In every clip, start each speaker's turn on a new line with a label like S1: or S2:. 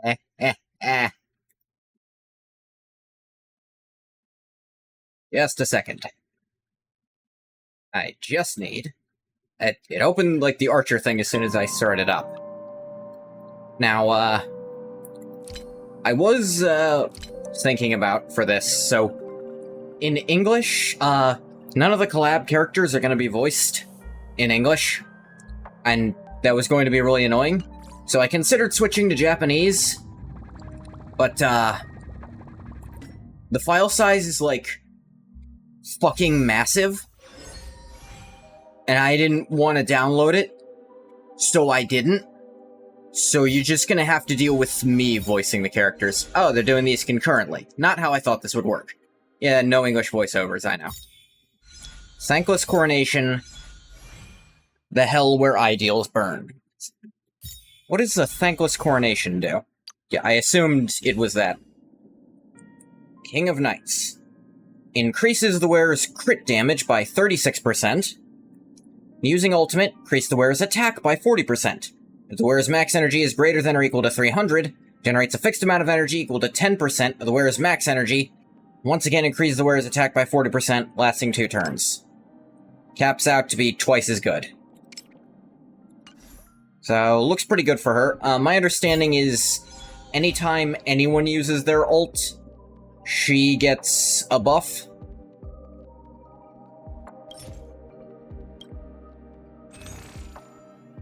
S1: Eh, eh, eh. Just a second. I just need... It opened, like, the Archer thing as soon as I started up. Now, I was, thinking about for this, so... In English, none of the collab characters are gonna be voiced in English. And that was going to be really annoying. So I considered switching to Japanese. But, the file size is, like, fucking massive. And I didn't want to download it, so I didn't. So you're just gonna have to deal with me voicing the characters. Oh, they're doing these concurrently. Not how I thought this would work. Yeah, no English voiceovers, I know. Thankless Coronation. The hell where ideals burn. What does a Thankless Coronation do? Yeah, I assumed it was that. King of Knights. Increases the wearer's crit damage by 36%. Using ultimate, increase the wearer's attack by 40%. If the wearer's max energy is greater than or equal to 300, generates a fixed amount of energy equal to 10% of the wearer's max energy. Once again, increases the wearer's attack by 40%, lasting 2 turns. Caps out to be twice as good. So, looks pretty good for her. My understanding is, anytime anyone uses their ult, she gets a buff.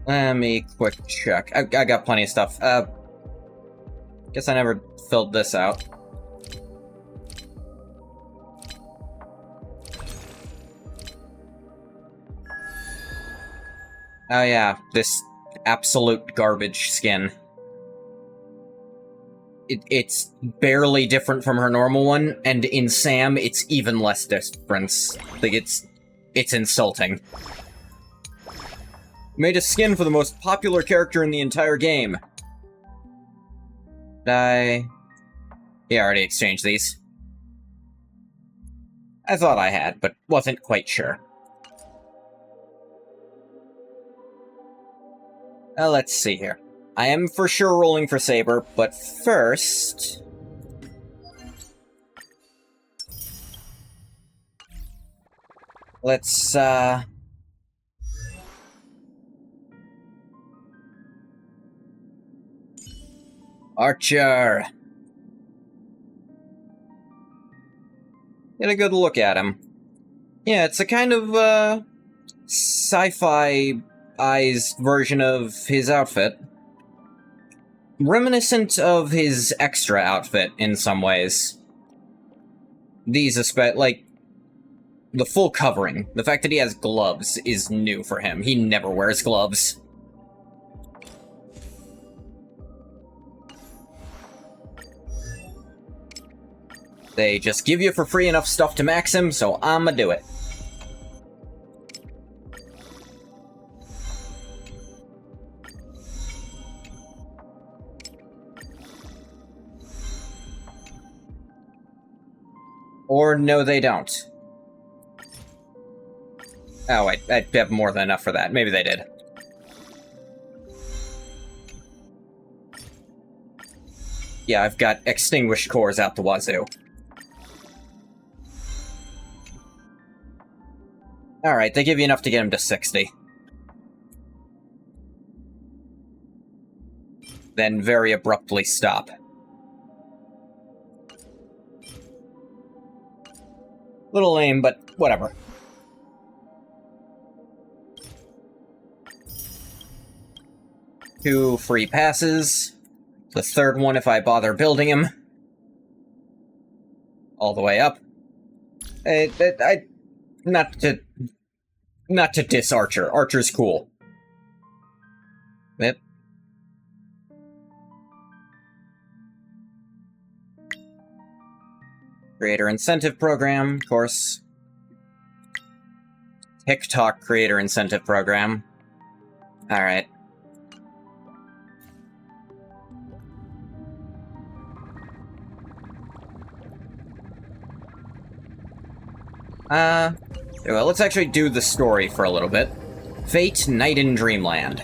S1: Let me quick check. I got plenty of stuff. Guess I never filled this out. Oh yeah, this absolute garbage skin. It's barely different from her normal one, and in Sam, it's even less difference. Like, it's insulting. Made a skin for the most popular character in the entire game. Yeah, I already exchanged these. I thought I had, but wasn't quite sure. Let's see here. I am for sure rolling for Saber, but first... Let's, Archer! Get a good look at him. Yeah, it's a kind of, sci-fi eyes version of his outfit. Reminiscent of his extra outfit in some ways. These like, the full covering. The fact that he has gloves is new for him. He never wears gloves. They just give you for free enough stuff to max him, so I'ma do it. Or no, they don't. Oh, wait, I have more than enough for that. Maybe they did. Yeah, I've got extinguished cores out the wazoo. Alright, they give you enough to get him to 60. Then very abruptly stop. Little lame, but whatever. Two free passes. The third one if I bother building him. All the way up. Not to diss Archer. Archer's cool. Yep. Creator Incentive Program, of course. TikTok Creator Incentive Program. Alright. Well, let's actually do the story for a little bit. Fate, Night in Dreamland.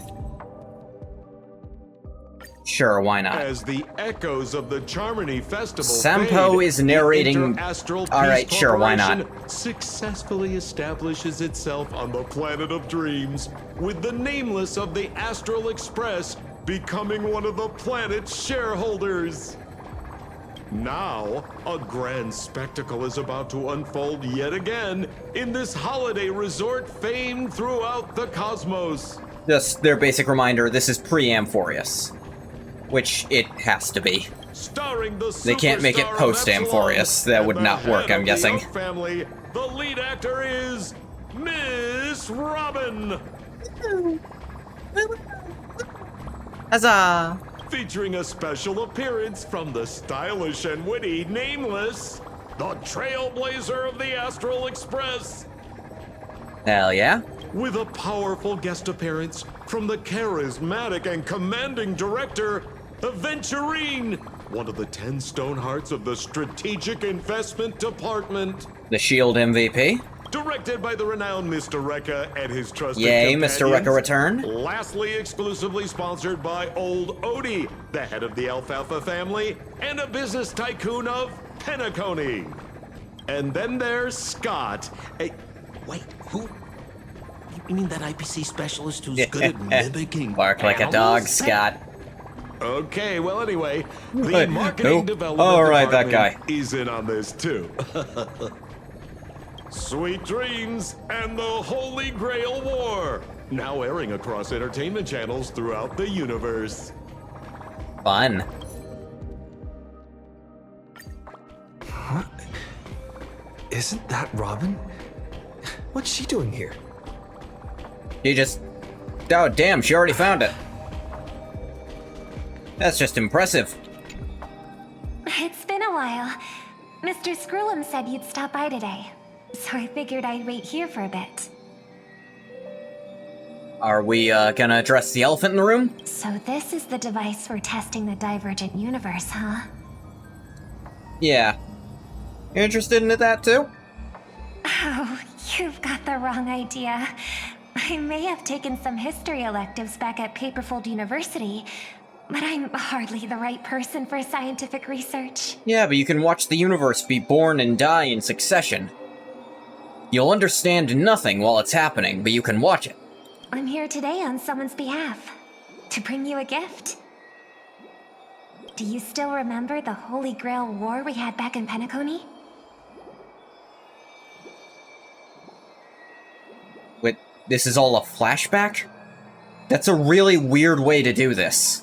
S1: Sure, why not?
S2: As the echoes of the Charmony Festival
S1: Sampo
S2: fade,
S1: is narrating...
S2: the Interastral
S1: Alright,
S2: Peace
S1: sure, why not?
S2: Corporation successfully establishes itself on the planet of dreams, with the nameless of the Astral Express becoming one of the planet's shareholders. Now, a grand spectacle is about to unfold yet again in this holiday resort famed throughout the cosmos.
S1: Just their basic reminder, this is pre-Amphorius. Which it has to be.
S2: Starring the
S1: They can't make it post-Amphorius. That would not work, I'm guessing.
S2: Family, the lead actor is Miss Robin.
S1: Huzzah!
S2: Featuring a special appearance from the stylish and witty Nameless, the trailblazer of the Astral Express.
S1: Hell yeah.
S2: With a powerful guest appearance from the charismatic and commanding director, Aventurine, one of the 10 Stonehearts of the Strategic Investment Department.
S1: The Shield MVP.
S2: Directed by the renowned Mr. Rekka and his trusted
S1: Yay,
S2: companions.
S1: Mr. Rekka return.
S2: Lastly, exclusively sponsored by Old Odie, the head of the Alfalfa family, and a business tycoon of Penacony. And then there's Scott.
S3: Wait, who? You mean that IPC specialist who's good at mimicking
S1: Bark like a dog, Scott.
S2: Okay, well anyway, the marketing development
S1: Alright, that
S2: department
S1: guy.
S2: is in on this too. Sweet Dreams and the Holy Grail War, now airing across entertainment channels throughout the universe.
S1: Fun.
S4: What? Isn't that Robin? What's she doing here?
S1: She just... Oh, damn, she already found it. That's just impressive.
S5: It's been a while. Mr. Scrullum said you'd stop by today, so I figured I'd wait here for a bit.
S1: Are we, gonna address the elephant in the room?
S5: So this is the device for testing the divergent universe, huh?
S1: Yeah. You interested in that, too?
S5: Oh, you've got the wrong idea. I may have taken some history electives back at Paperfold University, but I'm hardly the right person for scientific research.
S1: Yeah, but you can watch the universe be born and die in succession. You'll understand nothing while it's happening, but you can watch it.
S5: I'm here today on someone's behalf, to bring you a gift. Do you still remember the Holy Grail War we had back in Penacony?
S1: Wait, this is all a flashback? That's a really weird way to do this.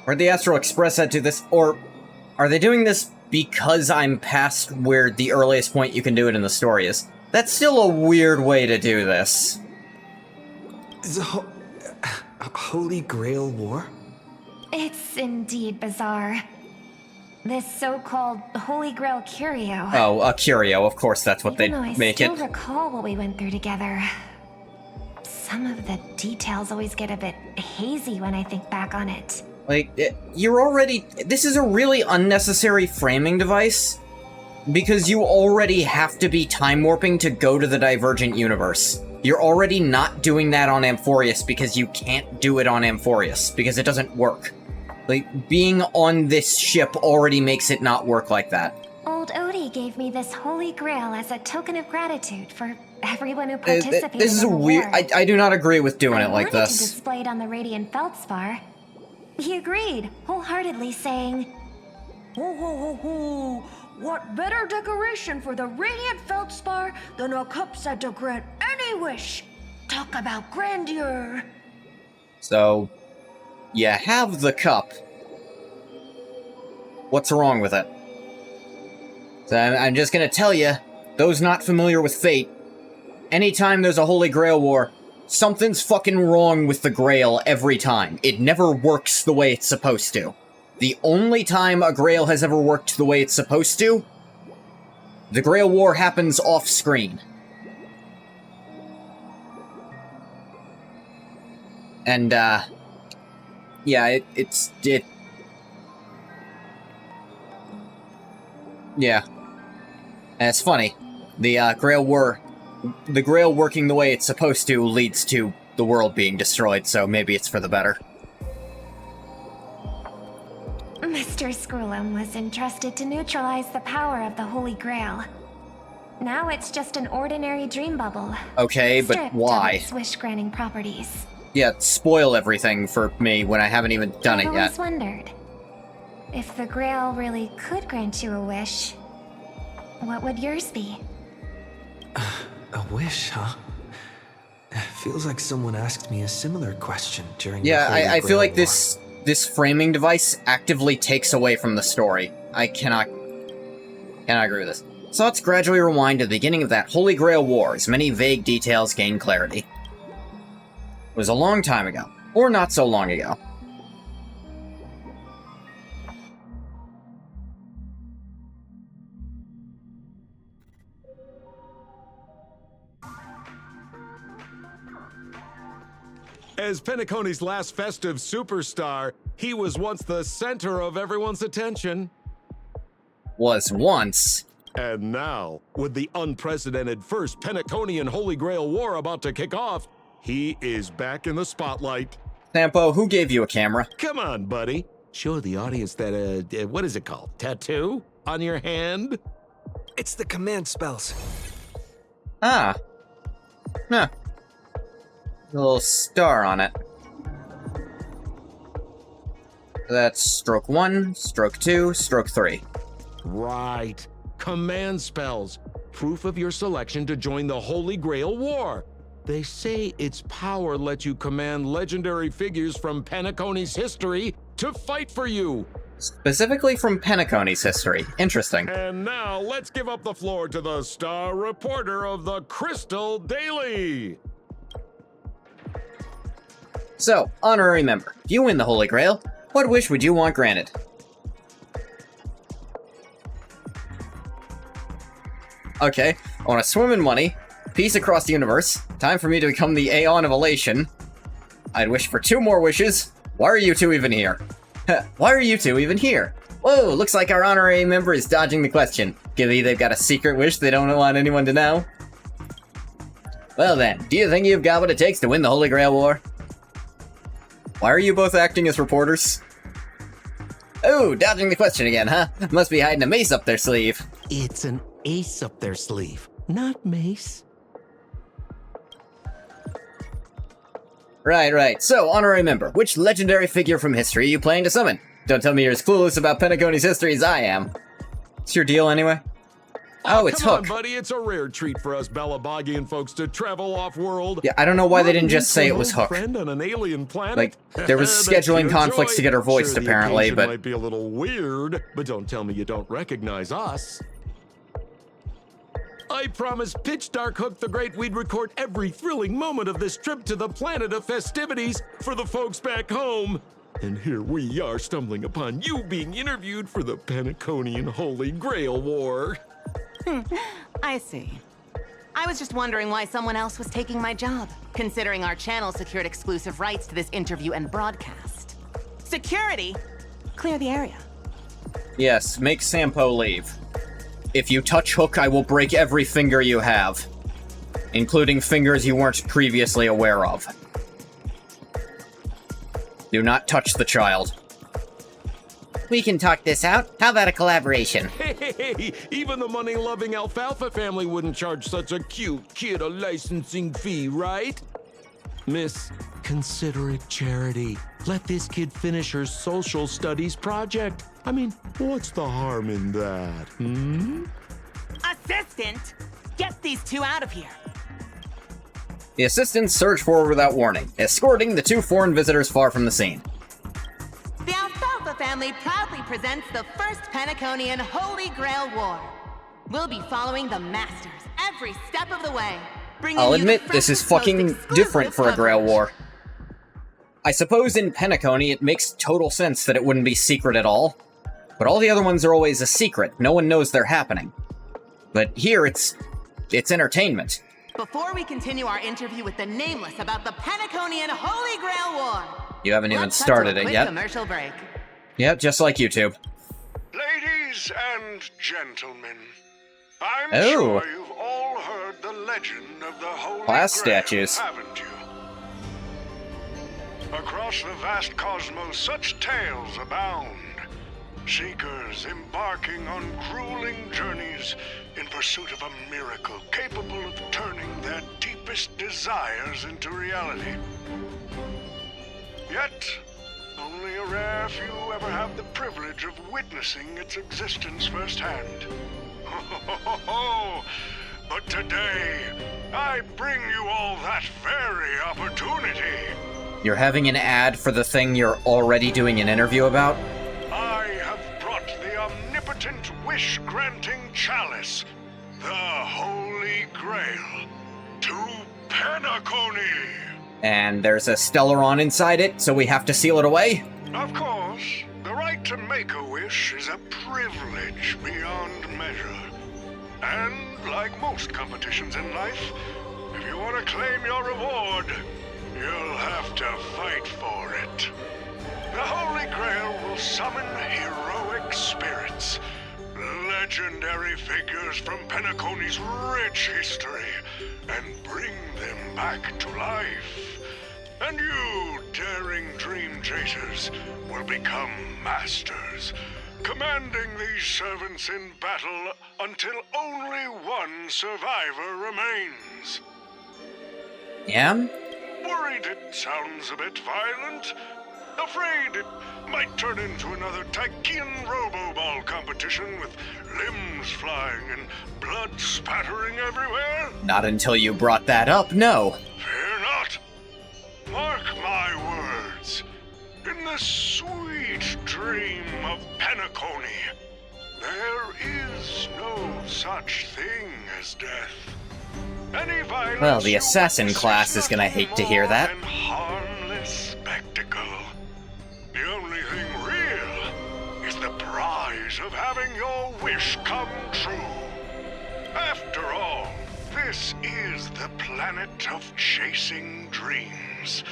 S1: Or the Astral Express had to do this, or are they doing this because I'm past where the earliest point you can do it in the story is? That's still a weird way to do this.
S4: The Holy Grail War?
S5: It's indeed bizarre. This so-called Holy Grail curio.
S1: Oh, a curio, of course that's what they'd make it.
S5: I still recall what we went through together. Some of the details always get a bit hazy when I think back on it.
S1: Like, you're already... This is a really unnecessary framing device, because you already have to be time warping to go to the Divergent Universe. You're already not doing that on Amphorius because you can't do it on Amphorius, because it doesn't work. Like, being on this ship already makes it not work like that.
S5: Old Odie gave me this Holy Grail as a token of gratitude for everyone who participated
S1: This is
S5: in the
S1: weird...
S5: war.
S1: I do not agree with doing it like
S5: I wanted to
S1: this.
S5: display it on the Radiant Feldspar. He agreed, wholeheartedly saying,
S6: Ho ho ho ho! What better decoration for the Radiant Feldspar than a cup set to grant any wish? Talk about grandeur!
S1: So, you have the cup. What's wrong with it? So I'm just gonna tell you, those not familiar with Fate, anytime there's a Holy Grail War, something's fucking wrong with the Grail every time. It never works the way it's supposed to. The only time a Grail has ever worked the way it's supposed to, the Grail War happens off-screen. And, yeah, yeah. And it's funny. The Grail working the way it's supposed to leads to the world being destroyed, so maybe it's for the better.
S5: Mr. Screwlum was entrusted to neutralize the power of the Holy Grail. Now it's just an ordinary dream bubble.
S1: Okay, but
S5: stripped
S1: why?
S5: of its wish-granting properties.
S1: Yeah, spoil everything for me when I haven't even done it
S5: I've
S1: yet.
S5: always wondered, if the Grail really could grant you a wish, what would yours be?
S4: A wish, huh? Feels like someone asked me a similar question during
S1: Yeah,
S4: the Holy
S1: I feel
S4: Grail
S1: like
S4: War.
S1: this framing device actively takes away from the story. I cannot agree with this. So let's gradually rewind to the beginning of that Holy Grail War as many vague details gain clarity. It was a long time ago, or not so long ago.
S2: As Penacony's last festive superstar, he was once the center of everyone's attention.
S1: Was once.
S2: And now, with the unprecedented first Penaconian Holy Grail War about to kick off, he is back in the spotlight.
S1: Sampo, who gave you a camera?
S2: Come on, buddy. Show the audience that, what is it called? Tattoo? On your hand?
S4: It's the command spells.
S1: Ah. Huh. A little star on it. That's stroke 1, stroke 2, stroke 3.
S2: Right. Command spells. Proof of your selection to join the Holy Grail War. They say its power lets you command legendary figures from Penacony's history to fight for you.
S1: Specifically from Penacony's history. Interesting.
S2: And now, let's give up the floor to the star reporter of the Crystal Daily.
S1: So, honorary member, if you win the Holy Grail, what wish would you want granted? Okay, I want to swim in money, peace across the universe, time for me to become the Aeon of Elation. I'd wish for 2 more wishes. Why are you 2 even here? Why are you 2 even here? Whoa, looks like our honorary member is dodging the question. Given they've got a secret wish they don't want anyone to know. Well then, do you think you've got what it takes to win the Holy Grail War? Why are you both acting as reporters? Oh, dodging the question again, huh? Must be hiding a mace up their sleeve.
S3: It's an ace up their sleeve, not mace.
S1: Right. So, honorary member, which legendary figure from history are you planning to summon? Don't tell me you're as clueless about Penacony's history as I am. What's your deal, anyway? Oh, it's
S2: come
S1: Hook.
S2: on, buddy. It's a rare treat for us Balabagian folks to travel off-world.
S1: Yeah, I don't know why they didn't just say it was Hook.
S2: Friend on an alien planet.
S1: Like, there was
S2: That's
S1: scheduling
S2: your
S1: conflicts
S2: joy.
S1: to get her voiced,
S2: Sure, the
S1: apparently,
S2: occasion
S1: but...
S2: might be a little weird, but don't tell me you don't recognize us. I promise Pitch Dark Hook the Great we'd record every thrilling moment of this trip to the planet of festivities for the folks back home. And here we are stumbling upon you being interviewed for the Penaconian Holy Grail War.
S7: I see. I was just wondering why someone else was taking my job, considering our channel secured exclusive rights to this interview and broadcast. Security! Clear the area.
S1: Yes, make Sampo leave. If you touch Hook, I will break every finger you have. Including fingers you weren't previously aware of. Do not touch the child. We can talk this out. How about a collaboration?
S2: Hey, even the money-loving Alfalfa family wouldn't charge such a cute kid a licensing fee, right? Miss, consider it charity. Let this kid finish her social studies project. I mean, what's the harm in that,
S7: Assistant! Get these 2 out of here!
S1: The assistants surge forward without warning, escorting the 2 foreign visitors far from the scene.
S7: The Alfalfa family proudly presents the first Penaconian Holy Grail War. We'll be following the masters every step of the way.
S1: I'll admit, this is fucking different for a Grail War. I suppose in Penacony it makes total sense that it wouldn't be secret at all. But all the other ones are always a secret, no one knows they're happening. But here it's entertainment.
S7: Before we continue our interview with the Nameless about the Penaconian Holy Grail War,
S1: You haven't even
S7: let's cut
S1: started
S7: to a
S1: it
S7: quick
S1: yet.
S7: commercial break.
S1: Yep, just like YouTube.
S8: Ladies and gentlemen, I'm
S1: Oh.
S8: sure you've all heard the legend of the Holy
S1: Class
S8: Grail,
S1: statues.
S8: haven't you? Across the vast cosmos, such tales abound. Seekers embarking on grueling journeys in pursuit of a miracle capable of turning their deepest desires into reality. Yet, only a rare few ever have the privilege of witnessing its existence firsthand. But today, I bring you all that very opportunity.
S1: You're having an ad for the thing you're already doing an interview about?
S8: I have brought the omnipotent wish-granting chalice, the Holy Grail, to Penacony.
S1: And there's a Stellaron inside it, so we have to seal it away?
S8: Of course, the right to make a wish is a privilege beyond measure. And like most competitions in life, if you want to claim your reward, you'll have to fight for it. The Holy Grail will summon heroic spirits, legendary figures from Penacony's rich history, and bring them back to life. And you, daring dream chasers, will become masters, commanding these servants in battle until only one survivor remains.
S1: Yeah?
S8: Worried it sounds a bit violent? Afraid it might turn into another Tychean Robo-Ball competition with limbs flying and blood spattering everywhere?
S1: Not until you brought that up, no.
S8: Fear not. Mark my words. In the sweet dream of Penacony, there is no such thing as death. Any violence
S1: Well, the assassin class is gonna hate to hear that.
S8: An harmless spectacle. The only thing real is the prize of having your wish come true. After all, this is the planet of chasing dreams.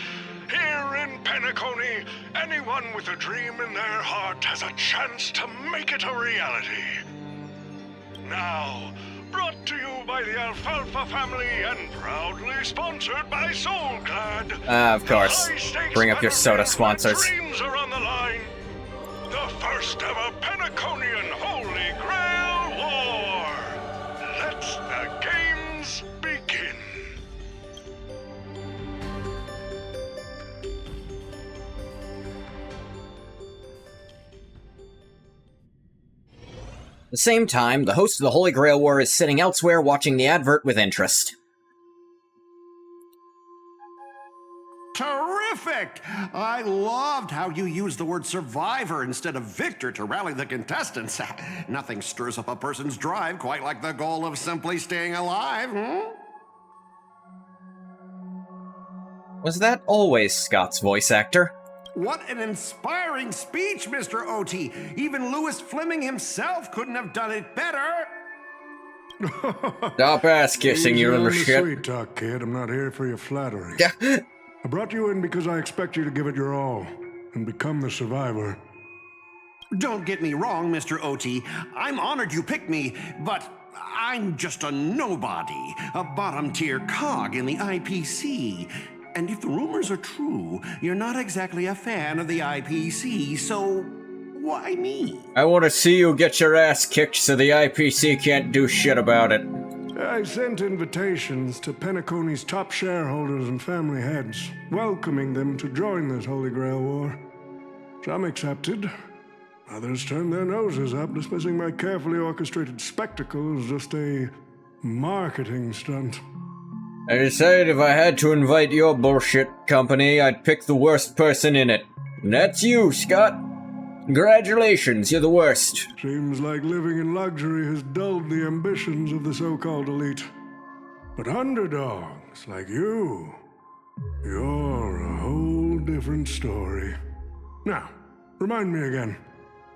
S8: Here in Penacony, anyone with a dream in their heart has a chance to make it a reality. Now, brought to you by the Alfalfa family and proudly sponsored by SoulClad.
S1: Of course. Bring up your soda sponsors.
S8: Dreams are on the line. The first ever Penaconian Holy Grail War. Let the games begin.
S1: At the same time, the host of the Holy Grail War is sitting elsewhere watching the advert with interest.
S9: Terrific! I loved how you used the word survivor instead of victor to rally the contestants. Nothing stirs up a person's drive quite like the goal of simply staying alive,
S1: Was that always Scott's voice actor?
S9: What an inspiring speech, Mr. OT. Even Louis Fleming himself couldn't have done it better.
S1: Stop ass kissing, you little
S10: Easy
S1: shit.
S10: on the sweet talk, kid. I'm not here for your flattery. I brought you in because I expect you to give it your all and become the survivor.
S9: Don't get me wrong, Mr. OT. I'm honored you picked me, but I'm just a nobody, a bottom-tier cog in the IPC. And if the rumors are true, you're not exactly a fan of the IPC, so why me?
S1: I want to see you get your ass kicked so the IPC can't do shit about it.
S10: I sent invitations to Penacony's top shareholders and family heads, welcoming them to join this Holy Grail War. Some accepted. Others turned their noses up, dismissing my carefully orchestrated spectacle as just a marketing stunt.
S1: I decided if I had to invite your bullshit company, I'd pick the worst person in it. And that's you, Scott. Congratulations, you're the worst.
S10: Seems like living in luxury has dulled the ambitions of the so-called elite. But underdogs like you, you're a whole different story. Now, remind me again,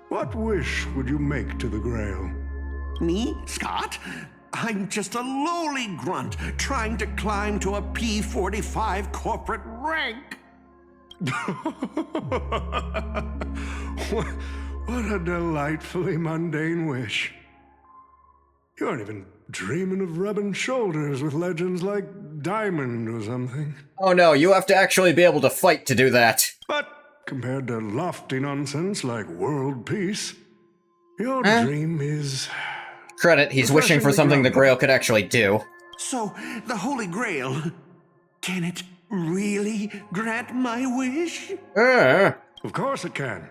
S10: what wish would you make to the Grail?
S9: Me, Scott? I'm just a lowly grunt trying to climb to a P45 corporate rank.
S10: What a delightfully mundane wish. You aren't even dreaming of rubbing shoulders with legends like Diamond or something.
S1: Oh no, you have to actually be able to fight to do that.
S10: But compared to lofty nonsense like world peace, Your dream is...
S1: Credit, he's wishing for something the Grail could actually do.
S9: So, the Holy Grail, can it really grant my wish?
S10: Of course it can.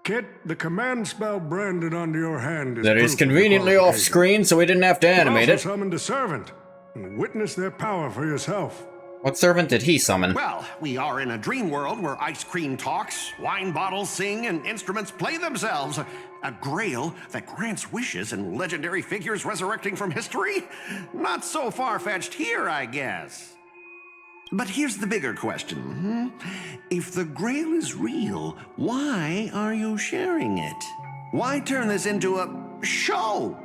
S10: Kit, the command spell branded onto your hand is...
S1: That is conveniently off screen, so we didn't have to animate it.
S10: You also summoned a servant, and witness their power for yourself.
S1: What servant did he summon?
S9: Well, we are in a dream world where ice cream talks, wine bottles sing, and instruments play themselves. A grail that grants wishes and legendary figures resurrecting from history? Not so far-fetched here, I guess. But here's the bigger question. If the grail is real, why are you sharing it? Why turn this into a show?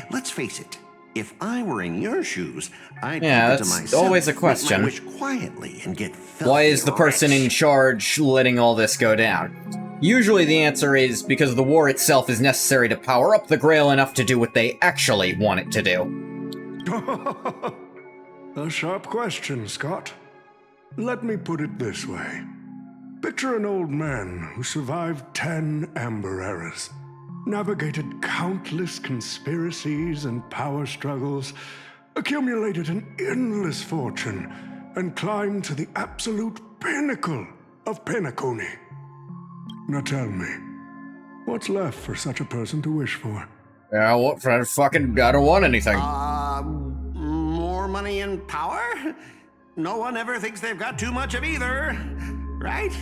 S9: Let's face it. If I were in your shoes, I'd keep it to myself.
S1: Always a question.
S9: My wish quietly and get filthy
S1: Why is the person
S9: rich.
S1: in charge letting all this go down? Usually the answer is because the war itself is necessary to power up the Grail enough to do what they actually want it to do.
S10: A sharp question, Scott. Let me put it this way. Picture an old man who survived 10 Amber Eras, navigated countless conspiracies and power struggles, accumulated an endless fortune, and climbed to the absolute pinnacle of Penacony. Now tell me, what's left for such a person to wish for?
S1: Yeah, what? I don't want anything.
S9: More money and power? No one ever thinks they've got too much of either, right?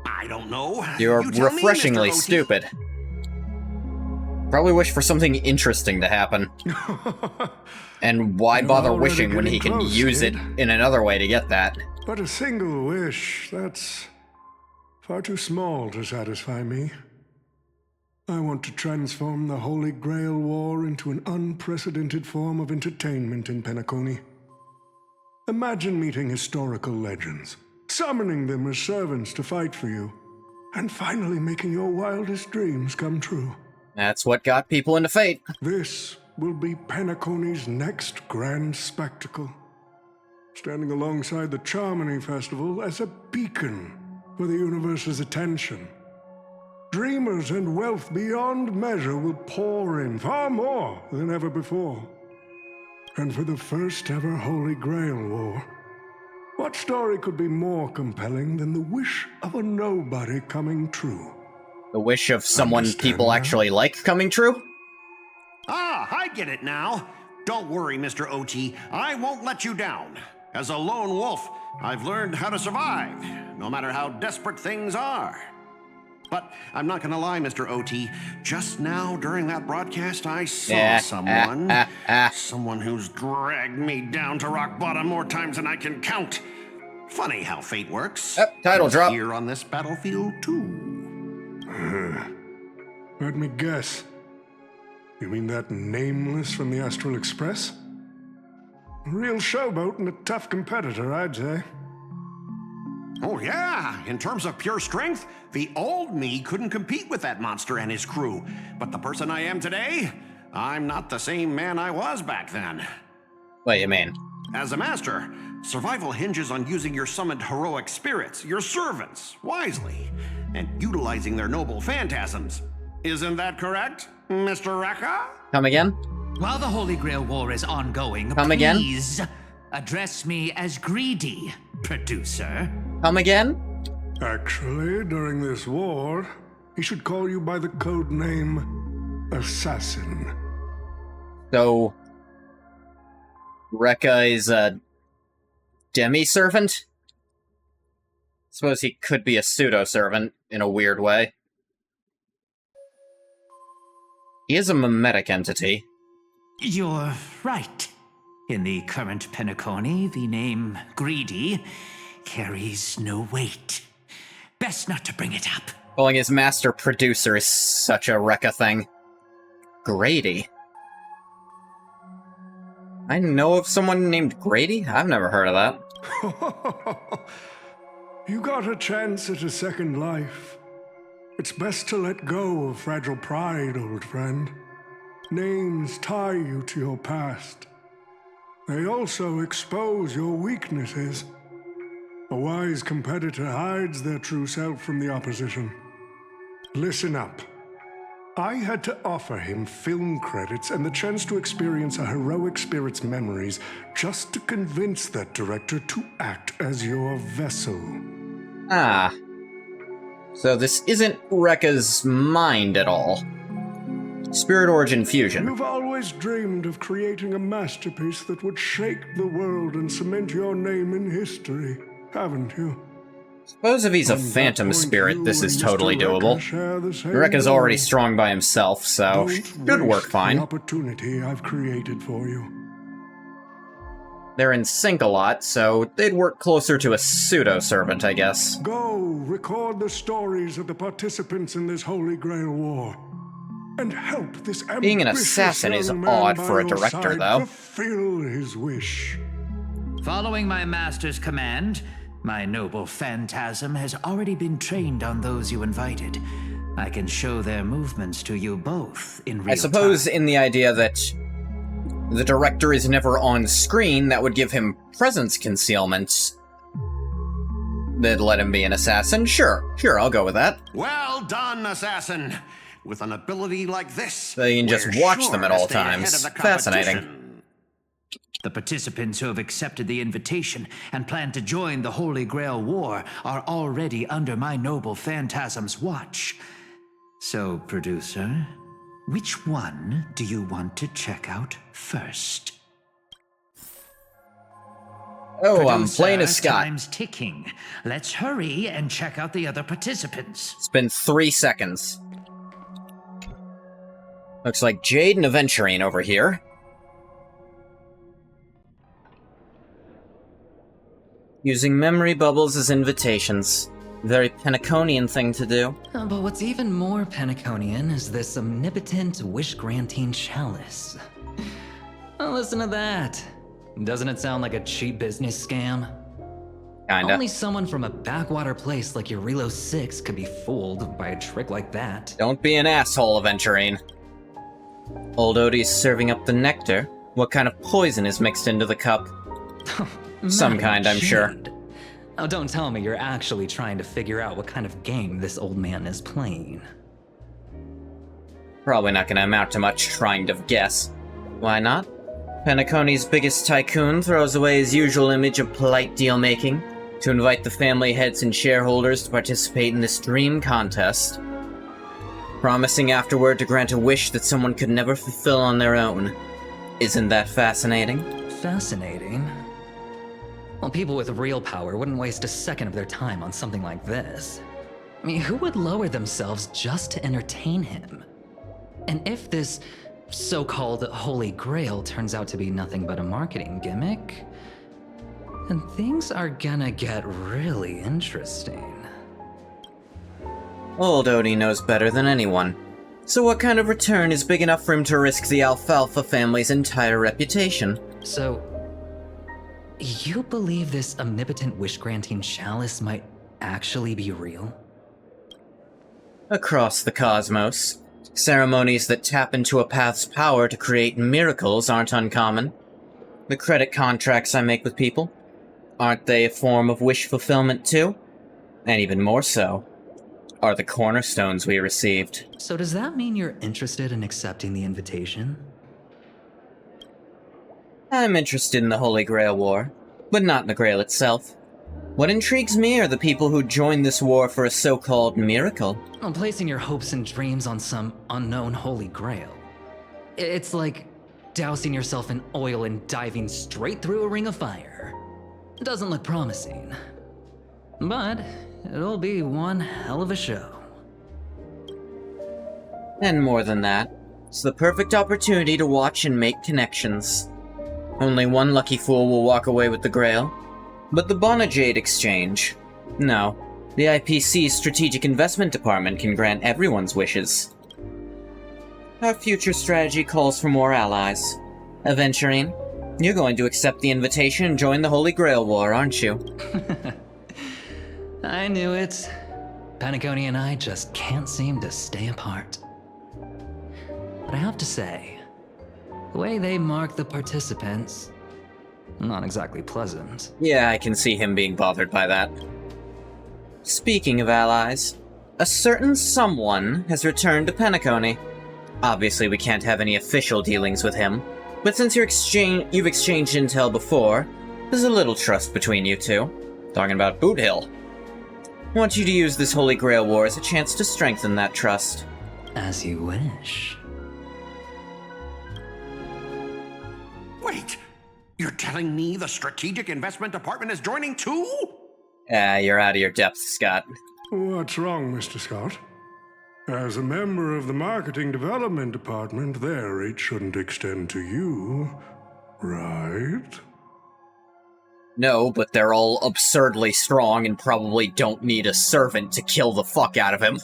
S9: I don't know.
S1: You're refreshingly
S9: Mr. OT.
S1: stupid. Probably wish for something interesting to happen. And why bother wishing when he can use it in another way to get that?
S10: But a single wish, that's far too small to satisfy me. I want to transform the Holy Grail War into an unprecedented form of entertainment in Penacony. Imagine meeting historical legends, summoning them as servants to fight for you, and finally making your wildest dreams come true.
S1: That's what got people into Fate.
S10: This will be Penacony's next grand spectacle, standing alongside the Charmony Festival as a beacon for the universe's attention. Dreamers and wealth beyond measure will pour in, far more than ever before. And for the first ever Holy Grail War, what story could be more compelling than the wish of a nobody coming true?
S1: The wish of someone people actually like coming true?
S9: Ah, I get it now. Don't worry, Mr. OT. I won't let you down. As a lone wolf, I've learned how to survive, no matter how desperate things are. But I'm not gonna lie, Mr. OT. Just now, during that broadcast, I saw someone who's dragged me down to rock bottom more times than I can count. Funny how fate works.
S1: Title drop.
S9: Here on this battlefield, too.
S10: Let me guess. You mean that Nameless from the Astral Express? A real showboat and a tough competitor, I'd say.
S9: Oh yeah, in terms of pure strength, the old me couldn't compete with that monster and his crew. But the person I am today, I'm not the same man I was back then.
S1: What do you mean?
S9: As a master, survival hinges on using your summoned heroic spirits, your servants, wisely, and utilizing their noble phantasms. Isn't that correct, Mr. Rekka?
S1: Come again?
S11: While the Holy Grail War is ongoing,
S1: Come again?
S11: please address me as Greedy, producer.
S1: Come again?
S10: Actually, during this war, he should call you by the code name Assassin.
S1: So, Rekka is a demi-servant? Suppose he could be a pseudo-servant in a weird way. He is a mimetic entity.
S11: You're right. In the current Penacony, the name Greedy carries no weight. Best not to bring it up.
S1: Calling his master producer is such a Rekka thing. Grady. I know of someone named Grady? I've never heard of that.
S10: You got a chance at a second life. It's best to let go of fragile pride, old friend. Names tie you to your past. They also expose your weaknesses. A wise competitor hides their true self from the opposition. Listen up. I had to offer him film credits and the chance to experience a heroic spirit's memories just to convince that director to act as your vessel.
S1: Ah. So this isn't Rekka's mind at all. Spirit Origin Fusion.
S10: You've always dreamed of creating a masterpiece that would shake the world and cement your name in history, haven't you?
S1: Suppose if he's a phantom spirit, this is totally doable. Rekka's already strong by himself, so should work fine.
S10: The opportunity I've created for you.
S1: They're in sync a lot, so they'd work closer to a pseudo-servant, I guess.
S10: Go, record the stories of the participants in this Holy Grail War, and help this
S1: Being an assassin is odd for a director, though.
S10: Fulfill his wish.
S11: Following my master's command, my noble phantasm has already been trained on those you invited. I can show their movements to you both in real time.
S1: I suppose in the idea that the director is never on screen, that would give him presence concealment. That'd let him be an assassin? Sure, I'll go with that.
S9: Well done, assassin. With an ability like this,
S1: So you can just watch them at all times. Fascinating.
S11: The participants who have accepted the invitation and plan to join the Holy Grail War are already under my noble phantasm's watch. So, producer, which one do you want to check out first?
S1: Oh, I'm plain as Scott.
S11: Time's ticking. Let's hurry and check out the other participants.
S1: It's been 3 seconds. Looks like Jade and Aventurine over here. Using memory bubbles as invitations. Very Penaconian thing to do.
S12: But what's even more Penaconian is this omnipotent wish-granting chalice. Oh, listen to that. Doesn't it sound like a cheap business scam?
S1: Kinda.
S12: Only someone from a backwater place like Eurilo 6 could be fooled by a trick like that.
S1: Don't be an asshole, Aventurine. Old Odie's serving up the nectar. What kind of poison is mixed into the cup? Some kind, I'm sure.
S12: Oh, don't tell me you're actually trying to figure out what kind of game this old man is playing.
S1: Probably not gonna amount to much trying to guess. Why not? Penaconi's biggest tycoon throws away his usual image of polite deal-making to invite the family heads and shareholders to participate in this dream contest, promising afterward to grant a wish that someone could never fulfill on their own. Isn't that fascinating?
S12: Fascinating? Well, people with real power wouldn't waste a second of their time on something like this. I mean, who would lower themselves just to entertain him? And if this so-called Holy Grail turns out to be nothing but a marketing gimmick, then things are gonna get really interesting.
S1: Old Odie knows better than anyone. So what kind of return is big enough for him to risk the Alfalfa family's entire reputation?
S12: So, you believe this omnipotent wish-granting chalice might actually be real?
S1: Across the cosmos, ceremonies that tap into a path's power to create miracles aren't uncommon. The credit contracts I make with people, aren't they a form of wish fulfillment too? And even more so, are the cornerstones we received.
S12: So does that mean you're interested in accepting the invitation?
S1: I'm interested in the Holy Grail War, but not in the Grail itself. What intrigues me are the people who joined this war for a so-called miracle.
S12: Well, placing your hopes and dreams on some unknown Holy Grail. It's like dousing yourself in oil and diving straight through a ring of fire. Doesn't look promising. But it'll be one hell of a show.
S1: And more than that, it's the perfect opportunity to watch and make connections. Only one lucky fool will walk away with the Grail. But the Bonajade Exchange? No. The IPC's Strategic Investment Department can grant everyone's wishes. Our future strategy calls for more allies. Aventurine, you're going to accept the invitation and join the Holy Grail War, aren't you?
S12: I knew it. Penacony and I just can't seem to stay apart. But I have to say, the way they mark the participants, not exactly pleasant.
S1: Yeah, I can see him being bothered by that. Speaking of allies, A certain someone has returned to Penacony. Obviously, we can't have any official dealings with him, but since you've exchanged intel before, there's a little trust between you two. Talking about Boot Hill. I want you to use this Holy Grail War as a chance to strengthen that trust.
S12: As you wish.
S9: Wait, you're telling me the Strategic Investment Department is joining too?
S1: You're out of your depth, Scott.
S10: What's wrong, Mr. Scott? As a member of the Marketing Development Department, their reach shouldn't extend to you, right?
S1: No, but they're all absurdly strong and probably don't need a servant to kill the fuck out of him.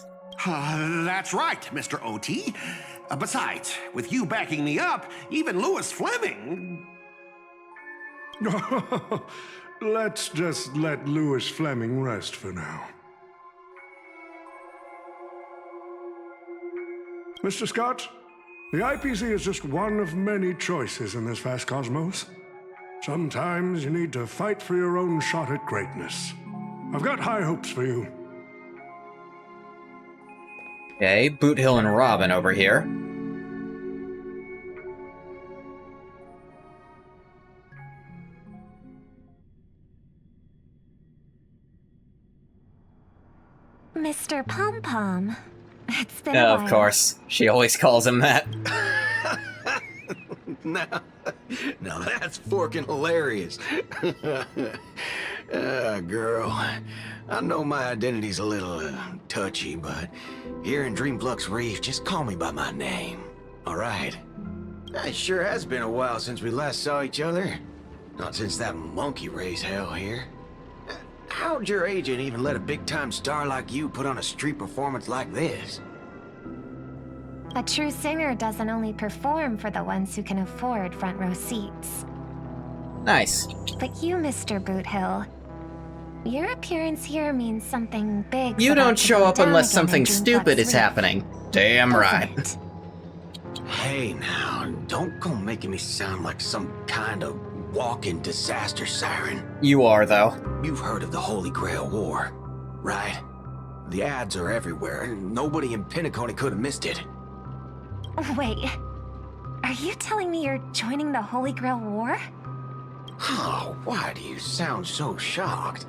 S9: That's right, Mr. OT. Besides, with you backing me up, even Louis Fleming...
S10: Let's just let Louis Fleming rest for now. Mr. Scott, the IPC is just one of many choices in this vast cosmos. Sometimes you need to fight for your own shot at greatness. I've got high hopes for you.
S1: Okay, Boot Hill and Robin over here.
S5: Mr. Pom Pom, it's been a while.
S1: Of course. She always calls him that.
S3: Now that's forking hilarious. Girl, I know my identity's a little touchy, but here in Dreamflux Reef, just call me by my name, all right? It sure has been a while since we last saw each other. Not since that monkey raised hell here. How'd your agent even let a big-time star like you put on a street performance like this?
S5: A true singer doesn't only perform for the ones who can afford front row seats.
S1: Nice.
S5: But you, Mr. Boot Hill, your appearance here means something big.
S1: You don't show up unless something stupid is happening. Damn right.
S3: Hey now, don't go making me sound like some kind of walking disaster siren.
S1: You are, though.
S3: You've heard of the Holy Grail War, right? The ads are everywhere, and nobody in Penacony could have missed it.
S5: Wait, are you telling me you're joining the Holy Grail War?
S3: Oh, why do you sound so shocked?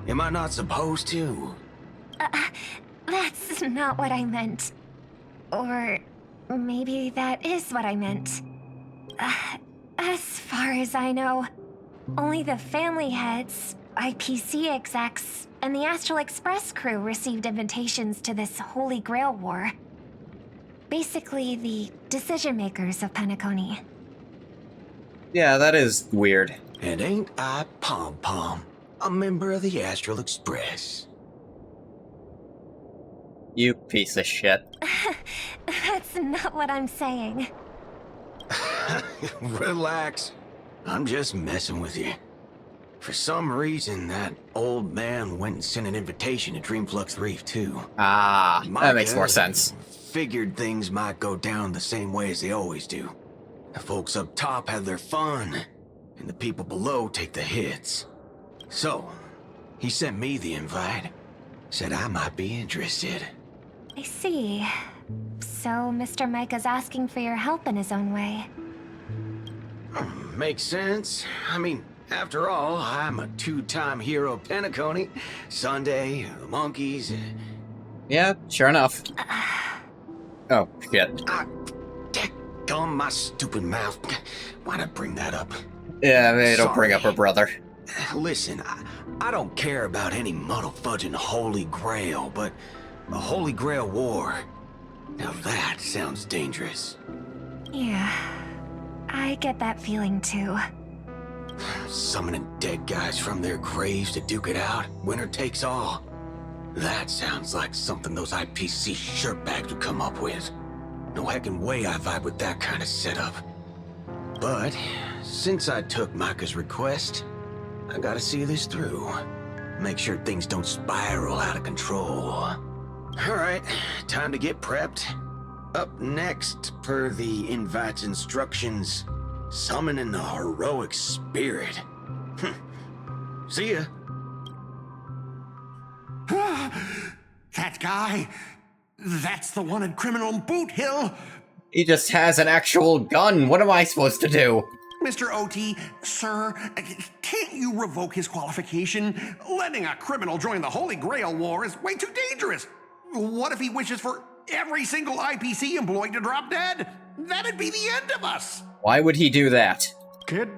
S3: Am I not supposed to?
S5: That's not what I meant. Or maybe that is what I meant. As far as I know, only the family heads, IPC execs, and the Astral Express crew received invitations to this Holy Grail War. Basically, the decision-makers of Penacony.
S1: Yeah, that is weird.
S3: And ain't I Pom Pom, a member of the Astral Express?
S1: You piece of shit.
S5: That's not what I'm saying.
S3: Relax. I'm just messing with you. For some reason, that old man went and sent an invitation to Dreamflux Reef, too.
S1: Ah, that makes more sense.
S3: Figured things might go down the same way as they always do. The folks up top have their fun, and the people below take the hits. So, he sent me the invite. Said I might be interested.
S5: I see. So Mr. Micah's asking for your help in his own way.
S3: Makes sense. I mean, after all, I'm a two-time hero of Penacony. Sunday, the monkeys.
S1: Yeah, sure enough. Oh, shit.
S3: Gum my stupid mouth. Why'd I bring that up?
S1: Yeah, maybe don't bring up her brother.
S3: Listen, I don't care about any muddle-fudging Holy Grail, but a Holy Grail War. Now that sounds dangerous.
S5: Yeah, I get that feeling too.
S3: Summoning dead guys from their graves to duke it out, winner takes all. That sounds like something those IPC shirtbags would come up with. No heckin' way I vibe with that kind of setup. But, since I took Micah's request, I gotta see this through. Make sure things don't spiral out of control. Alright, time to get prepped. Up next, per the invite's instructions, summoning a heroic spirit. See ya.
S9: That guy? That's the wanted criminal Boot Hill.
S1: He just has an actual gun. What am I supposed to do?
S9: Mr. OT, sir, can't you revoke his qualification? Letting a criminal join the Holy Grail War is way too dangerous. What if he wishes for every single IPC employee to drop dead? That'd be the end of us.
S1: Why would he do that?
S10: Kid,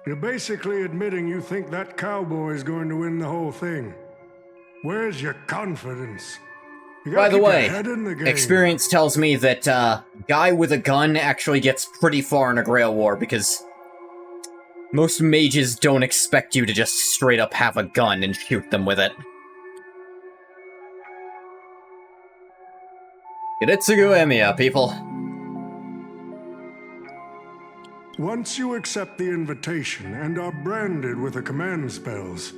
S10: you're basically admitting you think that cowboy is going to win the whole thing. Where's your confidence? You gotta
S1: By the
S10: keep your
S1: way,
S10: head in the game.
S1: experience tells me that guy with a gun actually gets pretty far in a Grail War, because most mages don't expect you to just straight up have a gun and shoot them with it. Geretsugu Emiya, people.
S10: Once you accept the invitation and are branded with the command spells,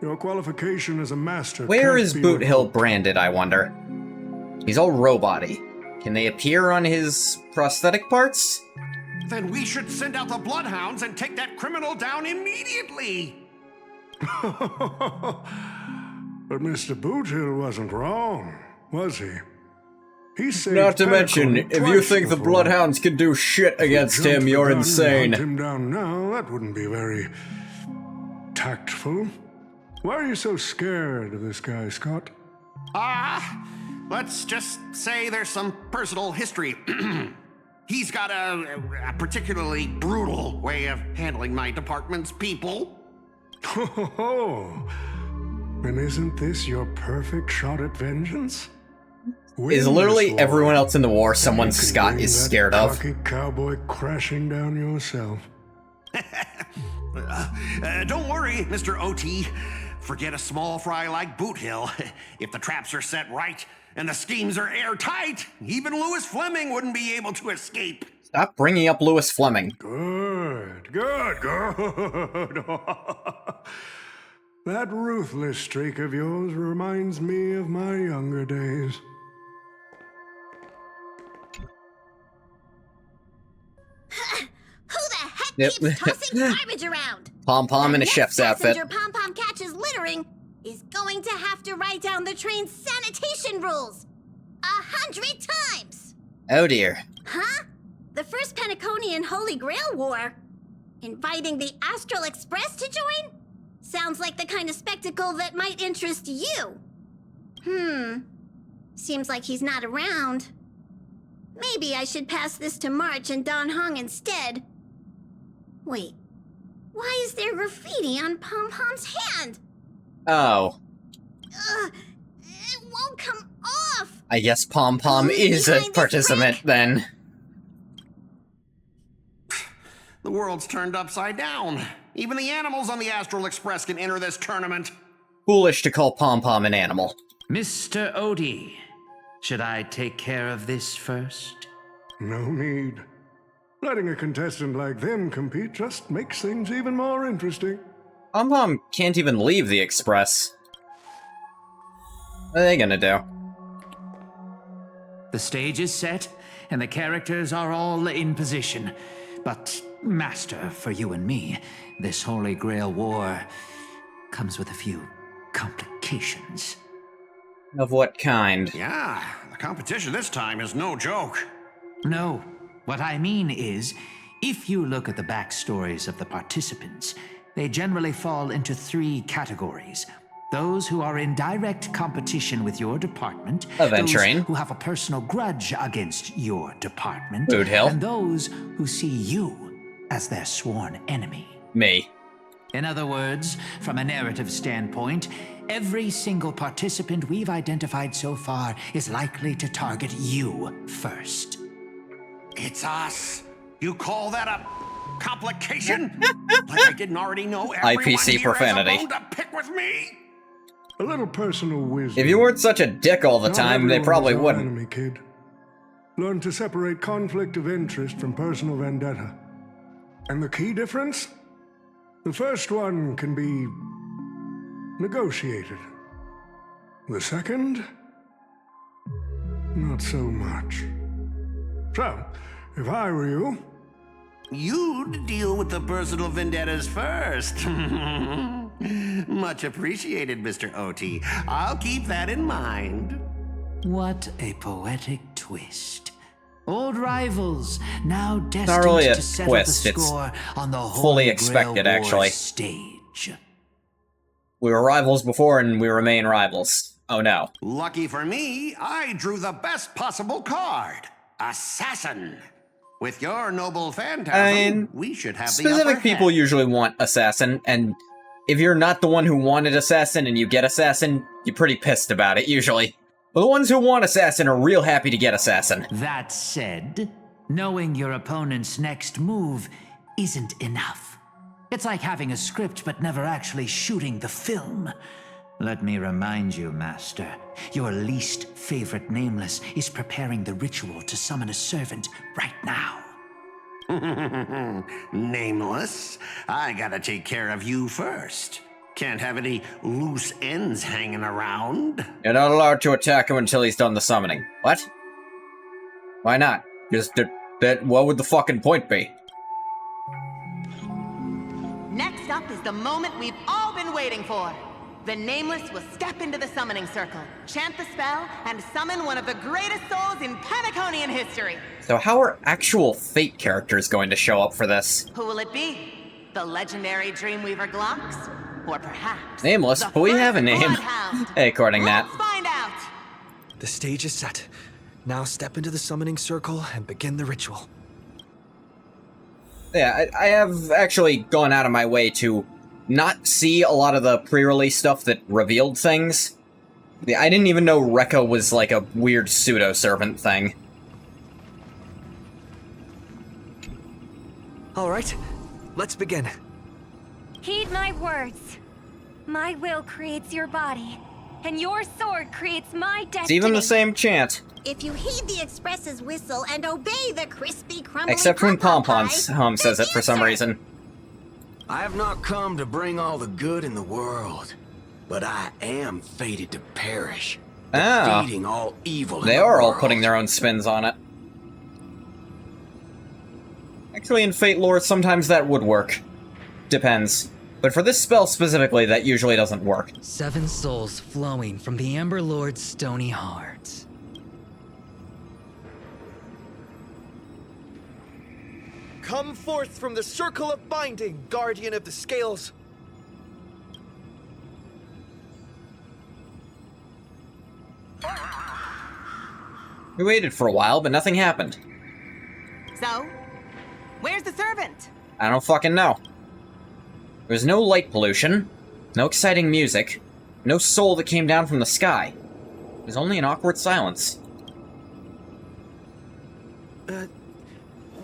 S10: your qualification as a master
S1: Where
S10: can't
S1: is
S10: be
S1: Boot Hill
S10: revoked.
S1: branded, I wonder? He's all robot-y. Can they appear on his prosthetic parts?
S9: Then we should send out the bloodhounds and take that criminal down immediately.
S10: But Mr. Boot Hill wasn't wrong, was he? He saved
S1: Not to mention,
S10: Penacony
S1: if you
S10: twice
S1: think the
S10: before.
S1: Bloodhounds can do shit against
S10: Jump
S1: him,
S10: the
S1: you're
S10: gun and
S1: insane.
S10: hunt him down now, that wouldn't be very tactful. Why are you so scared of this guy, Scott?
S9: Let's just say there's some personal history. He's got a particularly brutal way of handling my department's people.
S10: Oh, and isn't this your perfect shot at vengeance?
S1: Is literally everyone else in the war someone Scott is scared of?
S10: Cocky cowboy crashing down yourself.
S9: Don't worry, Mr. OT. Forget a small fry like Boot Hill. If the traps are set right and the schemes are airtight, even Lewis Fleming wouldn't be able to escape.
S1: Stop bringing up Lewis Fleming.
S10: Good. That ruthless streak of yours reminds me of my younger days.
S13: Who the heck keeps tossing garbage around?
S1: Pom-pom in a chef's outfit.
S13: Passenger Pom-Pom catches littering is going to have to write down the train's sanitation rules 100 times.
S1: Oh dear.
S13: Huh? The first Penaconian Holy Grail War? Inviting the Astral Express to join? Sounds like the kind of spectacle that might interest you. Seems like he's not around. Maybe I should pass this to March and Don Hong instead. Wait, why is there graffiti on Pom-Pom's hand?
S1: Oh.
S13: It won't come off.
S1: I guess Pom-Pom is a participant then.
S9: The world's turned upside down. Even the animals on the Astral Express can enter this tournament.
S1: Foolish to call Pom-Pom an animal.
S11: Mr. Odie, should I take care of this first?
S10: No need. Letting a contestant like them compete just makes things even more interesting.
S1: Pom-Pom can't even leave the Express. What are they gonna do?
S11: The stage is set, and the characters are all in position. But, Master, for you and me, this Holy Grail War comes with a few complications.
S1: Of what kind?
S9: Yeah, the competition this time is no joke.
S11: No, what I mean is, if you look at the backstories of the participants, they generally fall into 3 categories. Those who are in direct competition with your department,
S1: Adventuring.
S11: those who have a personal grudge against your department,
S1: Boot Hill.
S11: and those who see you as their sworn enemy.
S1: Me.
S11: In other words, from a narrative standpoint, every single participant we've identified so far is likely to target you first.
S9: It's us. You call that a complication? Like I didn't already know everyone
S1: IPC
S9: here
S1: profanity.
S9: has a bone to pick with me?
S10: A little personal wisdom.
S1: If you weren't such a dick all the
S10: Not
S1: time, they
S10: everyone
S1: probably
S10: is our
S1: wouldn't.
S10: Enemy, kid. Learn to separate conflict of interest from personal vendetta. And the key difference? The first one can be negotiated. The second? Not so much. So, if I were you,
S9: You'd deal with the personal vendettas first. Much appreciated, Mr. OT. I'll keep that in mind.
S11: What a poetic twist. Old rivals, now destined
S1: Not really a
S11: to settle
S1: twist,
S11: the
S1: it's
S11: score on the
S1: fully
S11: Holy
S1: expected,
S11: Grail War
S1: actually.
S11: stage.
S1: We were rivals before, and we remain rivals. Oh no.
S9: Lucky for me, I drew the best possible card. Assassin. With your noble phantasm, we should have the upper
S1: specific people
S9: hand.
S1: usually want Assassin, and if you're not the one who wanted Assassin and you get Assassin, you're pretty pissed about it, usually. But the ones who want Assassin are real happy to get Assassin.
S11: That said, knowing your opponent's next move isn't enough. It's like having a script but never actually shooting the film. Let me remind you, Master, your least favorite Nameless is preparing the ritual to summon a servant right now.
S9: Nameless, I gotta take care of you first. Can't have any loose ends hanging around.
S1: You're not allowed to attack him until he's done the summoning. What? Why not? Just what would the fucking point be?
S7: Next up is the moment we've all been waiting for. The Nameless will step into the summoning circle, chant the spell, and summon one of the greatest souls in Penaconian history.
S1: So how are actual Fate characters going to show up for this?
S7: Who will it be? The legendary Dreamweaver Glocks? Or perhaps...
S1: Nameless, but we have a name. Hey, according Nat.
S7: Let's find out!
S4: The stage is set. Now step into the summoning circle and begin the ritual.
S1: Yeah, I have actually gone out of my way to not see a lot of the pre-release stuff that revealed things. I didn't even know Rekka was like a weird pseudo-servant thing.
S4: Alright, let's begin.
S5: Heed my words. My will creates your body, and your sword creates my destiny.
S1: It's even the same chant.
S13: If you heed the Express's whistle and obey the crispy, crumbly
S1: Except when
S13: pom-pom
S1: Pom-Pom says it for some reason.
S3: I have not come to bring all the good in the world, but I am fated to perish, defeating all evil in
S1: They
S3: the
S1: are all
S3: world.
S1: putting their own spins on it. Actually, in Fate lore, sometimes that would work. Depends. But for this spell specifically, that usually doesn't work.
S12: 7 souls flowing from the Ember Lord's stony heart.
S14: Come forth from the circle of binding, guardian of the scales.
S1: We waited for a while, but nothing happened.
S7: So, where's the servant?
S1: I don't fucking know. There was no light pollution, no exciting music, no soul that came down from the sky. It was only an awkward silence.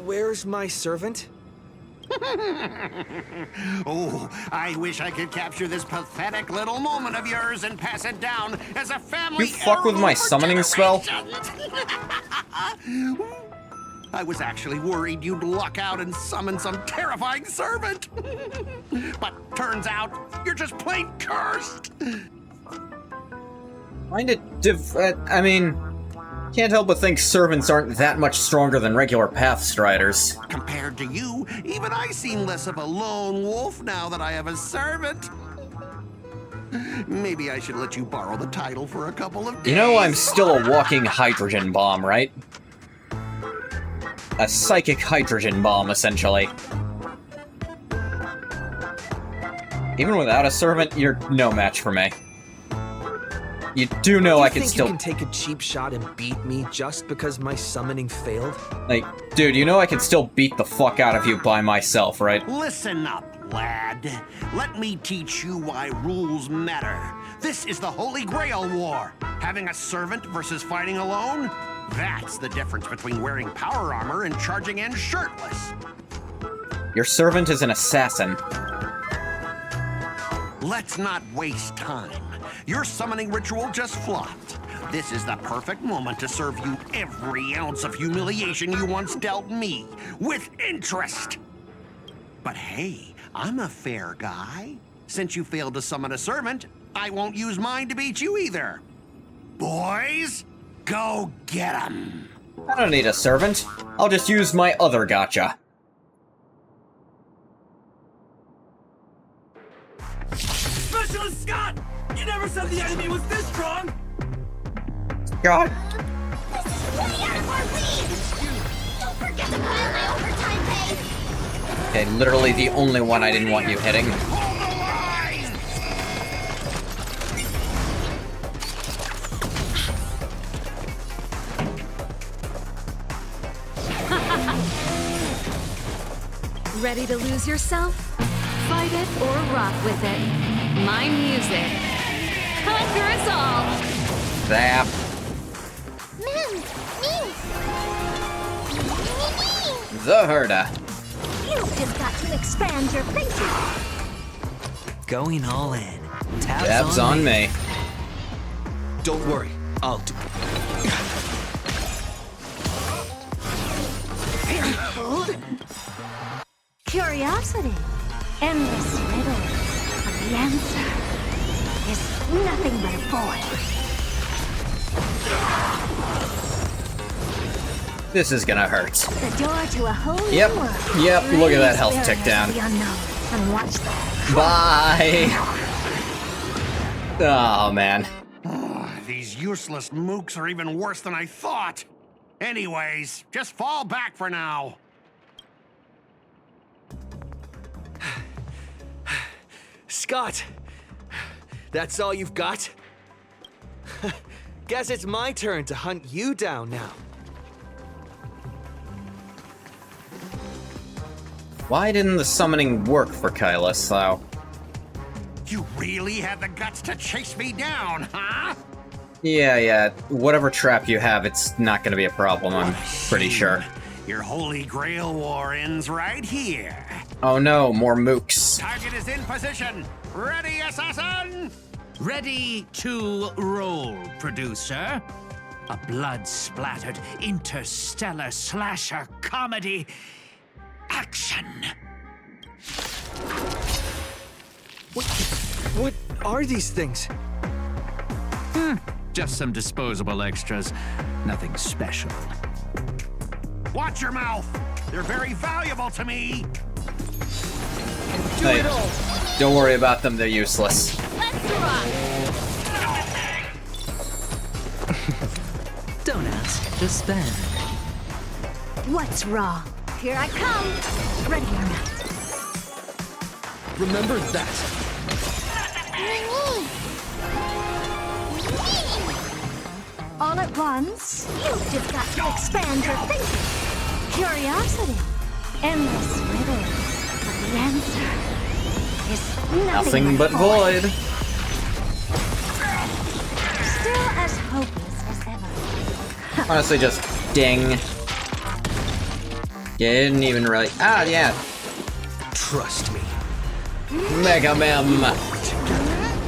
S4: Where's my servant?
S9: Oh, I wish I could capture this pathetic little moment of yours and pass it down as a family
S1: You fuck with my
S9: heirloom for
S1: summoning spell?
S9: I was actually worried you'd luck out and summon some terrifying servant. But turns out, you're just plain cursed.
S1: I mean, can't help but think servants aren't that much stronger than regular Pathstriders.
S9: Compared to you, even I seem less of a lone wolf now that I have a servant. Maybe I should let you borrow the title for a couple of days.
S1: You know I'm still a walking hydrogen bomb, right? A psychic hydrogen bomb, essentially. Even without a servant, you're no match for me. You do know I could still...
S4: You can take a cheap shot and beat me just because my summoning failed?
S1: Like, dude, you know I could still beat the fuck out of you by myself, right?
S9: Listen up, lad. Let me teach you why rules matter. This is the Holy Grail War. Having a servant versus fighting alone? That's the difference between wearing power armor and charging in shirtless.
S1: Your servant is an assassin.
S9: Let's not waste time. Your summoning ritual just flopped. This is the perfect moment to serve you every ounce of humiliation you once dealt me, with interest. But hey, I'm a fair guy. Since you failed to summon a servant, I won't use mine to beat you either. Boys, go get him.
S1: I don't need a servant. I'll just use my other gotcha.
S15: Specialist Scott! You never said the enemy was this strong!
S1: God.
S13: This is way out of our league! Don't forget to pile my overtime pay!
S1: Okay, literally the only one I didn't want you hitting.
S16: Ready to lose yourself? Fight it or rock with it. My music. Conquer us all!
S1: Zap. The herder.
S13: You've just got to expand your thinking.
S4: Going all in.
S1: Tabs on me.
S15: Don't worry, I'll do
S13: Curiosity. Endless riddle. But the answer is nothing but a void.
S1: This is gonna hurt.
S13: The door to a whole new
S1: Yep.
S13: world.
S1: Yep. Look at that health tick
S13: Experiment
S1: down.
S13: the unknown and watch that.
S1: Bye. Oh man.
S9: These useless mooks are even worse than I thought. Anyways, just fall back for now.
S14: Scott! That's all you've got? Guess it's my turn to hunt you down now.
S1: Why didn't the summoning work for Kylus, though?
S9: You really had the guts to chase me down, huh?
S1: Yeah. Whatever trap you have, it's not gonna be a problem, I'm pretty sure.
S9: Your holy grail war ends right here.
S1: Oh no, more mooks.
S9: Target is in position. Ready, assassin?
S11: Ready to roll, producer. A blood-splattered interstellar slasher comedy. Action.
S14: What are these things?
S11: Just some disposable extras. Nothing special.
S9: Watch your mouth. They're very valuable to me.
S1: Hey, don't worry about them, they're useless.
S16: Let's rock!
S4: Don't ask, just spend.
S13: What's wrong? Here I come. Ready or not.
S14: Remember that.
S13: All at once? You've just got to expand your thinking. Curiosity. Endless riddles. But the answer is
S1: Nothing but void.
S13: Still as hopeless as ever.
S1: Honestly, just ding. Didn't even really. Ah, yeah.
S14: Trust me.
S1: Mega Mem.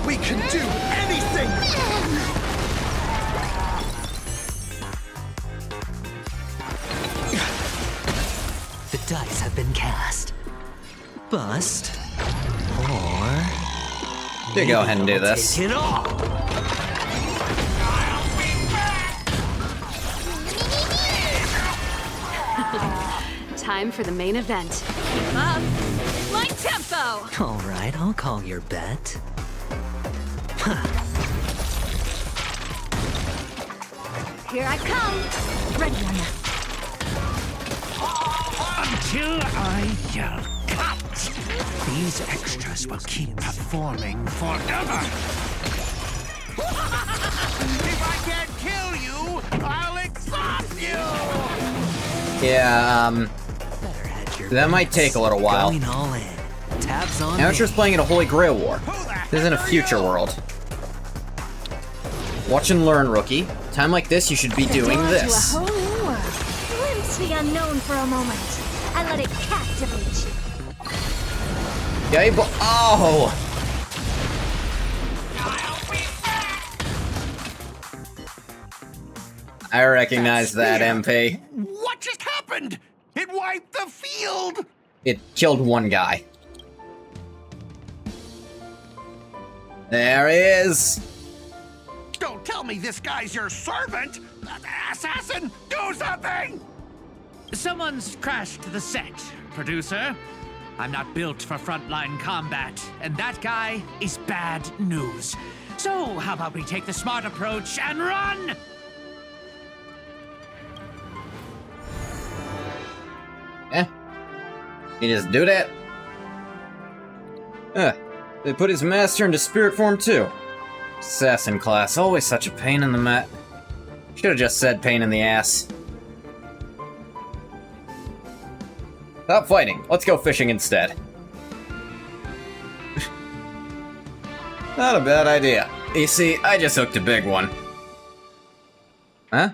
S14: We can do anything!
S4: The dice have been cast. Bust. Or...
S1: You go ahead and do this.
S4: Take it all.
S16: Time for the main event. Keep up. My tempo!
S4: All right, I'll call your bet.
S13: Here I come. Ready or not.
S11: Until I yell cut, these extras will keep performing forever.
S9: If I can't kill you, I'll exhaust you!
S1: Yeah, that might take a little while.
S4: Going all in. Tabs on
S1: Amateur's
S4: me.
S1: playing in a Holy Grail War. This isn't a future world. Watch and learn, rookie. Time like this, you should be doing this.
S13: To a whole new world. Glimpse the unknown for a moment, and let it captivate you.
S1: Yay, oh! I recognize that, MP.
S9: What just happened? It wiped the field!
S1: It killed one guy. There he is!
S9: Don't tell me this guy's your servant! Assassin, do something!
S11: Someone's crashed the set, producer. I'm not built for frontline combat, and that guy is bad news. So, how about we take the smart approach and run?
S1: You just do that? They put his master into spirit form too. Assassin class, always such a pain in the mat. Should've just said pain in the ass. Stop fighting, let's go fishing instead. Not a bad idea. You see, I just hooked a big one. Huh?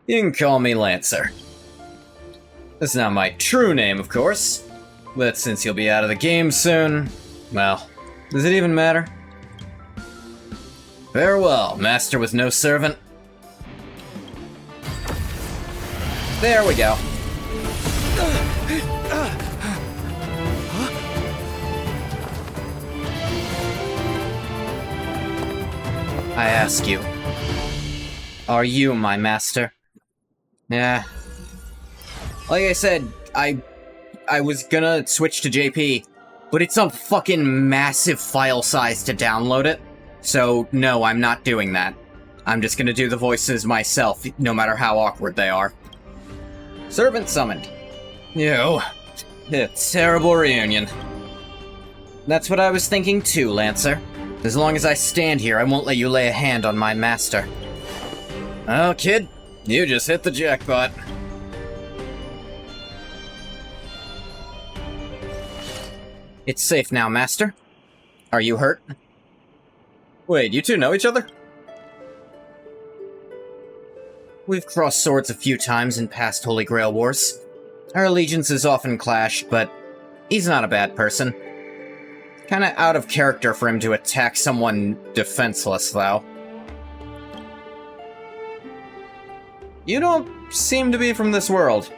S1: You can call me Lancer. That's not my true name, of course. But since you'll be out of the game soon, well, does it even matter? Farewell, master with no servant. There we go. I ask you, are you my master? Yeah. Like I said, I was gonna switch to JP, but it's a fucking massive file size to download it. So, no, I'm not doing that. I'm just gonna do the voices myself, no matter how awkward they are. Servant summoned. Yo, a terrible reunion. That's what I was thinking too, Lancer. As long as I stand here, I won't let you lay a hand on my master. Oh, kid, you just hit the jackpot. It's safe now, master. Are you hurt? Wait, you two know each other? We've crossed swords a few times in past Holy Grail wars. Our allegiances often clashed, but he's not a bad person. Kinda out of character for him to attack someone defenseless, though. You don't seem to be from this world.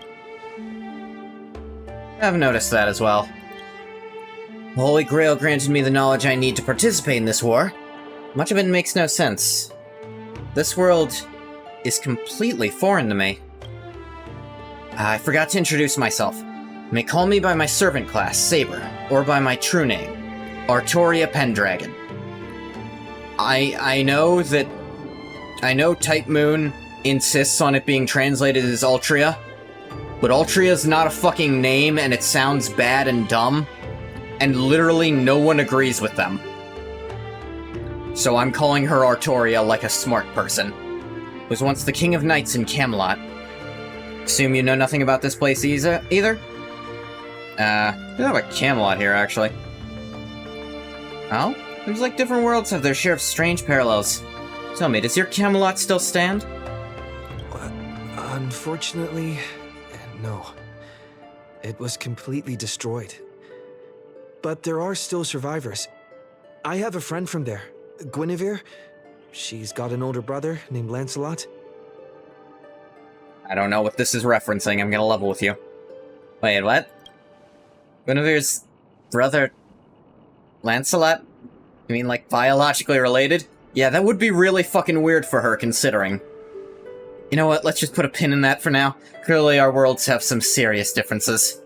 S1: I've noticed that as well. The Holy Grail granted me the knowledge I need to participate in this war. Much of it makes no sense. This world is completely foreign to me. I forgot to introduce myself. You may call me by my servant class, Saber, or by my true name, Artoria Pendragon. I know Type Moon insists on it being translated as Altria, but Altria's not a fucking name and it sounds bad and dumb, and literally no one agrees with them. So I'm calling her Artoria like a smart person. Was once the King of Knights in Camelot. Assume you know nothing about this place either? We have a Camelot here, actually. Oh? Seems like different worlds have their share of strange parallels. Tell me, does your Camelot still stand?
S4: Unfortunately, no. It was completely destroyed. But there are still survivors. I have a friend from there, Guinevere. She's got an older brother named Lancelot.
S1: I don't know what this is referencing, I'm gonna level with you. Wait, what? Guinevere's brother... Lancelot? You mean, like, biologically related? Yeah, that would be really fucking weird for her, considering. You know what, let's just put a pin in that for now. Clearly our worlds have some serious differences.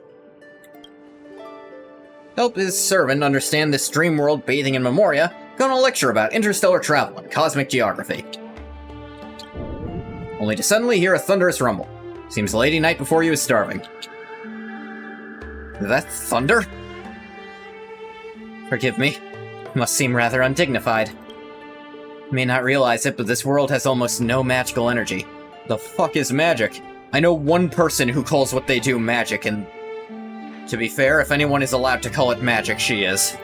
S1: Help his servant understand this dream world bathing in Memoria, go on a lecture about interstellar travel and cosmic geography. Only to suddenly hear a thunderous rumble. Seems the lady night before you is starving. Is that thunder? Forgive me. Must seem rather undignified. You may not realize it, but this world has almost no magical energy. The fuck is magic? I know one person who calls what they do magic, and... to be fair, if anyone is allowed to call it magic, she is.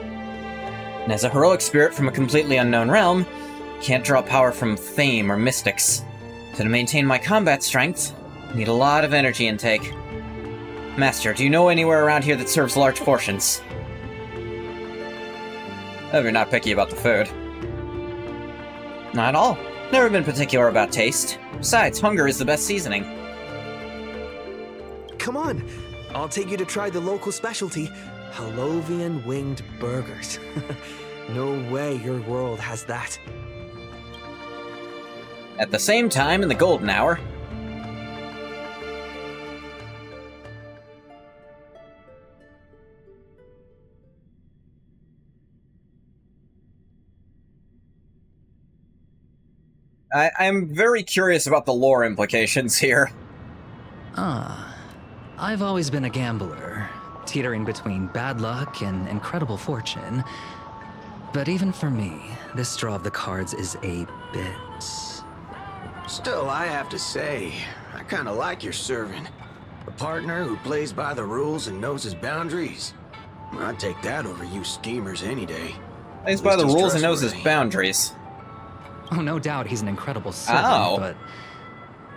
S1: And as a heroic spirit from a completely unknown realm, can't draw power from fame or mystics. So to maintain my combat strength, I need a lot of energy intake. Master, do you know anywhere around here that serves large portions? I hope you're not picky about the food. Not at all. Never been particular about taste. Besides, hunger is the best seasoning.
S4: Come on! I'll take you to try the local specialty, Halovian winged burgers. No way your world has that.
S1: At the same time, in the golden hour... I'm very curious about the lore implications here.
S12: I've always been a gambler, teetering between bad luck and incredible fortune. But even for me, this draw of the cards is a bit...
S3: Still, I have to say, I kind of like your servant. A partner who plays by the rules and knows his boundaries. I'd take that over you schemers any day.
S1: Plays by the rules and knows his boundaries.
S12: Oh, no doubt he's an incredible servant, but...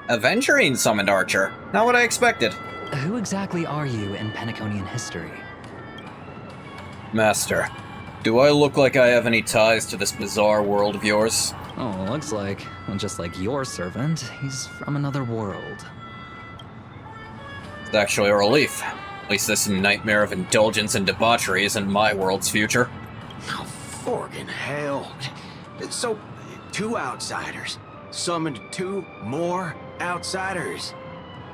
S1: Aventurine summoned Archer. Not what I expected.
S12: Who exactly are you in Penaconian history?
S1: Master, do I look like I have any ties to this bizarre world of yours?
S12: Oh, looks like, well, just like your servant, he's from another world.
S1: It's actually a relief. At least this nightmare of indulgence and debauchery isn't my world's future.
S3: Oh, forkin' hell. So, 2 outsiders summoned 2 more outsiders.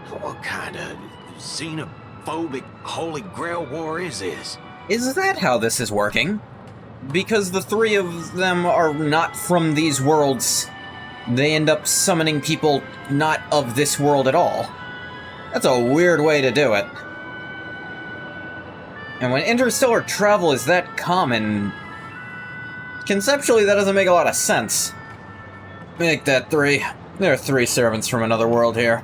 S3: What kind of xenophobic Holy Grail war is this?
S1: Is that how this is working? Because the 3 of them are not from these worlds, they end up summoning people not of this world at all. That's a weird way to do it. And when interstellar travel is that common, conceptually that doesn't make a lot of sense. Make that 3. There are 3 servants from another world here.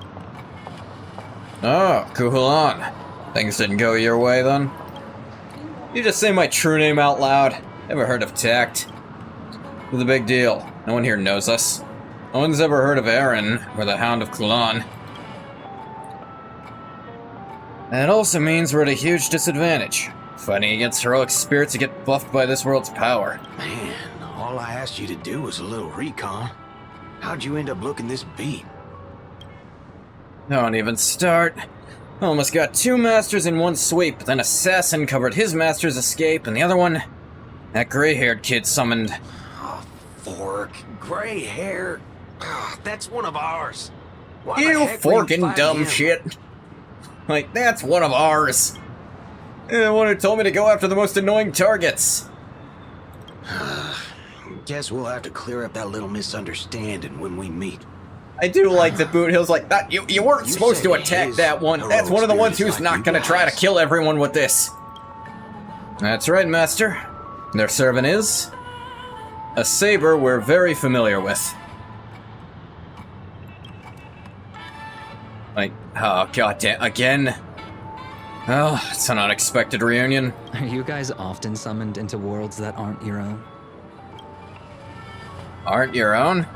S1: Oh, Kuhulan. Things didn't go your way then? You just say my true name out loud. Ever heard of tact? What's the big deal? No one here knows us. No one's ever heard of Aaron or the Hound of Kulan. That also means we're at a huge disadvantage. Fighting against heroic spirits to get buffed by this world's power.
S3: Man, all I asked you to do was a little recon. How'd you end up looking this beat?
S1: Don't even start. Almost got 2 masters in one sweep, then Assassin covered his master's escape, and the other one, that gray-haired kid summoned.
S3: Oh, fork. Gray hair. Oh, that's one of ours. Why
S1: You
S3: the heck were
S1: forking
S3: fighting
S1: dumb
S3: him?
S1: shit. Like, that's one of ours. The one who told me to go after the most annoying targets.
S3: Guess we'll have to clear up that little misunderstanding when we meet.
S1: I do like that Boot Hill's like, that, you weren't supposed to attack that one. That's one of the ones who's not gonna try to kill everyone with this. That's right, Master. Their servant is a saber we're very familiar with. Like, oh, goddamn, again? Oh, it's an unexpected reunion.
S12: Are you guys often summoned into worlds that aren't your own?
S1: Aren't your own?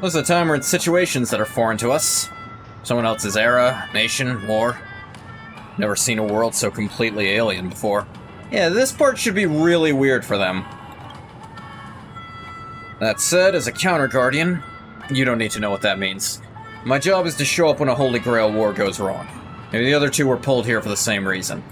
S1: Most of the time we're in situations that are foreign to us. Someone else's era, nation, war. Never seen a world so completely alien before. Yeah, this part should be really weird for them. That said, as a counter-guardian, you don't need to know what that means. My job is to show up when a Holy Grail war goes wrong. Maybe the other 2 were pulled here for the same reason.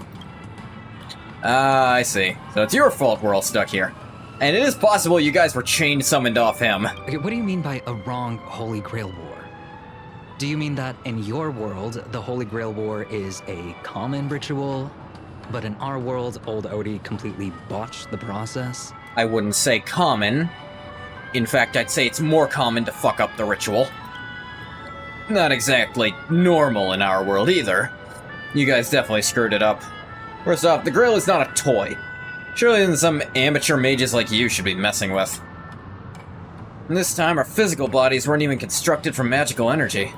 S1: Ah, I see. So it's your fault we're all stuck here. And it is possible you guys were chain summoned off him.
S12: Okay, what do you mean by a wrong Holy Grail war? Do you mean that in your world, the Holy Grail war is a common ritual, but in our world, old Odie completely botched the process?
S1: I wouldn't say common. In fact, I'd say it's more common to fuck up the ritual. Not exactly normal in our world either. You guys definitely screwed it up. First off, the Grail is not a toy. Surely than some amateur mages like you should be messing with. And this time, our physical bodies weren't even constructed from magical energy.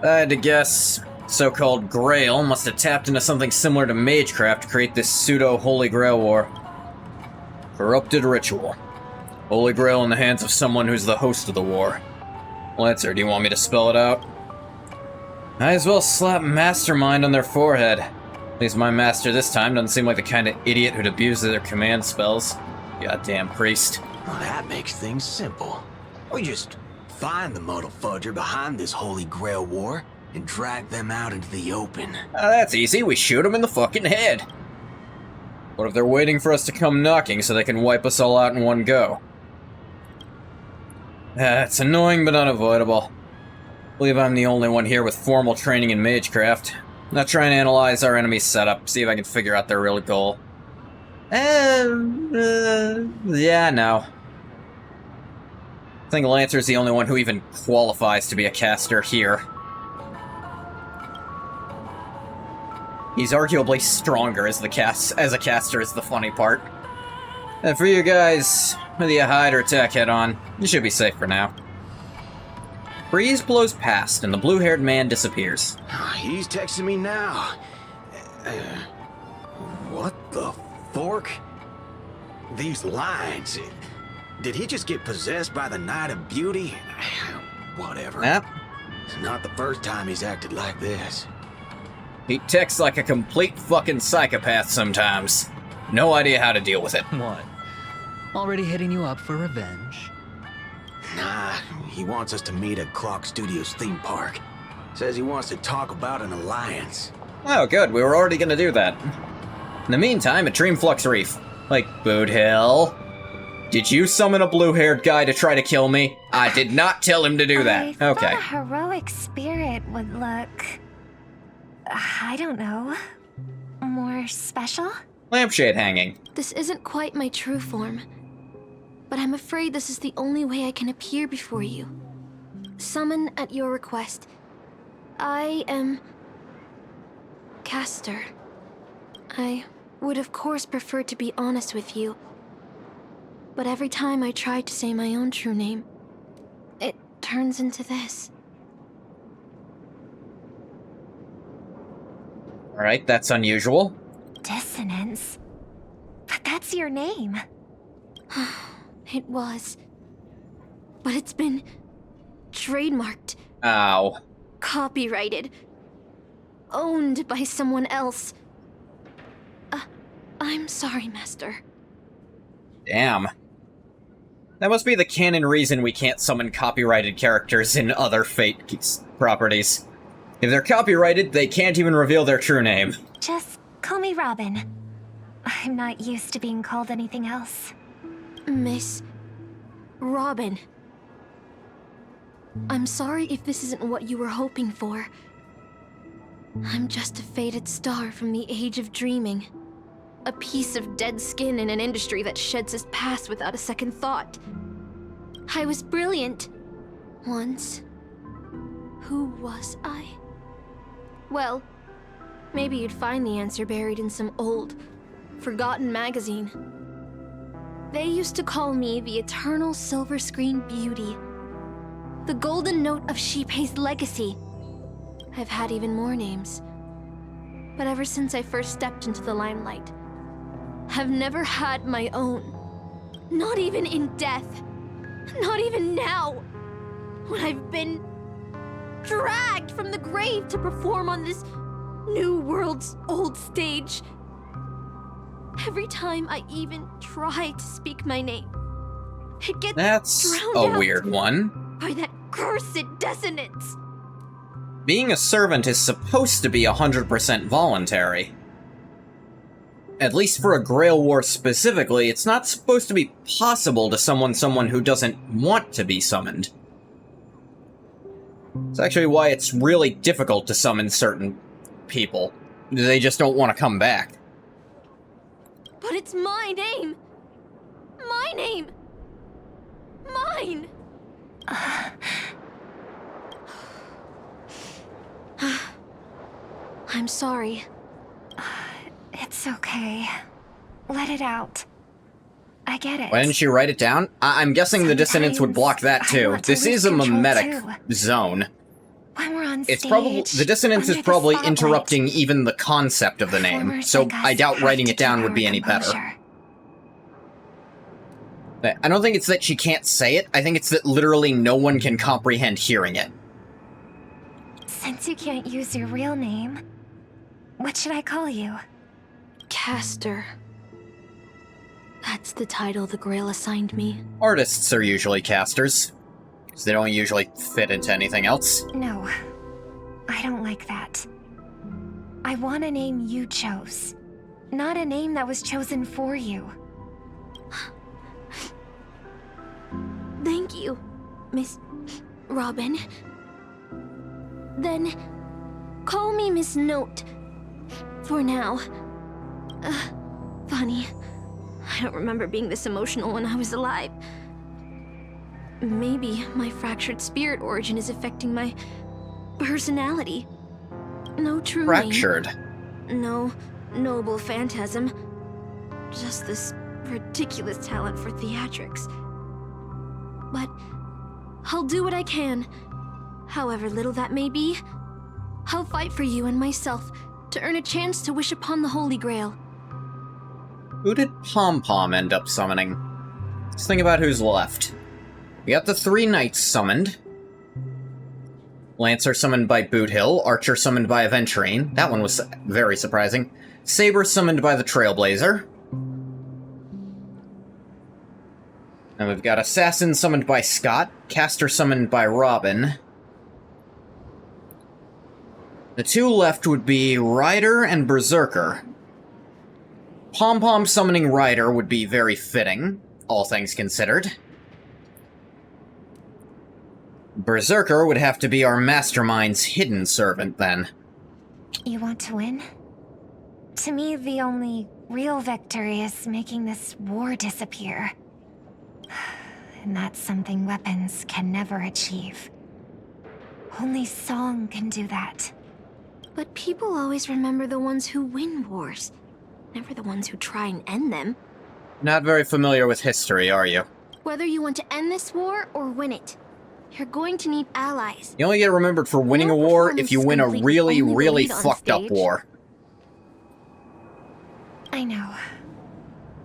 S1: I had to guess, so-called Grail must have tapped into something similar to magecraft to create this pseudo-Holy Grail war. Corrupted ritual. Holy Grail in the hands of someone who's the host of the war. Lancer, do you want me to spell it out? Might as well slap Mastermind on their forehead. At least my master this time doesn't seem like the kind of idiot who'd abuse their command spells. Goddamn priest.
S3: Well, that makes things simple. We just find the muddle fudger behind this Holy Grail war and drag them out into the open.
S1: That's easy. We shoot them in the fucking head. What if they're waiting for us to come knocking so they can wipe us all out in one go? It's annoying but unavoidable. I believe I'm the only one here with formal training in magecraft. Not trying to analyze our enemy's setup, see if I can figure out their real goal. Yeah, no. think Lancer's the only one who even qualifies to be a caster here. He's arguably stronger as a caster is the funny part. And for you guys, whether you hide or attack head-on, you should be safe for now. Breeze blows past, and the blue-haired man disappears.
S3: He's texting me now. What the fork? These lines. Did he just get possessed by the Night of Beauty? Whatever.
S1: Yep.
S3: It's not the first time he's acted like this.
S1: He texts like a complete fucking psychopath sometimes. No idea how to deal with it.
S12: What? Already hitting you up for revenge?
S3: Nah, he wants us to meet at Clock Studios theme park. Says he wants to talk about an alliance.
S1: Oh, good. We were already gonna do that. In the meantime, at Dreamflux Reef. Like, Boot Hill. Did you summon a blue-haired guy to try to kill me? I did not tell him to do that.
S5: I
S1: Okay.
S5: thought a heroic spirit would look... I don't know... more special?
S1: Lampshade hanging.
S17: This isn't quite my true form, but I'm afraid this is the only way I can appear before you. Summon at your request. I am... Caster. I would of course prefer to be honest with you, but every time I try to say my own true name, it turns into this.
S1: Alright, that's unusual.
S5: Dissonance? But that's your name.
S17: It was. But it's been... trademarked.
S1: Ow.
S17: Copyrighted. Owned by someone else. I'm sorry, Master.
S1: Damn. That must be the canon reason we can't summon copyrighted characters in other Fate properties. If they're copyrighted, they can't even reveal their true name.
S5: Just call me Robin. I'm not used to being called anything else.
S17: Miss... Robin. I'm sorry if this isn't what you were hoping for. I'm just a faded star from the age of dreaming. A piece of dead skin in an industry that sheds its past without a second thought. I was brilliant. Once. Who was I? Well, maybe you'd find the answer buried in some old, forgotten magazine. They used to call me the Eternal Silver Screen Beauty. The Golden Note of Shipei's legacy. I've had even more names. But ever since I first stepped into the limelight, I've never had my own. Not even in death. Not even now. When I've been dragged from the grave to perform on this new world's old stage. Every time I even try to speak my name, it gets drowned
S1: a
S17: out
S1: weird one.
S17: by that cursed dissonance.
S1: Being a servant is supposed to be 100% voluntary. At least for a Grail War specifically, it's not supposed to be possible to summon someone who doesn't want to be summoned. It's actually why it's really difficult to summon certain people. They just don't want to come back.
S17: But it's my name. My name. Mine. I'm sorry.
S5: It's okay. Let it out. I get it.
S1: Why didn't she write it down? I'm guessing the dissonance would block that too. This is a mimetic zone.
S5: When we're on
S1: It's
S5: stage,
S1: probably the dissonance is
S5: under the
S1: probably
S5: spotlight,
S1: interrupting even the concept of the name,
S5: performers
S1: so
S5: like us
S1: I doubt
S5: have
S1: writing
S5: to
S1: it down
S5: keep
S1: would be
S5: our
S1: any better.
S5: composure.
S1: I don't think it's that she can't say it, I think it's that literally no one can comprehend hearing it.
S5: Since you can't use your real name, what should I call you?
S17: Caster. That's the title the Grail assigned me.
S1: Artists are usually casters, because they don't usually fit into anything else.
S5: No, I don't like that. I want a name you chose, not a name that was chosen for you.
S17: Thank you, Miss Robin. Then, call me Miss Note. For now. Funny. I don't remember being this emotional when I was alive. Maybe my fractured spirit origin is affecting my personality. No true
S1: Fractured?
S17: name. No noble phantasm. Just this ridiculous talent for theatrics. But I'll do what I can. However little that may be, I'll fight for you and myself to earn a chance to wish upon the Holy Grail.
S1: Who did Pom Pom end up summoning? Let's think about who's left. We got the 3 knights summoned. Lancer summoned by Boot Hill, Archer summoned by Aventurine. That one was very surprising. Saber summoned by the Trailblazer. And we've got Assassin summoned by Scott, Caster summoned by Robin. The 2 left would be Ryder and Berserker. Pom Pom summoning Ryder would be very fitting, all things considered. Berserker would have to be our mastermind's hidden servant, then.
S5: You want to win? To me, the only real victory is making this war disappear. And that's something weapons can never achieve. Only song can do that.
S17: But people always remember the ones who win wars, never the ones who try and end them.
S1: Not very familiar with history, are you?
S17: Whether you want to end this war or win it, you're going to need allies.
S1: You only get remembered for winning a war if you win a really, really fucked up war.
S5: I know.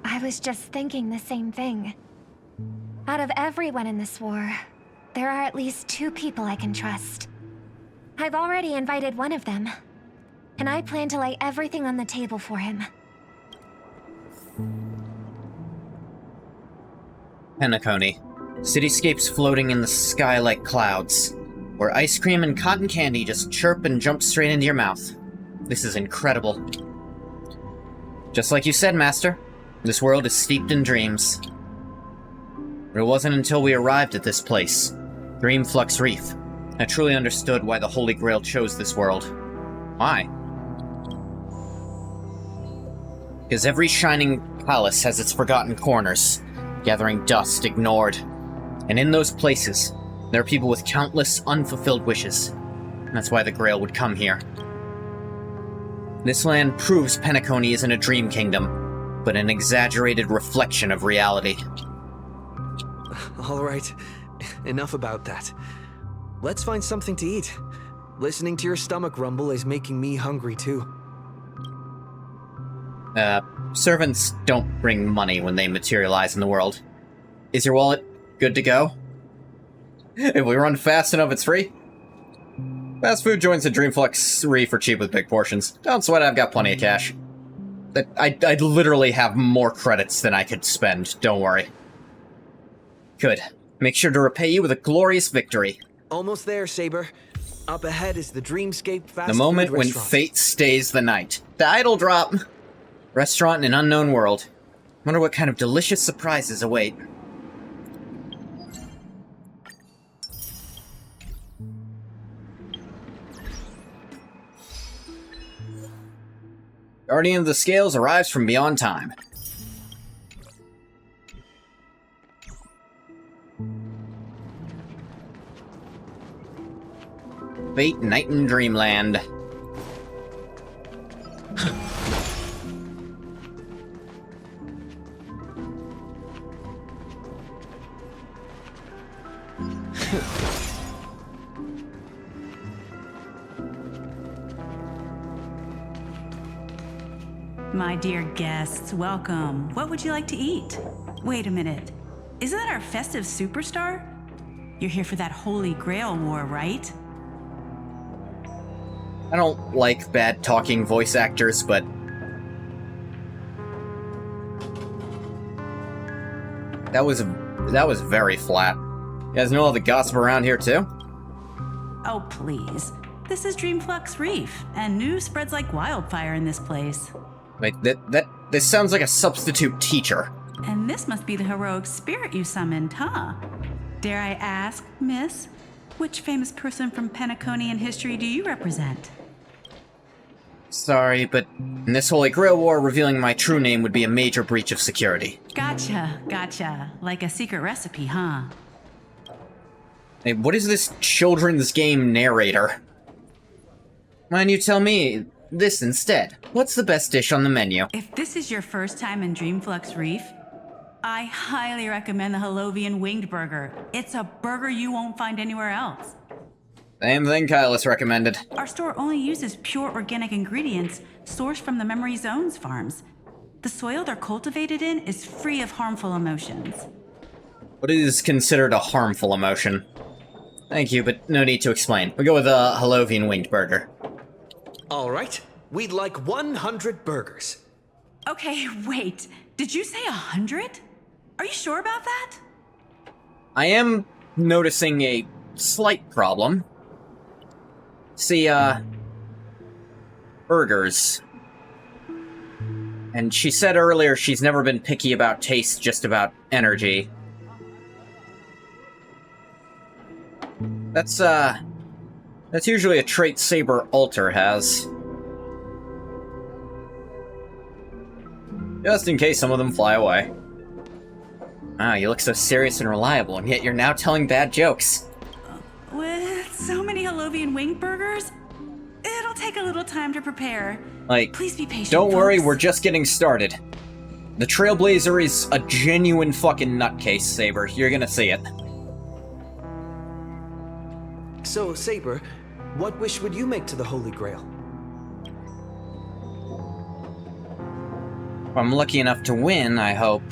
S5: I was just thinking the same thing. Out of everyone in this war, there are at least 2 people I can trust. I've already invited one of them, and I plan to lay everything on the table for him.
S1: Penacony. Cityscapes floating in the sky like clouds, where ice cream and cotton candy just chirp and jump straight into your mouth. This is incredible. Just like you said, Master, this world is steeped in dreams. But it wasn't until we arrived at this place, Dreamflux Reef, I truly understood why the Holy Grail chose this world. Why? Because every shining palace has its forgotten corners, gathering dust ignored. And in those places, there are people with countless unfulfilled wishes. That's why the Grail would come here. This land proves Penacony isn't a dream kingdom, but an exaggerated reflection of reality.
S4: All right, enough about that. Let's find something to eat. Listening to your stomach rumble is making me hungry too.
S1: Servants don't bring money when they materialize in the world. Is your wallet good to go? If we run fast enough, it's free. Fast food joins the Dreamflux Reef for cheap with big portions. Don't sweat, I've got plenty of cash. I'd literally have more credits than I could spend, don't worry. Good. Make sure to repay you with a glorious victory.
S4: Almost there, Saber. Up ahead is the Dreamscape fast
S1: The moment
S4: food
S1: when
S4: restaurant.
S1: fate stays the night. The idol drop! Restaurant in an unknown world. Wonder what kind of delicious surprises await. Guardian of the Scales arrives from beyond time. Fate Night in Dreamland.
S18: My dear guests, welcome. What would you like to eat? Wait a minute. Isn't that our festive superstar? You're here for that Holy Grail war, right?
S1: I don't like bad talking voice actors, but that was very flat. You guys know all the gossip around here too?
S18: Oh, please. This is Dreamflux Reef, and news spreads like wildfire in this place.
S1: Wait, this sounds like a substitute teacher.
S18: And this must be the heroic spirit you summoned, huh? Dare I ask, miss, which famous person from Penacony in history do you represent?
S1: Sorry, but in this Holy Grail war, revealing my true name would be a major breach of security.
S18: Gotcha. Like a secret recipe, huh?
S1: Hey, what is this children's game narrator? Why don't you tell me this instead? What's the best dish on the menu?
S18: If this is your first time in Dreamflux Reef, I highly recommend the Halovian Winged Burger. It's a burger you won't find anywhere else.
S1: Same thing Kylus recommended.
S18: Our store only uses pure organic ingredients sourced from the Memory Zones farms. The soil they're cultivated in is free of harmful emotions.
S1: What is considered a harmful emotion? Thank you, but no need to explain. We go with a Halovian Winged Burger.
S15: All right, we'd like 100 burgers.
S18: Okay, wait. Did you say 100? Are you sure about that?
S1: I am noticing a slight problem. See, burgers. And she said earlier she's never been picky about taste, just about energy. That's usually a trait Saber Alter has. Just in case some of them fly away. Ah, you look so serious and reliable, and yet you're now telling bad jokes.
S18: With so many Halovian Winged Burgers, it'll take a little time to prepare.
S1: Like,
S18: please be patient,
S1: don't worry,
S18: folks.
S1: we're just getting started. The Trailblazer is a genuine fucking nutcase, Saber. You're gonna see it.
S4: So, Saber, what wish would you make to the Holy Grail?
S1: If I'm lucky enough to win, I hope.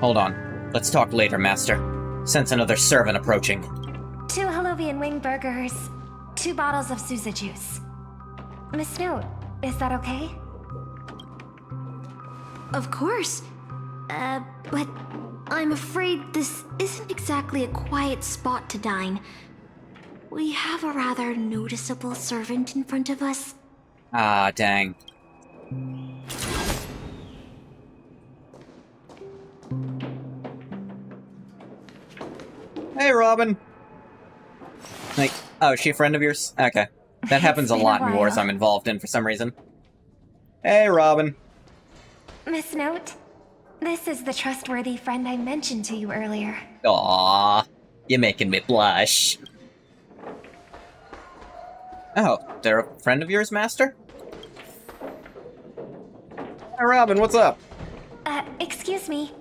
S1: Hold on. Let's talk later, Master. Sense another servant approaching.
S5: 2 Halovian Wing Burgers, 2 bottles of Suza juice. Miss Note, is that okay?
S17: Of course. But I'm afraid this isn't exactly a quiet spot to dine. We have a rather noticeable servant in front of us.
S1: Ah, dang. Hey, Robin. Like, oh, is she a friend of yours? Okay. That happens a lot in wars I'm involved in for some reason. Hey, Robin.
S5: Miss Note, this is the trustworthy friend I mentioned to you earlier.
S1: Aww, you're making me blush. Oh, they're a friend of yours, Master? Hey, Robin, what's up?
S5: Excuse me.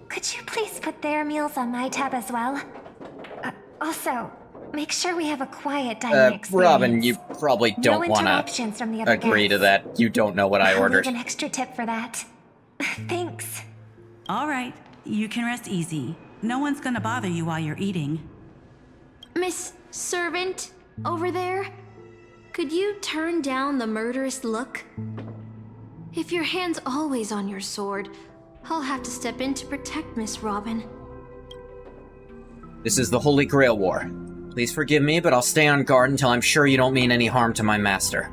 S5: Could you please put their meals on my tab as well? Also, make sure we have a quiet dining experience.
S1: Robin, you probably don't
S5: No
S1: want
S5: interruptions from the
S1: to
S5: other
S1: agree to
S5: guests.
S1: that. You don't know what I
S5: I'll
S1: ordered.
S5: leave an extra tip for that. Thanks.
S18: All right, you can rest easy. No one's gonna bother you while you're eating.
S17: Miss Servant, over there? Could you turn down the murderous look? If your hand's always on your sword, I'll have to step in to protect Miss Robin.
S1: This is the Holy Grail War. Please forgive me, but I'll stay on guard until I'm sure you don't mean any harm to my master.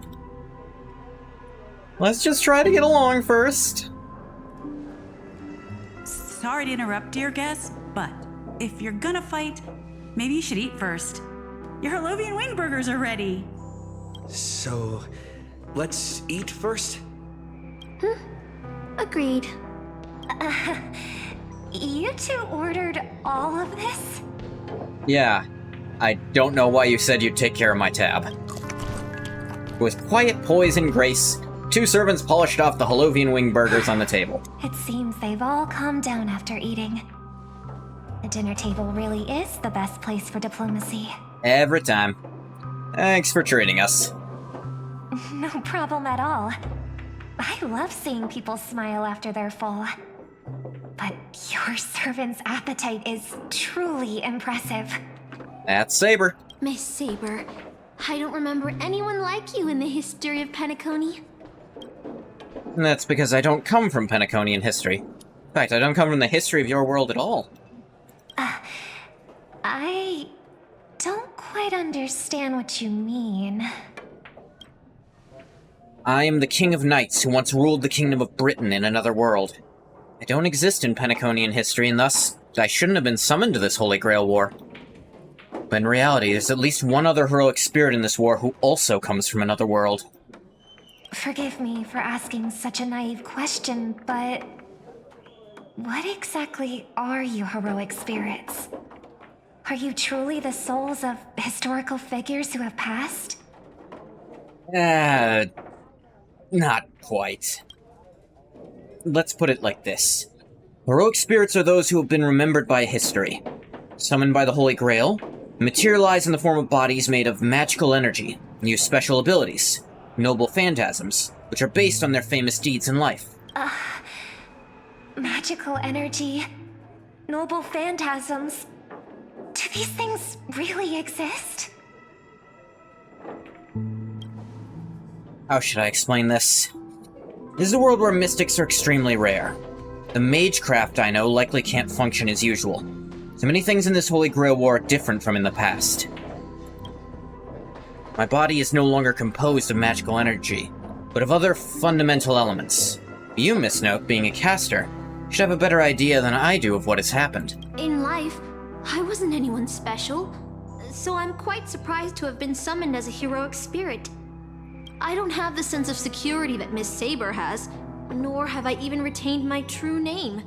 S1: Let's just try to get along first.
S18: Sorry to interrupt, dear guest, but if you're gonna fight, maybe you should eat first. Your Halovian Winged Burgers are ready.
S4: So, let's eat first?
S17: Agreed.
S5: You 2 ordered all of this?
S1: Yeah, I don't know why you said you'd take care of my tab. With quiet poise and grace, 2 servants polished off the Halovian Wing Burgers on the table.
S5: It seems they've all calmed down after eating. The dinner table really is the best place for diplomacy.
S1: Every time. Thanks for treating us.
S5: No problem at all. I love seeing people smile after they're full. But your servant's appetite is truly impressive.
S1: That's Saber.
S17: Miss Saber, I don't remember anyone like you in the history of Penacony.
S1: That's because I don't come from Penaconian history. In fact, I don't come from the history of your world at all.
S5: I don't quite understand what you mean.
S1: I am the King of Knights who once ruled the Kingdom of Britain in another world. I don't exist in Penaconian history, and thus, I shouldn't have been summoned to this Holy Grail War. But in reality, there's at least one other heroic spirit in this war who also comes from another world.
S5: Forgive me for asking such a naive question, but what exactly are you heroic spirits? Are you truly the souls of historical figures who have passed?
S1: Not quite. Let's put it like this. Heroic spirits are those who have been remembered by history, summoned by the Holy Grail, materialize in the form of bodies made of magical energy, and use special abilities, noble phantasms, which are based on their famous deeds in life.
S5: Magical energy, noble phantasms. Do these things really exist?
S1: How should I explain this? This is a world where mystics are extremely rare. The magecraft I know likely can't function as usual. So many things in this Holy Grail War are different from in the past. My body is no longer composed of magical energy, but of other fundamental elements. You, Miss Note, being a caster, should have a better idea than I do of what has happened.
S17: In life, I wasn't anyone special, so I'm quite surprised to have been summoned as a heroic spirit. I don't have the sense of security that Miss Saber has, nor have I even retained my true name.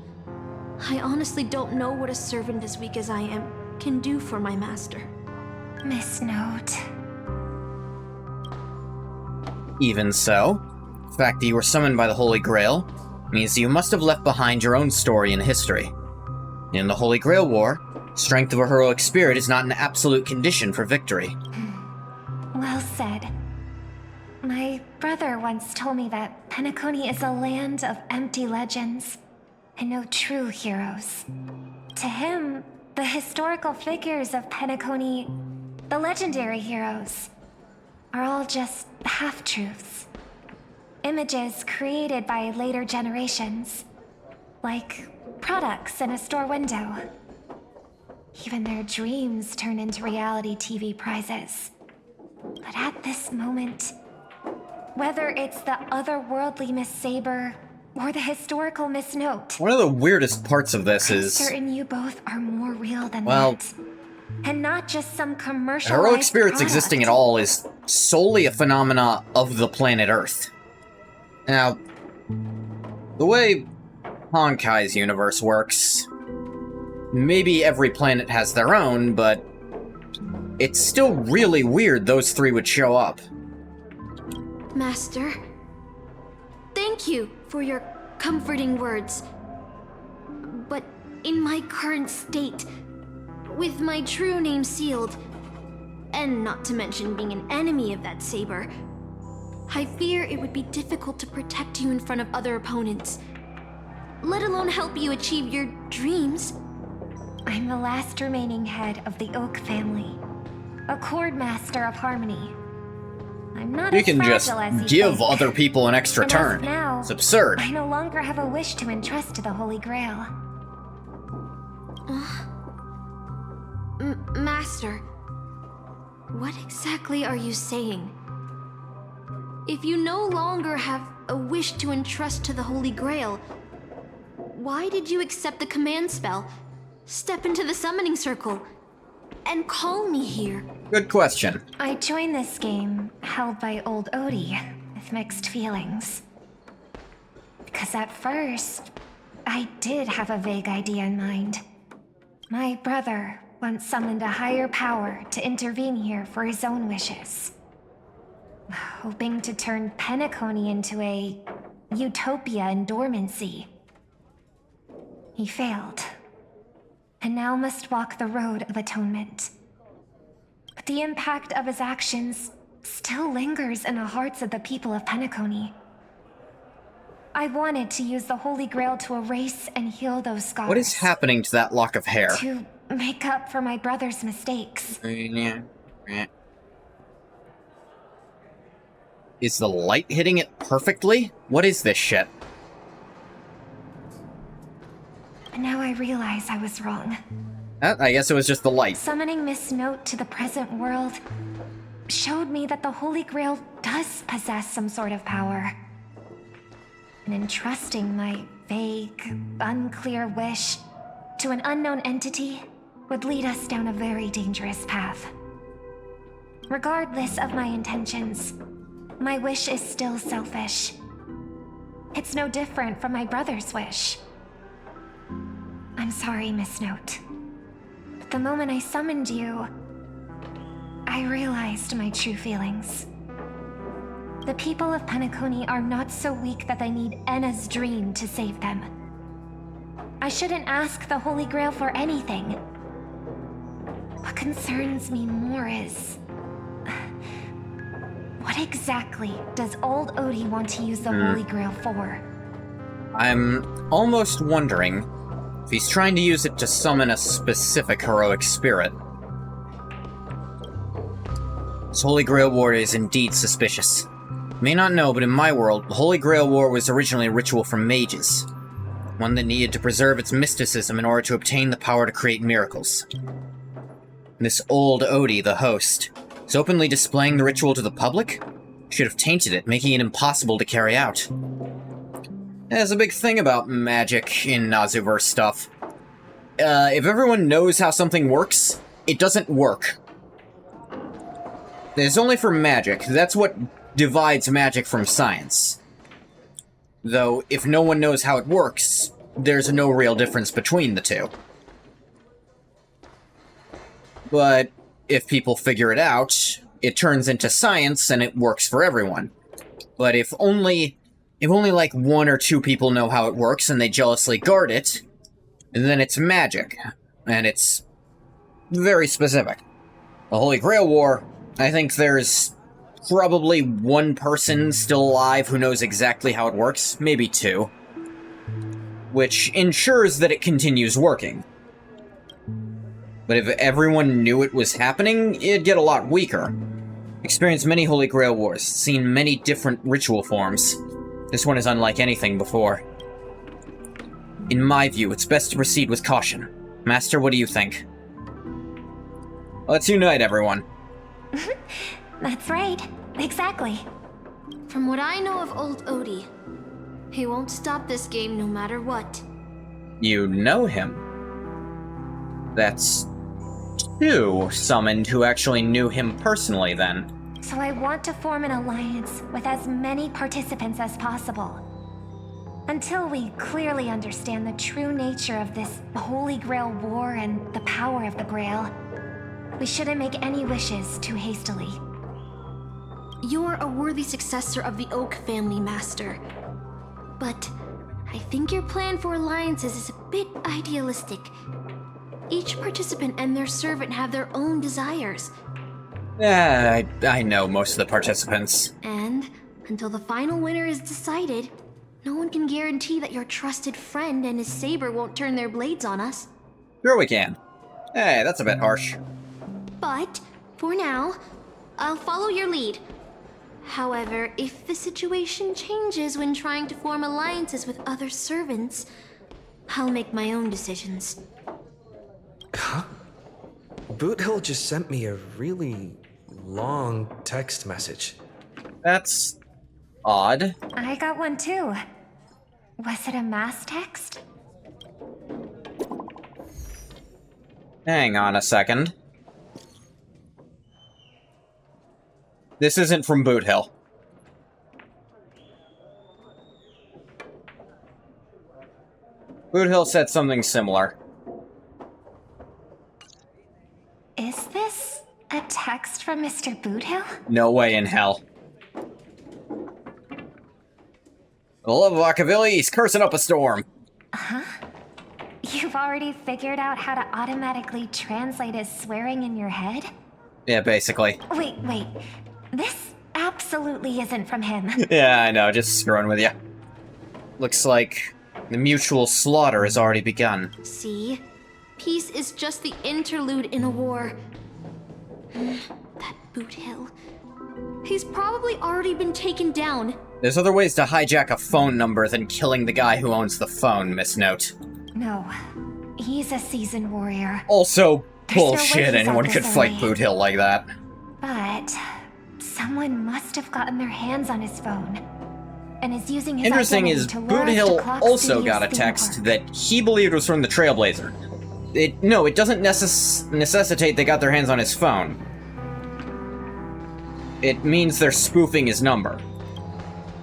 S17: I honestly don't know what a servant as weak as I am can do for my master.
S5: Miss Note.
S1: Even so, the fact that you were summoned by the Holy Grail means that you must have left behind your own story and history. In the Holy Grail War, strength of a heroic spirit is not an absolute condition for victory.
S5: Well said. My brother once told me that Penacony is a land of empty legends and no true heroes. To him, the historical figures of Penacony, the legendary heroes, are all just half-truths. Images created by later generations, like products in a store window. Even their dreams turn into reality TV prizes. But at this moment, whether it's the otherworldly Miss Saber or the historical Miss Note,
S1: One of the weirdest parts of this
S5: I'm
S1: is...
S5: certain you both are more real than
S1: well,
S5: that. And not just some commercial.
S1: heroic spirits existing at all is solely a phenomena of the planet Earth. Now, the way Honkai's universe works, maybe every planet has their own, but it's still really weird those three would show up.
S17: Master, thank you for your comforting words. But in my current state, with my true name sealed, and not to mention being an enemy of that saber, I fear it would be difficult to protect you in front of other opponents, let alone help you achieve your dreams.
S5: I'm the last remaining head of the Oak family, a chord master of harmony. I'm not
S1: You
S5: as
S1: can just
S5: fragile as you
S1: give
S5: think.
S1: other people an extra
S5: And as
S1: turn.
S5: of now,
S1: It's absurd.
S5: I no longer have a wish to entrust to the Holy Grail.
S17: Master, what exactly are you saying? If you no longer have a wish to entrust to the Holy Grail, why did you accept the command spell, step into the summoning circle, and call me here?
S1: Good question.
S5: I joined this game, held by old Odie, with mixed feelings. Because at first, I did have a vague idea in mind. My brother once summoned a higher power to intervene here for his own wishes. Hoping to turn Penacony into a utopia in dormancy. He failed, and now must walk the road of atonement. But the impact of his actions still lingers in the hearts of the people of Penacony. I wanted to use the Holy Grail to erase and heal those scars.
S1: What is happening to that lock of hair?
S5: To make up for my brother's mistakes.
S1: Is the light hitting it perfectly? What is this shit?
S5: But now I realize I was wrong.
S1: I guess it was just the light.
S5: Summoning Miss Note to the present world showed me that the Holy Grail does possess some sort of power. And entrusting my vague, unclear wish to an unknown entity would lead us down a very dangerous path. Regardless of my intentions, my wish is still selfish. It's no different from my brother's wish. I'm sorry, Miss Note. the moment I summoned you, I realized my true feelings. The people of Penacony are not so weak that they need Enna's dream to save them. I shouldn't ask the Holy Grail for anything. What concerns me more is... what exactly does old Odie want to use the Holy Grail for?
S1: I'm almost wondering if he's trying to use it to summon a specific heroic spirit. This Holy Grail War is indeed suspicious. You may not know, but in my world, the Holy Grail War was originally a ritual for mages. One that needed to preserve its mysticism in order to obtain the power to create miracles. This old Odie, the host, is openly displaying the ritual to the public? Should have tainted it, making it impossible to carry out. There's a big thing about magic in Nazuverse stuff. If everyone knows how something works, it doesn't work. It's only for magic. That's what divides magic from science. Though, if no one knows how it works, there's no real difference between the two. But if people figure it out, it turns into science and it works for everyone. But if only like 1 or 2 people know how it works and they jealously guard it, then it's magic. And it's very specific. The Holy Grail War, I think there's probably 1 person still alive who knows exactly how it works, maybe 2. Which ensures that it continues working. But if everyone knew it was happening, it'd get a lot weaker. Experienced many Holy Grail Wars, seen many different ritual forms. This one is unlike anything before. In my view, it's best to proceed with caution. Master, what do you think? Let's unite, everyone.
S5: That's right. Exactly.
S17: From what I know of old Odie, he won't stop this game no matter what.
S1: You know him? That's 2 summoned who actually knew him personally, then.
S5: So I want to form an alliance with as many participants as possible. Until we clearly understand the true nature of this Holy Grail War and the power of the Grail, we shouldn't make any wishes too hastily.
S17: You're a worthy successor of the Oak family, Master. But I think your plan for alliances is a bit idealistic. Each participant and their servant have their own desires.
S1: I know most of the participants.
S17: And until the final winner is decided, no one can guarantee that your trusted friend and his saber won't turn their blades on us.
S1: Sure we can. Hey, that's a bit harsh.
S17: But, for now, I'll follow your lead. However, if the situation changes when trying to form alliances with other servants, I'll make my own decisions.
S4: Huh? Boothill just sent me a really long text message.
S1: That's odd.
S5: I got one too. Was it a mass text?
S1: Hang on a second. This isn't from Boothill. Boothill said something similar.
S5: Is this a text from Mr. Boothill?
S1: No way in hell. The love of Akavili, he's cursing up a storm.
S5: Huh? You've already figured out how to automatically translate his swearing in your head?
S1: Yeah, basically.
S5: Wait. This absolutely isn't from him.
S1: Yeah, I know, just screwing with you. Looks like the mutual slaughter has already begun.
S17: See? Peace is just the interlude in a war. That Boothill. He's probably already been taken down.
S1: There's other ways to hijack a phone number than killing the guy who owns the phone, Miss Note.
S5: No, he's a seasoned warrior.
S1: Also,
S5: There's no way
S1: bullshit,
S5: he's
S1: anyone
S5: out
S1: could
S5: this
S1: fight
S5: early.
S1: Boothill like that.
S5: But someone must have gotten their hands on his phone and is using his
S1: Interesting
S5: identity
S1: is,
S5: to lure us to
S1: Boothill
S5: Clock
S1: also
S5: Studios
S1: got a
S5: theme
S1: text
S5: park.
S1: that he believed was from the Trailblazer. It doesn't necessitate they got their hands on his phone. It means they're spoofing his number,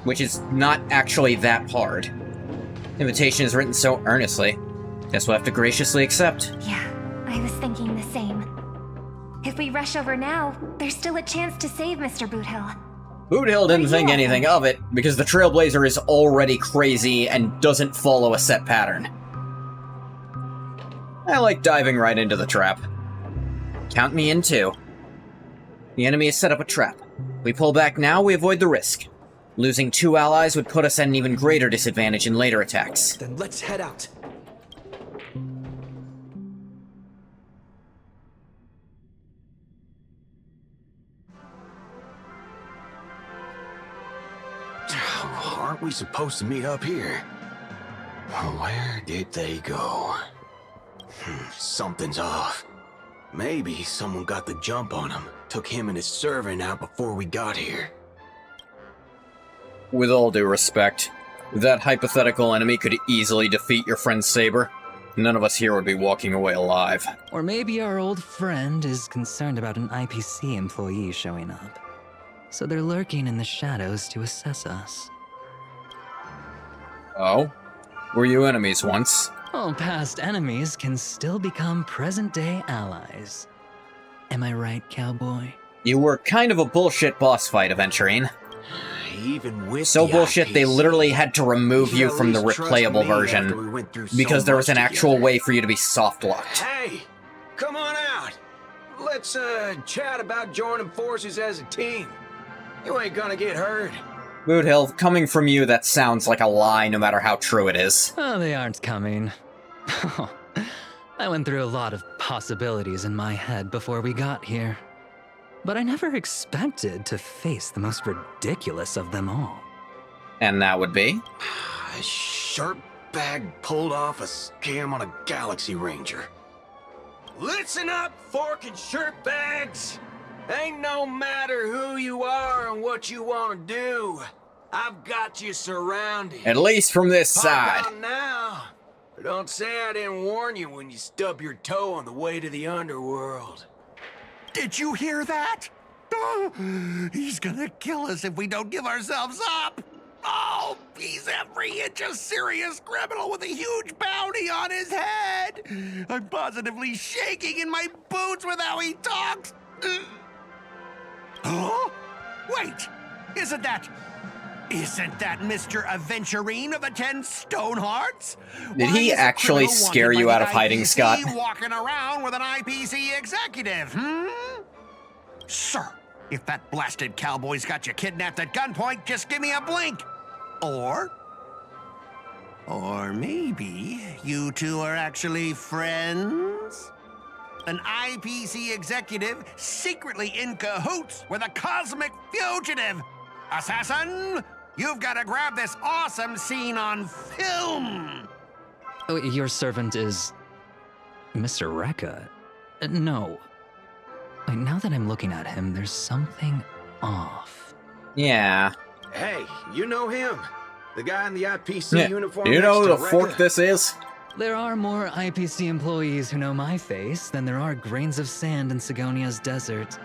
S1: which is not actually that hard. Invitation is written so earnestly. Guess we'll have to graciously accept.
S5: Yeah, I was thinking the If we rush over now, there's still a chance to save Mr. Boothill.
S1: Boothill didn't think anything of it, because the Trailblazer is already crazy and doesn't follow a set pattern. I like diving right into the trap. Count me in too. The enemy has set up a trap. We pull back now, we avoid the risk. Losing 2 allies would put us at an even greater disadvantage in later attacks.
S4: Then let's head out.
S3: Aren't we supposed to meet up here? Where did they go? Something's off. Maybe someone got the jump on him, took him and his servant out before we got here.
S1: With all due respect, that hypothetical enemy could easily defeat your friend Saber. None of us here would be walking away alive.
S12: Or maybe our old friend is concerned about an IPC employee showing up. So they're lurking in the shadows to assess us.
S1: Oh? Were you enemies once?
S12: Well, past enemies can still become present-day allies. Am I right, cowboy?
S1: You were kind of a bullshit boss fight, Aventurine.
S3: Even with
S1: so
S3: the
S1: bullshit they
S3: IPC,
S1: literally had to remove you from the
S3: trust
S1: replayable
S3: me
S1: version
S3: after we went through so
S1: because there was
S3: much
S1: an actual
S3: together.
S1: way for you to be soft-locked.
S3: Hey, come on out. Let's chat about joining forces as a team. You ain't gonna get hurt.
S1: Boothill, coming from you, that sounds like a lie no matter how true it is.
S12: Oh, they aren't coming. I went through a lot of possibilities in my head before we got here. But I never expected to face the most ridiculous of them all.
S1: And that would be?
S3: A sharp bag pulled off a scam on a Galaxy Ranger. Listen up, fork and shirt bags. Ain't no matter who you are and what you want to do. I've got you surrounded.
S1: At least from this
S3: Pop
S1: side.
S3: out now. But don't say I didn't warn you when you stub your toe on the way to the underworld.
S9: Did you hear that? Oh, he's gonna kill us if we don't give ourselves up. Oh, he's every inch a serious criminal with a huge bounty on his head. I'm positively shaking in my boots with how he talks. Huh? Wait, isn't that Mr. Aventurine of the 10 Stonehearts?
S1: Did he actually scare you out of hiding, Scott?
S9: Walking around with an IPC executive, Sir, if that blasted cowboy's got you kidnapped at gunpoint, just give me a blink. Or maybe you two are actually friends? An IPC executive secretly in cahoots with a cosmic fugitive. Assassin, you've got to grab this awesome scene on film.
S12: Oh, your servant is Mr. Rekka? No. Wait, now that I'm looking at him, there's something off.
S1: Yeah.
S3: Hey, you know him. The guy in the IPC uniform.
S1: Do you know who
S3: next
S1: the
S3: to
S1: fork
S3: Rekka?
S1: this is?
S12: There are more IPC employees who know my face than there are grains of sand in Sigonia's desert.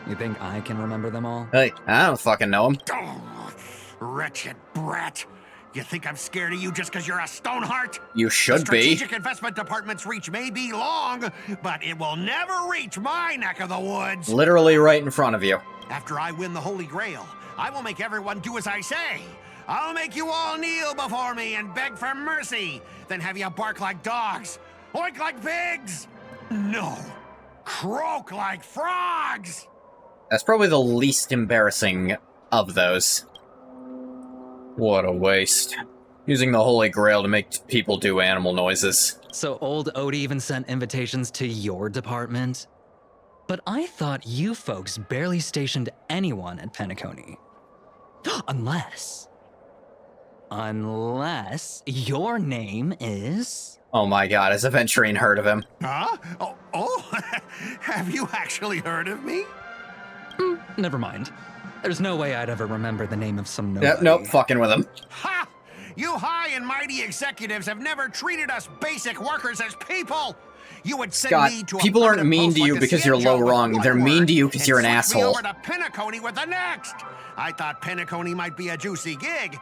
S12: You think I can remember them all?
S1: Hey, I don't fucking know him.
S9: Oh, wretched brat. You think I'm scared of you just because you're a Stoneheart?
S1: You should
S9: the
S1: be.
S9: Strategic Investment Department's reach may be long, but it will never reach my neck of the woods.
S1: Literally right in front of you.
S9: After I win the Holy Grail, I will make everyone do as I say. I'll make you all kneel before me and beg for mercy, then have you bark like dogs, oink like pigs. No, croak like frogs.
S1: That's probably the least embarrassing of those. What a waste. Using the Holy Grail to make people do animal noises.
S12: So old Odie even sent invitations to your department? But I thought you folks barely stationed anyone at Penacony. Unless your name is...
S1: Oh my god, has Aventurine heard of him?
S9: Huh? Oh, have you actually heard of me?
S12: Never mind. There's no way I'd ever remember the name of some nobody.
S1: Yep, nope, fucking with him.
S9: Ha! You high and mighty executives have never treated us basic workers as people. You would send
S1: Scott,
S9: me to a
S1: people aren't
S9: permanent
S1: mean
S9: post
S1: to you
S9: like the
S1: because you're
S9: CN
S1: low
S9: job with
S1: rung.
S9: one
S1: They're mean
S9: word
S1: to you because
S9: and
S1: you're an
S9: switch me
S1: asshole.
S9: over to Penacony with the next. I thought Penacony might be a juicy gig.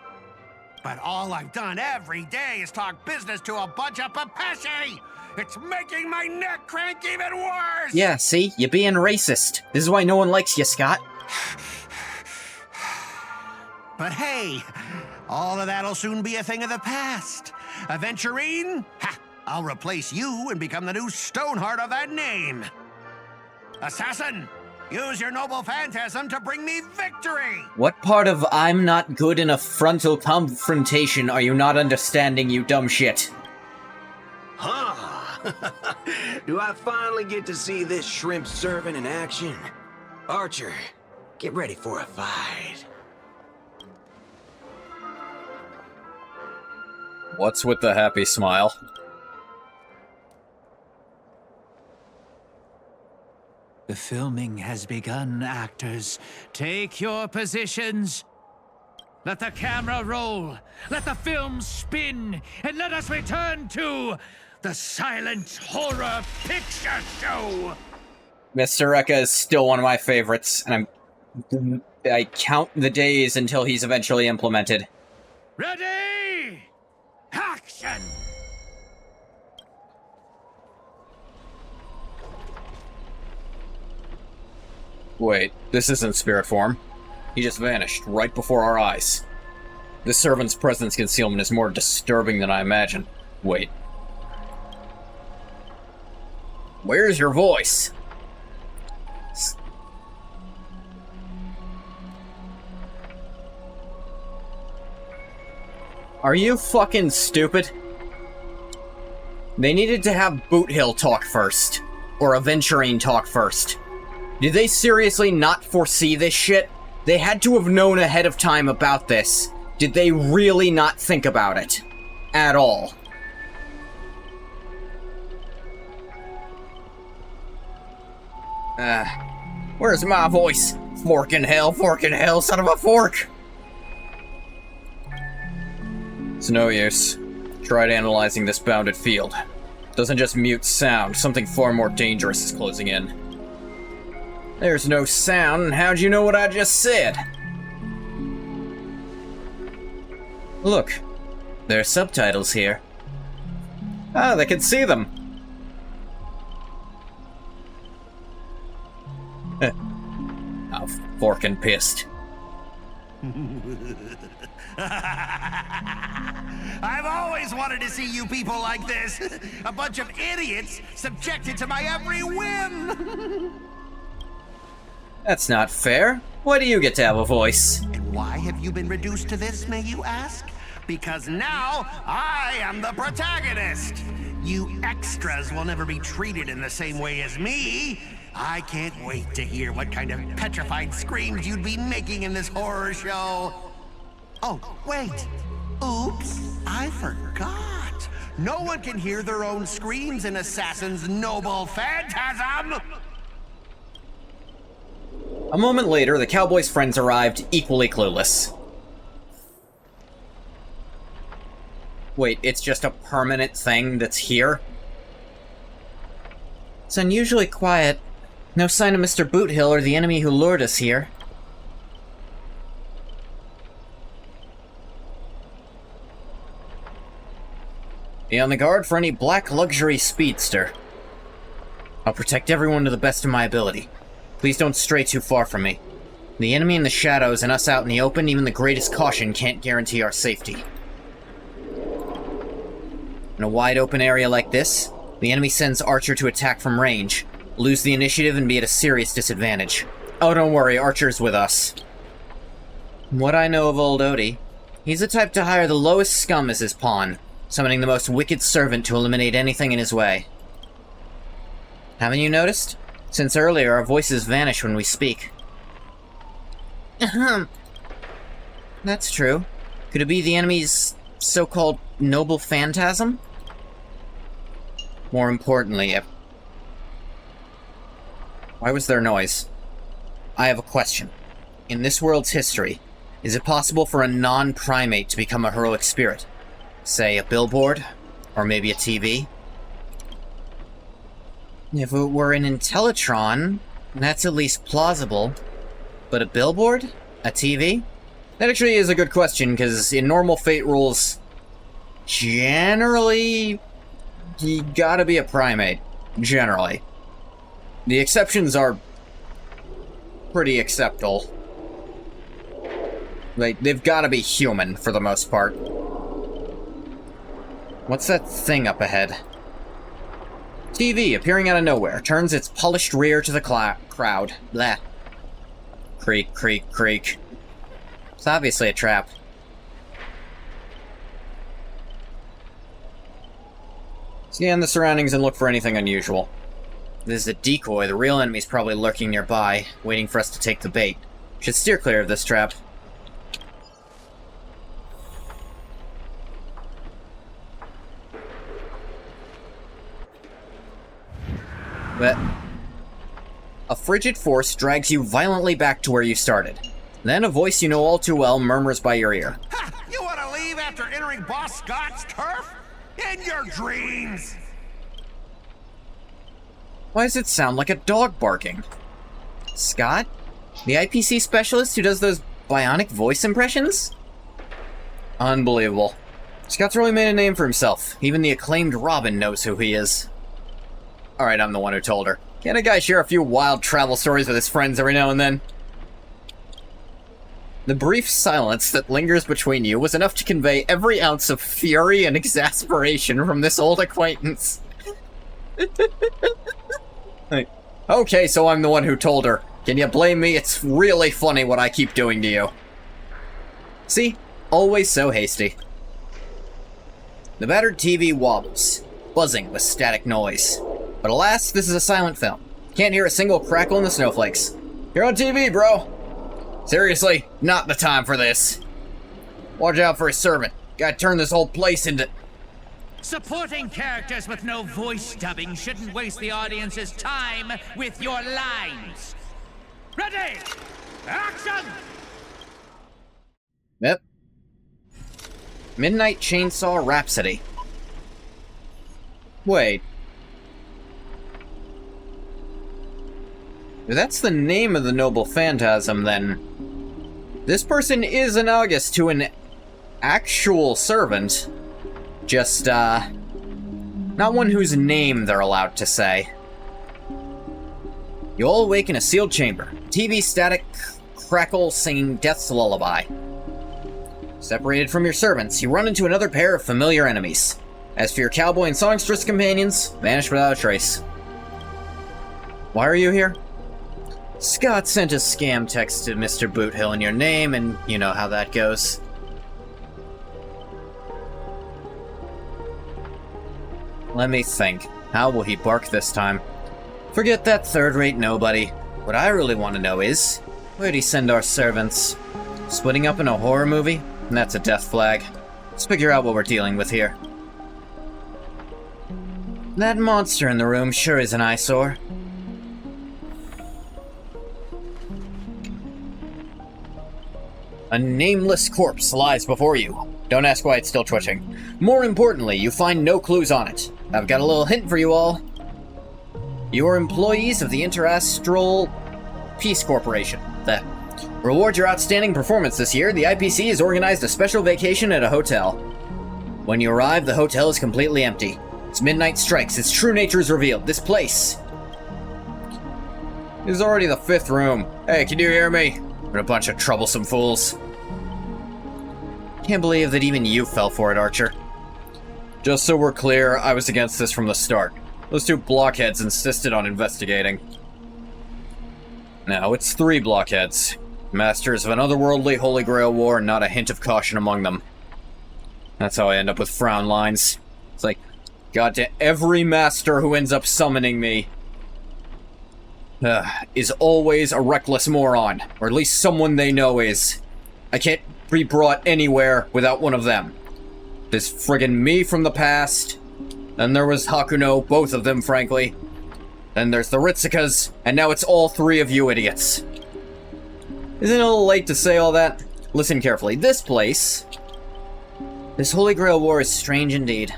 S9: But all I've done every day is talk business to a bunch of papashi. It's making my neck crank even worse!
S1: Yeah, see? You're being racist. This is why no one likes you, Scott.
S9: But hey, all of that'll soon be a thing of the past. Aventurine? Ha! I'll replace you and become the new Stoneheart of that name. Assassin, use your noble phantasm to bring me victory!
S1: What part of I'm not good in a frontal confrontation are you not understanding, you dumb shit?
S3: Huh? Do I finally get to see this shrimp servant in action? Archer, get ready for a fight.
S1: What's with the happy smile?
S11: The filming has begun, actors. Take your positions. Let the camera roll. Let the film spin. And let us return to the silent horror picture show.
S1: Mr. Rekka is still one of my favorites, and I count the days until he's eventually implemented.
S11: Ready? Action!
S1: Wait, this isn't spirit form. He just vanished right before our eyes. This servant's presence concealment is more disturbing than I imagined. Wait. Where's your voice? Are you fucking stupid? They needed to have Boothill talk first. Or Aventurine talk first. Did they seriously not foresee this shit? They had to have known ahead of time about this. Did they really not think about it? At all? Where's my voice? Fork in hell, son of a fork! It's no use. Tried analyzing this bounded field. Doesn't just mute sound, something far more dangerous is closing in. There's no sound, and how'd you know what I just said? Look, there are subtitles here. Ah, they can see them. I'm forking pissed.
S9: I've always wanted to see you people like this. A bunch of idiots subjected to my every whim.
S1: That's not fair. Why do you get to have a voice?
S9: And why have you been reduced to this, may you ask? Because now I am the protagonist. You extras will never be treated in the same way as me. I can't wait to hear what kind of petrified screams you'd be making in this horror show. Oh, wait. Oops, I forgot. No one can hear their own screams in Assassin's noble phantasm.
S1: A moment later, the cowboy's friends arrived, equally clueless. Wait, it's just a permanent thing that's here? It's unusually quiet. No sign of Mr. Boothill or the enemy who lured us here. Be on the guard for any black luxury speedster. I'll protect everyone to the best of my ability. Please don't stray too far from me. The enemy in the shadows and us out in the open, even the greatest caution can't guarantee our safety. In a wide open area like this, the enemy sends Archer to attack from range, lose the initiative and be at a serious disadvantage. Oh, don't worry, Archer's with us. From what I know of old Odie, he's the type to hire the lowest scum as his pawn, summoning the most wicked servant to eliminate anything in his way. Haven't you noticed? Since earlier, our voices vanish when we speak. Ahem. That's true. Could it be the enemy's so-called noble phantasm? More importantly, why was there noise? I have a question. In this world's history, is it possible for a non-primate to become a heroic spirit? Say, a billboard? Or maybe a TV? If it were an Intellitron, that's at least plausible. But a billboard? A TV? That actually is a good question, because in normal Fate rules, generally, you gotta be a primate, generally. The exceptions are pretty acceptable. Like, they've gotta be human, for the most part. What's that thing up ahead? TV, appearing out of nowhere, turns its polished rear to the crowd. Blah. Creak, creak, creak. It's obviously a trap. Scan the surroundings and look for anything unusual. This is a decoy. The real enemy's probably lurking nearby, waiting for us to take the bait. Should steer clear of this trap. But a frigid force drags you violently back to where you started. Then a voice you know all too well murmurs by your ear.
S9: Ha! You want to leave after entering Boss Scott's turf? In your dreams!
S1: Why does it sound like a dog barking? Scott? The IPC specialist who does those bionic voice impressions? Unbelievable. Scott's really made a name for himself. Even the acclaimed Robin knows who he is. Alright, I'm the one who told her. Can't a guy share a few wild travel stories with his friends every now and then? The brief silence that lingers between you was enough to convey every ounce of fury and exasperation from this old acquaintance. Okay, so I'm the one who told her. Can you blame me? It's really funny what I keep doing to you. See? Always so hasty. The battered TV wobbles, buzzing with static noise. But alas, this is a silent film. Can't hear a single crackle in the snowflakes. You're on TV, bro! Seriously, not the time for this. Watch out for a servant. Gotta turn this whole place into...
S11: Supporting characters with no voice dubbing shouldn't waste the audience's time with your lines. Ready! Action!
S1: Yep. Midnight Chainsaw Rhapsody. Wait. If that's the name of the noble phantasm, then... This person is analogous to an actual servant. Just, not one whose name they're allowed to say. You all awake in a sealed chamber. TV static crackle singing death's lullaby. Separated from your servants, you run into another pair of familiar enemies. As for your cowboy and songstress companions, vanish without a trace. Why are you here? Scott sent a scam text to Mr. Boothill in your name, and you know how that goes. Let me think. How will he bark this time? Forget that third-rate nobody. What I really want to know is, where'd he send our servants? Splitting up in a horror movie? That's a death flag. Let's figure out what we're dealing with here. That monster in the room sure is an eyesore. A nameless corpse lies before you. Don't ask why it's still twitching. More importantly, you find no clues on it. I've got a little hint for you all. You are employees of the Interastral Peace Corporation. To reward your outstanding performance this year, the IPC has organized a special vacation at a hotel. When you arrive, the hotel is completely empty. As midnight strikes, its true nature is revealed. This place is already the 5th room. Hey, can you hear me? We're a bunch of troublesome fools. Can't believe that even you fell for it, Archer. Just so we're clear, I was against this from the start. Those 2 blockheads insisted on investigating. Now, it's 3 blockheads. Masters of an otherworldly Holy Grail war, and not a hint of caution among them. That's how I end up with frown lines. It's like, God, to every master who ends up summoning me is always a reckless moron, or at least someone they know is. I can't be brought anywhere without one of them. There's friggin' me from the past, then there was Hakuno, both of them, frankly. Then there's the Ritsukas, and now it's all 3 of you idiots. Isn't it a little late to say all that? Listen carefully. This place... This Holy Grail war is strange indeed.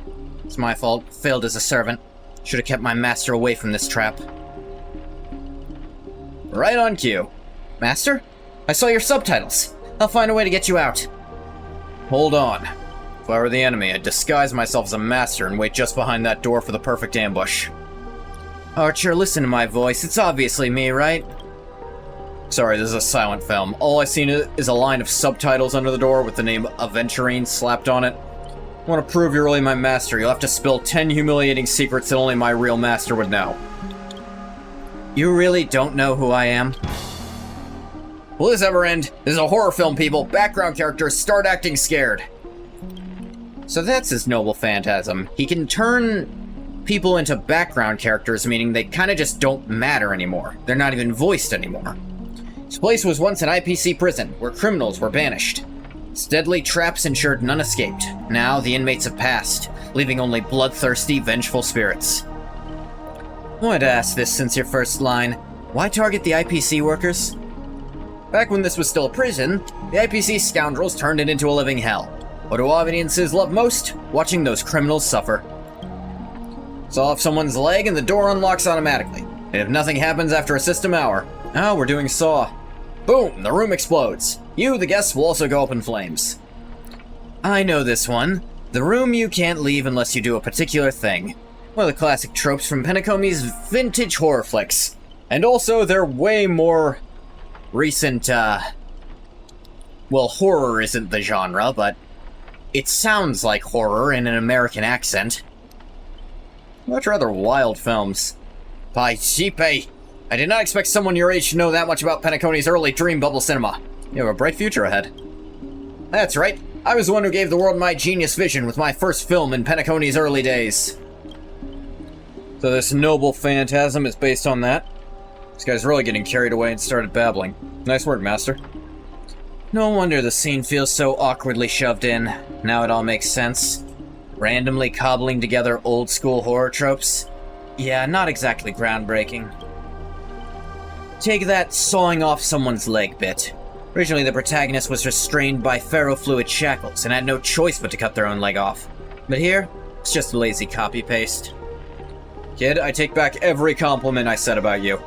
S1: It's my fault. Failed as a servant. Should have kept my master away from this trap. Right on cue. Master? I saw your subtitles. I'll find a way to get you out. Hold on. If I were the enemy, I'd disguise myself as a master and wait just behind that door for the perfect ambush. Archer, listen to my voice. It's obviously me, right? Sorry, this is a silent film. All I've seen is a line of subtitles under the door with the name Aventurine slapped on it. I want to prove you're really my master. You'll have to spill 10 humiliating secrets that only my real master would know. You really don't know who I am? Will this ever end? This is a horror film, people. Background characters start acting scared. So that's his noble phantasm. He can turn people into background characters, meaning they kind of just don't matter anymore. They're not even voiced anymore. This place was once an IPC prison, where criminals were banished. Its deadly traps ensured none escaped. Now, the inmates have passed, leaving only bloodthirsty, vengeful spirits. I wanted to ask this since your first line. Why target the IPC workers? Back when this was still a prison, the IPC scoundrels turned it into a living hell. What do audiences love most? Watching those criminals suffer. Saw off someone's leg and the door unlocks automatically. And if nothing happens after a system hour, oh, we're doing Saw. Boom, the room explodes. You, the guests, will also go up in flames. I know this one. The room you can't leave unless you do a particular thing. One of the classic tropes from Penecomi's vintage horror flicks. And also, they're way more recent, well, horror isn't the genre, but it sounds like horror in an American accent. Much rather wild films. Paisipe! I did not expect someone your age to know that much about Penaconi's early dream bubble cinema. You have a bright future ahead. That's right. I was the one who gave the world my genius vision with my first film in Penaconi's early days. So this noble phantasm is based on that? This guy's really getting carried away and started babbling. Nice work, Master. No wonder the scene feels so awkwardly shoved in. Now it all makes sense. Randomly cobbling together old-school horror tropes? Yeah, not exactly groundbreaking. Take that sawing off someone's leg bit. Originally, the protagonist was restrained by ferrofluid shackles and had no choice but to cut their own leg off. But here, it's just a lazy copy-paste. Kid, I take back every compliment I said about you.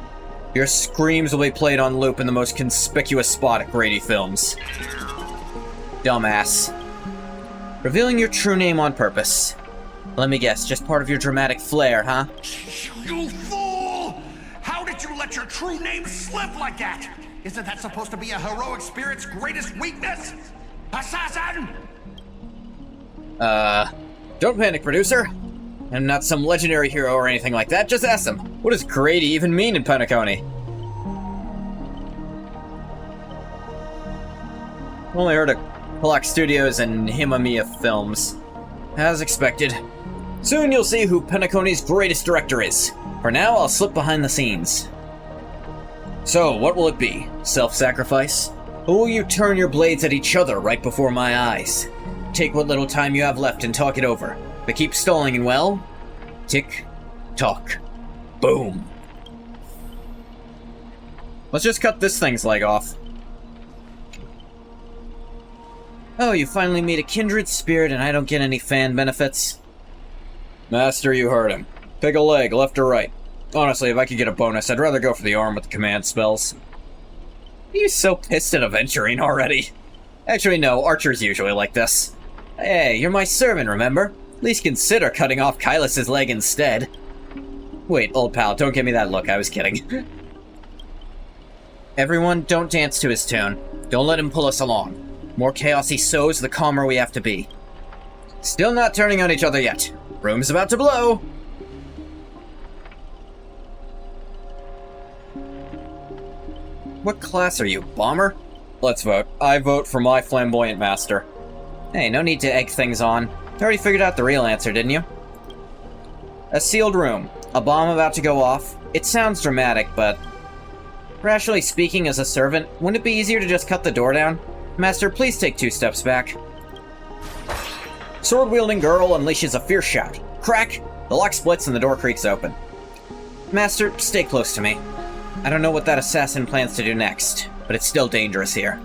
S1: Your screams will be played on loop in the most conspicuous spot at Grady Films. Dumbass. Revealing your true name on purpose. Let me guess, just part of your dramatic flair, huh?
S9: You fool! How did you let your true name slip like that? Isn't that supposed to be a heroic spirit's greatest weakness? Assassin!
S1: Don't panic, producer. I'm not some legendary hero or anything like that, just ask them. What does Grady even mean in Penacony? Only heard of Clock Studios and Himamiya Films. As expected. Soon you'll see who Penacony's greatest director is. For now, I'll slip behind the scenes. So, what will it be? Self-sacrifice? Or will you turn your blades at each other right before my eyes? Take what little time you have left and talk it over. But keep stalling and well, tick, tock, boom. Let's just cut this thing's leg off. Oh, you finally meet a kindred spirit and I don't get any fan benefits? Master, you heard him. Pick a leg, left or right. Honestly, if I could get a bonus, I'd rather go for the arm with the command spells. Are you so pissed at Aventurine already? Actually, no, Archer's usually like this. Hey, you're my servant, remember? At least consider cutting off Kylus's leg instead. Wait, old pal, don't give me that look, I was kidding. Everyone, don't dance to his tune. Don't let him pull us along. More chaos he sows, the calmer we have to be. Still not turning on each other yet. Room's about to blow! What class are you, bomber? Let's vote. I vote for my flamboyant master. Hey, no need to egg things on. You already figured out the real answer, didn't you? A sealed room. A bomb about to go off. It sounds dramatic, but... rationally speaking, as a servant, wouldn't it be easier to just cut the door down? Master, please take 2 steps back. Sword-wielding girl unleashes a fierce shout. Crack! The lock splits and the door creaks open. Master, stay close to me. I don't know what that assassin plans to do next, but it's still dangerous here.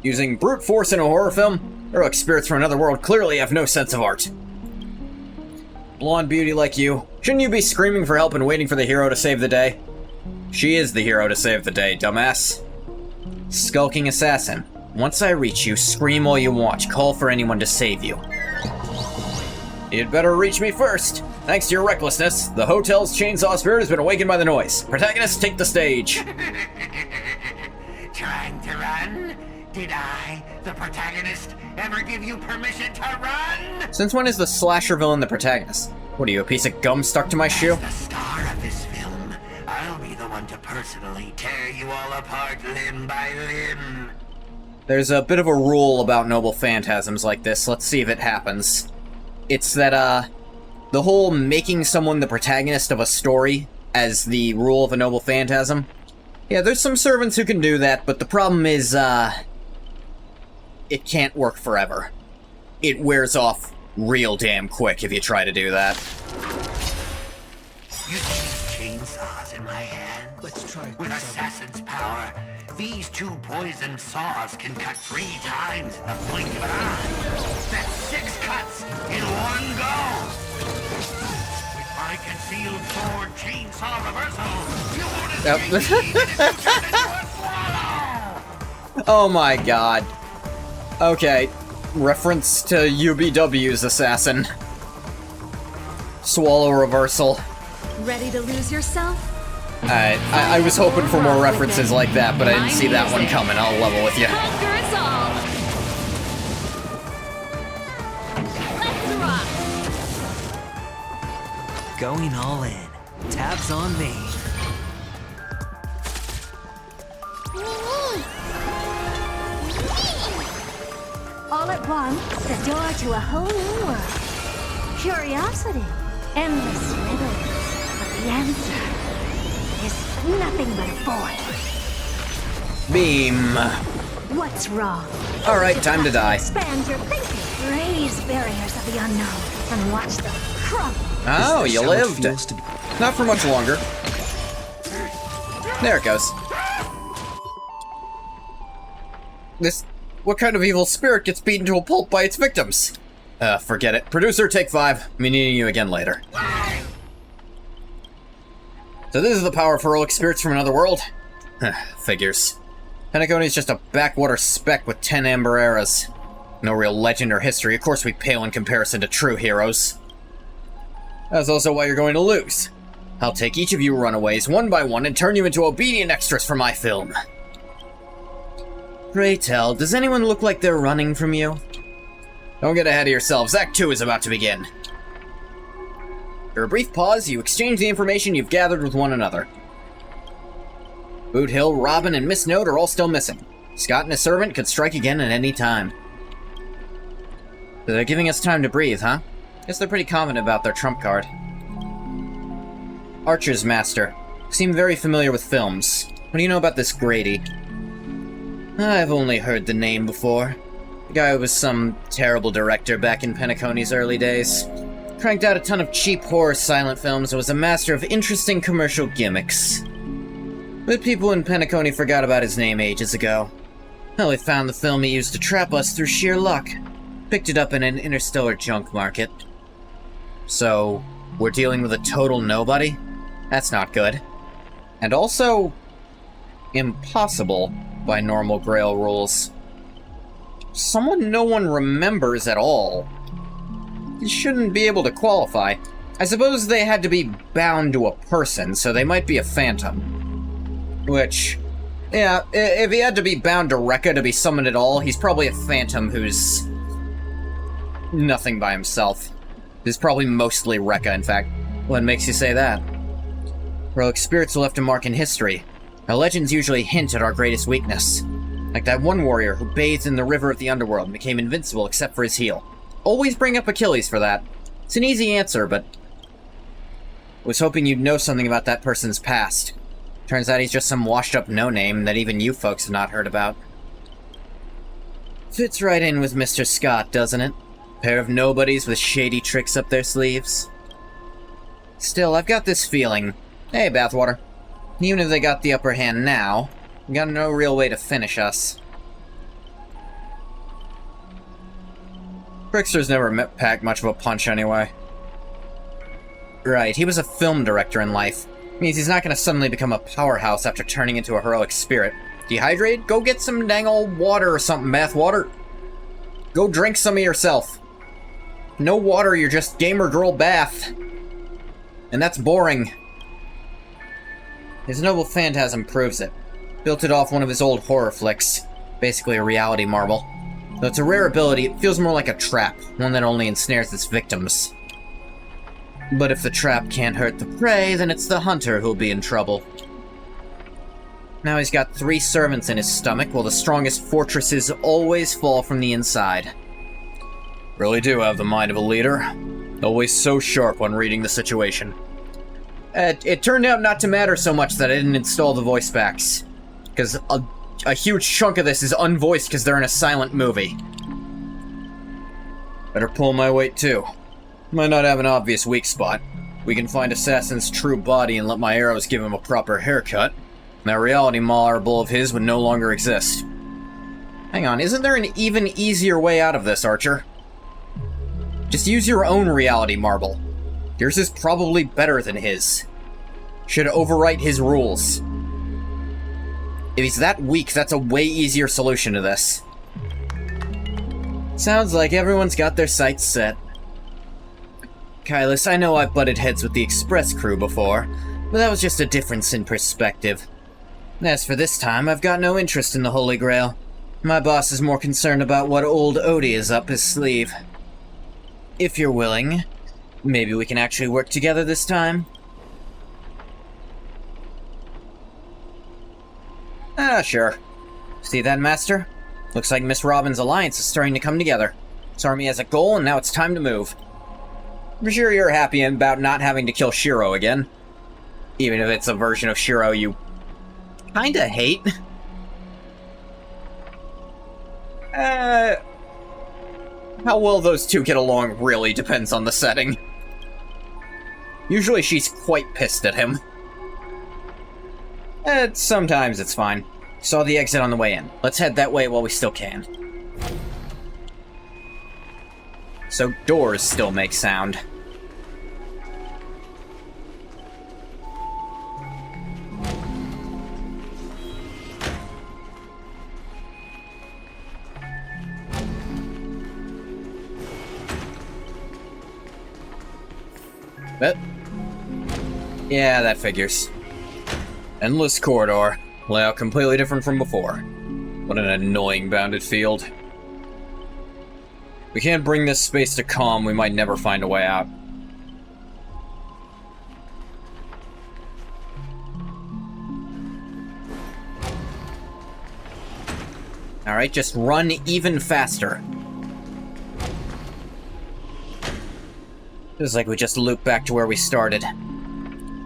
S1: Using brute force in a horror film? Heroic spirits from another world clearly have no sense of art. Blonde beauty like you, shouldn't you be screaming for help and waiting for the hero to save the day? She is the hero to save the day, dumbass. Skulking assassin. Once I reach you, scream all you want. Call for anyone to save you. You'd better reach me first. Thanks to your recklessness, the hotel's chainsaw spirit has been awakened by the noise. Protagonist, take the stage.
S3: Trying to run? Did I, the protagonist, ever give you permission to run?
S1: Since when is the slasher villain the protagonist? What are you, a piece of gum stuck to my shoe?
S3: As the star of this film, I'll be the one to personally tear you all apart limb by limb.
S1: There's a bit of a rule about noble phantasms like this. Let's see if it happens. It's that, the whole making someone the protagonist of a story as the rule of a noble phantasm. Yeah, there's some servants who can do that, but the problem is, it can't work forever. It wears off real damn quick if you try to do that.
S3: You see chainsaws in my hand?
S4: Let's try.
S3: With assassin's power, these two poisoned saws can cut 3 times in the blink of an eye. That's 6 cuts in one go. With my concealed sword chainsaw reversal, you won't escape me even if you turn into a swallow.
S1: Oh my god. Okay. Reference to UBW's assassin. Swallow reversal.
S16: Ready to lose yourself?
S1: Alright, I was hoping for more references like that, but I didn't see that one coming. I'll level with you.
S16: Conquer us all! Let's rock!
S4: Going all in. Tabs on me.
S19: All at once, the door to a whole new world. Curiosity, endless riddles, but the answer is nothing but a void.
S1: Beam.
S19: What's wrong?
S1: Alright, time to die.
S19: Expand your thinking. Raise barriers of the unknown and watch them crumble.
S1: Oh, you lived. Not for much longer. There it goes. What kind of evil spirit gets beaten to a pulp by its victims? Forget it. Producer, take 5. Me needing you again later. So this is the power of heroic spirits from another world? Figures. Penacony's just a backwater speck with 10 amber eras. No real legend or history. Of course we pale in comparison to true heroes. That's also why you're going to lose. I'll take each of you runaways one by one and turn you into obedient extras for my film. Pray tell, does anyone look like they're running from you? Don't get ahead of yourselves. Act 2 is about to begin. For a brief pause, you exchange the information you've gathered with one another. Boot Hill, Robin, and Miss Note are all still missing. Scott and his servant could strike again at any time. So they're giving us time to breathe, huh? Guess they're pretty confident about their trump card. Archer's Master. Seem very familiar with films. What do you know about this Grady? I've only heard the name before. The guy was some terrible director back in Penacony's early days. Cranked out a ton of cheap horror silent films and was a master of interesting commercial gimmicks. But people in Penacony forgot about his name ages ago. Well, we found the film he used to trap us through sheer luck. Picked it up in an interstellar junk market. So, we're dealing with a total nobody? That's not good. And also, impossible by normal Grail rules. Someone no one remembers at all. You shouldn't be able to qualify. I suppose they had to be bound to a person, so they might be a phantom. Which, yeah, if he had to be bound to Rekka to be summoned at all, he's probably a phantom who's nothing by himself. He's probably mostly Rekka, in fact. What makes you say that? Heroic spirits left a mark in history. Our legends usually hint at our greatest weakness. Like that one warrior who bathed in the river of the underworld and became invincible except for his heel. Always bring up Achilles for that. It's an easy answer, but I was hoping you'd know something about that person's past. Turns out he's just some washed-up no-name that even you folks have not heard about. Fits right in with Mr. Scott, doesn't it? Pair of nobodies with shady tricks up their sleeves. Still, I've got this feeling. Hey, Bathwater. Even if they got the upper hand now, we got no real way to finish us. Trickster's never packed much of a punch anyway. Right, he was a film director in life. Means he's not going to suddenly become a powerhouse after turning into a heroic spirit. Dehydrated? Go get some dang old water or something, bath water. Go drink some of yourself. No water, you're just gamer girl bath. And that's boring. His noble phantasm proves it. Built it off one of his old horror flicks. Basically a reality marble. Though it's a rare ability, it feels more like a trap, one that only ensnares its victims. But if the trap can't hurt the prey, then it's the hunter who'll be in trouble. Now he's got 3 servants in his stomach, while the strongest fortresses always fall from the inside. Really do have the mind of a leader. Always so sharp when reading the situation. It turned out not to matter so much that I didn't install the voice packs. Because a huge chunk of this is unvoiced because they're in a silent movie. Better pull my weight too. Might not have an obvious weak spot. We can find Assassin's true body and let my arrows give him a proper haircut. That reality marble of his would no longer exist. Hang on, isn't there an even easier way out of this, Archer? Just use your own reality marble. Yours is probably better than his. Should overwrite his rules. If he's that weak, that's a way easier solution to this. Sounds like everyone's got their sights set. Kylus, I know I've butted heads with the Express crew before, but that was just a difference in perspective. As for this time, I've got no interest in the Holy Grail. My boss is more concerned about what old Odie is up his sleeve. If you're willing, maybe we can actually work together this time? Sure. See that, Master? Looks like Miss Robin's alliance is starting to come together. This army has a goal, and now it's time to move. I'm sure you're happy about not having to kill Shiro again. Even if it's a version of Shiro you kinda hate. How well those two get along really depends on the setting. Usually she's quite pissed at him. Sometimes it's fine. Saw the exit on the way in. Let's head that way while we still can. So doors still make sound. Yeah, that figures. Endless corridor. Layout completely different from before. What an annoying bounded field. We can't bring this space to calm, we might never find a way out. Alright, just run even faster. Feels like we just loop back to where we started.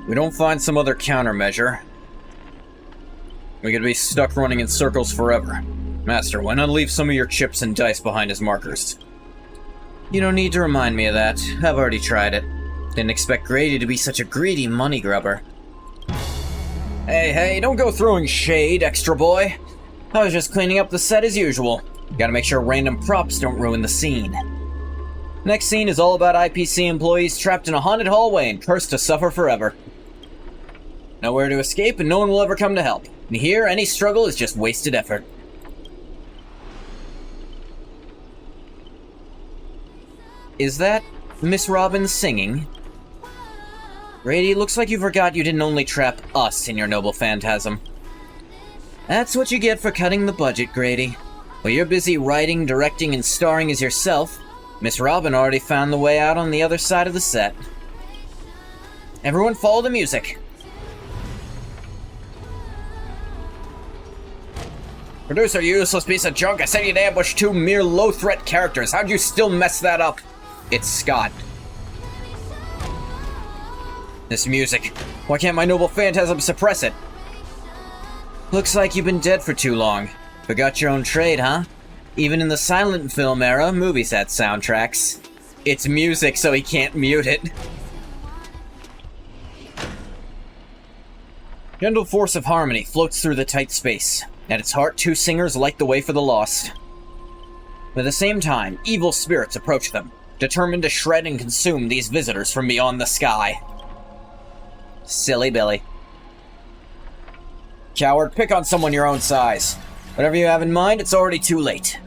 S1: We don't find some other countermeasure. We could be stuck running in circles forever. Master, why not leave some of your chips and dice behind as markers? You don't need to remind me of that. I've already tried it. Didn't expect Grady to be such a greedy money grubber. Hey, don't go throwing shade, extra boy. I was just cleaning up the set as usual. Gotta make sure random props don't ruin the scene. Next scene is all about IPC employees trapped in a haunted hallway and cursed to suffer forever. Nowhere to escape and no one will ever come to help. And here, any struggle is just wasted effort. Is that Miss Robin singing? Grady, looks like you forgot you didn't only trap us in your noble phantasm. That's what you get for cutting the budget, Grady. While you're busy writing, directing, and starring as yourself, Miss Robin already found the way out on the other side of the set. Everyone follow the music. Producer, you useless piece of junk. I said you'd ambush 2 mere low-threat characters. How'd you still mess that up? It's Scott. This music. Why can't my noble phantasm suppress it? Looks like you've been dead for too long. Forgot your own trade, huh? Even in the silent film era, movies had soundtracks. It's music, so he can't mute it. Gentle force of harmony floats through the tight space. At its heart, 2 singers light the way for the lost. But at the same time, evil spirits approach them, determined to shred and consume these visitors from beyond the sky. Silly Billy. coward. Pick on someone your own size. Whatever you have in mind, it's already too late.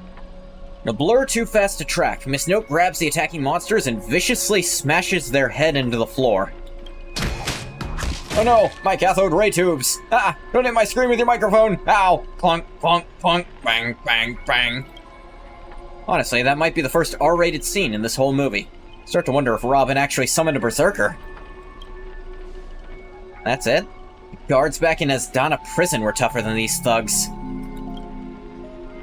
S1: A blur too fast to track. Miss Note grabs the attacking monsters and viciously smashes their head into the floor. Oh no, my cathode ray tubes! Ah, don't hit my screen with your microphone! Ow! Clunk, clunk, clunk, bang, bang, bang. Honestly, that might be the first R-rated scene in this whole movie. Start to wonder if Robin actually summoned a berserker. That's it? The guards back in Asdana prison were tougher than these thugs.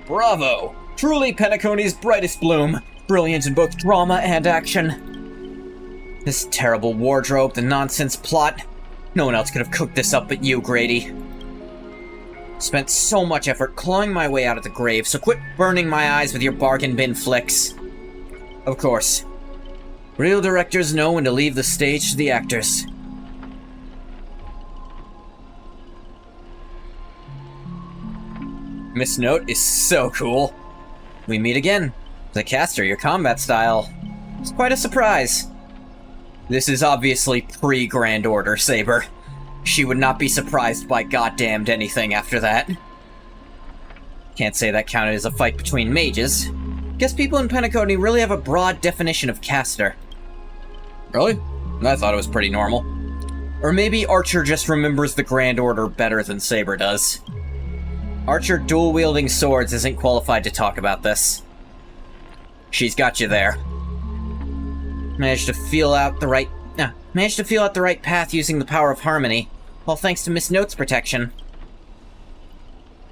S1: Bravo! Truly Penacony's brightest bloom. Brilliant in both drama and action. This terrible wardrobe, the nonsense plot. No one else could have cooked this up but you, Grady. Spent so much effort clawing my way out of the grave, so quit burning my eyes with your bargain bin flicks. Of course. Real directors know when to leave the stage to the actors. Miss Note is so cool. We meet again. The caster, your combat style. It's quite a surprise. This is obviously pre-Grand Order, Saber. She would not be surprised by goddamned anything after that. Can't say that counted as a fight between mages. Guess people in Penacony really have a broad definition of caster. Really? I thought it was pretty normal. Or maybe Archer just remembers the Grand Order better than Saber does. Archer dual-wielding swords isn't qualified to talk about this. She's got you there. Managed to feel out the right path using the power of harmony, all thanks to Miss Note's protection.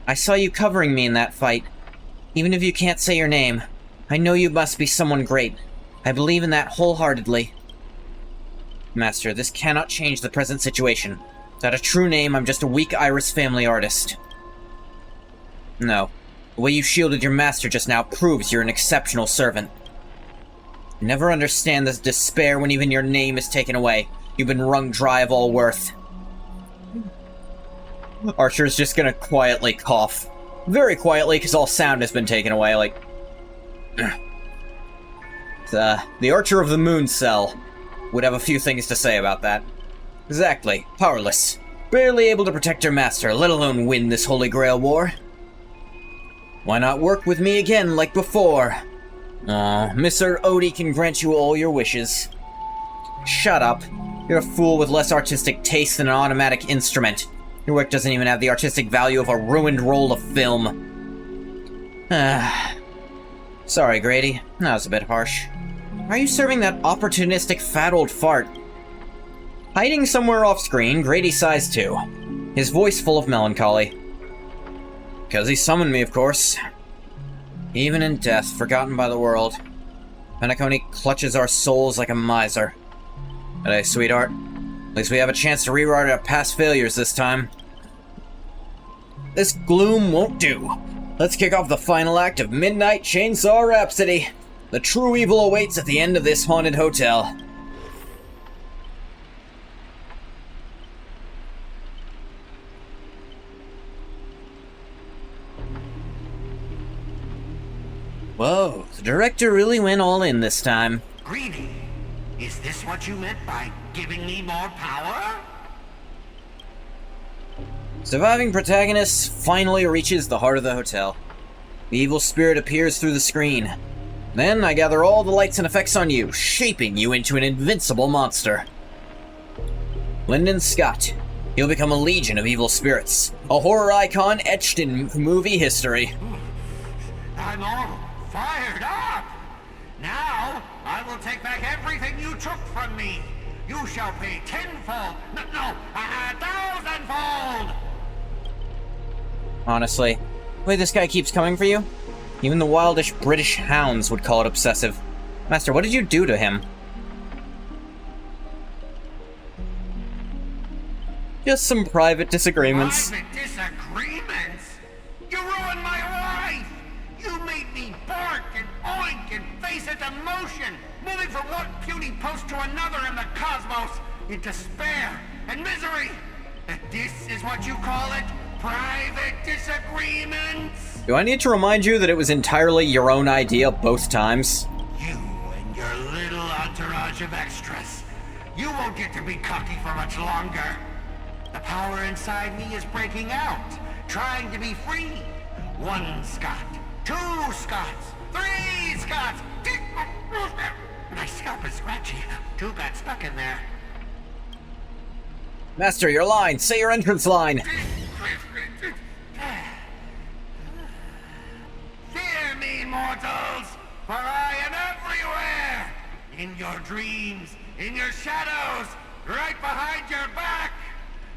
S1: I saw you covering me in that fight. Even if you can't say your name, I know you must be someone great. I believe in that wholeheartedly. Master, this cannot change the present situation. Without a true name, I'm just a weak Iris family artist. No. The way you shielded your master just now proves you're an exceptional servant. Never understand this despair when even your name is taken away. You've been wrung dry of all worth. Archer's just gonna quietly cough. Very quietly, because all sound has been taken away, like... The Archer of the Moon Cell would have a few things to say about that. Exactly. Powerless. Barely able to protect her master, let alone win this Holy Grail war. Why not work with me again like before? Mr. Odie can grant you all your wishes. Shut up. You're a fool with less artistic taste than an automatic instrument. Your work doesn't even have the artistic value of a ruined roll of film. Sorry, Grady. That was a bit harsh. Why are you serving that opportunistic fat old fart? Hiding somewhere off-screen, Grady sighs too, his voice full of melancholy. Because he summoned me, of course. Even in death, forgotten by the world. Penacony clutches our souls like a miser. Hey, sweetheart. At least we have a chance to rewrite our past failures this time. This gloom won't do. Let's kick off the final act of Midnight Chainsaw Rhapsody. The true evil awaits at the end of this haunted hotel. Whoa, the director really went all in this time.
S9: Greedy, is this what you meant by giving me more power?
S1: Surviving protagonist finally reaches the heart of the hotel. The evil spirit appears through the screen. Then I gather all the lights and effects on you, shaping you into an invincible monster. Lyndon Scott. He'll become a legion of evil spirits. A horror icon etched in movie history.
S9: I'm all fired up! Now, I will take back everything you took from me. You shall pay tenfold, no, 1,000-fold!
S1: Honestly, the way this guy keeps coming for you, even the wildish British hounds would call it obsessive. Master, what did you do to him? Just some private disagreements.
S9: Private disagreements? You ruined my life! You made me bark and oink and face into motion, moving from one puny post to another in the cosmos, in despair and misery. And this is what you call it? Private disagreements?
S1: Do I need to remind you that it was entirely your own idea both times?
S9: You and your little entourage of extras. You won't get to be cocky for much longer. The power inside me is breaking out, trying to be free. 1 Scot, 2 Scots, 3 Scots. My scalp is scratchy. 2 got stuck in there.
S1: Master, your line! Say your entrance line!
S9: Fear me, mortals, for I am everywhere! In your dreams, in your shadows, right behind your back!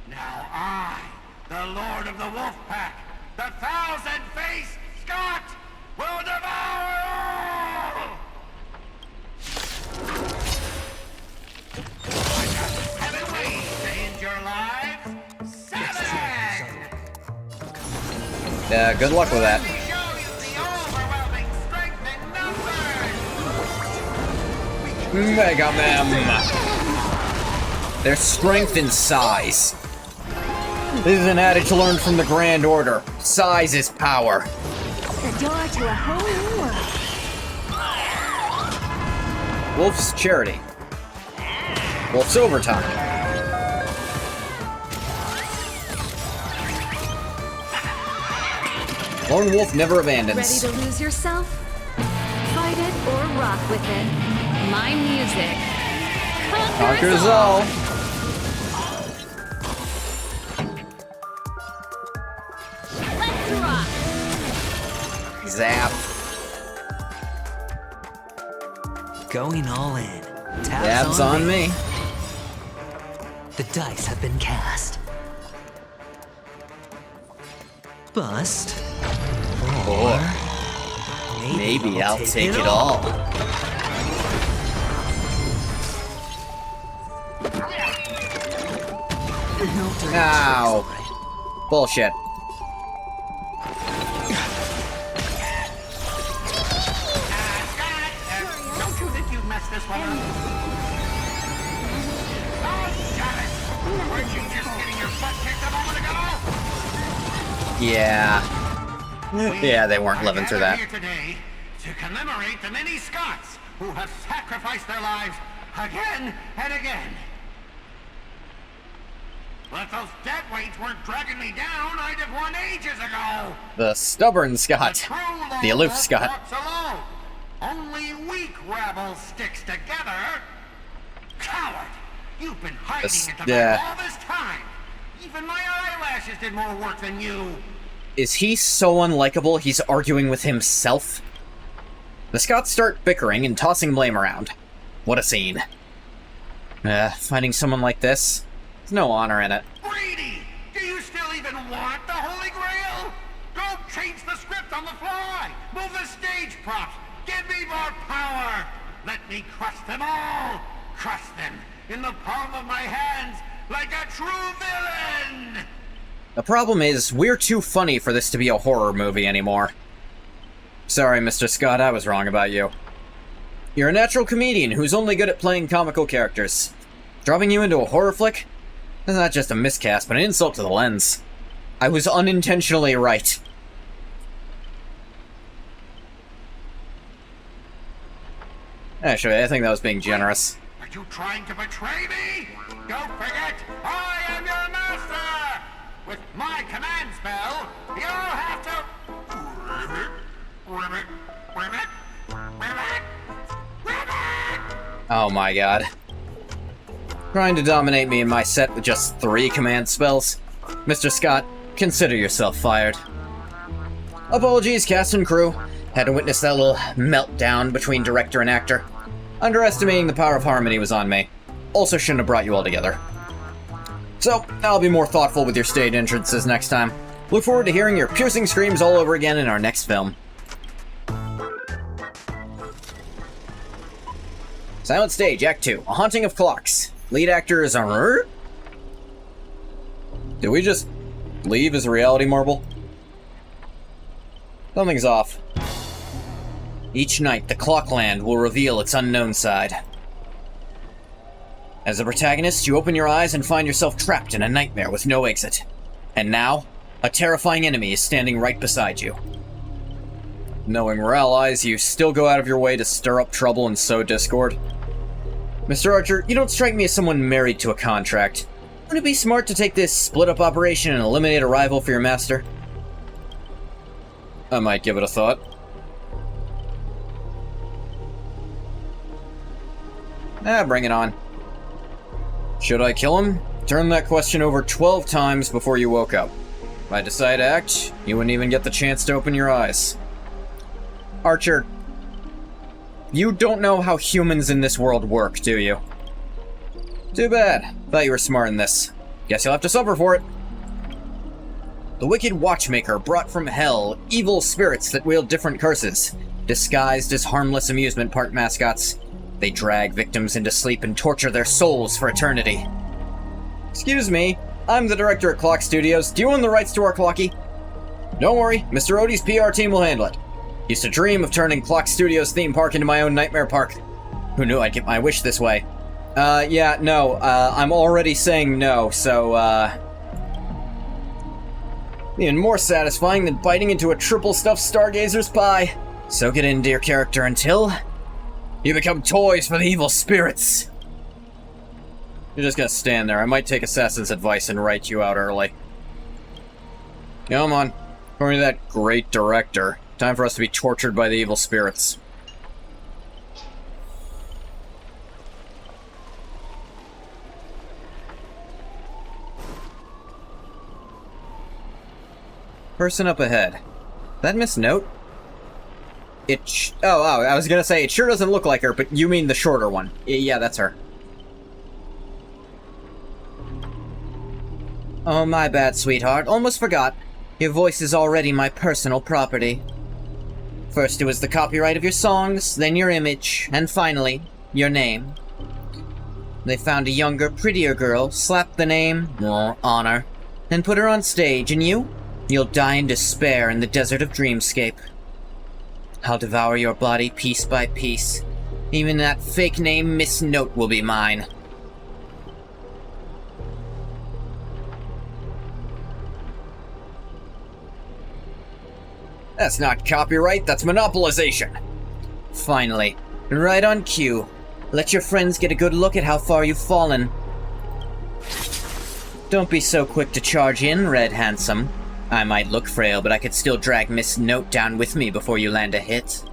S9: Now I, the Lord of the Wolf Pack, the 1,000-faced Scot, will devour all! 7 ways to end your lives. 7!
S1: Yeah, good luck with that. Mega Mem! Their strength and size. This is an adage learned from the Grand Order. Size is power.
S19: The door to a whole new world.
S1: Wolf's Charity. Wolf's Overtime. Lone Wolf never abandons.
S16: Ready to lose yourself? Fight it or rock with it. My music
S1: Conquers all.
S16: Let's rock.
S1: Zap.
S20: Going all in.
S1: Tabs on me.
S20: The dice have been cast. Bust.
S1: Or maybe I'll take it all. Ow. Bullshit.
S9: Don't you think you've messed this one up? Oh, shut it! Weren't you just getting your butt kicked a moment ago?
S1: Yeah. Yeah, they weren't living through that.
S9: Here today to commemorate the many Scots who have sacrificed their lives again and again. Well, if those deadweights weren't dragging me down, I'd have won ages ago.
S1: The stubborn Scot. The aloof Scot.
S9: Walks alone. Only weak rabble sticks together. Coward! You've been hiding at the back all this time. Even my eyelashes did more work than you.
S1: Is he so unlikable he's arguing with himself? The Scots start bickering and tossing blame around. What a scene. Finding someone like this, there's no honor in it.
S9: Brady! Do you still even want the Holy Grail? Go change the script on the fly! Move the stage props! Give me more power! Let me crush them all! Crush them in the palm of my hands like a true villain!
S1: The problem is, we're too funny for this to be a horror movie anymore. Sorry, Mr. Scott, I was wrong about you. You're a natural comedian who's only good at playing comical characters. Dropping you into a horror flick? That's not just a miscast, but an insult to the lens. I was unintentionally right. Actually, I think that was being generous.
S9: Are you trying to betray me? Don't forget, I am your master! With my command spell, you'll have to... Ribbit, ribbit, ribbit, ribbit!
S1: Oh my god. Trying to dominate me in my set with just 3 command spells? Mr. Scott, consider yourself fired. Apologies, cast and crew. Had to witness that little meltdown between director and actor. Underestimating the power of harmony was on me. Also shouldn't have brought you all together. So, I'll be more thoughtful with your stage entrances next time. Look forward to hearing your piercing screams all over again in our next film. Silent Stage, Act 2, A Haunting of Clocks. Lead actor is Did we just leave as a reality marble? Something's off. Each night, the Clockland will reveal its unknown side. As a protagonist, you open your eyes and find yourself trapped in a nightmare with no exit. And now, a terrifying enemy is standing right beside you. Knowing we're allies, you still go out of your way to stir up trouble and sow discord. Mr. Archer, you don't strike me as someone married to a contract. Would it be smart to take this split-up operation and eliminate a rival for your master? I might give it a thought. Bring it on. Should I kill him? Turn that question over 12 times before you woke up. If I decide to act, you wouldn't even get the chance to open your eyes. Archer, you don't know how humans in this world work, do you? Too bad. Thought you were smart in this. Guess you'll have to suffer for it. The Wicked Watchmaker brought from hell evil spirits that wield different curses, disguised as harmless amusement park mascots. They drag victims into sleep and torture their souls for eternity. Excuse me, I'm the director at Clock Studios. Do you own the rights to our clocky? Don't worry, Mr. Odie's PR team will handle it. Used to dream of turning Clock Studios theme park into my own nightmare park. Who knew I'd get my wish this way? I'm already saying no, so, even more satisfying than biting into a triple stuffed Stargazer's pie. Soak it in, dear character, until you become toys for the evil spirits. You're just gonna stand there. I might take Assassin's advice and write you out early. Come on. According to that great director, time for us to be tortured by the evil spirits. Person up ahead. That Miss Note? I was gonna say, it sure doesn't look like her, but you mean the shorter one. Yeah, that's her. Oh, my bad, sweetheart. Almost forgot. Your voice is already my personal property. First it was the copyright of your songs, then your image, and finally, your name. They found a younger, prettier girl, slapped the name, honor, and put her on stage, and you'll die in despair in the desert of Dreamscape. I'll devour your body piece by piece. Even that fake name, Miss Note, will be mine. That's not copyright, that's monopolization. Finally, right on cue. Let your friends get a good look at how far you've fallen. Don't be so quick to charge in, Red Handsome. I might look frail, but I could still drag Miss Note down with me before you land a hit.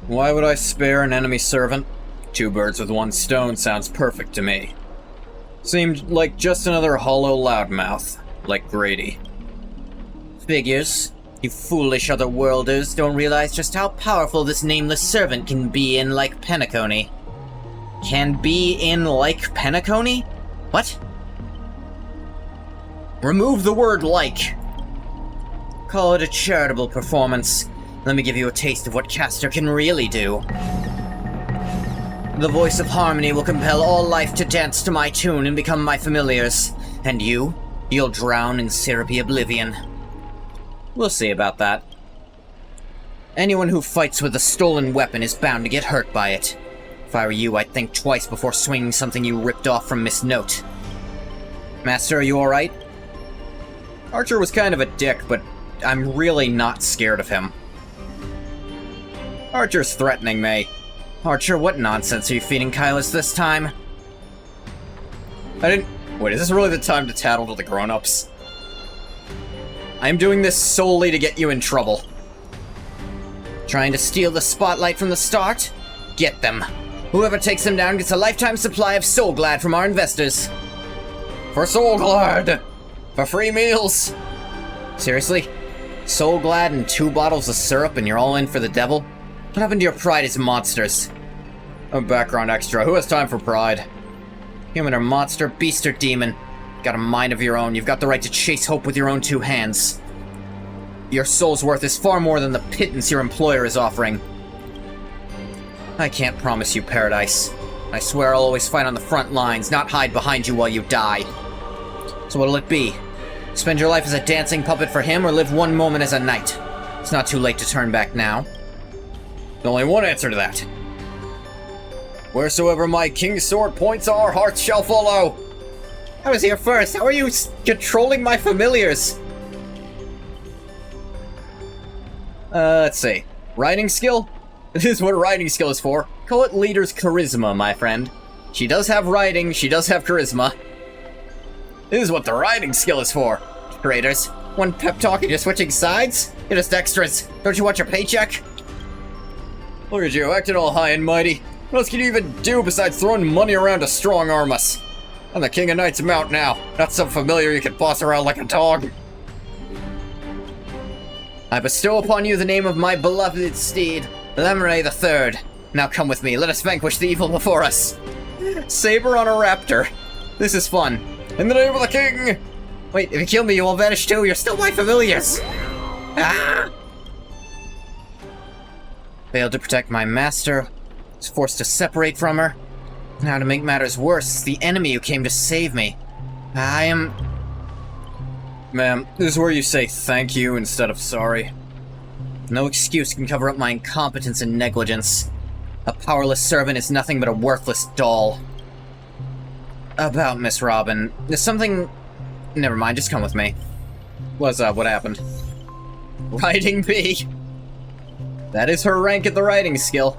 S1: Why would I spare an enemy servant? 2 birds with 1 stone sounds perfect to me. Seemed like just another hollow loudmouth, like Grady. Figures. You foolish otherworlders don't realize just how powerful this nameless servant can be in like Penacony. Can be in like Penacony? What? Remove the word like. Call it a charitable performance. Let me give you a taste of what Castor can really do. The voice of harmony will compel all life to dance to my tune and become my familiars. And you'll drown in syrupy oblivion. We'll see about that. Anyone who fights with a stolen weapon is bound to get hurt by it. If I were you, I'd think twice before swinging something you ripped off from Miss Note. Master, are you alright? Archer was kind of a dick, but I'm really not scared of him. Archer's threatening me. Archer, what nonsense are you feeding Kylus this time? Wait, is this really the time to tattle to the grown-ups? I'm doing this solely to get you in trouble. Trying to steal the spotlight from the start? Get them. Whoever takes them down gets a lifetime supply of Soul Glad from our investors. For Soul Glad! For free meals! Seriously? Soul Glad and 2 bottles of syrup and you're all in for the devil? What happened to your pride as monsters? A background extra. Who has time for pride? Human or monster, beast or demon. Got a mind of your own. You've got the right to chase hope with your own 2 hands. Your soul's worth is far more than the pittance your employer is offering. I can't promise you paradise. I swear I'll always fight on the front lines, not hide behind you while you die. So what'll it be? Spend your life as a dancing puppet for him, or live one moment as a knight? It's not too late to turn back now. There's only one answer to that. Wheresoever my king's sword points, our hearts shall follow. I was here first. How are you controlling my familiars? Let's see. Riding skill? This is what riding skill is for. Call it leader's charisma, my friend. She does have riding, she does have charisma. This is what the riding skill is for. Traitors. One pep talk and you're switching sides? You're just extras. Don't you want your paycheck? Look at you, acting all high and mighty. What else can you even do besides throwing money around to strong-arm us? I'm the King of Knights Mount now, not some familiar you can boss around like a dog. I bestow upon you the name of my beloved steed, Lemray III. Now come with me, let us vanquish the evil before us. Saber on a raptor. This is fun. In the name of the king! Wait, if you kill me, you will vanish too. You're still my familiars. Ah! Failed to protect my master. Was forced to separate from her. Now to make matters worse, it's the enemy who came to save me. I am... Ma'am, this is where you say thank you instead of sorry. No excuse can cover up my incompetence and negligence. A powerless servant is nothing but a worthless doll. About Miss Robin, there's something... Never mind, just come with me. What's up? What happened? Riding bee! That is her rank at the riding skill.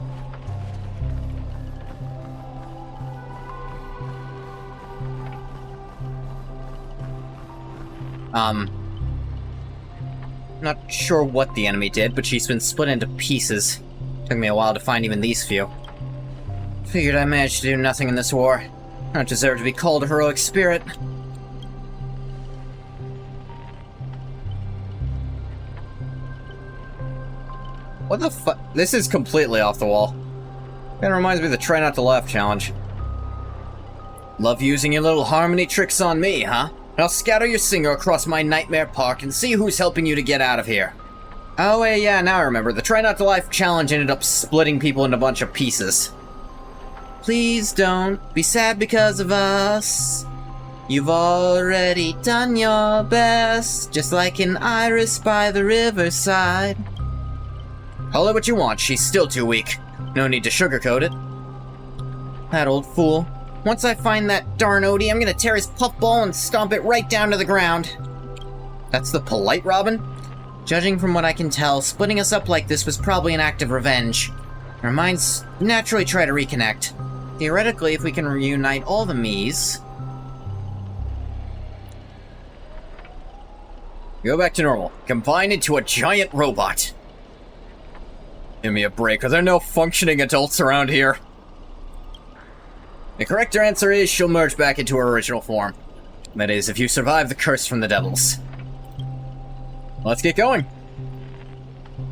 S1: Not sure what the enemy did, but she's been split into pieces. Took me a while to find even these few. Figured I managed to do nothing in this war. I don't deserve to be called a heroic spirit. What the fuck? This is completely off the wall. Kinda reminds me of the try not to laugh challenge. Love using your little harmony tricks on me, huh? I'll scatter your singer across my nightmare park and see who's helping you to get out of here. Oh, wait, yeah, now I remember. The Try Not to Laugh challenge ended up splitting people into a bunch of pieces. Please don't be sad because of us. You've already done your best, just like an iris by the riverside. Call it what you want, she's still too weak. No need to sugarcoat it. That old fool. Once I find that darn Odie, I'm gonna tear his puffball and stomp it right down to the ground. That's the polite Robin? Judging from what I can tell, splitting us up like this was probably an act of revenge. Our minds naturally try to reconnect. Theoretically, if we can reunite all the me's... Go back to normal. Combine into a giant robot. Give me a break. Are there no functioning adults around here? The correct answer is she'll merge back into her original form. That is, if you survive the curse from the devils. Let's get going.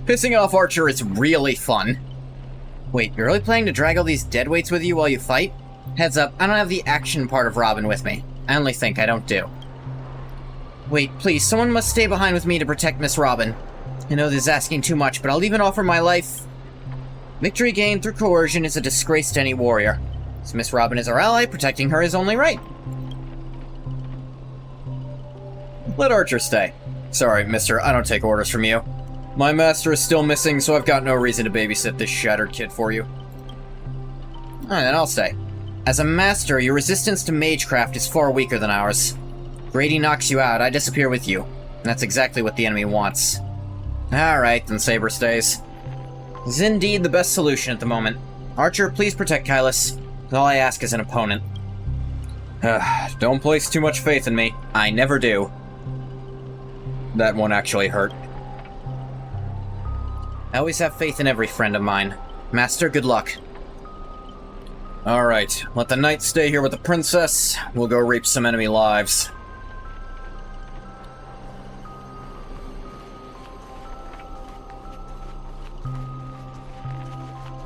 S1: Pissing off Archer is really fun. Wait, you're really planning to drag all these deadweights with you while you fight? Heads up, I don't have the action part of Robin with me. I only think, I don't do. Wait, please, someone must stay behind with me to protect Miss Robin. I know this is asking too much, but I'll even offer my life. Victory gained through coercion is a disgrace to any warrior. So Miss Robin is our ally, protecting her is only right. Let Archer stay. Sorry, mister, I don't take orders from you. My master is still missing, so I've got no reason to babysit this shattered kid for you. Alright, then I'll stay. As a master, your resistance to magecraft is far weaker than ours. Grady knocks you out, I disappear with you. And that's exactly what the enemy wants. Alright, then Saber stays. This is indeed the best solution at the moment. Archer, please protect Kylus. All I ask is an opponent. Don't place too much faith in me. I never do. That one actually hurt. I always have faith in every friend of mine. Master, good luck. Alright, let the knight stay here with the princess. We'll go reap some enemy lives.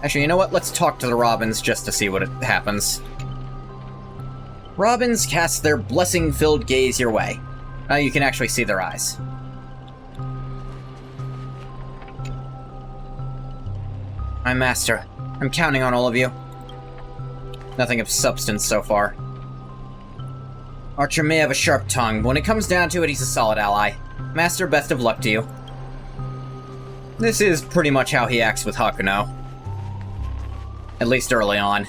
S1: Actually, you know what? Let's talk to the Robins just to see what happens. Robins cast their blessing-filled gaze your way. Now you can actually see their eyes. My master, I'm counting on all of you. Nothing of substance so far. Archer may have a sharp tongue, but when it comes down to it, he's a solid ally. Master, best of luck to you. This is pretty much how he acts with Hakuno. At least early on.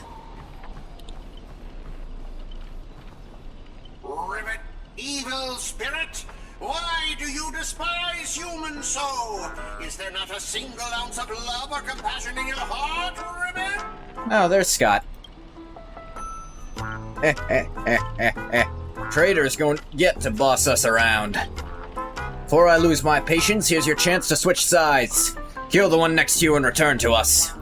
S9: Ribbit, evil spirit! Why do you despise humans so? Is there not a single ounce of love or compassion in your heart, Ribbit?
S1: Oh, there's Scott. Traitors don't get to boss us around. Before I lose my patience, here's your chance to switch sides. Kill the one next to you and return to us.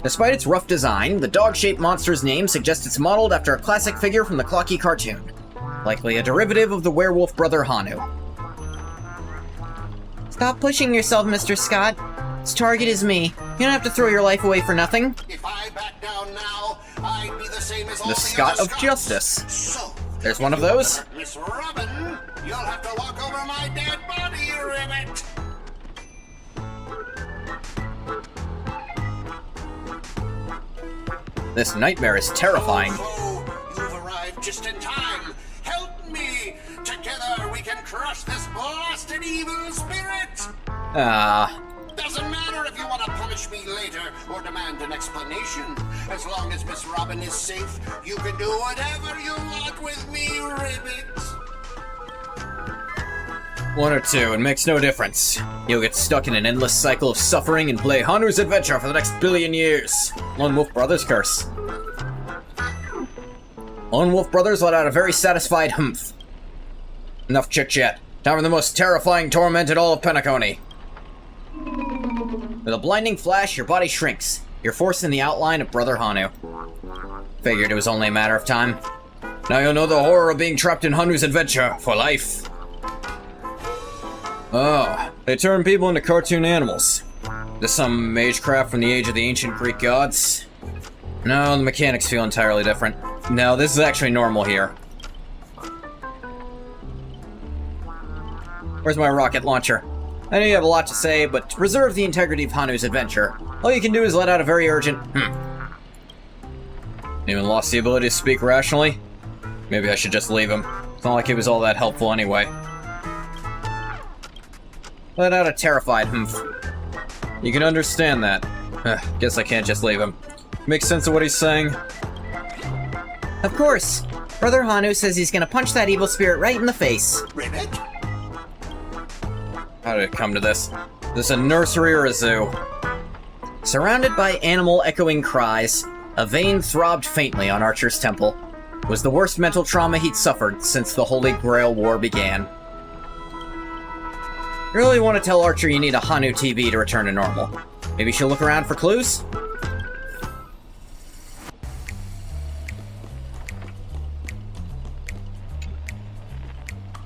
S1: Despite its rough design, the dog-shaped monster's name suggests it's modeled after a classic figure from the Clocky cartoon. Likely a derivative of the werewolf brother Hanu. Stop pushing yourself, Mr. Scott. Its target is me. You don't have to throw your life away for nothing.
S9: If I back down now, I'd be the same as all
S1: The
S9: the
S1: Scott
S9: other
S1: of Justice.
S9: So,
S1: There's one of those.
S9: Miss Robin, you'll have to walk over my dead body, Ribbit.
S1: This nightmare is terrifying.
S9: You've arrived just in time. Help me. Together we can crush this blasted evil spirit. Doesn't matter if you want to punish me later or demand an explanation. As long as Miss Robin is safe, you can do whatever you want with me, Ribbit.
S1: One or two, it makes no difference. You'll get stuck in an endless cycle of suffering and play Hanu's adventure for the next billion years. Lone Wolf Brothers curse. Lone Wolf Brothers let out a very satisfied humph. Enough chit-chat. Time for the most terrifying torment in all of Penacony. With a blinding flash, your body shrinks. You're forced in the outline of Brother Hanu. Figured it was only a matter of time. Now you'll know the horror of being trapped in Hanu's adventure for life. Oh, they turn people into cartoon animals. This some magecraft from the age of the ancient Greek gods? No, the mechanics feel entirely different. No, this is actually normal here. Where's my rocket launcher? I know you have a lot to say, but to preserve the integrity of Hanu's adventure, all you can do is let out a very urgent Even lost the ability to speak rationally? Maybe I should just leave him. It's not like he was all that helpful anyway. Let out a terrified humph. You can understand that. Guess I can't just leave him. Makes sense of what he's saying.
S21: Of course. Brother Hanu says he's gonna punch that evil spirit right in the face.
S9: Ribbit?
S1: How did it come to this? Is this a nursery or a zoo?
S21: Surrounded by animal-echoing cries, a vein throbbed faintly on Archer's temple. It was the worst mental trauma he'd suffered since the Holy Grail War began. You really want to tell Archer you need a Hanu TV to return to normal. Maybe she'll look around for clues?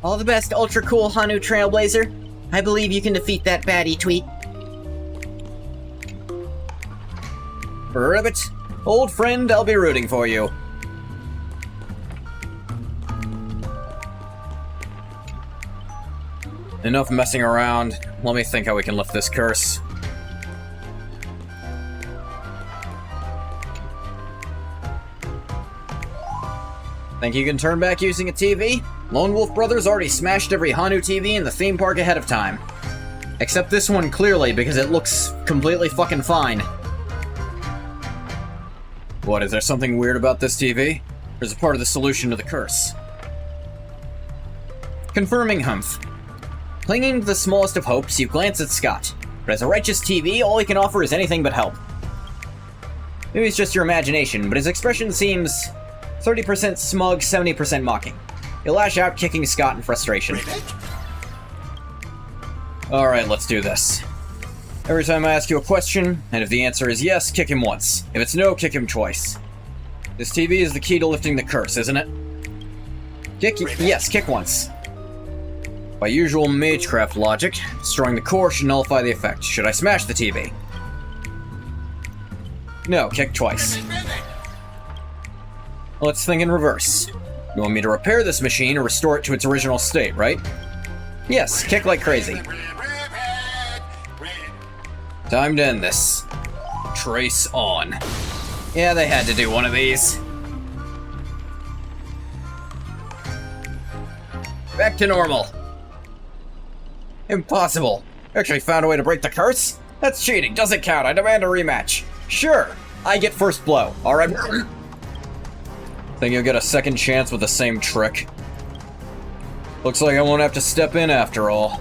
S21: All the best, ultra-cool Hanu Trailblazer. I believe you can defeat that baddie tweet.
S1: Ribbit, old friend, I'll be rooting for you. Enough messing around. Let me think how we can lift this curse. Think you can turn back using a TV? Lone Wolf Brothers already smashed every Hanu TV in the theme park ahead of time. Except this one clearly, because it looks completely fucking fine. What, is there something weird about this TV? Or is it part of the solution to the curse? Confirming humph. Clinging to the smallest of hopes, you glance at Scott. But as a righteous TV, all he can offer is anything but help. Maybe it's just your imagination, but his expression seems 30% smug, 70% mocking. He'll lash out, kicking Scott in frustration. Alright, let's do this. Every time I ask you a question, and if the answer is yes, kick him once. If it's no, kick him twice. This TV is the key to lifting the curse, isn't it? Yes, kick once. By usual magecraft logic, destroying the core should nullify the effect. Should I smash the TV? No, kick twice. Let's think in reverse. You want me to repair this machine or restore it to its original state, right? Yes, kick like crazy. Time to end this. Trace on. Yeah, they had to do one of these. Back to normal. Impossible. Actually found a way to break the curse? That's cheating. Doesn't count. I demand a rematch. Sure. I get first blow. Alright. Think you'll get a second chance with the same trick? Looks like I won't have to step in after all.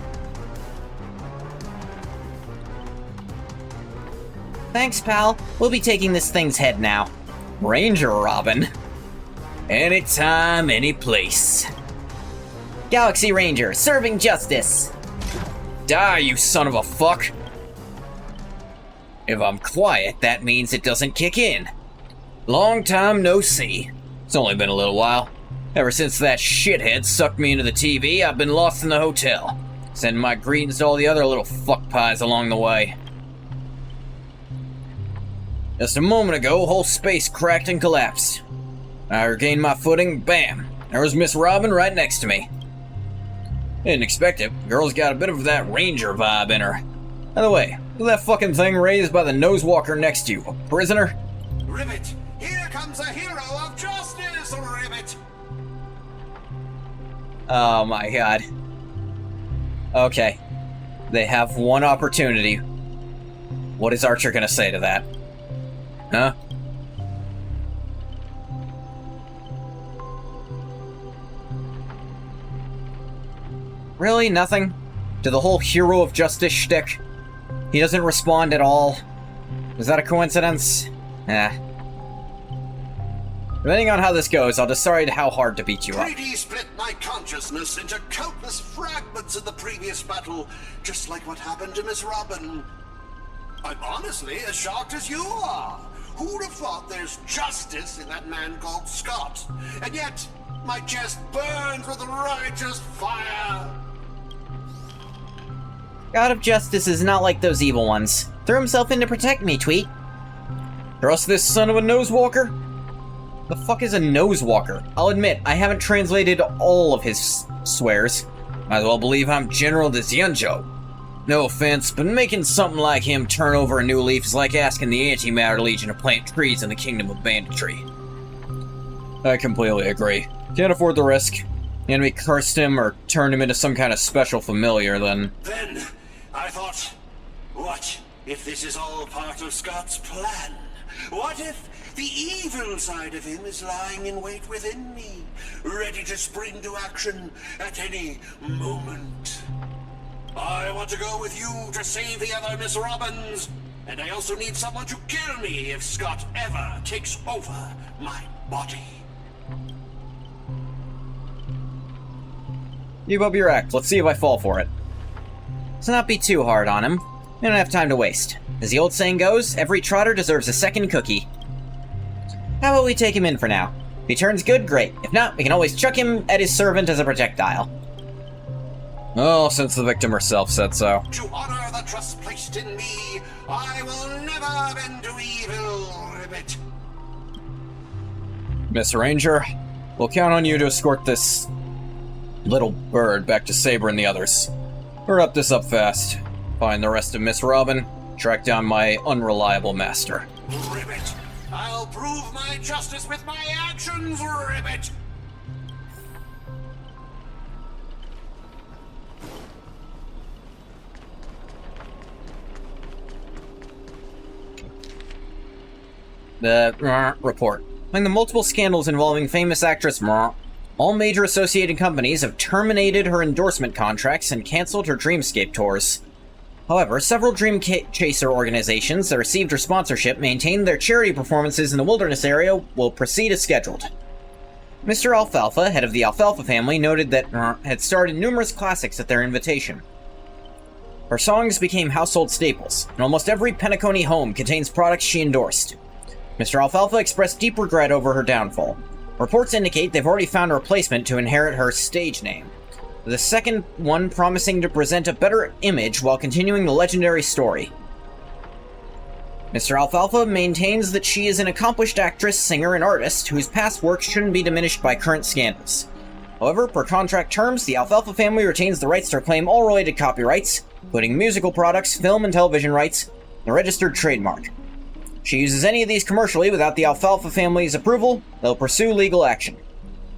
S21: Thanks, pal. We'll be taking this thing's head now.
S1: Ranger Robin?
S21: Anytime, any place. Galaxy Ranger, serving justice. Die, you son of a fuck. If I'm quiet, that means it doesn't kick in. Long time no see. It's only been a little while. Ever since that shithead sucked me into the TV, I've been lost in the hotel. Sending my greetings to all the other little fuck pies along the way. Just a moment ago, whole space cracked and collapsed. I regained my footing, bam! There was Miss Robin right next to me. Didn't expect it. Girl's got a bit of that ranger vibe in her. By the way, look at that fucking thing raised by the nosewalker next to you. A prisoner?
S9: Ribbit! Here comes a hero of justice, Ribbit!
S21: Oh my god. Okay. They have one opportunity. What is Archer gonna say to that? Huh? Really? Nothing? To the whole hero of justice shtick? He doesn't respond at all? Is that a coincidence? Depending on how this goes, I'll decide how hard to beat you up.
S9: Treaty split my consciousness into countless fragments in the previous battle, just like what happened to Miss Robin. I'm honestly as shocked as you are. Who'd have thought there's justice in that man called Scott? And yet, my chest burns with righteous fire.
S21: God of Justice is not like those evil ones. Threw himself in to protect me, Tweet. Trust this son of a nosewalker? The fuck is a nosewalker? I'll admit, I haven't translated all of his swears. Might as well believe I'm General Dizianjo. No offense, but making something like him turn over a new leaf is like asking the Antimatter Legion to plant trees in the kingdom of banditry. I completely agree. Can't afford the risk. The enemy cursed him or turned him into some kind of special familiar, then...
S9: Then, I thought, what if this is all part of Scott's plan? What if the evil side of him is lying in wait within me, ready to spring to action at any moment? I want to go with you to save the other Miss Robins, and I also need someone to kill me if Scott ever takes over my body.
S21: You up your act. Let's see if I fall for it. Let's not be too hard on him. We don't have time to waste. As the old saying goes, every trotter deserves a second cookie. How about we take him in for now? If he turns good, great. If not, we can always chuck him at his servant as a projectile. Oh, since the victim herself said so.
S9: To honor the trust placed in me, I will never bend to evil, Ribbit.
S21: Miss Ranger, we'll count on you to escort this little bird back to Saber and the others. Hurry up this up fast. Find the rest of Miss Robin. Track down my unreliable master.
S9: Ribbit! I'll prove my justice with my actions, Ribbit!
S21: The report. Among the multiple scandals involving famous actress all major associated companies have terminated her endorsement contracts and canceled her Dreamscape tours. However, several Dream Chaser organizations that received her sponsorship maintained their charity performances in the wilderness area will proceed as scheduled. Mr. Alfalfa, head of the Alfalfa family, noted that had starred in numerous classics at their invitation. Her songs became household staples, and almost every Penacony home contains products she endorsed. Mr. Alfalfa expressed deep regret over her downfall. Reports indicate they've already found a replacement to inherit her stage name. The second one promising to present a better image while continuing the legendary story. Mr. Alfalfa maintains that she is an accomplished actress, singer, and artist whose past work shouldn't be diminished by current scandals. However, per contract terms, the Alfalfa family retains the rights to claim all related copyrights, including musical products, film and television rights, and a registered trademark. If she uses any of these commercially without the Alfalfa family's approval, they'll pursue legal action.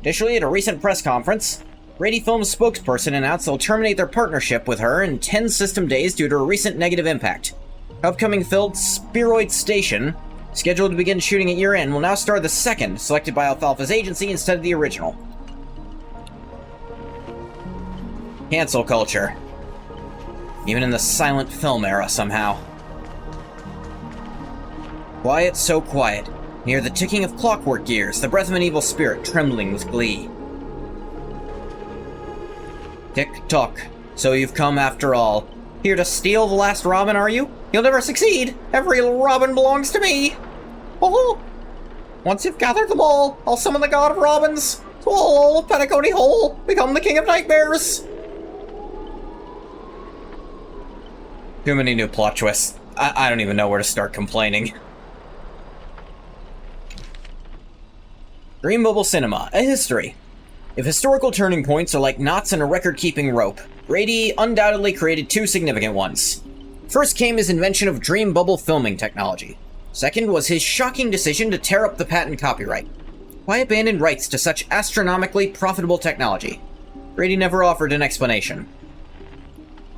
S21: Additionally, at a recent press conference, Grady Films' spokesperson announced they'll terminate their partnership with her in 10 system days due to a recent negative impact. Upcoming film Spheroid Station, scheduled to begin shooting at year-end, will now star the second, selected by Alfalfa's agency instead of the original. Cancel culture. Even in the silent film era, somehow. Quiet, so quiet. Hear the ticking of clockwork gears, the breath of an evil spirit trembling with glee. Tick-tock. So you've come after all. Here to steal the last robin, are you? You'll never succeed! Every robin belongs to me! Oh! Once you've gathered them all, I'll summon the god of robins! Swallow all of Penacony whole! Become the king of nightmares! Too many new plot twists. I don't even know where to start complaining. Dream Mobile Cinema, a history. If historical turning points are like knots in a record-keeping rope, Grady undoubtedly created two significant ones. First came his invention of dream bubble filming technology. Second was his shocking decision to tear up the patent copyright. Why abandon rights to such astronomically profitable technology? Grady never offered an explanation.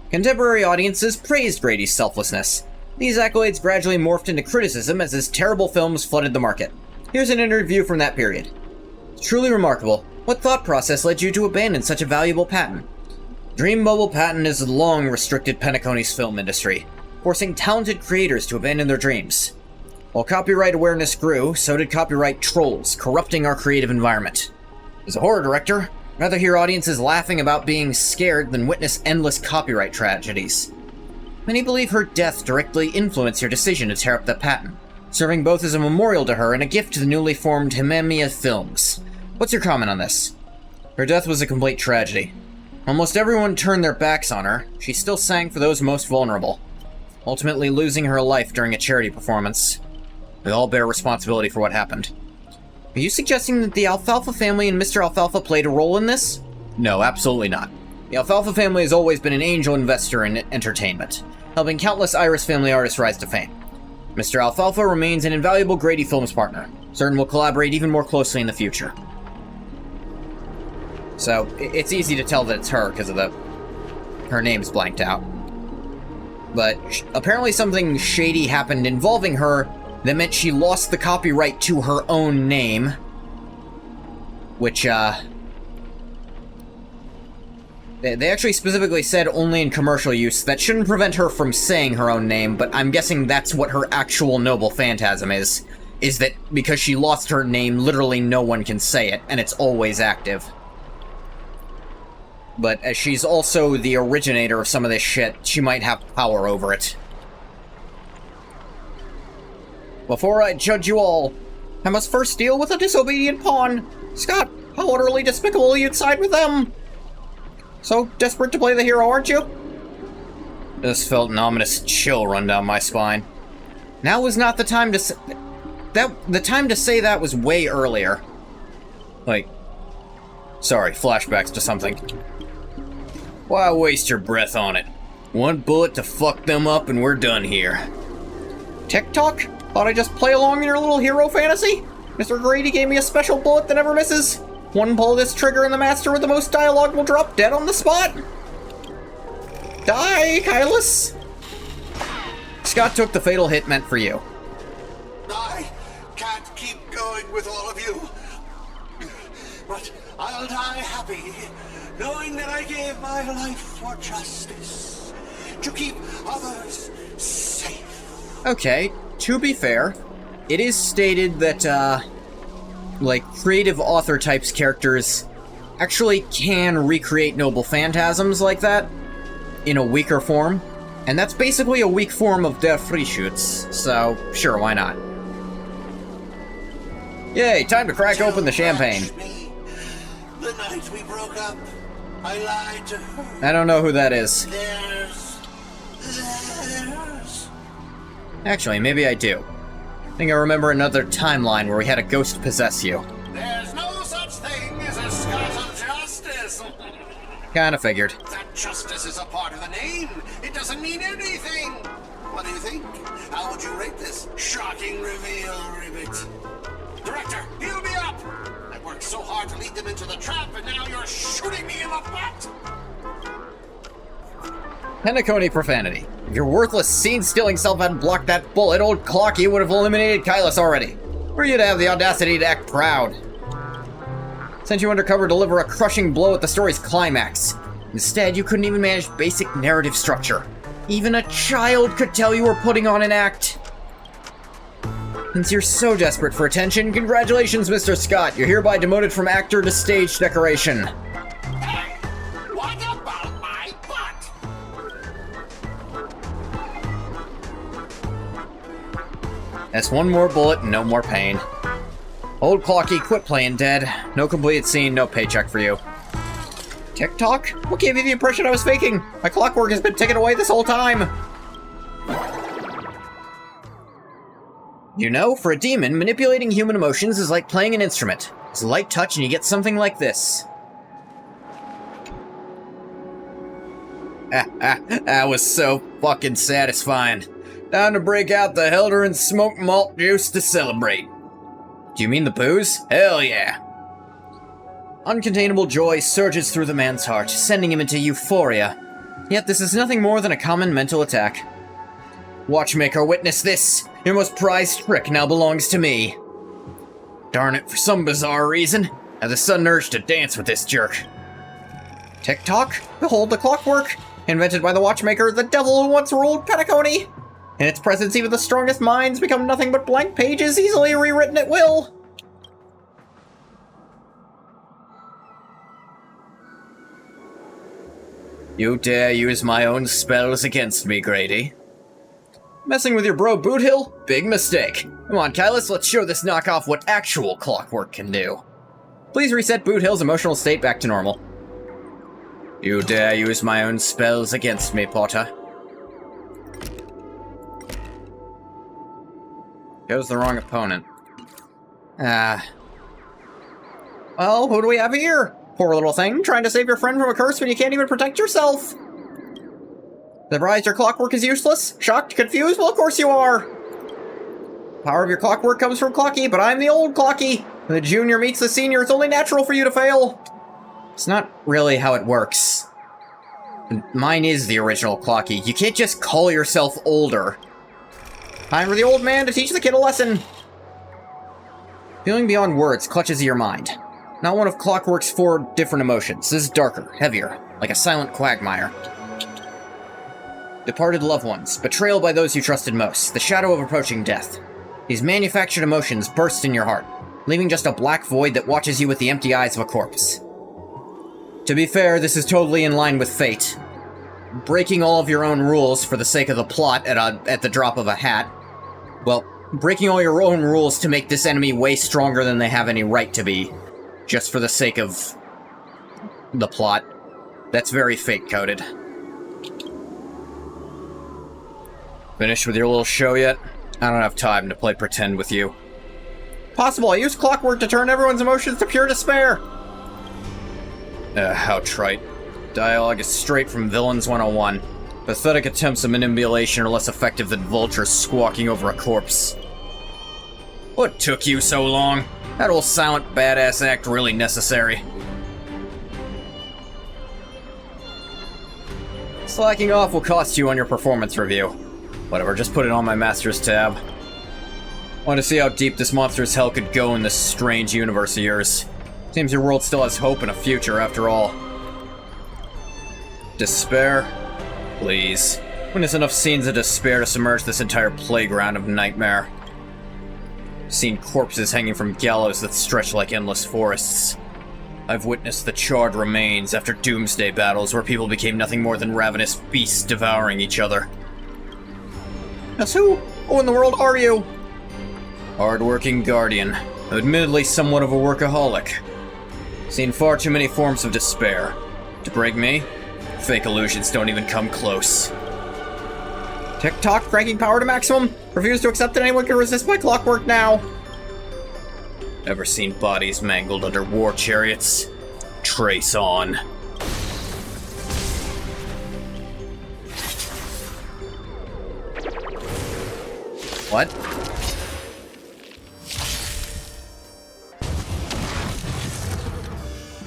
S21: Contemporary audiences praised Grady's selflessness. These accolades gradually morphed into criticism as his terrible films flooded the market. Here's an interview from that period. It's truly remarkable. What thought process led you to abandon such a valuable patent? Dream Mobile patent has long restricted Penacony's film industry, forcing talented creators to abandon their dreams. While copyright awareness grew, so did copyright trolls, corrupting our creative environment. As a horror director, I'd rather hear audiences laughing about being scared than witness endless copyright tragedies. Many believe her death directly influenced her decision to tear up the patent, serving both as a memorial to her and a gift to the newly formed Himemia Films. What's your comment on this? Her death was a complete tragedy. Almost everyone turned their backs on her. She still sang for those most vulnerable, ultimately losing her life during a charity performance. We all bear responsibility for what happened. Are you suggesting that the Alfalfa family and Mr. Alfalfa played a role in this? No, absolutely not. The Alfalfa family has always been an angel investor in entertainment, helping countless Iris family artists rise to fame. Mr. Alfalfa remains an invaluable Grady Films partner. Certain will collaborate even more closely in the future. So, it's easy to tell that it's her because of her name's blanked out. But apparently something shady happened involving her that meant she lost the copyright to her own name. Which, they actually specifically said only in commercial use. That shouldn't prevent her from saying her own name, but I'm guessing that's what her actual noble phantasm is that because she lost her name, literally no one can say it, and it's always active. But as she's also the originator of some of this shit, she might have power over it. Before I judge you all, I must first deal with a disobedient pawn. Scott, how utterly despicable you'd side with them! So desperate to play the hero, aren't you? This felt an ominous chill run down my spine. Now was not the time to say... The time to say that was way earlier. Like... Sorry, flashbacks to something. Why waste your breath on it? One bullet to fuck them up and we're done here. TikTok? Thought I'd just play along in your little hero fantasy? Mr. Grady gave me a special bullet that never misses. One pull of this trigger and the master with the most dialogue will drop dead on the spot. Die, Kylus! Scott took the fatal hit meant for you.
S9: I can't keep going with all of you. But I'll die happy, knowing that I gave my life for justice. To keep others safe.
S21: Okay, to be fair, it is stated that, like, creative author types characters actually can recreate noble phantasms like that in a weaker form. And that's basically a weak form of Der Frischutz, so sure, why not? Yay, time to crack open the champagne.
S9: The night we broke up, I lied to her.
S21: I don't know who that is.
S9: There's...
S21: Actually, maybe I do. I think I remember another timeline where we had a ghost possess you.
S9: There's no such thing as a Scott of justice.
S21: Kinda figured.
S9: That justice is a part of the name. It doesn't mean anything. What do you think? How would you rate this shocking reveal, Ribbit? Director, heal me up! I worked so hard to lead them into the trap, and now you're shooting me in the butt!
S21: Penacony profanity. If your worthless scene-stealing self hadn't blocked that bullet, old Clocky would have eliminated Kylus already. Were you to have the audacity to act proud? Sent you undercover to deliver a crushing blow at the story's climax. Instead, you couldn't even manage basic narrative structure. Even a child could tell you were putting on an act. Since you're so desperate for attention, congratulations, Mr. Scott. You're hereby demoted from actor to stage decoration.
S3: What about my butt?
S21: That's one more bullet, no more pain. Old Clocky, quit playing dead. No completed scene, no paycheck for you. TikTok? What gave you the impression I was faking? My clockwork has been taken away this whole time. You know, for a demon, manipulating human emotions is like playing an instrument. It's a light touch and you get something like this. That was so fucking satisfying. Time to break out the Helder and smoked malt juice to celebrate. Do you mean the booze? Hell yeah. Uncontainable joy surges through the man's heart, sending him into euphoria. Yet this is nothing more than a common mental attack. Watchmaker, witness this. Your most prized trick now belongs to me. Darn it, for some bizarre reason, I have a sudden urge to dance with this jerk. TikTok? Behold the clockwork! Invented by the Watchmaker, the devil who once ruled Penacony! In its presence, even the strongest minds become nothing but blank pages, easily rewritten at will! You dare use my own spells against me, Grady? Messing with your bro Boothill? Big mistake. Come on, Kylus, let's show this knockoff what actual clockwork can do. Please reset Boothill's emotional state back to normal. You dare use my own spells against me, Potter? Chose the wrong opponent. Well, who do we have here? Poor little thing, trying to save your friend from a curse when you can't even protect yourself! Surprised your clockwork is useless? Shocked? Confused? Well, of course you are! Power of your clockwork comes from Clocky, but I'm the old Clocky! When the junior meets the senior, it's only natural for you to fail! It's not really how it works. Mine is the original Clocky. You can't just call yourself older. Time for the old man to teach the kid a lesson! Feeling beyond words clutches your mind. Not one of Clockwork's 4 different emotions. This is darker, heavier, like a silent quagmire. Departed loved ones, betrayal by those you trusted most, the shadow of approaching death. These manufactured emotions burst in your heart, leaving just a black void that watches you with the empty eyes of a corpse. To be fair, this is totally in line with fate. Breaking all of your own rules for the sake of the plot at the drop of a hat. Well, breaking all your own rules to make this enemy way stronger than they have any right to be, just for the sake of the plot. That's very fate-coded. Finished with your little show yet? I don't have time to play pretend with you. Possible, I used clockwork to turn everyone's emotions to pure despair! How trite. Dialogue is straight from Villains 101. Pathetic attempts at manipulation are less effective than vultures squawking over a corpse. What took you so long? That old silent badass act really necessary? Slacking off will cost you on your performance review. Whatever, just put it on my master's tab. Want to see how deep this monster's hell could go in this strange universe of yours. Seems your world still has hope and a future after all. Despair? Please. Witness enough scenes of despair to submerge this entire playground of nightmare. Seen corpses hanging from gallows that stretch like endless forests. I've witnessed the charred remains after doomsday battles where people became nothing more than ravenous beasts devouring each other. As who? Who in the world are you? Hard-working guardian, admittedly somewhat of a workaholic. Seen far too many forms of despair. To break me, fake illusions don't even come close. TikTok cranking power to maximum? Refuse to accept that anyone can resist my clockwork now. Ever seen bodies mangled under war chariots? Trace on. What?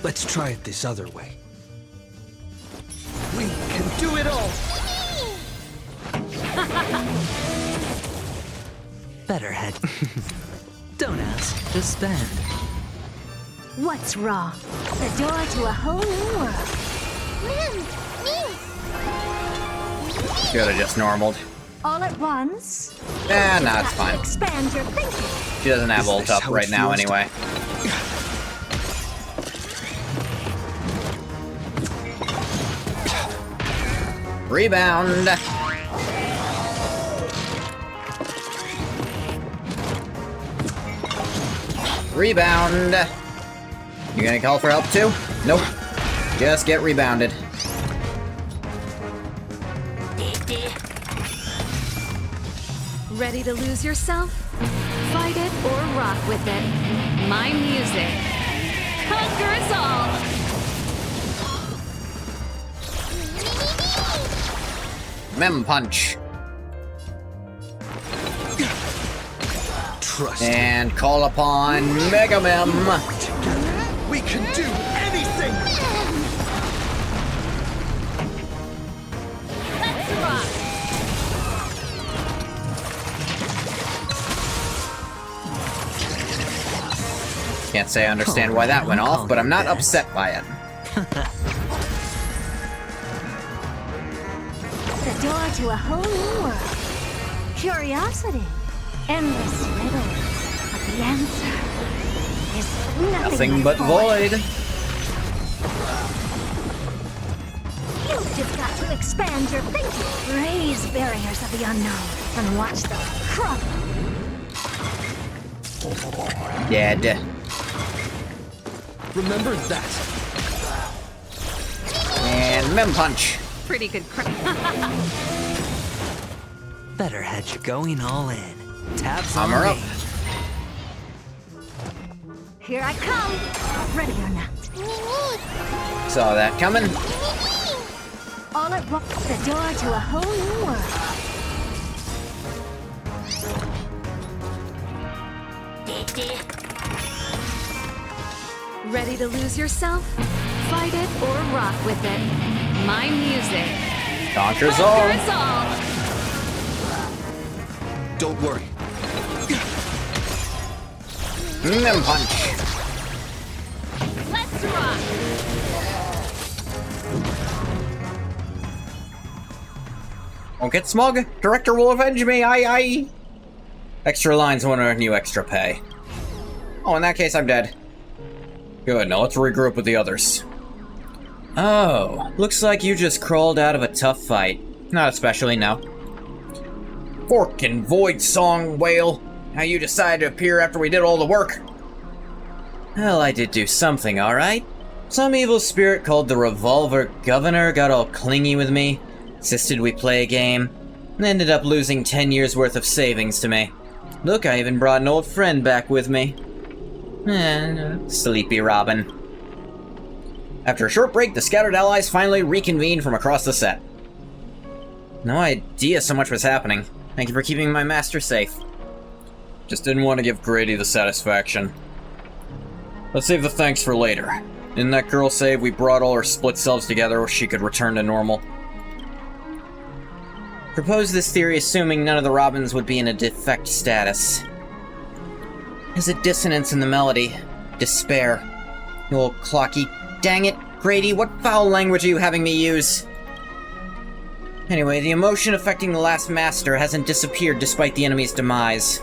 S4: Let's try it this other way.
S14: We can do it all!
S20: Better head. Don't ask, just spend.
S19: What's wrong? The door to a whole new world.
S21: Could've just normaled.
S19: All at once?
S21: Nah, it's fine.
S19: Expand your thinking.
S21: She doesn't have ult up right now anyway. Rebound! Rebound! You gonna call for help too? Nope. Just get rebounded.
S16: Ready to lose yourself? Fight it or rock with it. My music conquers all!
S21: Mem punch.
S15: Trust
S21: and call upon Mega Mem.
S14: We can do anything!
S16: Let's rock!
S21: Can't say I understand why that went off, but I'm not upset by it.
S19: The door to a whole new world. Curiosity. Endless riddles. But the answer is nothing
S21: but void.
S19: You've just got to expand your thinking. Raise barriers of the unknown and watch them crumble.
S21: Dead.
S15: Remember that.
S21: And Mem punch.
S16: Pretty good crap.
S20: Better had you going all in. Tabs
S21: Armor
S20: on
S21: up.
S20: me.
S19: Here I come. Ready or not.
S21: Saw that coming.
S19: All at once. The door to a whole new world.
S16: Ready to lose yourself? Fight it or rock with it. My music
S21: Conquers all.
S16: conquers all!
S15: Don't worry.
S21: Mem punch.
S16: Let's rock!
S21: Don't get smug. Director will avenge me. Aye. Extra lines won't earn you extra pay. Oh, in that case, I'm dead. Good, now let's regroup with the others. Oh, looks like you just crawled out of a tough fight. Not especially, no. Forkin' Void Song Whale. How you decided to appear after we did all the work? Well, I did do something, alright? Some evil spirit called the Revolver Governor got all clingy with me, insisted we play a game, and ended up losing 10 years worth of savings to me. Look, I even brought an old friend back with me. Sleepy Robin. After a short break, the scattered allies finally reconvened from across the set. No idea so much was happening. Thank you for keeping my master safe. Just didn't want to give Grady the satisfaction. Let's save the thanks for later. Didn't that girl say we brought all our split selves together where she could return to normal? Propose this theory assuming none of the Robins would be in a defect status. There's a dissonance in the melody. Despair. You old clocky. Dang it, Grady, what foul language are you having me use? Anyway, the emotion affecting the last master hasn't disappeared despite the enemy's demise.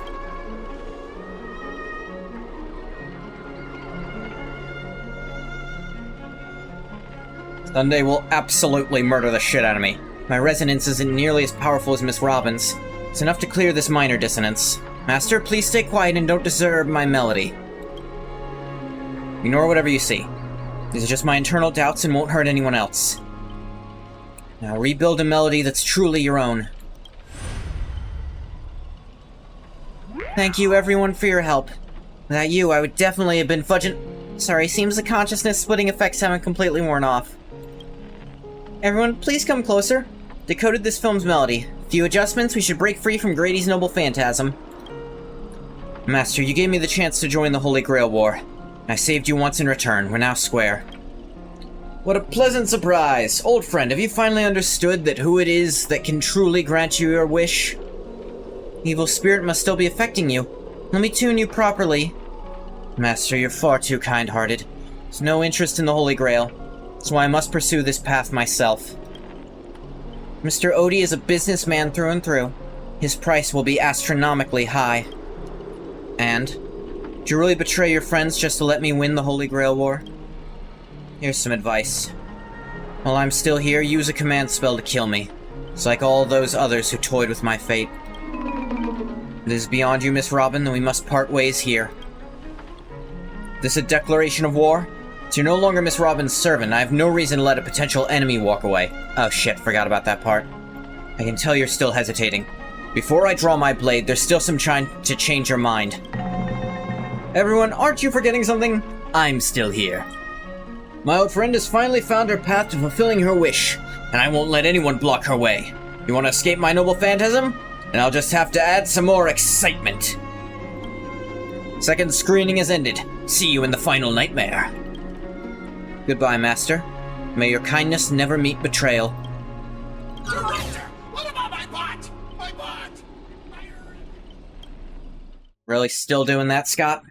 S21: Sunday will absolutely murder the shit out of me. My resonance isn't nearly as powerful as Miss Robin's. It's enough to clear this minor dissonance. Master, please stay quiet and don't disturb my melody. Ignore whatever you see. These are just my internal doubts and won't hurt anyone else. Now rebuild a melody that's truly your own. Thank you everyone for your help. Without you, I would definitely have been fudging... Sorry, seems the consciousness splitting effects haven't completely worn off. Everyone, please come closer. Decoded this film's melody. Few adjustments, we should break free from Grady's noble phantasm. Master, you gave me the chance to join the Holy Grail War. I saved you once in return. We're now square. What a pleasant surprise! Old friend, have you finally understood that who it is that can truly grant you your wish? Evil spirit must still be affecting you. Let me tune you properly. Master, you're far too kind-hearted. There's no interest in the Holy Grail. That's why I must pursue this path myself. Mr. Odie is a businessman through and through. his price will be astronomically high. And? Did you really betray your friends just to let me win the Holy Grail War? Here's some advice. While I'm still here, use a command spell to kill me. It's like all those others who toyed with my fate. If it is beyond you, Miss Robin, then we must part ways here. This a declaration of war? So you're no longer Miss Robin's servant. I have no reason to let a potential enemy walk away. Oh shit, forgot about that part. I can tell you're still hesitating. Before I draw my blade, there's still some time to change your mind. Everyone, aren't you forgetting something? I'm still here. My old friend has finally found her path to fulfilling her wish, and I won't let anyone block her way. You want to escape my noble phantasm? And I'll just have to add some more excitement. Second screening has ended. See you in the final nightmare. Goodbye, Master. May your kindness never meet betrayal.
S3: Director! What about my bot? My bot!
S21: Really still doing that, Scott?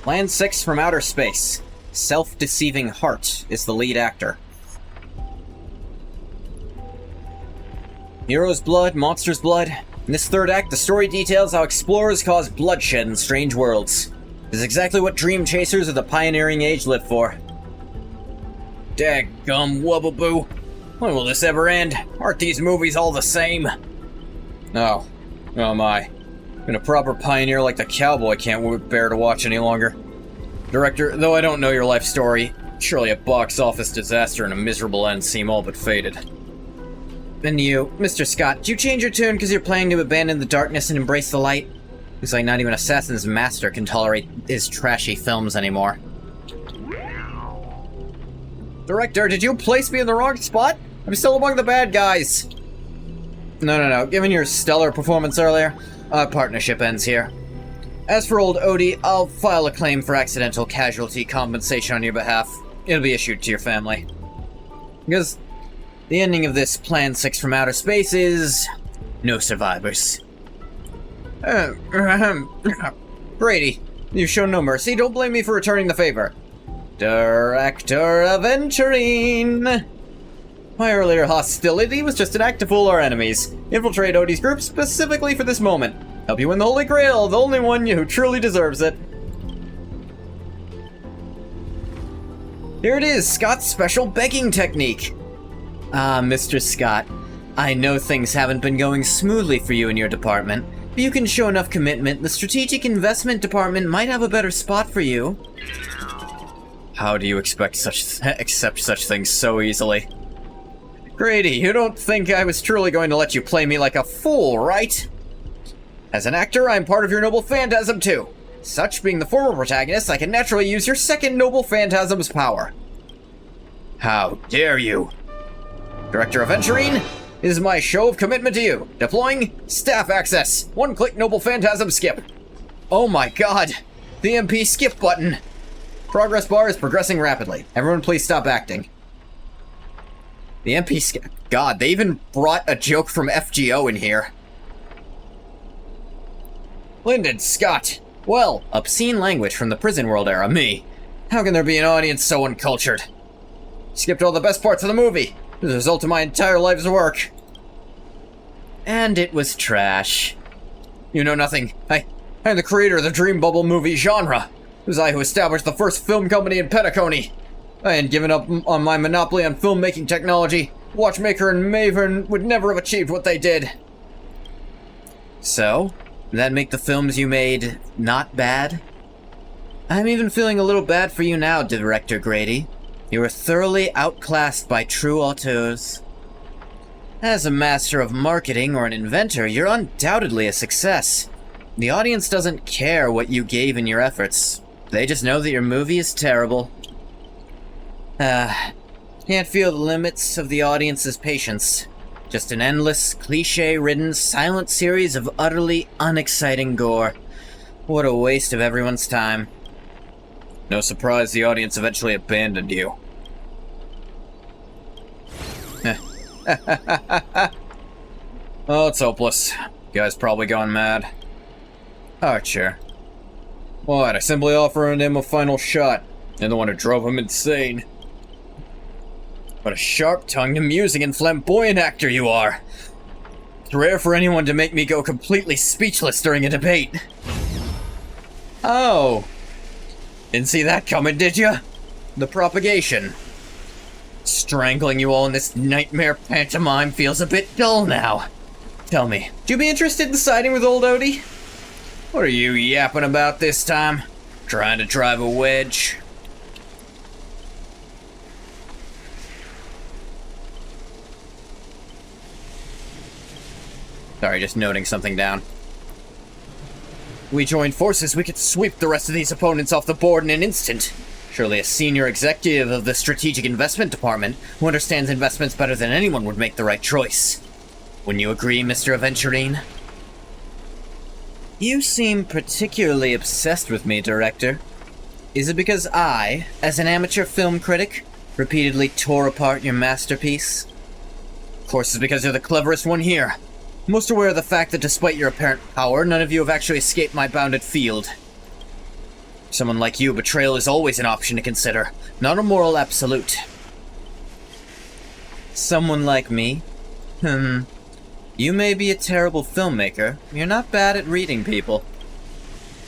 S21: Plan 6 from outer space. Self-deceiving Heart is the lead actor. Hero's blood, monster's blood. In this third act, the story details how explorers cause bloodshed in strange worlds. This is exactly what dream chasers of the pioneering age live for. Daggum wubbaboo. When will this ever end? Aren't these movies all the same? Oh my. Even a proper pioneer like the cowboy can't bear to watch any longer. Director, though I don't know your life story, surely a box office disaster and a miserable end seem all but fated. And you, Mr. Scott, did you change your tune because you're planning to abandon the darkness and embrace the light? Looks like not even Assassin's Master can tolerate his trashy films anymore. Director, did you place me in the wrong spot? I'm still among the bad guys. No. Given your stellar performance earlier, our partnership ends here. As for old Odie, I'll file a claim for accidental casualty compensation on your behalf. It'll be issued to your family. Because the ending of this Plan 6 from outer space is no survivors. Brady, you've shown no mercy. Don't blame me for returning the favor. Director Aventurine. My earlier hostility was just an act to fool our enemies. Infiltrate Odie's group specifically for this moment. Help you win the Holy Grail, the only one who truly deserves it. Here it is, Scott's special begging technique. Ah, Mr. Scott, I know things haven't been going smoothly for you in your department, but you can show enough commitment, the Strategic Investment Department might have a better spot for you. How do you accept such things so easily? Grady, you don't think I was truly going to let you play me like a fool, right? As an actor, I'm part of your noble phantasm too. Such being the former protagonist, I can naturally use your second noble phantasm's power. How dare you? Director Aventurine, it is my show of commitment to you. Deploying staff access. One-click noble phantasm skip. Oh my god. The MP skip button. Progress bar is progressing rapidly. Everyone please stop acting. The MP skip. God, they even brought a joke from FGO in here. Lyndon Scott. Well, obscene language from the prison world era, me. How can there be an audience so uncultured? Skipped all the best parts of the movie. The result of my entire life's work. And it was trash. You know nothing. I'm the creator of the Dream Bubble movie genre. It was I who established the first film company in Penacony. I had given up on my monopoly on filmmaking technology. Watchmaker and Maven would never have achieved what they did. So, did that make the films you made not bad? I'm even feeling a little bad for you now, Director Grady. You were thoroughly outclassed by true auteurs. As a master of marketing or an inventor, you're undoubtedly a success. The audience doesn't care what you gave in your efforts. They just know that your movie is terrible. Can't feel the limits of the audience's patience. Just an endless, cliche-ridden, silent series of utterly unexciting gore. What a waste of everyone's time. No surprise the audience eventually abandoned you. Oh, it's hopeless. You guys probably gone mad. Archer. What, I simply offered him a final shot. You're the one who drove him insane. What a sharp-tongued, amusing, and flamboyant actor you are. It's rare for anyone to make me go completely speechless during a debate. Oh. Didn't see that coming, did you? The propagation. Strangling you all in this nightmare pantomime feels a bit dull now. Tell me, would you be interested in siding with old Odie? What are you yapping about this time? Trying to drive a wedge? Sorry, just noting something down. We joined forces, we could sweep the rest of these opponents off the board in an instant. Surely a senior executive of the Strategic Investment Department, who understands investments better than anyone, would make the right choice. Wouldn't you agree, Mr. Aventurine? You seem particularly obsessed with me, Director. Is it because I, as an amateur film critic, repeatedly tore apart your masterpiece? Of course, it's because you're the cleverest one here. Most aware of the fact that despite your apparent power, none of you have actually escaped my bounded field. For someone like you, betrayal is always an option to consider, not a moral absolute. Someone like me? You may be a terrible filmmaker, you're not bad at reading people.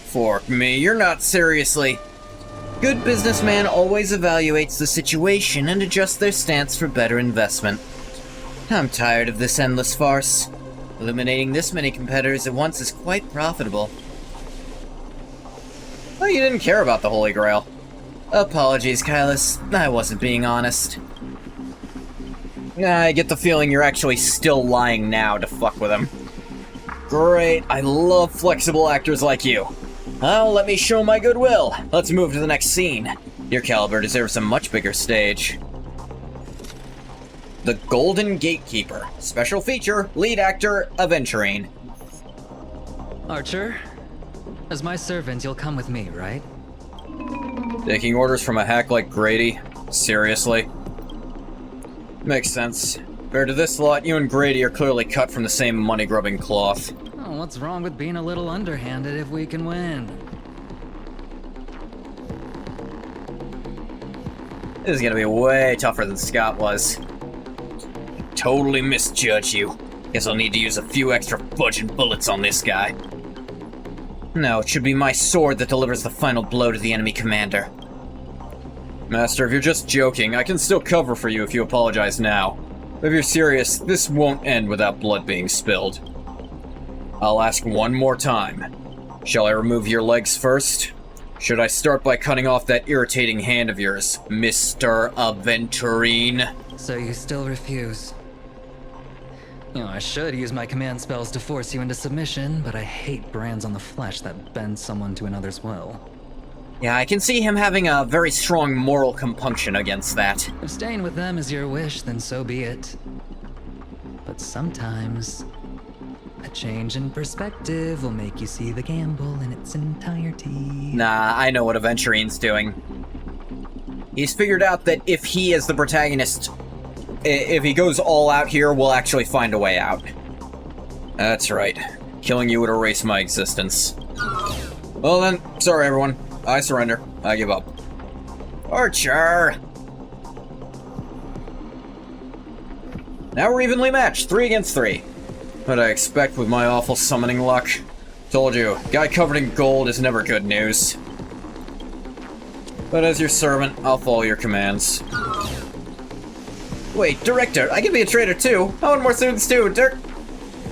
S21: Fork me, you're not seriously. Good businessman always evaluates the situation and adjusts their stance for better investment. I'm tired of this endless farce. Eliminating this many competitors at once is quite profitable. Well, you didn't care about the Holy Grail. Apologies, Kylus. I wasn't being honest. I get the feeling you're actually still lying now to fuck with him. Great, I love flexible actors like you. Well, let me show my goodwill. Let's move to the next scene. Your caliber deserves a much bigger stage. The Golden Gatekeeper. Special feature, lead actor, Aventurine.
S12: Archer, as my servant, you'll come with me, right?
S21: Taking orders from a hack like Grady? Seriously? Makes sense. Compared to this lot, you and Grady are clearly cut from the same money-grubbing cloth.
S12: Oh, what's wrong with being a little underhanded if we can win?
S21: This is gonna be way tougher than Scott was. Totally misjudge you. Guess I'll need to use a few extra fudging bullets on this guy. No, it should be my sword that delivers the final blow to the enemy commander. Master, if you're just joking, I can still cover for you if you apologize now. If you're serious, this won't end without blood being spilled. I'll ask one more time. Shall I remove your legs first? Should I start by cutting off that irritating hand of yours, Mr. Aventurine?
S12: So you still refuse? You know, I should use my command spells to force you into submission, but I hate brands on the flesh that bend someone to another's will.
S21: Yeah, I can see him having a very strong moral compunction against that.
S12: If staying with them is your wish, then so be it. But sometimes, a change in perspective will make you see the gamble in its entirety.
S21: Nah, I know what Aventurine's doing. He's figured out that if he is the protagonist, if he goes all out here, we'll actually find a way out. That's right. Killing you would erase my existence. Well then, sorry everyone. I surrender. I give up. Archer! Now we're evenly matched, 3 against 3. What'd I expect with my awful summoning luck? Told you, guy covered in gold is never good news. But as your servant, I'll follow your commands. Wait, Director, I can be a traitor too. I want more students too,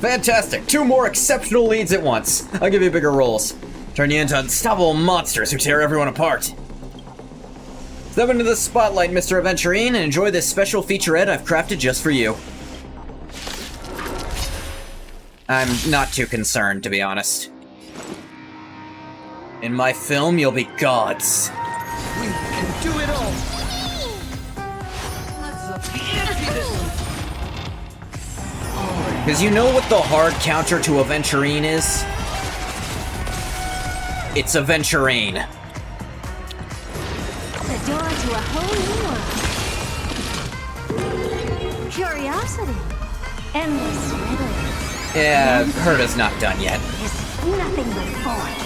S21: Fantastic, 2 more exceptional leads at once. I'll give you bigger roles. Turn you into unstoppable monsters who tear everyone apart. Step into the spotlight, Mr. Aventurine, and enjoy this special featurette I've crafted just for you. I'm not too concerned, to be honest. In my film, you'll be gods.
S14: We can do it all!
S21: Because you know what the hard counter to Aventurine is? It's Aventurine.
S19: The door to a whole new world. Curiosity. Endless riddles.
S21: Yeah, Herta's not done yet.
S19: Is nothing but void.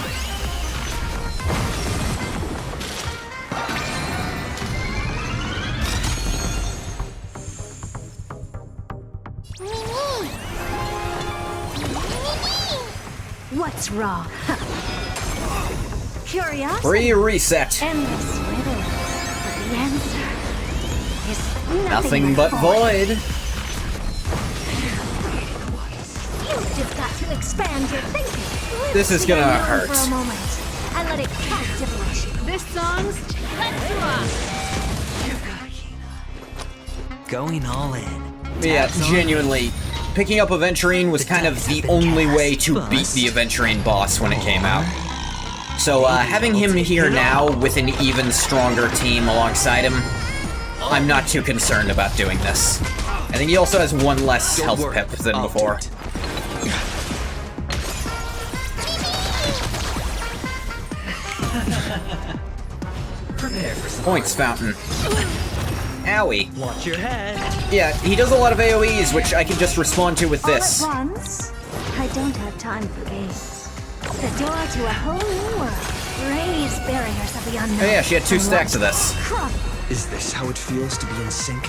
S19: What's wrong? Curiosity.
S21: Free reset.
S19: Endless riddles. But the answer is
S21: Nothing but void.
S19: You've just got to expand your thinking.
S21: This is gonna hurt.
S19: For a moment and let it captivate you.
S16: This song's Let's Rock.
S20: Going all in.
S21: Yeah, genuinely. Picking up Aventurine was kind of the only way to beat the Aventurine boss when it came out. So, having him here now with an even stronger team alongside him, I'm not too concerned about doing this. I think he also has one less health pip than before. Points fountain. Owie.
S20: Watch your head.
S21: Yeah, he does a lot of AoEs, which I can just respond to with this.
S19: All at once, I don't have time for games. The door to a whole new world. Raise barriers of the unknown.
S21: Oh yeah, she had 2 stacks of this.
S4: Is this how it feels to be in sync?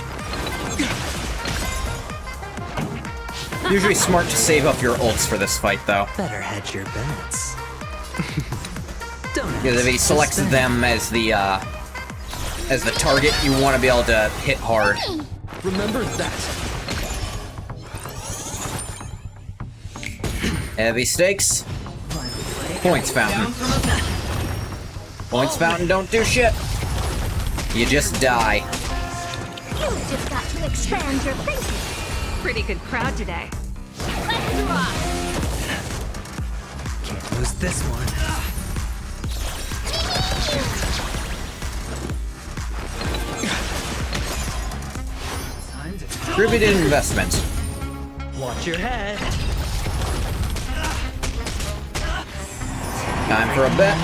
S21: Usually smart to save up your ults for this fight, though.
S20: Better hedge your bets.
S21: Because if he selects them as the target, you want to be able to hit hard.
S15: Remember that.
S21: Heavy stakes. Points fountain. Points fountain don't do shit. You just die.
S19: You've just got to expand your thinking.
S16: Pretty good crowd today. Let's rock.
S20: Can't lose this one.
S21: Distributed investment.
S20: Watch your head.
S21: Time for a bet.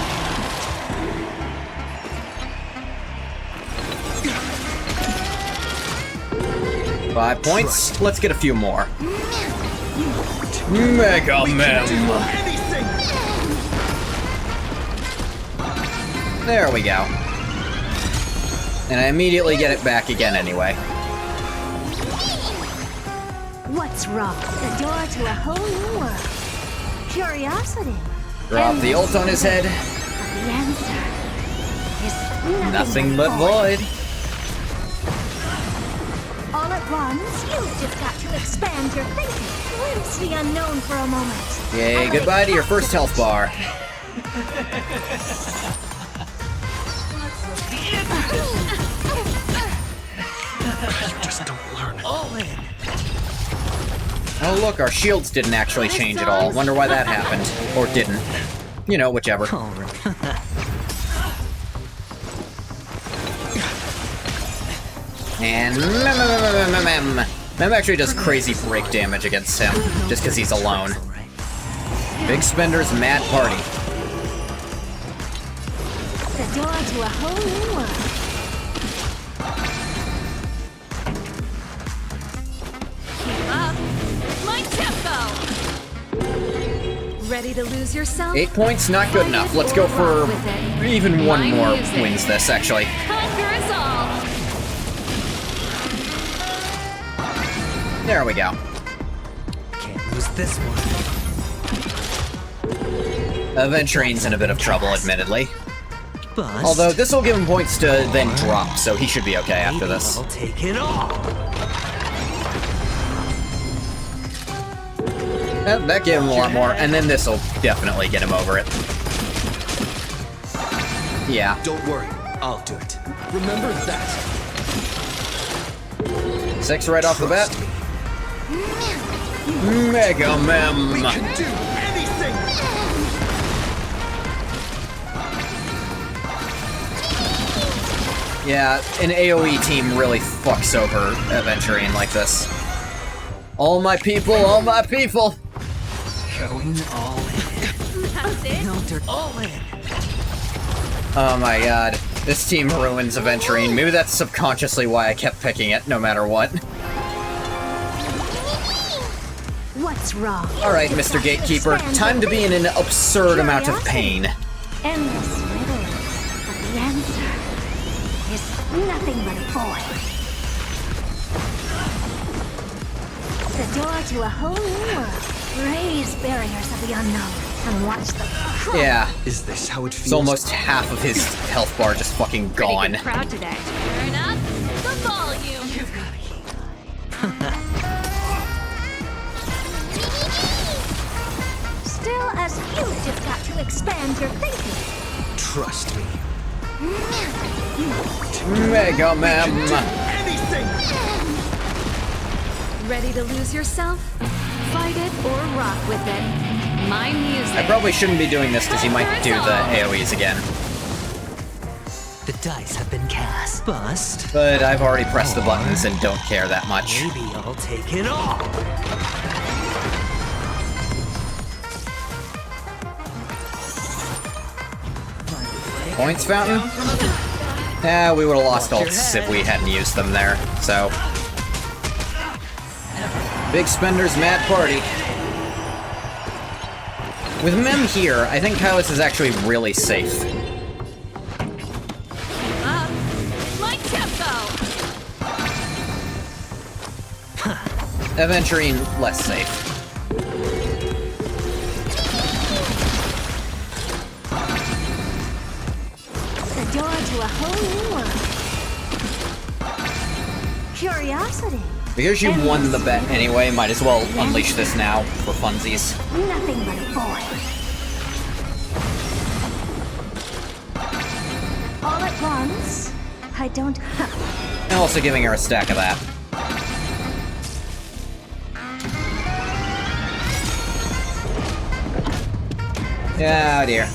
S21: Five points. Let's get a few more. Mega Mem. There we go. And I immediately get it back again anyway.
S19: What's wrong? The door to a whole new world. Curiosity.
S21: Drop the ult on his head.
S19: The answer is
S21: Nothing but void.
S19: All at once, you've just got to expand your thinking. Glimpse the unknown for a moment.
S21: Yay, goodbye to your first health bar.
S3: You just don't learn.
S20: All in.
S21: Oh look, our shields didn't actually change at all. Wonder why that happened. Or didn't. You know, whichever. And Mem actually does crazy break damage against him, just because he's alone. Big Spender's mad party.
S19: The door to a whole new world.
S16: My tempo!
S17: Ready to lose yourself?
S21: 8 points, not good enough. Let's go for even one more wins this, actually.
S16: Conquer us all!
S21: There we go.
S20: Can't lose this one.
S21: Aventurine's in a bit of trouble, admittedly.
S20: Bust.
S21: Although this will give him points to then drop, so he should be okay after this.
S20: I'll take it all.
S21: That gave him a lot more, and then this will definitely get him over it. Yeah.
S15: Don't worry, I'll do it. Remember that.
S21: 6 right off the bat. Mega Mem.
S15: We can do anything.
S21: Yeah, an AoE team really fucks over Aventurine like this. All my people, all my people!
S20: Going all in.
S16: That's it?
S20: All in.
S21: Oh my god. This team ruins Aventurine. Maybe that's subconsciously why I kept picking it, no matter what.
S19: What's wrong?
S21: Alright, Mr. Gatekeeper. Time to be in an absurd amount of pain.
S19: Endless riddles. But the answer is nothing but void. The door to a whole new world. Raise barriers of the unknown. and watch the crawl.
S1: Yeah.
S4: Is this how it feels?
S1: It's almost half of his health bar just fucking gone.
S16: Pretty good crowd today. Turn up the volume.
S19: Still, as you've just got to expand your thinking.
S4: Trust me.
S1: Mega Man.
S16: Ready to lose yourself? Fight it or rock with it. My music.
S1: I probably shouldn't be doing this because he might do the AoEs again.
S20: The dice have been cast. Bust.
S1: But I've already pressed the buttons and don't care that much.
S20: Maybe I'll take it all.
S1: Points fountain? Yeah, we would have lost ults if we hadn't used them there, so. Big Spender's mad party. With Mem here, I think Kylus is actually really safe.
S16: My tempo.
S1: Aventurine, less safe.
S19: The door to a whole new world. Curiosity.
S1: Because you won the bet anyway, might as well unleash this now for funsies.
S19: Nothing but a void. All at once? I don't...
S1: And also giving her a stack of that. Yeah, dear.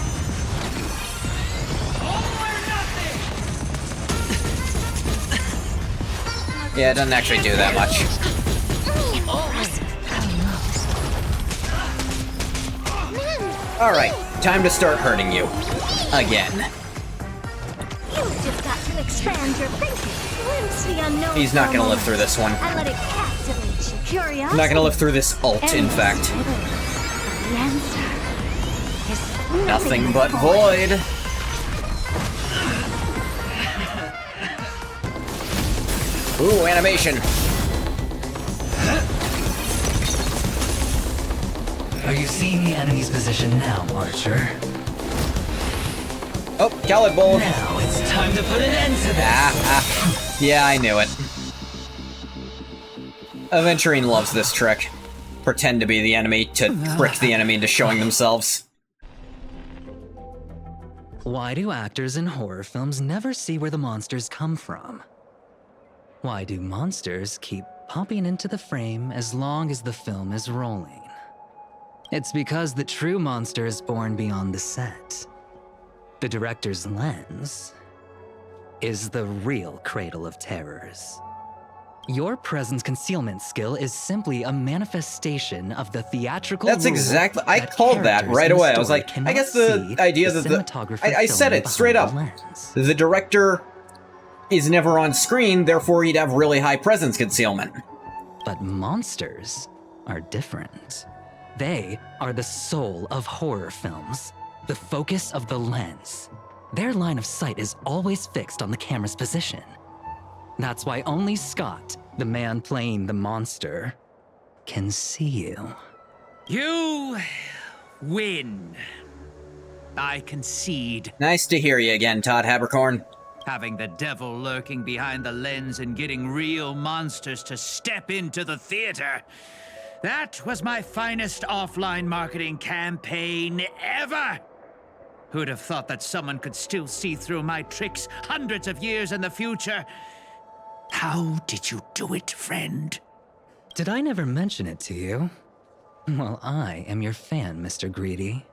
S1: Yeah, it doesn't actually do that much. Alright, time to start hurting you. Again.
S19: You've just got to expand your thinking. Glimpse the unknown.
S1: He's not gonna live through this one.
S19: And let it captivate you. Curiosity.
S1: Not gonna live through this ult, in fact.
S19: The answer is
S1: Nothing but void. Ooh, animation.
S20: Are you seeing the enemy's position now, Archer?
S1: Oh, Khaled Bold.
S20: Now it's time to put an end to this.
S1: Yeah, I knew it. Aventurine loves this trick. Pretend to be the enemy to trick the enemy into showing themselves.
S12: Why do actors in horror films never see where the monsters come from? Why do monsters keep popping into the frame as long as the film is rolling? It's because the true monster is born beyond the set. The director's lens is the real cradle of terrors. Your presence concealment skill is simply a manifestation of the theatrical.
S1: That's exactly. I called that right away. I was like, I guess the idea that I said it straight up. The director is never on screen, therefore he'd have really high presence concealment.
S12: But monsters are different. They are the soul of horror films, the focus of the lens. Their line of sight is always fixed on the camera's position. That's why only Scott, the man playing the monster, can see you.
S11: You win. I concede.
S1: Nice to hear you again, Todd Habercorn.
S11: Having the devil lurking behind the lens and getting real monsters to step into the theater. That was my finest offline marketing campaign ever. Who'd have thought that someone could still see through my tricks hundreds of years in the future? How did you do it, friend?
S12: Did I never mention it to you? Well, I am your fan, Mr. Greedy.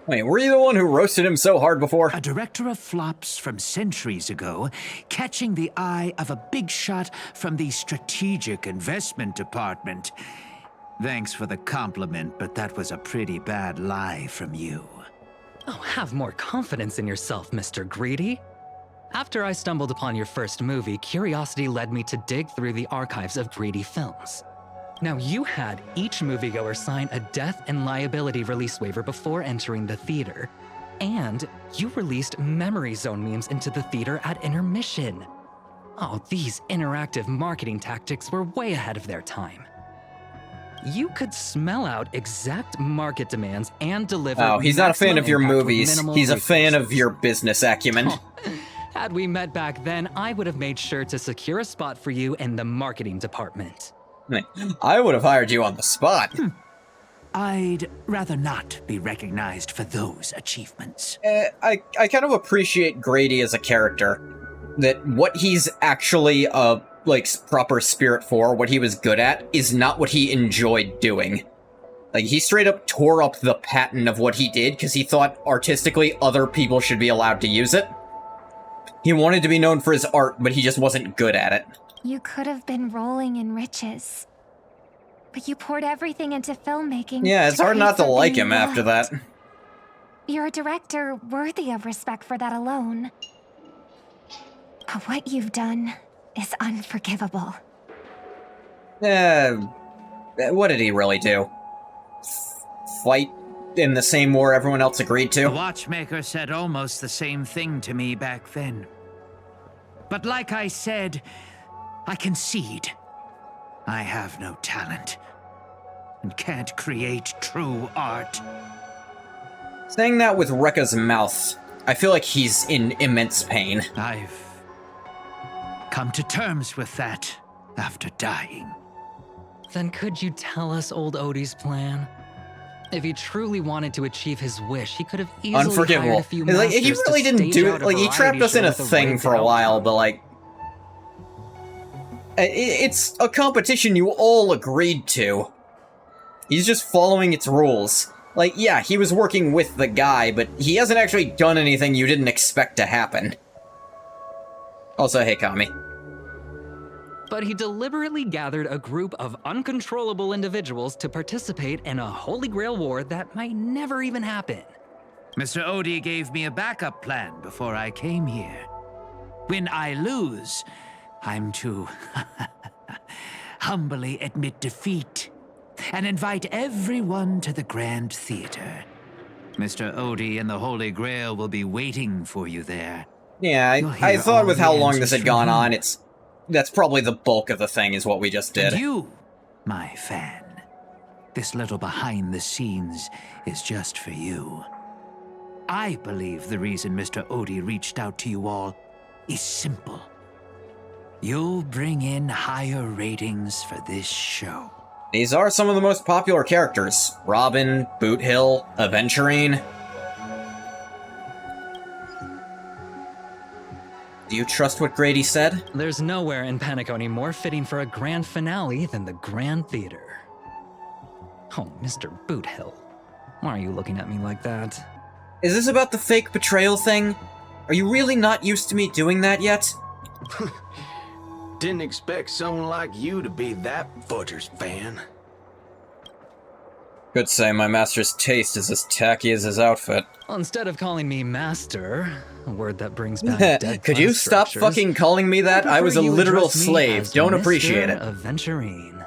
S1: Wait, were you the one who roasted him so hard before?
S11: A director of flops from centuries ago, catching the eye of a big shot from the strategic investment department. Thanks for the compliment, but that was a pretty bad lie from you.
S12: Oh, have more confidence in yourself, Mr. Greedy. After I stumbled upon your first movie, curiosity led me to dig through the archives of Greedy films. Now, you had each moviegoer sign a death and liability release waiver before entering the theater. And you released memory zone memes into the theater at intermission. Oh, these interactive marketing tactics were way ahead of their time. You could smell out exact market demands and deliver.
S21: Oh, he's not a fan
S12: maximum
S21: of your
S12: impact with
S21: movies.
S12: minimal
S21: He's a
S12: resources.
S21: fan of your business acumen.
S12: Had we met back then, I would have made sure to secure a spot for you in the marketing department.
S21: I would have hired you on the spot.
S11: I'd rather not be recognized for those achievements.
S21: I kind of appreciate Grady as a character. That what he's actually proper spirit for, what he was good at, is not what he enjoyed doing. Like, he straight up tore up the patent of what he did because he thought artistically other people should be allowed to use it. He wanted to be known for his art, but he just wasn't good at it.
S5: You could have been rolling in riches. But you poured everything into filmmaking.
S21: Yeah, it's hard not to like him after that.
S5: You're a director worthy of respect for that alone. But what you've done is unforgivable.
S21: What did he really do? Fight in the same war everyone else agreed to?
S11: The watchmaker said almost the same thing to me back then. But like I said, I concede. I have no talent and can't create true art.
S21: Saying that with Rekka's mouth, I feel like he's in immense pain.
S11: I've come to terms with that after dying.
S12: Then could you tell us old Odie's plan? If he truly wanted to achieve his wish, he could have easily
S21: Unforgivable.
S12: hired a few
S21: Like, he
S12: masters
S21: really
S12: to
S21: didn't
S12: stage
S21: do
S12: out
S21: it. Like, he trapped
S12: variety
S21: us in
S12: show
S21: a
S12: with
S21: thing
S12: rigged
S21: for a while, but like, it's a competition you all agreed to. He's just following its rules. Like, yeah, he was working with the guy, but he hasn't actually done anything you didn't expect to happen. Also, hey, Kami.
S12: But he deliberately gathered a group of uncontrollable individuals to participate in a Holy Grail war that might never even happen.
S11: Mr. Odie gave me a backup plan before I came here. When I lose, I'm to humbly admit defeat and invite everyone to the Grand Theater. Mr. Odie and the Holy Grail will be waiting for you there.
S21: Yeah, I thought with how long this had gone on, that's probably the bulk of the thing is what we just did.
S11: And you, my fan, this little behind the scenes is just for you. I believe the reason Mr. Odie reached out to you all is simple. You'll bring in higher ratings for this show.
S21: These are some of the most popular characters. Robin, Boot Hill, Aventurine. Do you trust what Grady said?
S12: There's nowhere in Penacony more fitting for a grand finale than the Grand Theater. Oh, Mr. Boothill, why are you looking at me like that?
S21: Is this about the fake betrayal thing? Are you really not used to me doing that yet?
S3: Didn't expect someone like you to be that Fudger's fan.
S21: Could say my master's taste is as tacky as his outfit.
S12: Well, instead of calling me master, a word that brings back dead
S21: Could you stop fucking calling me that? I was a literal slave. Don't appreciate it.
S12: Aventurine.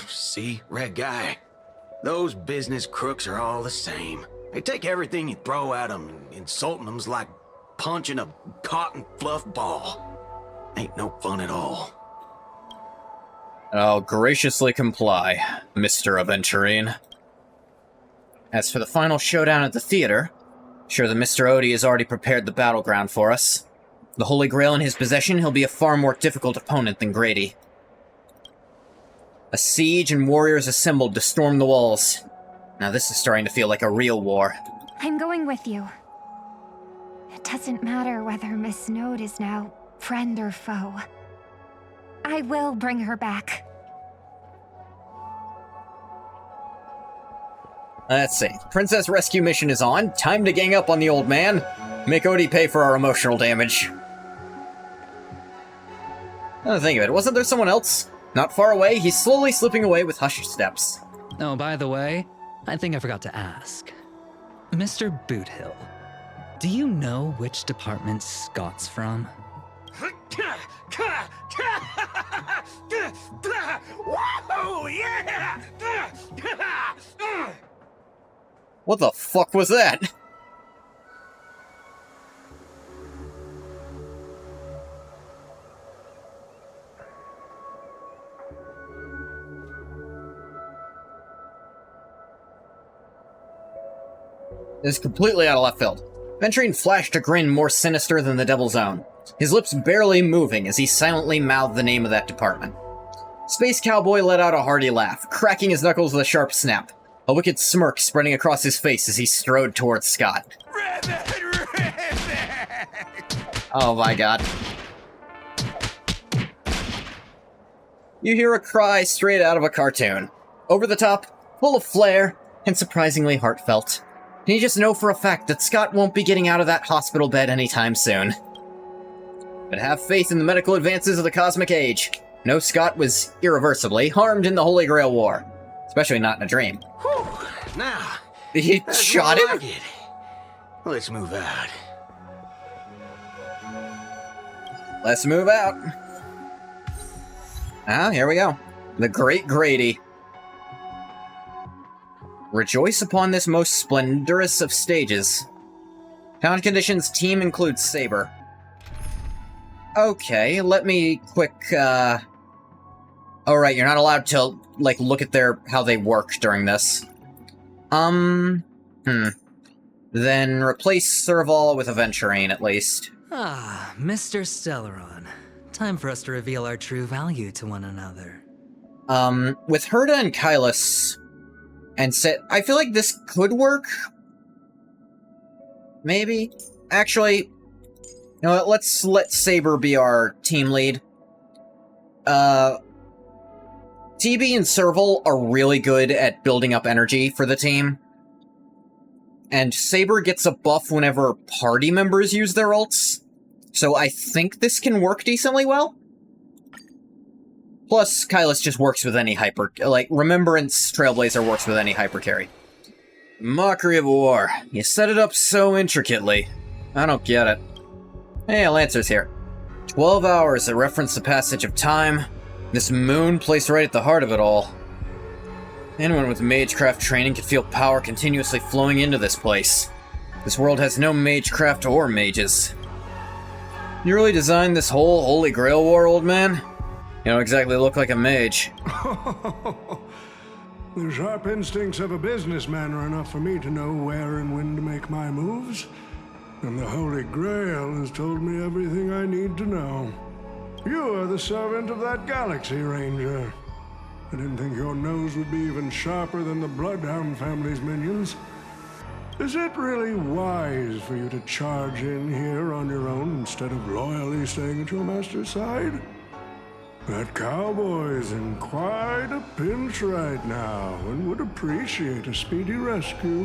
S3: See, Red Guy, those business crooks are all the same. They take everything you throw at them, and insulting them's like punching a cotton fluff ball. Ain't no fun at all.
S21: I'll graciously comply, Mr. Aventurine. As for the final showdown at the theater, sure that Mr. Odie has already prepared the battleground for us. The Holy Grail in his possession, he'll be a far more difficult opponent than Grady. A siege and warriors assembled to storm the walls. Now this is starting to feel like a real war.
S5: I'm going with you. It doesn't matter whether Miss Snowd is now friend or foe. I will bring her back.
S21: Let's see. Princess Rescue Mission is on. Time to gang up on the old man. Make Odie pay for our emotional damage. Now think of it, wasn't there someone else? Not far away, he's slowly slipping away with hushed steps.
S12: Oh, by the way, I think I forgot to ask. Mr. Boothill, do you know which department Scott's from?
S3: Whoa, yeah!
S21: What the fuck was that? is completely out of left field. Venturine flashed a grin more sinister than the devil's own, his lips barely moving as he silently mouthed the name of that department. Space Cowboy let out a hearty laugh, cracking his knuckles with a sharp snap, a wicked smirk spreading across his face as he strode towards Scott. Oh my god. You hear a cry straight out of a cartoon. Over the top, full of flair, and surprisingly heartfelt. And you just know for a fact that Scott won't be getting out of that hospital bed anytime soon. But have faith in the medical advances of the cosmic age. No Scott was irreversibly harmed in the Holy Grail War. Especially not in a dream.
S3: Whew. Now,
S21: He shot him?
S3: like it. Let's move out.
S21: Let's move out. Ah, here we go. The Great Grady. Rejoice upon this most splendorous of stages. Town conditions team includes Saber. Okay, let me quick, Oh right, you're not allowed to, like, look at how they work during this. Then replace Serval with Aventurine, at least.
S20: Ah, Mr. Stellaron. Time for us to reveal our true value to one another.
S21: With Herda and Kylus, and I feel like this could work. Maybe. Actually, you know what, let's let Saber be our team lead. TB and Serval are really good at building up energy for the team. And Saber gets a buff whenever party members use their ults. So I think this can work decently well. Plus, Kylus just works with any Remembrance Trailblazer works with any hyper carry. Mockery of War. You set it up so intricately. I don't get it. Hey, Lancer's here. 12 hours that reference the passage of time. This moon placed right at the heart of it all. Anyone with magecraft training could feel power continuously flowing into this place. This world has no magecraft or mages. You really designed this whole Holy Grail War, old man? You don't exactly look like a mage.
S10: The sharp instincts of a businessman are enough for me to know where and when to make my moves. And the Holy Grail has told me everything I need to know. You are the servant of that Galaxy Ranger. I didn't think your nose would be even sharper than the Bloodhound family's minions. Is it really wise for you to charge in here on your own instead of loyally staying at your master's side? That cowboy's in quite a pinch right now and would appreciate a speedy rescue.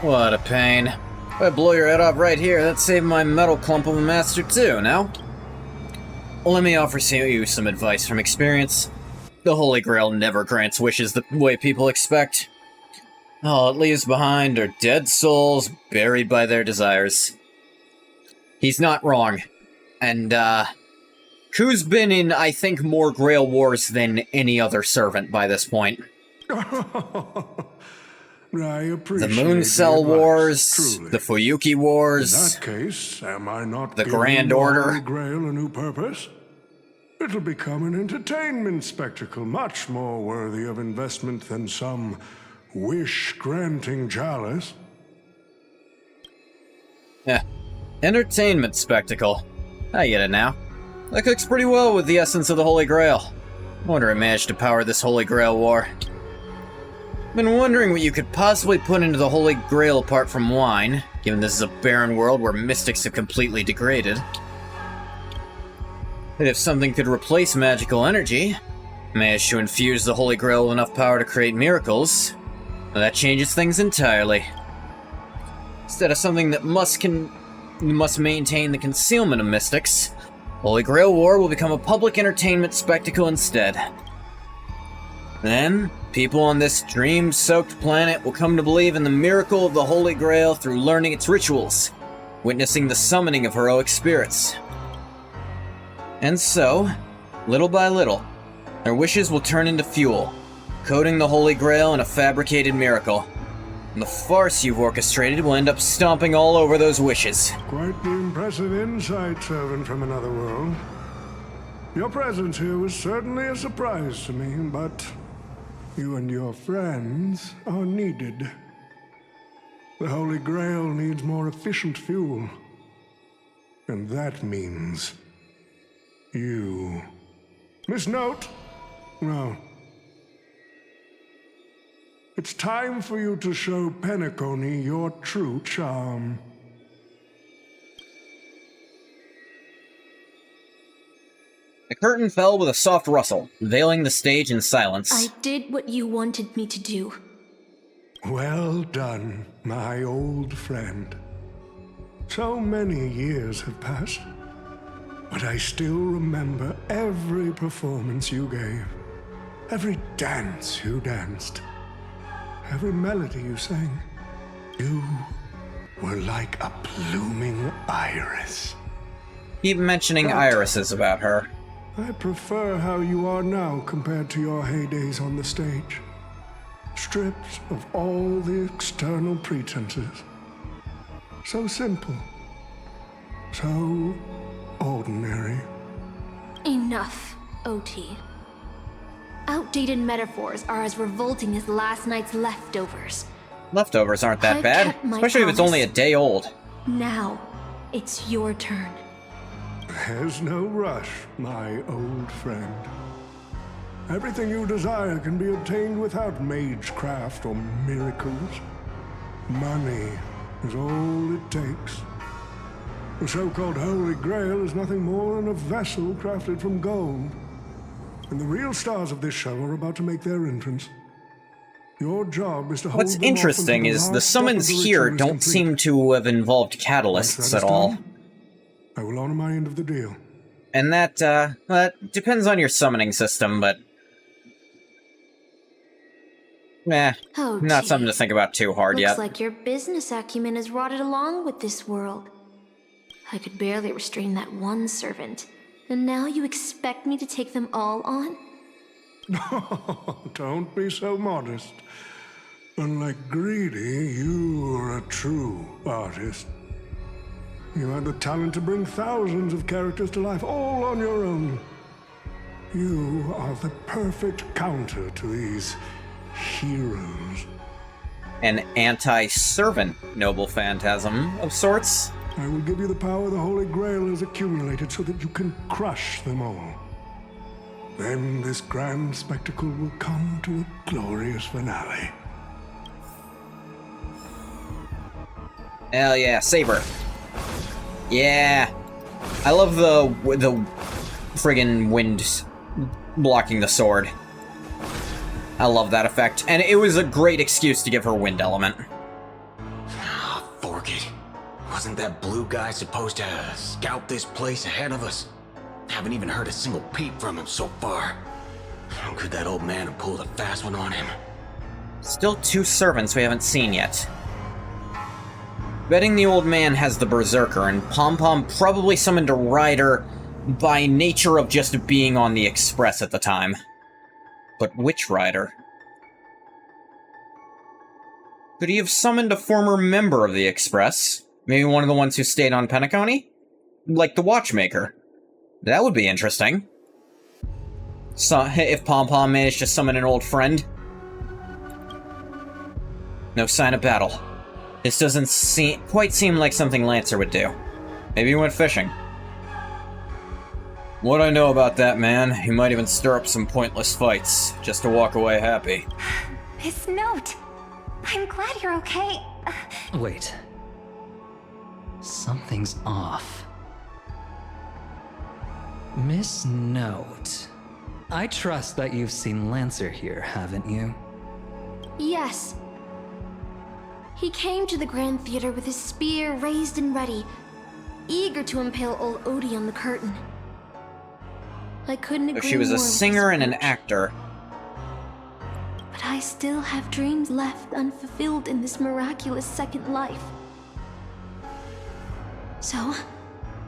S21: What a pain. If I blow your head off right here, that'd save my metal clump of a master too, now? Let me offer you some advice from experience. The Holy Grail never grants wishes the way people expect. All it leaves behind are dead souls buried by their desires. He's not wrong. And, Ku's been in, I think, more Grail Wars than any other servant by this point.
S10: I appreciate
S21: the Moon Cell Wars,
S10: truly.
S21: The Fuyuki Wars.
S10: In that case, am I not
S21: the
S10: giving
S21: Grand
S10: the
S21: Order?
S10: Holy Grail a new purpose? It'll become an entertainment spectacle much more worthy of investment than some wish-granting chalice.
S21: Yeah, entertainment spectacle. I get it now. That cooks pretty well with the essence of the Holy Grail. I wonder I managed to power this Holy Grail War. Been wondering what you could possibly put into the Holy Grail apart from wine, given this is a barren world where mystics have completely degraded. But if something could replace magical energy, manage to infuse the Holy Grail with enough power to create miracles, well, that changes things entirely. Instead of something that must maintain the concealment of mystics, Holy Grail War will become a public entertainment spectacle instead. Then, people on this dream-soaked planet will come to believe in the miracle of the Holy Grail through learning its rituals, witnessing the summoning of heroic spirits. And so, little by little, their wishes will turn into fuel, coating the Holy Grail in a fabricated miracle. And the farce you've orchestrated will end up stomping all over those wishes.
S10: Quite the impressive insight, servant from another world. Your presence here was certainly a surprise to me, but you and your friends are needed. The Holy Grail needs more efficient fuel. And that means you. Miss Note? No. It's time for you to show Penacony your true charm.
S21: The curtain fell with a soft rustle, veiling the stage in silence.
S17: I did what you wanted me to do.
S10: Well done, my old friend. So many years have passed, but I still remember every performance you gave, every dance you danced, every melody you sang. You were like a blooming iris.
S21: Keep mentioning irises about her.
S10: I prefer how you are now compared to your heydays on the stage. Stripped of all the external pretenses. So simple. So ordinary.
S17: Enough, OT. Outdated metaphors are as revolting as last night's leftovers.
S21: Leftovers aren't that
S17: I've
S21: bad,
S17: kept my
S21: especially if it's only a
S17: promise.
S21: day old.
S17: Now, it's your turn.
S10: There's no rush, my old friend. Everything you desire can be obtained without magecraft or miracles. Money is all it takes. The so-called Holy Grail is nothing more than a vessel crafted from gold. And the real stars of this show are about to make their entrance. Your job is to hold
S21: What's
S10: them off
S21: interesting
S10: until the
S21: is the
S10: last step
S21: summons
S10: of the
S21: here
S10: ritual is
S21: don't
S10: complete.
S21: seem to have involved catalysts at all.
S10: I will honor my end of the deal.
S21: And that depends on your summoning system, but...
S17: Oh,
S21: not
S17: gee.
S21: something to think about too hard
S17: Looks
S21: yet.
S17: like your business acumen has rotted along with this world. I could barely restrain that one servant, and now you expect me to take them all on?
S10: Don't be so modest. Unlike Greedy, you are a true artist. You had the talent to bring thousands of characters to life all on your own. You are the perfect counter to these heroes.
S21: An anti-servant noble phantasm of sorts.
S10: I will give you the power the Holy Grail has accumulated so that you can crush them all. Then this grand spectacle will come to a glorious finale.
S21: Hell yeah, saber. Yeah. I love the friggin' wind blocking the sword. I love that effect. And it was a great excuse to give her wind element.
S3: Fork it. Wasn't that blue guy supposed to scout this place ahead of us? Haven't even heard a single peep from him so far. Could that old man have pulled a fast one on him?
S21: Still 2 servants we haven't seen yet. Betting the old man has the Berserker, and Pom Pom probably summoned a rider by nature of just being on the Express at the time. But which rider? Could he have summoned a former member of the Express? Maybe one of the ones who stayed on Penacony? Like the Watchmaker. That would be interesting. So, if Pom Pom managed to summon an old friend. No sign of battle. This doesn't quite seem like something Lancer would do. Maybe he went fishing. What I know about that man, he might even stir up some pointless fights, just to walk away happy.
S5: Miss Note, I'm glad you're okay.
S12: Wait. Something's off. Miss Note. I trust that you've seen Lancer here, haven't you?
S17: Yes. He came to the Grand Theater with his spear raised and ready, eager to impale old Odie on the curtain. I couldn't agree
S21: So she was
S17: more
S21: a
S17: with
S21: singer
S17: his
S21: and an
S17: approach.
S21: actor.
S17: But I still have dreams left unfulfilled in this miraculous second life. So,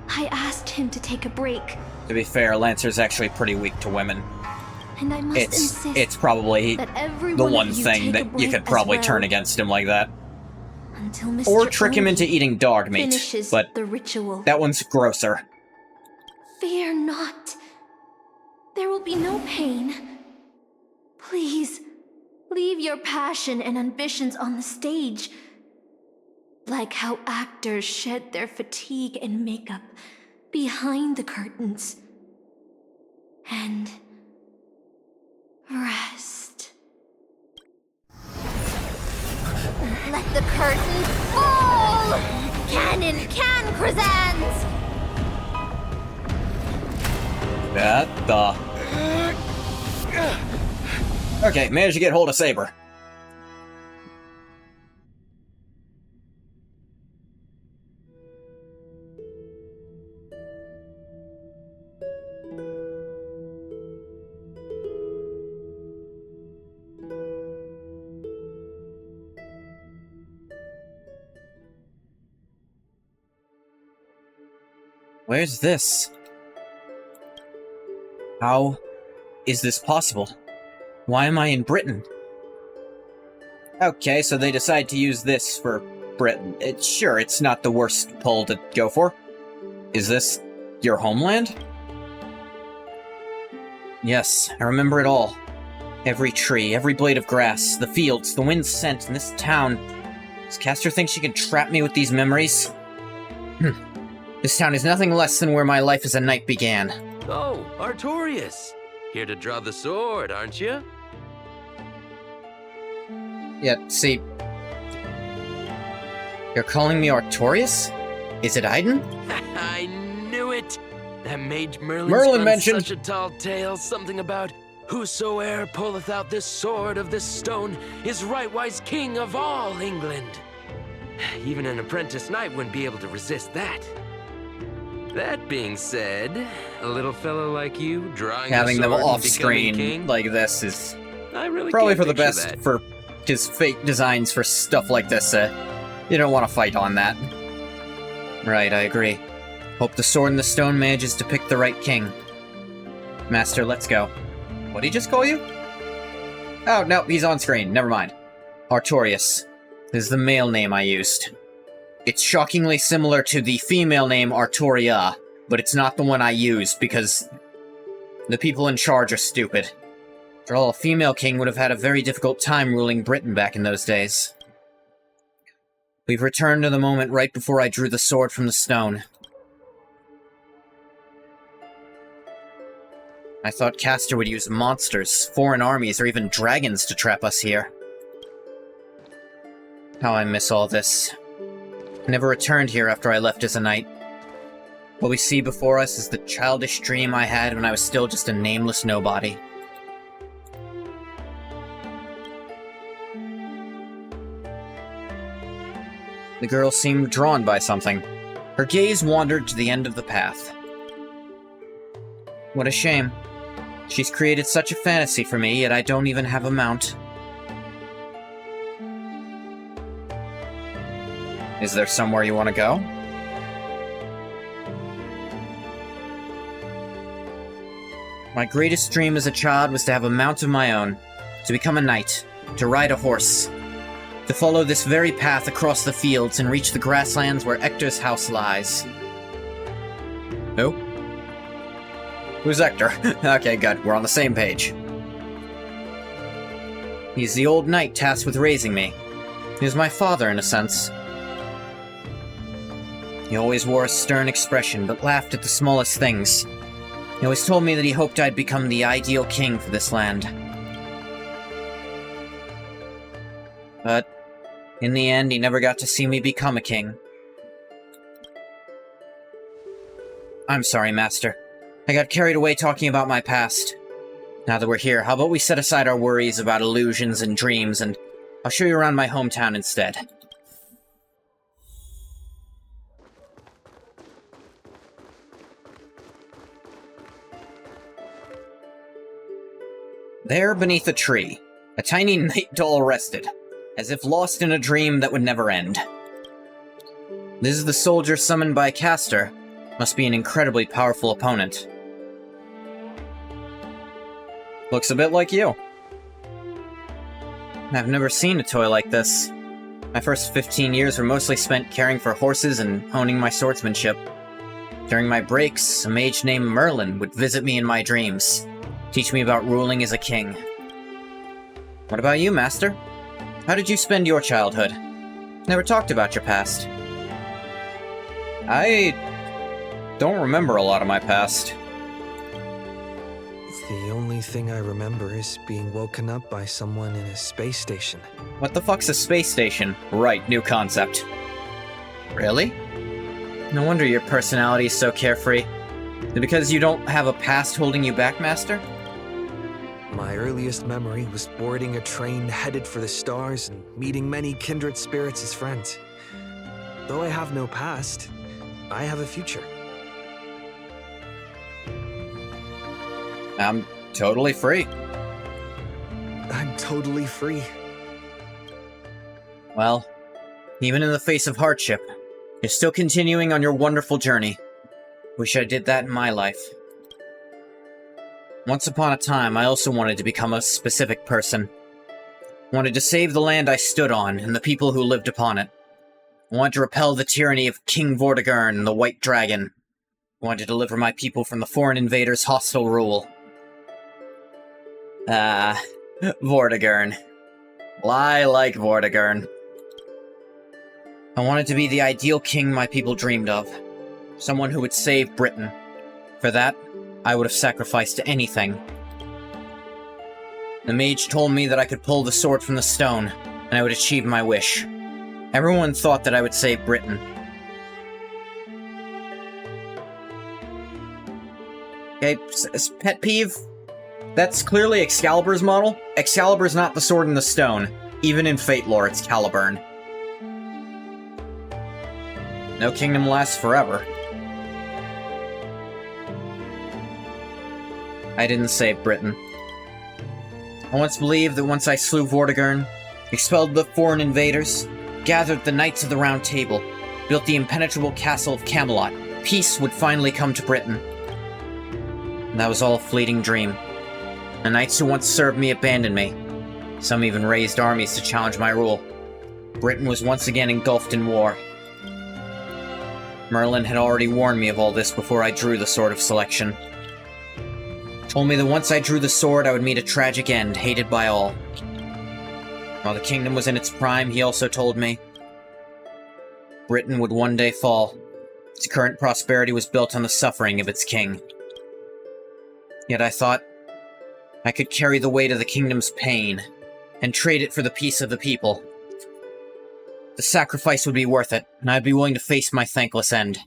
S17: I asked him to take a break,
S21: To be fair, Lancer's actually pretty weak to women.
S17: and I must insist
S21: It's probably
S17: that every
S21: the
S17: one
S21: one
S17: of you
S21: thing
S17: take a
S21: that you
S17: break
S21: could
S17: as
S21: probably
S17: well,
S21: turn against him like that.
S17: until Mr.
S21: Or trick him
S17: Odie
S21: into eating dog meat,
S17: finishes
S21: but
S17: the ritual.
S21: that one's grosser.
S17: Fear not. There will be no pain. Please, leave your passion and ambitions on the stage. like how actors shed their fatigue and makeup behind the curtains and rest.
S13: Let the curtain fall! Cannon can present!
S21: That the... Okay, managed to get hold of Saber. Where's this? How is this possible? Why am I in Britain? Okay, so they decide to use this for Britain. Sure, it's not the worst pull to go for. Is this your homeland? Yes, I remember it all. Every tree, every blade of grass, the fields, the wind's scent, and this town. Does Castor think she can trap me with these memories? This town is nothing less than where my life as a knight began.
S6: Oh, Artorias. Here to draw the sword, aren't you?
S21: Yeah, see... You're calling me Artorias? Is it Aiden?
S6: I knew it! That mage Merlin
S21: Merlin mentioned
S6: such a tall tale, something about whosoe'er pulleth out this sword of this stone is rightwise king of all England. Even an apprentice knight wouldn't be able to resist that. That being said, a little fellow like you drawing
S21: having
S6: the
S21: them
S6: sword
S21: off
S6: and becoming
S21: screen
S6: king,
S21: like this is
S6: I really
S21: probably
S6: can't
S21: for the
S6: picture
S21: best
S6: that.
S21: for his fake designs for stuff like this. You don't want to fight on that. Right, I agree. Hope the sword and the stone manages to pick the right king. Master, let's go. What'd he just call you? Oh, no, he's on screen. Never mind. Artorias. This is the male name I used. It's shockingly similar to the female name Artoria, but it's not the one I used because the people in charge are stupid. After all, a female king would have had a very difficult time ruling Britain back in those days. We've returned to the moment right before I drew the sword from the stone. I thought Castor would use monsters, foreign armies, or even dragons to trap us here. How I miss all this. I never returned here after I left as a knight. What we see before us is the childish dream I had when I was still just a nameless nobody. The girl seemed drawn by something. Her gaze wandered to the end of the path. What a shame. She's created such a fantasy for me, yet I don't even have a mount. Is there somewhere you want to go? My greatest dream as a child was to have a mount of my own, to become a knight, to ride a horse, to follow this very path across the fields and reach the grasslands where Ector's house lies. Who? Who's Ector? Okay, good. We're on the same page. He's the old knight tasked with raising me. He was my father, in a sense. He always wore a stern expression, but laughed at the smallest things. He always told me that he hoped I'd become the ideal king for this land. But in the end, he never got to see me become a king. I'm sorry, Master. I got carried away talking about my past. Now that we're here, how about we set aside our worries about illusions and dreams, and I'll show you around my hometown instead. There, beneath a tree, a tiny night doll rested, as if lost in a dream that would never end. This is the soldier summoned by Castor. Must be an incredibly powerful opponent. Looks a bit like you. I've never seen a toy like this. My first 15 years were mostly spent caring for horses and honing my swordsmanship. During my breaks, a mage named Merlin would visit me in my dreams, teach me about ruling as a king. What about you, Master? How did you spend your childhood? Never talked about your past. I don't remember a lot of my past.
S4: The only thing I remember is being woken up by someone in a space station.
S21: What the fuck's a space station? Right, new concept. Really? No wonder your personality is so carefree. Is it because you don't have a past holding you back, Master?
S4: My earliest memory was boarding a train headed for the stars and meeting many kindred spirits as friends. Though I have no past, I have a future.
S21: I'm totally free.
S4: I'm totally free.
S21: Well, even in the face of hardship, you're still continuing on your wonderful journey. Wish I did that in my life. Once upon a time, I also wanted to become a specific person. Wanted to save the land I stood on and the people who lived upon it. Wanted to repel the tyranny of King Vortigern and the White Dragon. Wanted to deliver my people from the foreign invaders' hostile rule. Vortigern. Well, I like Vortigern. I wanted to be the ideal king my people dreamed of. Someone who would save Britain. For that, I would have sacrificed anything. The mage told me that I could pull the sword from the stone, and I would achieve my wish. Everyone thought that I would save Britain. Okay, pet peeve? That's clearly Excalibur's model. Excalibur's not the sword in the stone. Even in Fate lore, it's Caliburn. No kingdom lasts forever. I didn't save Britain. I once believed that once I slew Vortigern, expelled the foreign invaders, gathered the Knights of the Round Table, built the impenetrable castle of Camelot, peace would finally come to Britain. And that was all a fleeting dream. The knights who once served me abandoned me. Some even raised armies to challenge my rule. Britain was once again engulfed in war. Merlin had already warned me of all this before I drew the Sword of Selection. Told me that once I drew the sword, I would meet a tragic end, hated by all. While the kingdom was in its prime, he also told me Britain would one day fall. Its current prosperity was built on the suffering of its king. Yet I thought I could carry the weight of the kingdom's pain and trade it for the peace of the people. The sacrifice would be worth it, and I'd be willing to face my thankless end.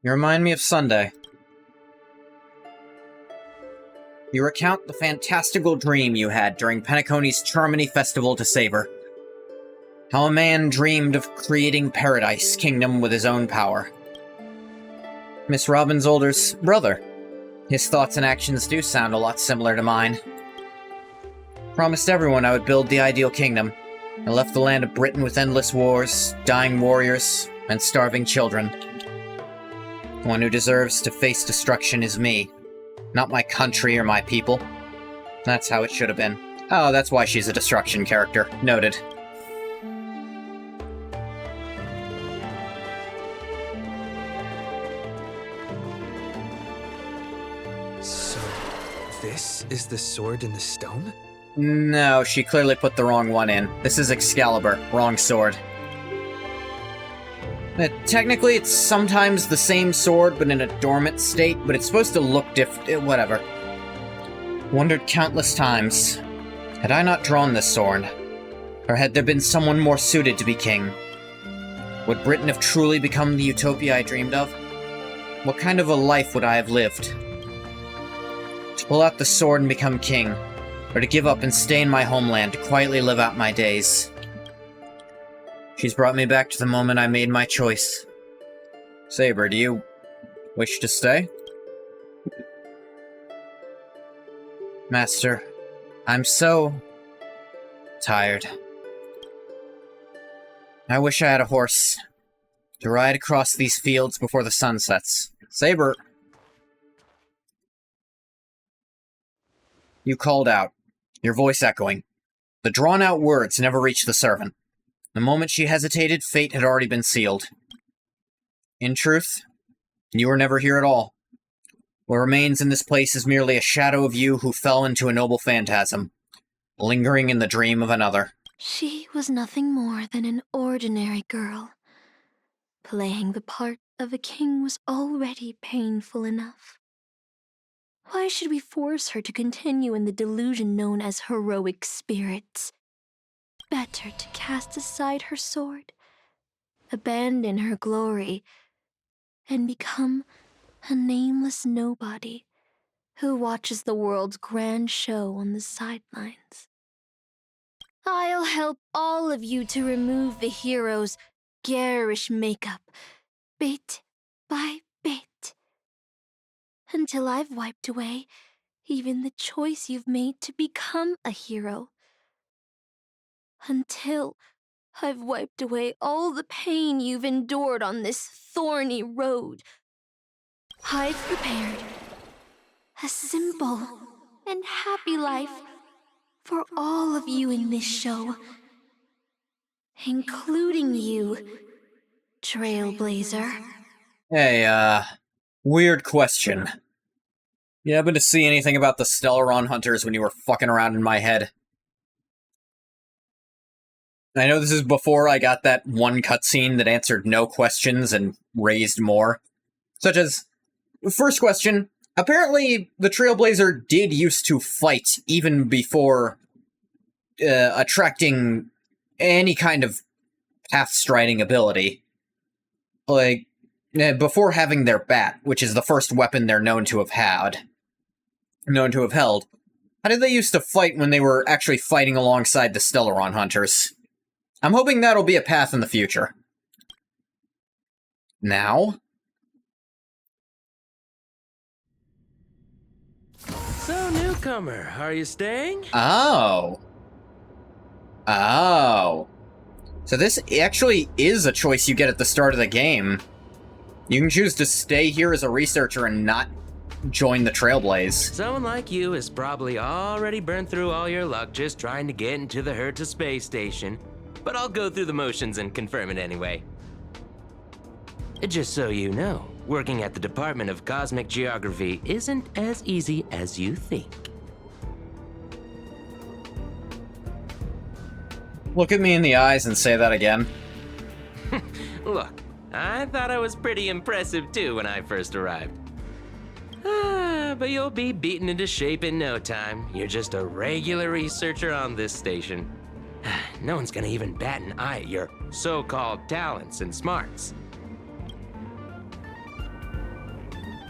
S21: You remind me of Sunday. You recount the fantastical dream you had during Penacony's Termini Festival to Savor. How a man dreamed of creating Paradise Kingdom with his own power. Miss Robin's older brother. His thoughts and actions do sound a lot similar to mine. Promised everyone I would build the ideal kingdom. I left the land of Britain with endless wars, dying warriors, and starving children. The one who deserves to face destruction is me. Not my country or my people. That's how it should have been. Oh, that's why she's a destruction character. Noted.
S4: So, this is the sword in the stone?
S21: No, she clearly put the wrong one in. This is Excalibur. Wrong sword. Technically, it's sometimes the same sword, but in a dormant state, but it's supposed to look different. Whatever. Wondered countless times, had I not drawn this sword, or had there been someone more suited to be king? Would Britain have truly become the utopia I dreamed of? What kind of a life would I have lived? To pull out the sword and become king, or to give up and stay in my homeland to quietly live out my days? She's brought me back to the moment I made my choice. Saber, do you wish to stay? Master, I'm so tired. I wish I had a horse to ride across these fields before the sun sets. Saber! You called out, your voice echoing. The drawn-out words never reached the servant. The moment she hesitated, fate had already been sealed. In truth, you were never here at all. What remains in this place is merely a shadow of you who fell into a noble phantasm, lingering in the dream of another.
S17: She was nothing more than an ordinary girl. Playing the part of a king was already painful enough. Why should we force her to continue in the delusion known as heroic spirits? Better to cast aside her sword, abandon her glory, and become a nameless nobody who watches the world's grand show on the sidelines. I'll help all of you to remove the hero's garish makeup, bit by bit, until I've wiped away even the choice you've made to become a hero. Until I've wiped away all the pain you've endured on this thorny road. I've prepared a simple and happy life for all of you in this show, including you, Trailblazer.
S21: Hey, weird question. You happen to see anything about the Stellaron Hunters when you were fucking around in my head? I know this is before I got that one cutscene that answered no questions and raised more. Such as, first question, apparently the Trailblazer did used to fight even before attracting any kind of path-striding ability. Like, before having their bat, which is the first weapon they're known to have held. How did they used to fight when they were actually fighting alongside the Stellaron Hunters? I'm hoping that'll be a path in the future. Now?
S6: So, newcomer, are you staying?
S21: Oh. Oh. So this actually is a choice you get at the start of the game. You can choose to stay here as a researcher and not join the Trailblaze.
S6: Someone like you has probably already burned through all your luck just trying to get into the Herta space station. But I'll go through the motions and confirm it anyway. Just so you know, working at the Department of Cosmic Geography isn't as easy as you think.
S21: Look at me in the eyes and say that again.
S6: Look, I thought I was pretty impressive too when I first arrived. But you'll be beaten into shape in no time. You're just a regular researcher on this station. No one's gonna even bat an eye at your so-called talents and smarts.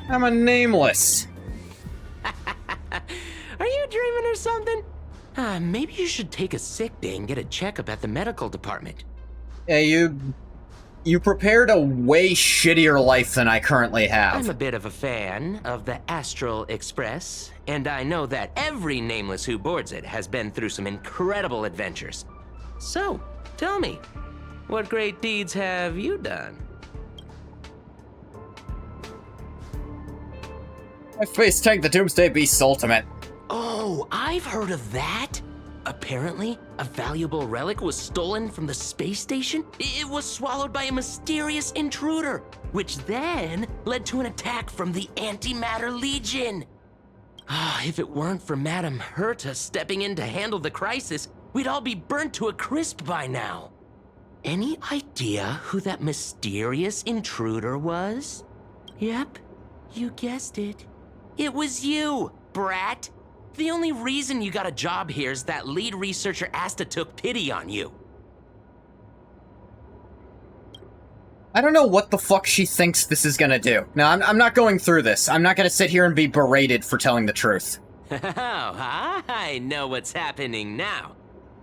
S21: I'm a nameless.
S6: Are you dreaming or something? Maybe you should take a sick day and get a checkup at the medical department.
S21: Yeah, you prepared a way shittier life than I currently have.
S6: I'm a bit of a fan of the Astral Express, and I know that every nameless who boards it has been through some incredible adventures. So, tell me, what great deeds have you done?
S21: I face tanked the Doomsday Beast's ultimate.
S6: Oh, I've heard of that. Apparently, a valuable relic was stolen from the space station. It was swallowed by a mysterious intruder, which then led to an attack from the Antimatter Legion. If it weren't for Madame Herta stepping in to handle the crisis, we'd all be burnt to a crisp by now. Any idea who that mysterious intruder was? Yep, you guessed it. It was you, brat. The only reason you got a job here is that lead researcher Asta took pity on you.
S21: I don't know what the fuck she thinks this is gonna do. No, I'm not going through this. I'm not gonna sit here and be berated for telling the truth.
S6: Oh, I know what's happening now.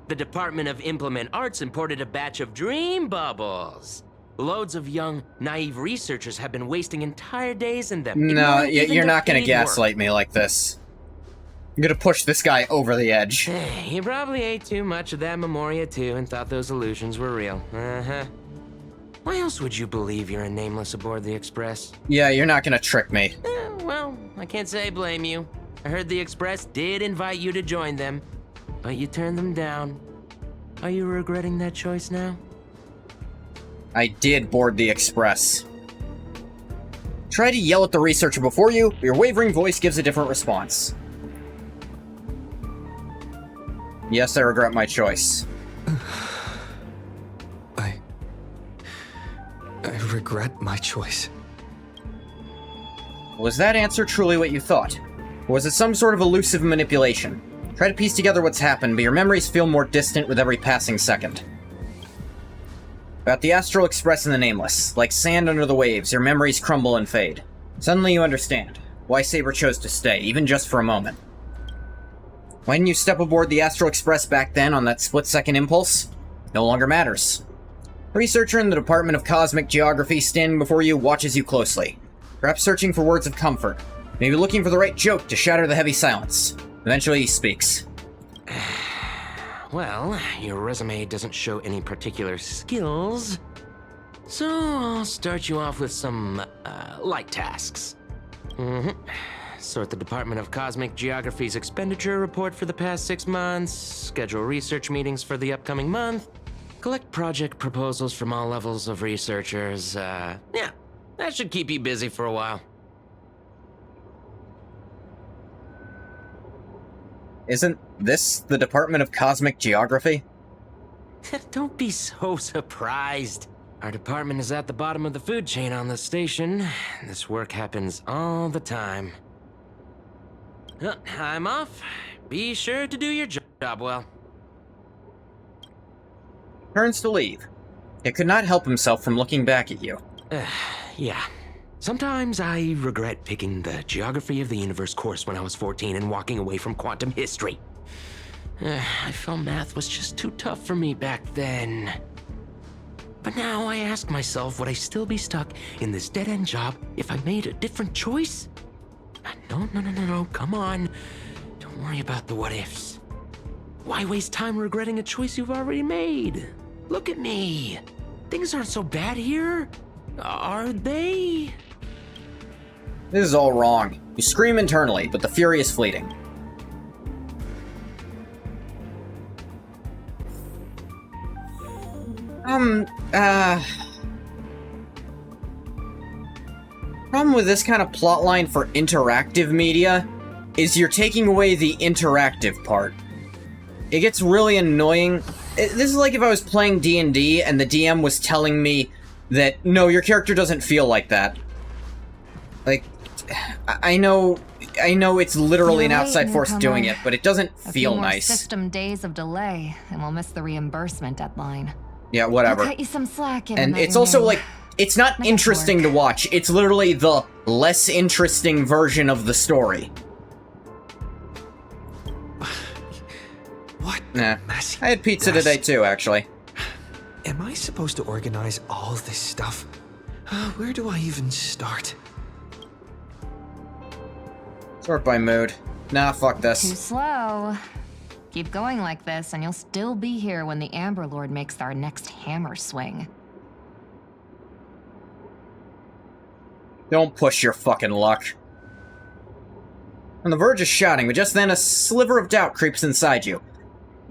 S6: The Department of Implement Arts imported a batch of dream bubbles. Loads of young, naive researchers have been wasting entire days in them.
S21: No, you're not gonna gaslight me like this. I'm gonna push this guy over the edge.
S6: You probably ate too much of that Memoria too and thought those illusions were real. Why else would you believe you're a nameless aboard the Express?
S21: Yeah, you're not gonna trick me.
S6: Well, I can't say I blame you. I heard the Express did invite you to join them, but you turned them down. Are you regretting that choice now?
S21: I did board the Express. Try to yell at the researcher before you, but your wavering voice gives a different response. Yes, I regret my choice.
S4: I regret my choice.
S21: Was that answer truly what you thought? Or was it some sort of elusive manipulation? Try to piece together what's happened, but your memories feel more distant with every passing second. About the Astral Express and the Nameless. Like sand under the waves, your memories crumble and fade. Suddenly you understand why Saber chose to stay, even just for a moment. Why didn't you step aboard the Astral Express back then on that split-second impulse? No longer matters. A researcher in the Department of Cosmic Geography standing before you watches you closely. Perhaps searching for words of comfort. Maybe looking for the right joke to shatter the heavy silence. Eventually he speaks.
S6: Well, your resume doesn't show any particular skills. So I'll start you off with some, light tasks. Sort the Department of Cosmic Geography's expenditure report for the past 6 months, schedule research meetings for the upcoming month, collect project proposals from all levels of researchers, yeah, that should keep you busy for a while.
S21: Isn't this the Department of Cosmic Geography?
S6: Don't be so surprised. Our department is at the bottom of the food chain on the station. This work happens all the time. I'm off. Be sure to do your job well.
S21: Turns to leave. He could not help himself from looking back at you.
S6: Yeah. Sometimes I regret picking the Geography of the Universe course when I was 14 and walking away from quantum history. I felt math was just too tough for me back then. But now I ask myself, would I still be stuck in this dead-end job if I made a different choice? No, come on. Don't worry about the what-ifs. Why waste time regretting a choice you've already made? Look at me. Things aren't so bad here, are they?
S21: This is all wrong. You scream internally, but the fury is fleeting. Problem with this kind of plotline for interactive media is you're taking away the interactive part. It gets really annoying. This is like if I was playing D&D and the DM was telling me that, no, your character doesn't feel like that. Like, I know it's literally an outside force doing it, but it doesn't feel nice.
S5: System days of delay, and we'll miss the reimbursement deadline.
S21: Yeah, whatever.
S5: I'll cut you some slack.
S21: And it's also like, it's not interesting to watch. It's literally the less interesting version of the story.
S4: What?
S21: Nah. I had pizza today too, actually.
S4: Am I supposed to organize all this stuff? Where do I even start?
S21: Sort by mood. Nah, fuck this.
S5: Too slow. Keep going like this, and you'll still be here when the Amber Lord makes our next hammer swing.
S21: Don't push your fucking luck. On the verge of shouting, but just then a sliver of doubt creeps inside you.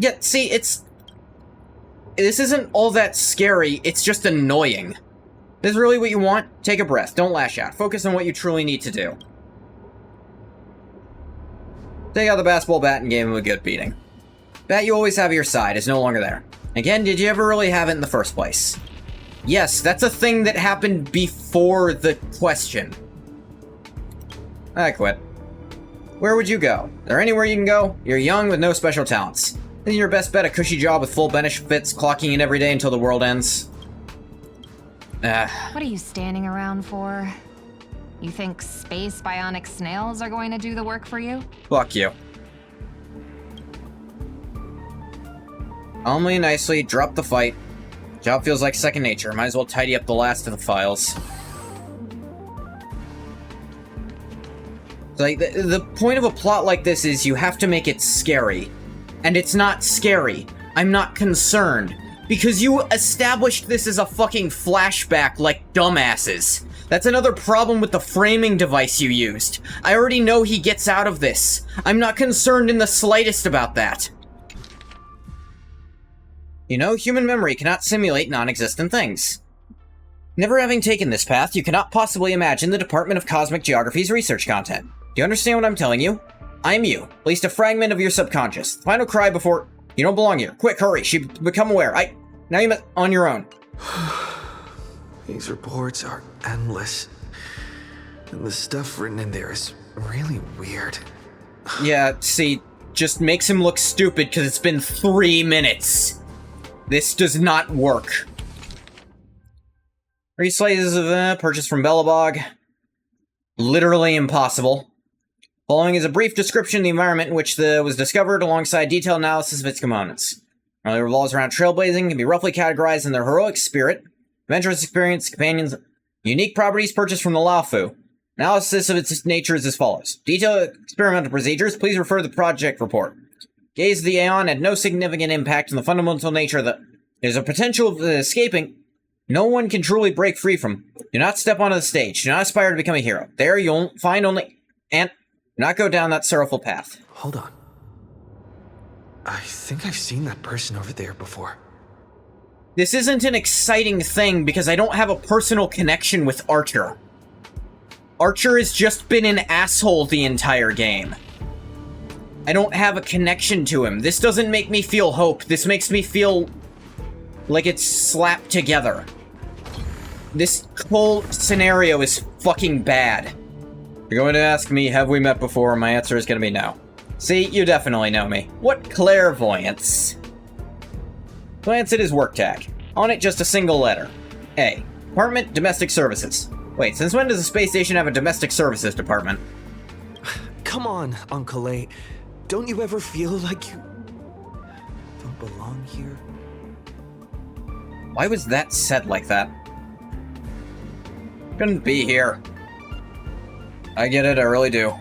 S21: Yet, see, this isn't all that scary, it's just annoying. This is really what you want? Take a breath, don't lash out. Focus on what you truly need to do. Take out the basketball bat and give him a good beating. Bat you always have at your side is no longer there. Again, did you ever really have it in the first place? Yes, that's a thing that happened before the question. I quit. Where would you go? Is there anywhere you can go? You're young with no special talents. Isn't your best bet a cushy job with full benefits, clocking in every day until the world ends?
S5: What are you standing around for? You think space bionic snails are going to do the work for you?
S21: Fuck you. Calmly and nicely, drop the fight. Job feels like second nature. Might as well tidy up the last of the files. Like, the point of a plot like this is you have to make it scary. And it's not scary. I'm not concerned. Because you established this as a fucking flashback like dumbasses. That's another problem with the framing device you used. I already know he gets out of this. I'm not concerned in the slightest about that. You know, human memory cannot simulate non-existent things. Never having taken this path, you cannot possibly imagine the Department of Cosmic Geography's research content. Do you understand what I'm telling you? I'm you, at least a fragment of your subconscious. The final cry before You don't belong here. Quick, hurry. She become aware. Now you're on your own.
S4: These reports are endless. And the stuff written in there is really weird.
S21: Yeah, see, just makes him look stupid because it's been 3 minutes. This does not work. 3 slices of purchased from Bellabog. Literally impossible. Following is a brief description of the environment in which was discovered alongside detailed analysis of its components. It really revolves around trailblazing, can be roughly categorized in their heroic spirit, adventurous experience, companions, unique properties purchased from the Laofu. Analysis of its nature is as follows. Detailed experimental procedures, please refer to the project report. Gaze of the Aeon had no significant impact on the fundamental nature of the... There's a potential of escaping. No one can truly break free from. Do not step onto the stage. Do not aspire to become a hero. There you'll find only... And do not go down that sorrowful path.
S4: Hold on. I think I've seen that person over there before.
S21: This isn't an exciting thing because I don't have a personal connection with Archer. Archer has just been an asshole the entire game. I don't have a connection to him. This doesn't make me feel hope. This makes me feel like it's slapped together. This whole scenario is fucking bad. You're going to ask me, have we met before? My answer is going to be no. See, you definitely know me. What clairvoyance. Glance at his work tag. On it, just a single letter. A. Department, Domestic Services. Wait, since when does a space station have a domestic services department?
S4: Come on, Uncle A. Don't you ever feel like you don't belong here?
S21: Why was that said like that? Couldn't be here. I get it, I really do.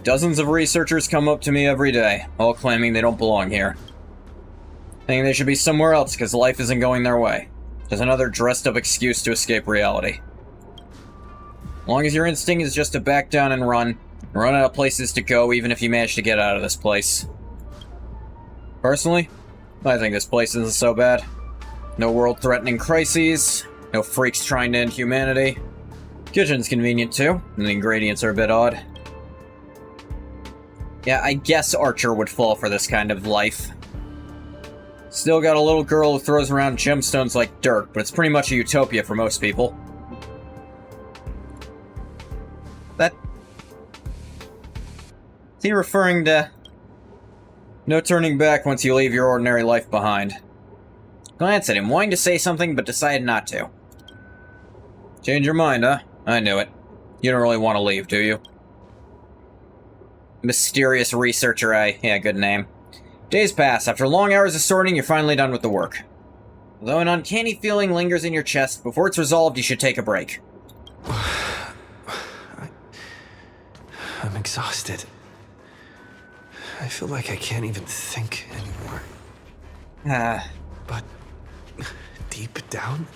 S21: Dozens of researchers come up to me every day, all claiming they don't belong here. Thinking they should be somewhere else because life isn't going their way. Just another dressed up excuse to escape reality. As long as your instinct is just to back down and run out of places to go even if you manage to get out of this place. Personally, I think this place isn't so bad. No world-threatening crises, no freaks trying to end humanity. Kitchen's convenient too, and the ingredients are a bit odd. Yeah, I guess Archer would fall for this kind of life. Still got a little girl who throws around gemstones like dirt, but it's pretty much a utopia for most people. Is he referring to... No turning back once you leave your ordinary life behind. Glance at him, wanting to say something, but decided not to. Change your mind, huh? I knew it. You don't really want to leave, do you? Mysterious researcher, yeah, good name. Days pass. After long hours of sorting, you're finally done with the work. Although an uncanny feeling lingers in your chest, before it's resolved, you should take a break.
S4: I'm exhausted. I feel like I can't even think anymore. But deep down,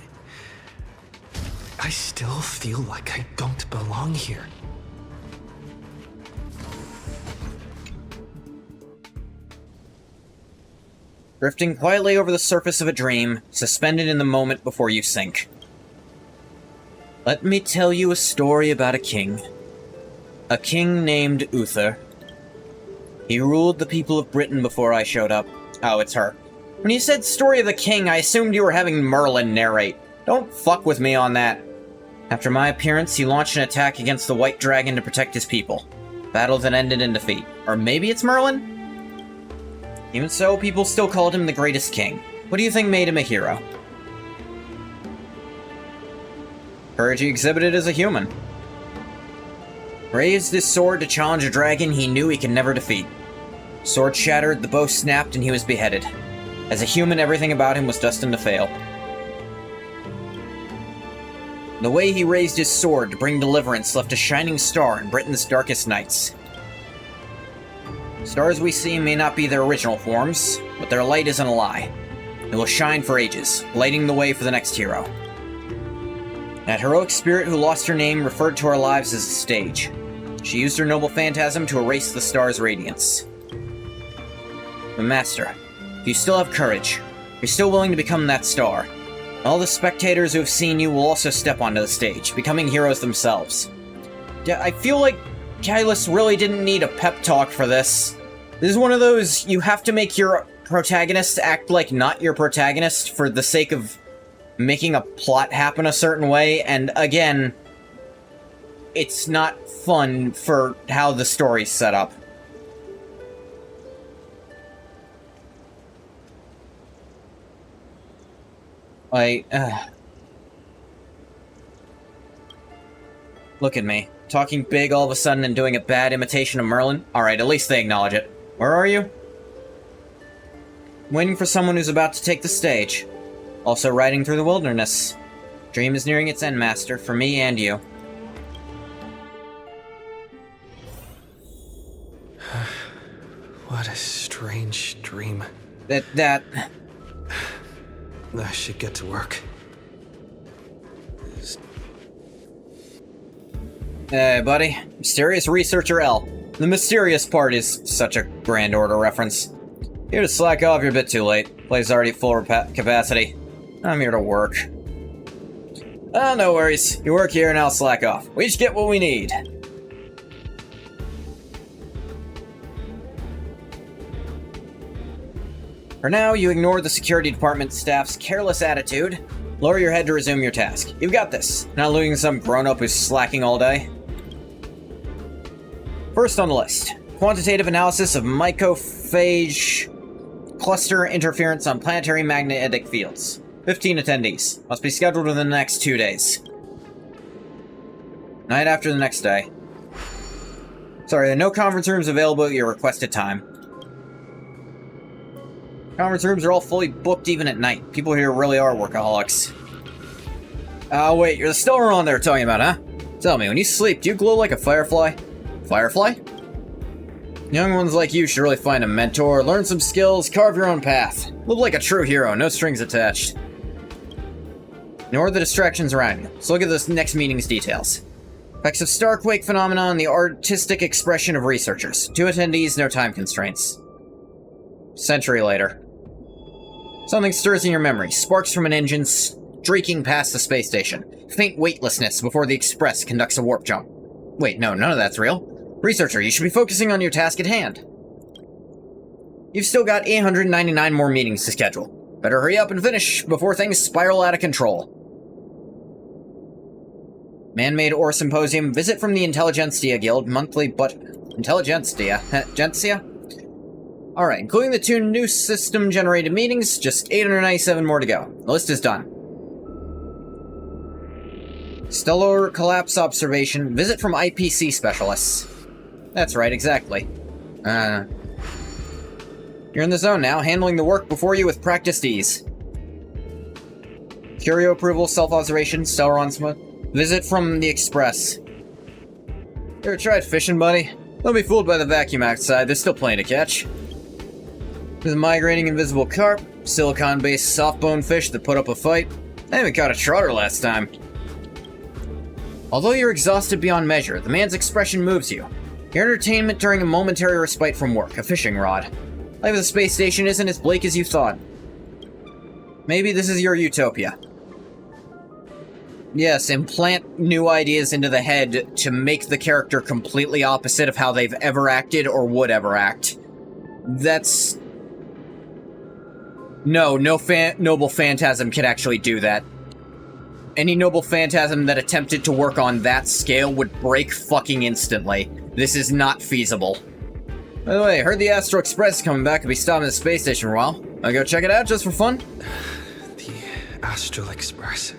S4: I still feel like I don't belong here.
S21: Drifting quietly over the surface of a dream, suspended in the moment before you sink. Let me tell you a story about a king. A king named Uther. He ruled the people of Britain before I showed up. Oh, it's her. When you said story of the king, I assumed you were having Merlin narrate. Don't fuck with me on that. After my appearance, he launched an attack against the White Dragon to protect his people. Battle that ended in defeat. Or maybe it's Merlin? Even so, people still called him the greatest king. What do you think made him a hero? Courage he exhibited as a human. Raised his sword to challenge a dragon he knew he could never defeat. Sword shattered, the bow snapped, and he was beheaded. As a human, everything about him was destined to fail. The way he raised his sword to bring deliverance left a shining star in Britain's darkest nights. Stars we see may not be their original forms, but their light isn't a lie. It will shine for ages, lighting the way for the next hero. That heroic spirit who lost her name referred to our lives as a stage. She used her noble phantasm to erase the star's radiance. But Master, if you still have courage, you're still willing to become that star, all the spectators who have seen you will also step onto the stage, becoming heroes themselves. Yeah, I feel like Kylus really didn't need a pep talk for this. This is one of those, you have to make your protagonists act like not your protagonist for the sake of making a plot happen a certain way, and again, it's not fun for how the story's set up. Look at me. Talking big all of a sudden and doing a bad imitation of Merlin? Alright, at least they acknowledge it. Where are you? Waiting for someone who's about to take the stage. Also riding through the wilderness. Dream is nearing its end, Master, for me and you.
S4: What a strange dream.
S21: That...
S4: I should get to work.
S21: Hey, buddy. Mysterious Researcher L. The mysterious part is such a Grand Order reference. Here to slack off, you're a bit too late. Place already full capacity. I'm here to work. Oh, no worries. You work here and I'll slack off. We each get what we need. For now, you ignore the security department staff's careless attitude. Lower your head to resume your task. You've got this. Not losing some grown-up who's slacking all day. First on the list. Quantitative analysis of mycophage cluster interference on planetary magnetic fields. 15 attendees. Must be scheduled within the next 2 days. Night after the next day. Sorry, there are no conference rooms available at your requested time. Conference rooms are all fully booked even at night. People here really are workaholics. Oh, wait, you're the Stellar on there talking about, huh? Tell me, when you sleep, do you glow like a firefly? Firefly? Young ones like you should really find a mentor, learn some skills, carve your own path. Live like a true hero, no strings attached. Ignore the distractions around you. So look at this next meeting's details. Effects of Starquake phenomenon, the artistic expression of researchers. 2 attendees, no time constraints. Century later. Something stirs in your memory. Sparks from an engine streaking past the space station. Faint weightlessness before the Express conducts a warp jump. Wait, no, none of that's real. Researcher, you should be focusing on your task at hand. You've still got 899 more meetings to schedule. Better hurry up and finish before things spiral out of control. Man-made Ore Symposium. Visit from the Intelligentsia Guild. Monthly, but... Intelligentsia? Gentsia? Alright, including the 2 new system-generated meetings, just 897 more to go. The list is done. Stellar Collapse Observation. Visit from IPC specialists. That's right, exactly. You're in the zone now, handling the work before you with practiced ease. Curio approval, self-observation, Stellar Onsma. Visit from the Express. You ever tried fishing, buddy? Don't be fooled by the vacuum outside, there's still plenty to catch. There's a migrating invisible carp, silicon-based soft-bone fish that put up a fight. I even caught a trotter last time. Although you're exhausted beyond measure, the man's expression moves you. Your entertainment during a momentary respite from work, a fishing rod. Life at the space station isn't as bleak as you thought. Maybe this is your utopia. Yes, implant new ideas into the head to make the character completely opposite of how they've ever acted or would ever act. That's... No noble phantasm can actually do that. Any noble phantasm that attempted to work on that scale would break fucking instantly. This is not feasible. By the way, heard the Astro Express is coming back. Could be stopping at the space station for a while. Wanna go check it out just for fun?
S4: The Astral Express.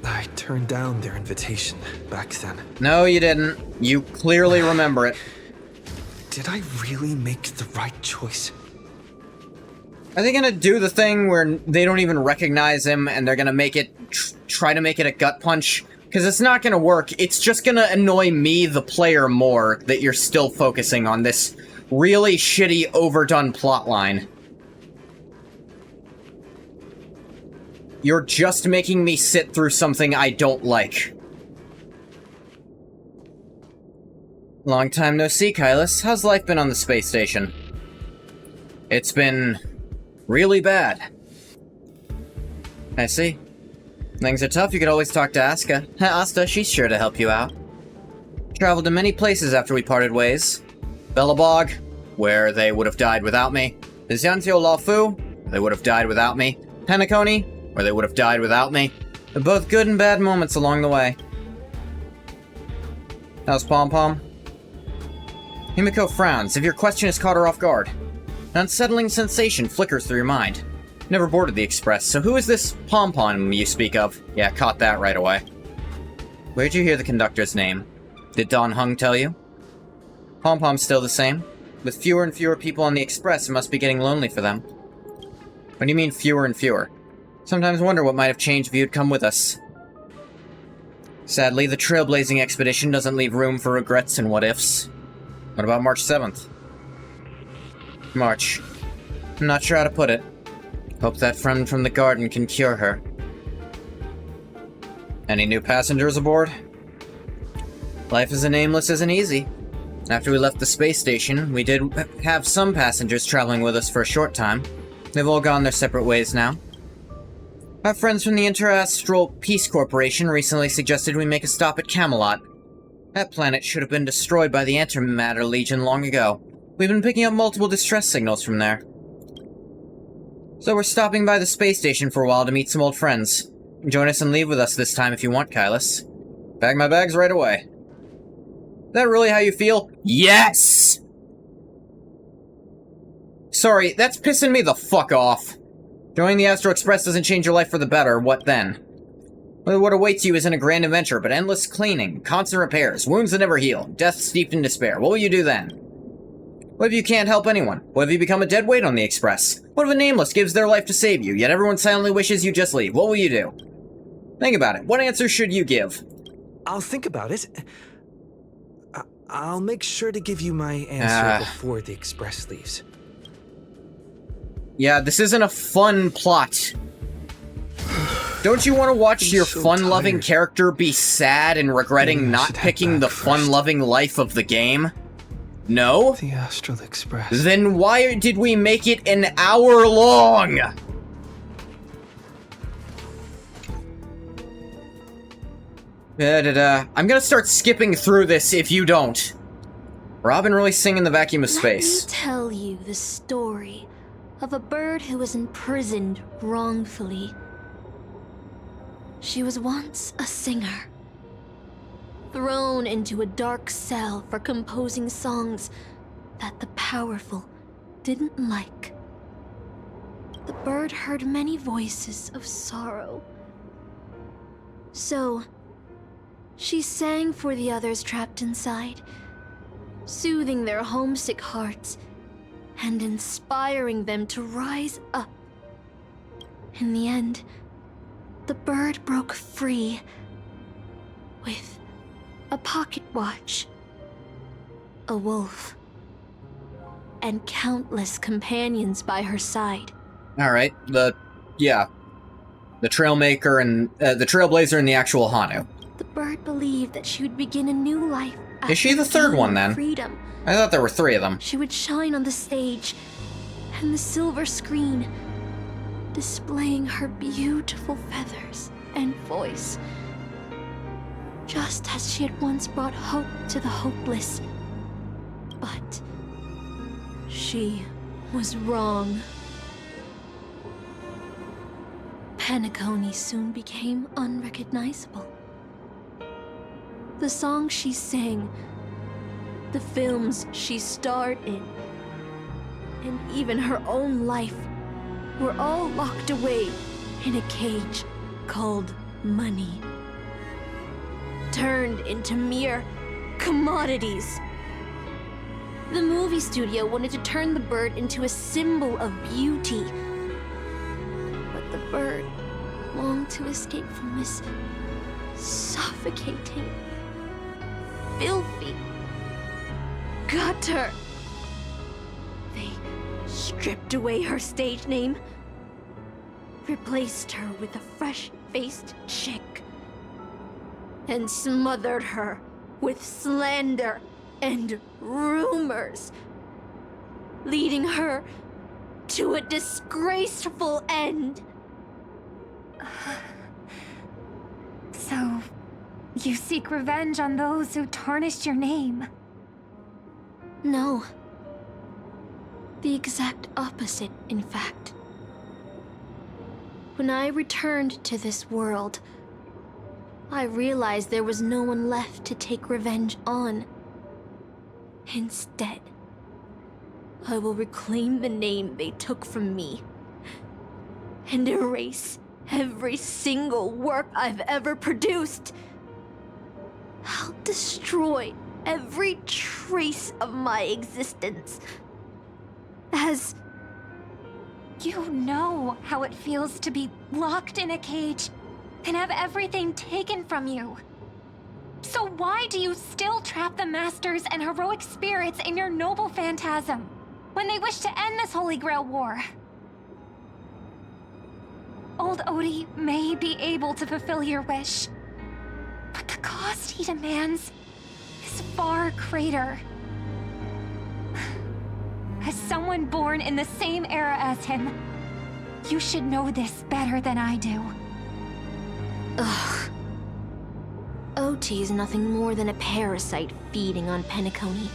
S4: I turned down their invitation back then.
S21: No, you didn't. You clearly remember it.
S4: Did I really make the right choice?
S21: Are they gonna do the thing where they don't even recognize him and they're gonna make it, try to make it a gut punch? Because it's not gonna work. It's just gonna annoy me, the player, more that you're still focusing on this really shitty, overdone plotline. You're just making me sit through something I don't like. Long time no see, Kylus. How's life been on the space station? It's been... really bad. I see. Things are tough, you could always talk to Asta. Asta, she's sure to help you out. Traveled to many places after we parted ways. Bellabog, where they would have died without me. Xiantiao Laofu, they would have died without me. Penacony, where they would have died without me. They're both good and bad moments along the way. How's Pom Pom? Himiko frowns, if your question has caught her off guard. An unsettling sensation flickers through your mind. Never boarded the Express, so who is this Pom Pom you speak of? Yeah, caught that right away. Where'd you hear the conductor's name? Did Don Hung tell you? Pom Pom's still the same. With fewer and fewer people on the Express, it must be getting lonely for them. What do you mean fewer and fewer? Sometimes wonder what might have changed if you'd come with us. Sadly, the trailblazing expedition doesn't leave room for regrets and what-ifs. What about March 7th? March. I'm not sure how to put it. Hope that friend from the garden can cure her. Any new passengers aboard? Life as a nameless isn't easy. After we left the space station, we did have some passengers traveling with us for a short time. They've all gone their separate ways now. Our friends from the Interastral Peace Corporation recently suggested we make a stop at Camelot. That planet should have been destroyed by the Antimatter Legion long ago. We've been picking up multiple distress signals from there. So we're stopping by the space station for a while to meet some old friends. Join us and leave with us this time if you want, Kylus. Bag my bags right away. Is that really how you feel? Yes! Sorry, that's pissing me the fuck off. Joining the Astro Express doesn't change your life for the better, what then? What awaits you isn't a grand adventure, but endless cleaning, constant repairs, wounds that never heal, death steeped in despair. What will you do then? What if you can't help anyone? What if you become a dead weight on the Express? What if a nameless gives their life to save you, yet everyone silently wishes you just leave? What will you do? Think about it. What answer should you give?
S4: I'll think about it. I'll make sure to give you my answer before the Express leaves.
S21: Yeah, this isn't a fun plot. Don't you want to watch your fun-loving character be sad and regretting not picking the fun-loving life of the game? No?
S4: The Astral Express.
S21: Then why did we make it an hour long? I'm gonna start skipping through this if you don't. Robin really singing the vacuum of space.
S17: Let me tell you the story of a bird who was imprisoned wrongfully. She was once a singer, thrown into a dark cell for composing songs that the powerful didn't like. The bird heard many voices of sorrow. So, she sang for the others trapped inside, soothing their homesick hearts and inspiring them to rise up. In the end, the bird broke free with a pocket watch, a wolf, and countless companions by her side.
S21: Alright, the Trailmaker and the Trailblazer and the actual Hanu.
S17: The bird believed that she would begin a new life.
S21: Is she the third one then?
S17: Freedom.
S21: I thought there were 3 of them.
S17: She would shine on the stage and the silver screen, displaying her beautiful feathers and voice, just as she had once brought hope to the hopeless. But she was wrong. Penacony soon became unrecognizable. The songs she sang, the films she starred in, and even her own life were all locked away in a cage called money, turned into mere commodities. The movie studio wanted to turn the bird into a symbol of beauty, but the bird longed to escape from this suffocating, filthy gutter. They stripped away her stage name, replaced her with a fresh-faced chick, and smothered her with slander and rumors, leading her to a disgraceful end.
S5: So, you seek revenge on those who tarnished your name?
S17: No. The exact opposite, in fact. When I returned to this world, I realized there was no one left to take revenge on. Instead, I will reclaim the name they took from me and erase every single work I've ever produced. I'll destroy every trace of my existence. As
S5: you know how it feels to be locked in a cage and have everything taken from you. So why do you still trap the Masters and heroic spirits in your noble phantasm when they wish to end this Holy Grail war? Old Odie may be able to fulfill your wish, but the cost he demands is far greater. As someone born in the same era as him, you should know this better than I do.
S17: Ugh. OT is nothing more than a parasite feeding on Penacony.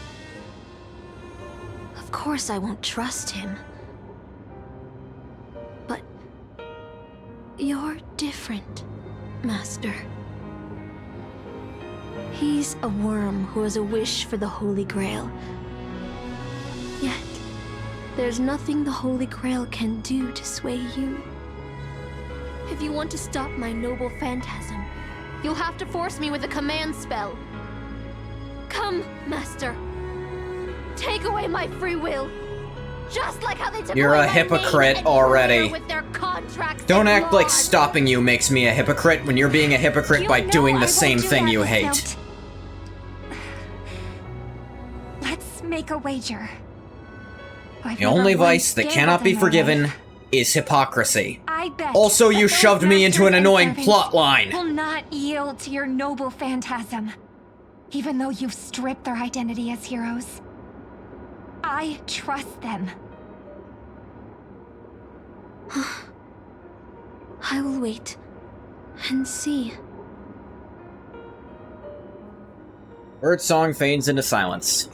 S17: Of course I won't trust him. But you're different, Master. He's a worm who has a wish for the Holy Grail. Yet, there's nothing the Holy Grail can do to sway you. If you want to stop my noble phantasm, you'll have to force me with a command spell. Come, Master. Take away my free will. Just like how they took
S21: You're
S17: away
S21: a
S17: my
S21: hypocrite
S17: name and
S21: already.
S17: career with their contracts
S21: Don't
S17: and
S21: act like
S17: laws.
S21: stopping you makes me a hypocrite when you're being a hypocrite
S5: You
S21: by
S5: know
S21: doing
S5: I
S21: the
S5: won't
S21: same
S5: do
S21: thing
S5: that,
S21: you
S5: Miss
S21: hate.
S5: Note. Let's make a wager. I've
S21: The only
S5: never once
S21: vice that
S5: gambled
S21: cannot be
S5: in my
S21: forgiven
S5: life.
S21: is hypocrisy.
S5: I bet
S21: Also,
S5: that
S21: you
S5: those
S21: shoved me into
S5: masters
S21: an
S5: and
S21: annoying
S5: servants
S21: plot line.
S5: will not yield to your noble phantasm, even though you've stripped their identity as heroes. I trust them.
S17: I will wait and see.
S21: Birdsong fades into silence.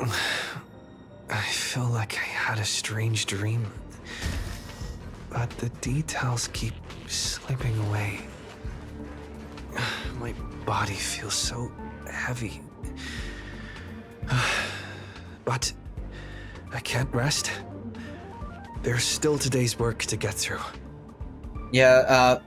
S4: I feel like I had a strange dream, but the details keep slipping away. My body feels so heavy. But I can't rest. There's still today's work to get through.
S21: Yeah,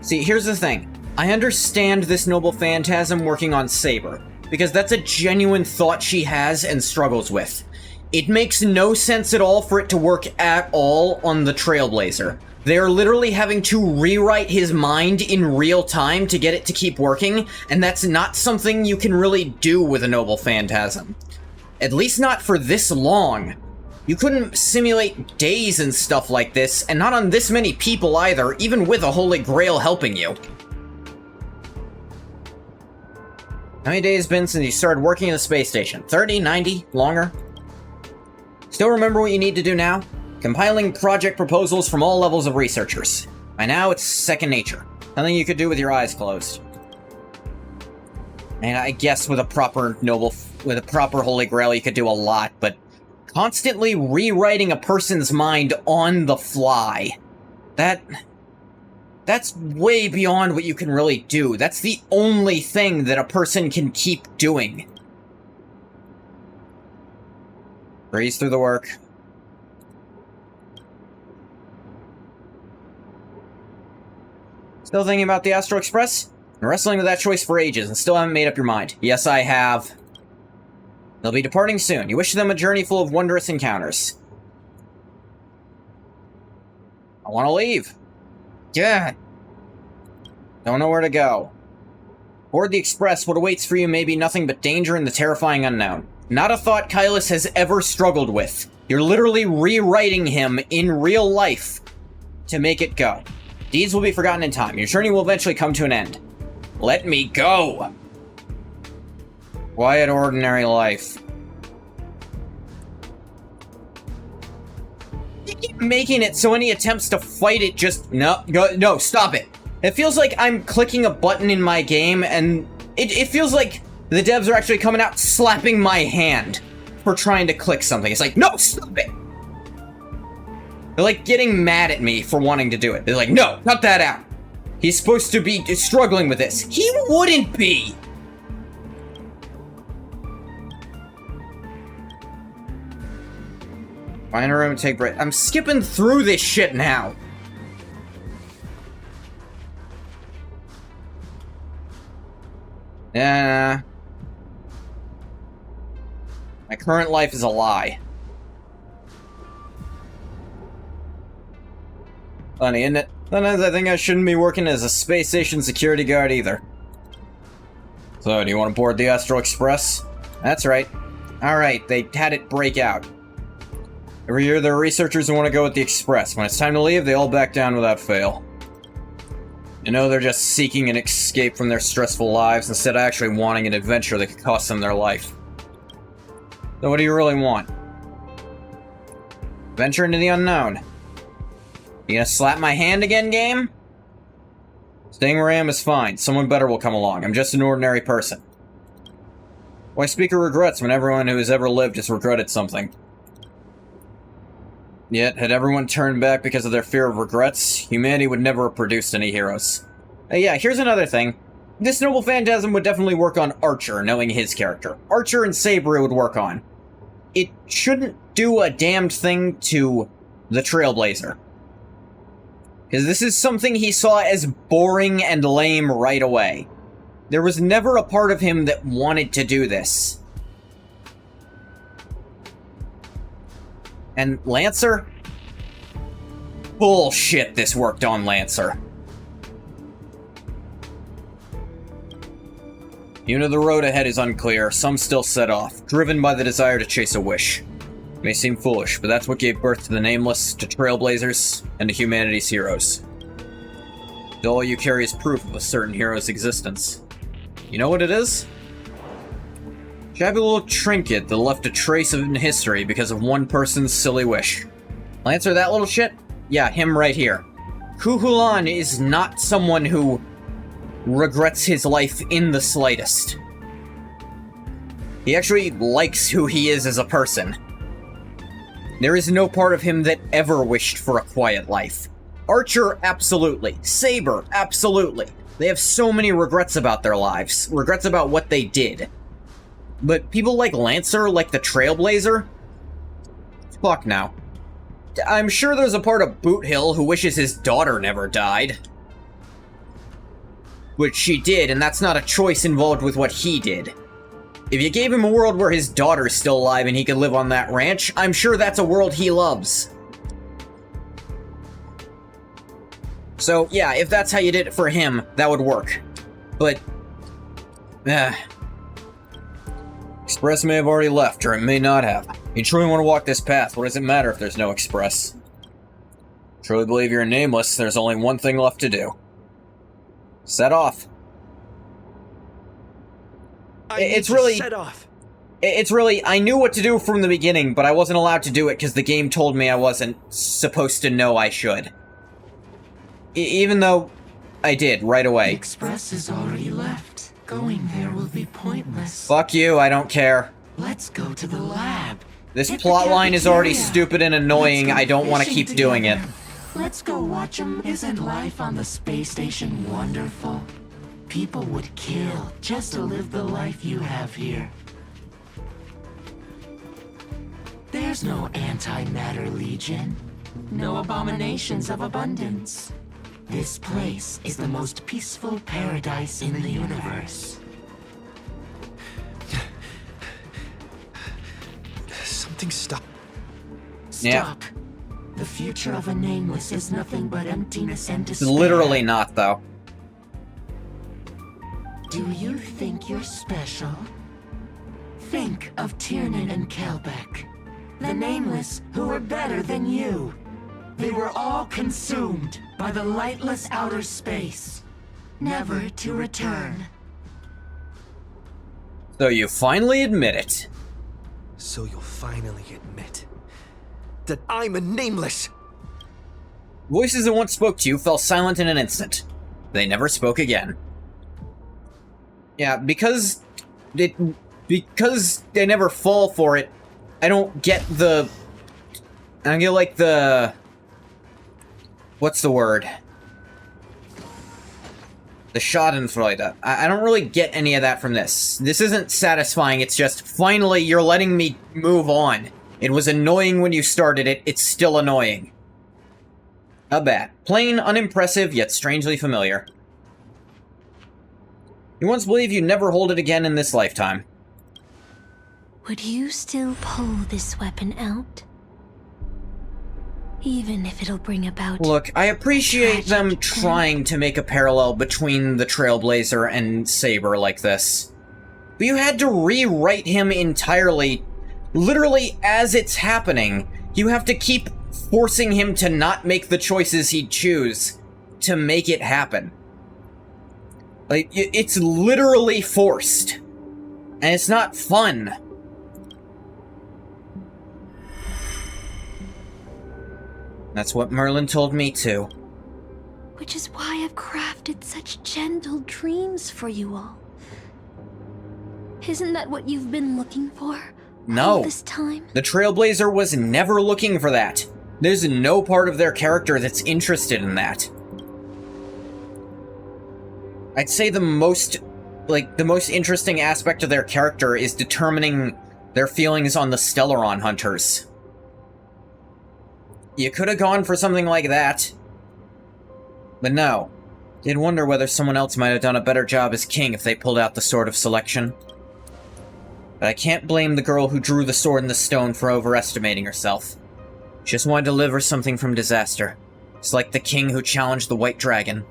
S21: see, here's the thing. I understand this noble phantasm working on Saber, because that's a genuine thought she has and struggles with. It makes no sense at all for it to work at all on the Trailblazer. They're literally having to rewrite his mind in real time to get it to keep working, and that's not something you can really do with a noble phantasm. At least not for this long. You couldn't simulate days and stuff like this, and not on this many people either, even with a Holy Grail helping you. How many days been since you started working at the space station? 30, 90, longer? Still remember what you need to do now? Compiling project proposals from all levels of researchers. By now, it's second nature. Something you could do with your eyes closed. And I guess with a proper Holy Grail, you could do a lot, but constantly rewriting a person's mind on the fly, that's way beyond what you can really do. That's the only thing that a person can keep doing. Breeze through the work. Still thinking about the Astro Express? Been wrestling with that choice for ages and still haven't made up your mind. Yes, I have. They'll be departing soon. You wish them a journey full of wondrous encounters. I want to leave. Yeah. Don't know where to go. Board the Express, what awaits for you may be nothing but danger and the terrifying unknown. Not a thought Kylus has ever struggled with. You're literally rewriting him in real life to make it go. Deeds will be forgotten in time. Your journey will eventually come to an end. Let me go! Quiet, ordinary life. You keep making it so any attempts to fight it just... No, stop it. It feels like I'm clicking a button in my game, and it feels like the devs are actually coming out slapping my hand for trying to click something. It's like, no, stop it! They're like getting mad at me for wanting to do it. They're like, no, cut that out. He's supposed to be struggling with this. He wouldn't be. Find a room and take break. I'm skipping through this shit now. Yeah. My current life is a lie. Funny, isn't it? Sometimes I think I shouldn't be working as a space station security guard either. So, do you want to board the Astral Express? That's right. Alright, they had it break out. Every year there are researchers who want to go with the Express. When it's time to leave, they all back down without fail. You know, they're just seeking an escape from their stressful lives instead of actually wanting an adventure that could cost them their life. So what do you really want? Venture into the unknown. You gonna slap my hand again, game? Staying where I am is fine. Someone better will come along. I'm just an ordinary person. Why speak of regrets when everyone who has ever lived has regretted something? Yet, had everyone turned back because of their fear of regrets, humanity would never have produced any heroes. Yeah, here's another thing. This noble phantasm would definitely work on Archer, knowing his character. Archer and Saber it would work on. It shouldn't do a damned thing to the Trailblazer. Because this is something he saw as boring and lame right away. There was never a part of him that wanted to do this. And Lancer? Bullshit this worked on Lancer. Even though the road ahead is unclear, some still set off, driven by the desire to chase a wish. It may seem foolish, but that's what gave birth to the Nameless, to Trailblazers, and to humanity's heroes. All you carry is proof of a certain hero's existence. You know what it is? Shabby little trinket that left a trace of in history because of one person's silly wish. Lancer, that little shit? Yeah, him right here. Kuhulan is not someone who regrets his life in the slightest. He actually likes who he is as a person. There is no part of him that ever wished for a quiet life. Archer, absolutely. Saber, absolutely. They have so many regrets about their lives. Regrets about what they did. But people like Lancer, like the Trailblazer? Fuck no. I'm sure there's a part of Boot Hill who wishes his daughter never died. Which she did, and that's not a choice involved with what he did. If you gave him a world where his daughter's still alive and he could live on that ranch, I'm sure that's a world he loves. So, yeah, if that's how you did it for him, that would work. But... Express may have already left, or it may not have. You truly want to walk this path, what does it matter if there's no Express? Truly believe you're nameless, there's only one thing left to do. Set off. It's really...
S4: Set off.
S21: It's really... I knew what to do from the beginning, but I wasn't allowed to do it because the game told me I wasn't supposed to know I should. Even though I did, right away.
S2: The Express is already left. Going there will be pointless.
S21: Fuck you, I don't care.
S2: Let's go to the lab.
S21: This plotline is already stupid and annoying, I don't want to keep doing it.
S2: Let's go watch them. Isn't life on the space station wonderful? People would kill just to live the life you have here. There's no antimatter legion. No abominations of abundance. This place is the most peaceful paradise in the universe.
S4: Something stop.
S2: Stop. The future of a nameless is nothing but emptiness and despair.
S21: Literally not, though.
S2: Do you think you're special? Think of Tiernan and Kelbeck, the nameless who were better than you. They were all consumed by the lightless outer space, never to return.
S21: So you finally admit it.
S4: So you'll finally admit that I'm a nameless.
S21: Voices that once spoke to you fell silent in an instant. They never spoke again. Yeah, because they never fall for it, I don't get the... I get like the what's the word? The Schadenfreude. I don't really get any of that from this. This isn't satisfying, it's just, finally, you're letting me move on. It was annoying when you started it, it's still annoying. A bat. Plain, unimpressive, yet strangely familiar. You once believed you'd never hold it again in this lifetime.
S17: Would you still pull this weapon out? Even if it'll bring about...
S21: Look, I appreciate them trying to make a parallel between the Trailblazer and Saber like this. But you had to rewrite him entirely. Literally, as it's happening, you have to keep forcing him to not make the choices he'd choose to make it happen. Like, it's literally forced. And it's not fun. That's what Merlin told me too.
S17: Which is why I've crafted such gentle dreams for you all. Isn't that what you've been looking for?
S21: No.
S17: All this time?
S21: The Trailblazer was never looking for that. There's no part of their character that's interested in that. I'd say the most interesting aspect of their character is determining their feelings on the Stellaron Hunters. You could have gone for something like that. But no. Did wonder whether someone else might have done a better job as king if they pulled out the Sword of Selection. But I can't blame the girl who drew the sword in the stone for overestimating herself. She just wanted to deliver something from disaster. It's like the king who challenged the White Dragon.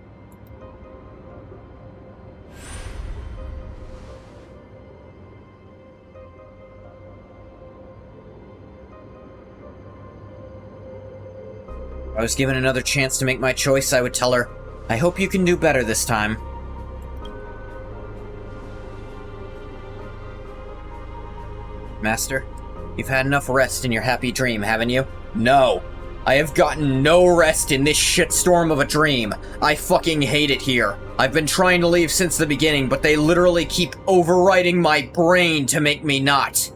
S21: If I was given another chance to make my choice, I would tell her, I hope you can do better this time. Master, you've had enough rest in your happy dream, haven't you? No. I have gotten no rest in this shitstorm of a dream. I fucking hate it here. I've been trying to leave since the beginning, but they literally keep overriding my brain to make me not.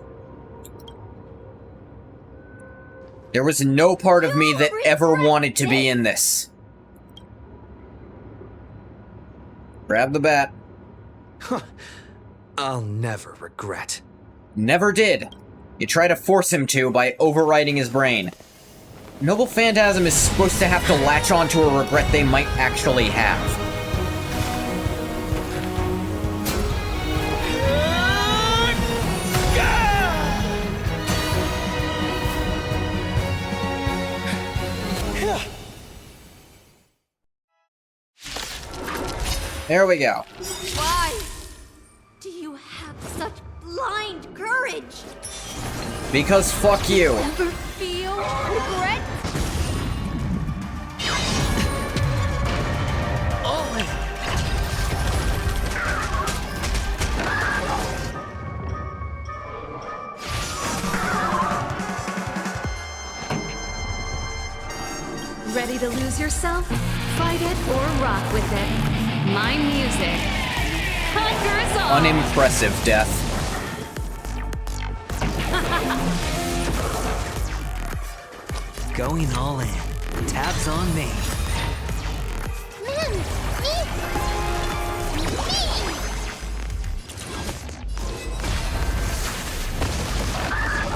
S21: There was no part of me that ever wanted to be in this. Grab the bat.
S4: I'll never regret.
S21: Never did. You try to force him to by overriding his brain. Noble Phantasm is supposed to have to latch onto a regret they might actually have. There we go.
S17: Why do you have such blind courage?
S21: Because fuck you.
S17: Ever feel regret?
S16: Ready to lose yourself? Fight it or rock with it. My music conquers all.
S21: Unimpressive death.
S20: Going all in. Tabs on me.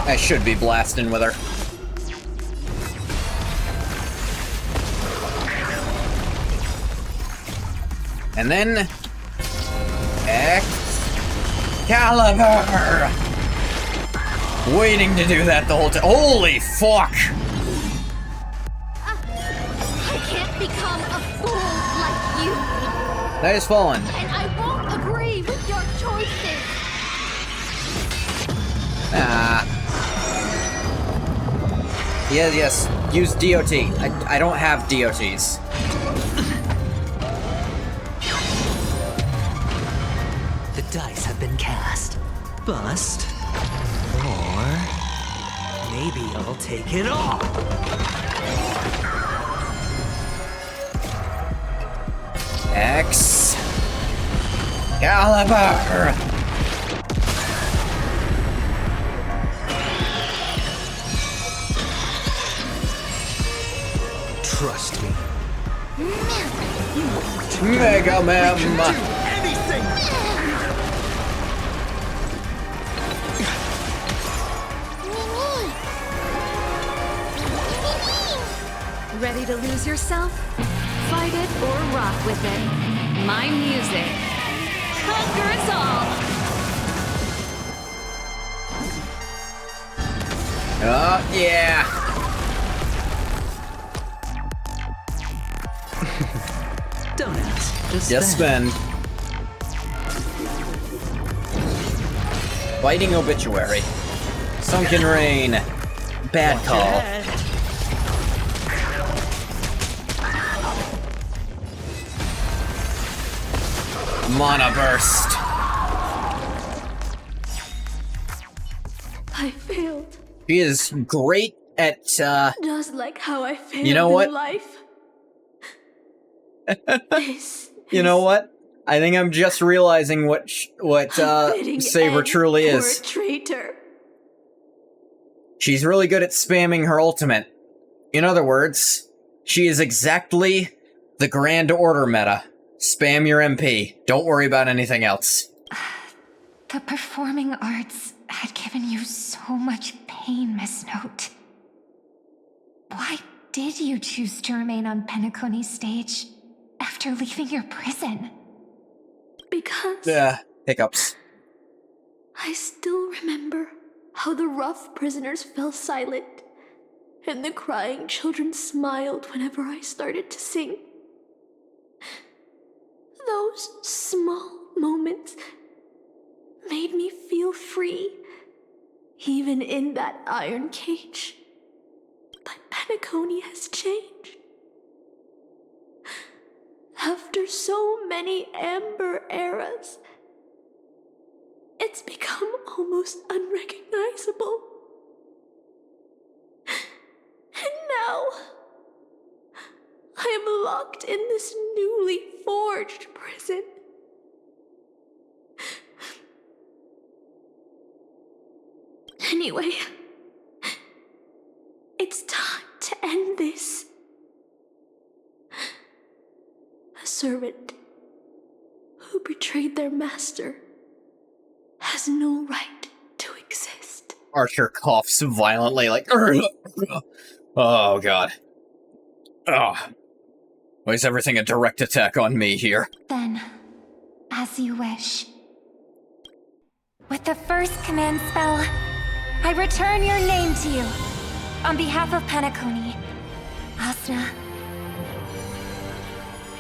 S21: I should be blasting with her. And then... Excalibur! Waiting to do that the whole time. Holy fuck!
S17: I can't become a fool like you.
S21: That is fallen.
S17: And I won't agree with your choices.
S21: Yes. Use DOT. I don't have DOTs.
S20: The dice have been cast. Bust. Or... maybe I'll take it all.
S21: Excalibur!
S4: Trust me.
S21: Mega Man.
S14: Anything!
S16: Ready to lose yourself? Fight it or rock with it. My music conquers all.
S21: Oh, yeah.
S20: Don't ask.
S21: Just spend. Fighting Obituary. Sunken Rain. Bad call. Mana Burst.
S17: I failed.
S21: She is great at,
S17: Just like how I failed
S21: you know what?
S17: in life.
S21: You know what? I think I'm just realizing what
S17: Fitting
S21: Saber
S17: end
S21: truly
S17: for
S21: is.
S17: a traitor.
S21: She's really good at spamming her ultimate. In other words, she is exactly the Grand Order meta. Spam your MP. Don't worry about anything else.
S5: The performing arts had given you so much pain, Miss Note. Why did you choose to remain on Penacony's stage after leaving your prison?
S17: Because
S21: Hiccups.
S17: I still remember how the rough prisoners fell silent, and the crying children smiled whenever I started to sing. Those small moments made me feel free, even in that iron cage. But Penacony has changed. After so many Amber eras, it's become almost unrecognizable. And now, I am locked in this newly forged prison. Anyway, it's time to end this. A servant who betrayed their master has no right to exist.
S21: Archer coughs violently, like, oh god. Oh. Why is everything a direct attack on me here?
S5: Then, as you wish. With the first command spell, I return your name to you. On behalf of Penacony, Asuna.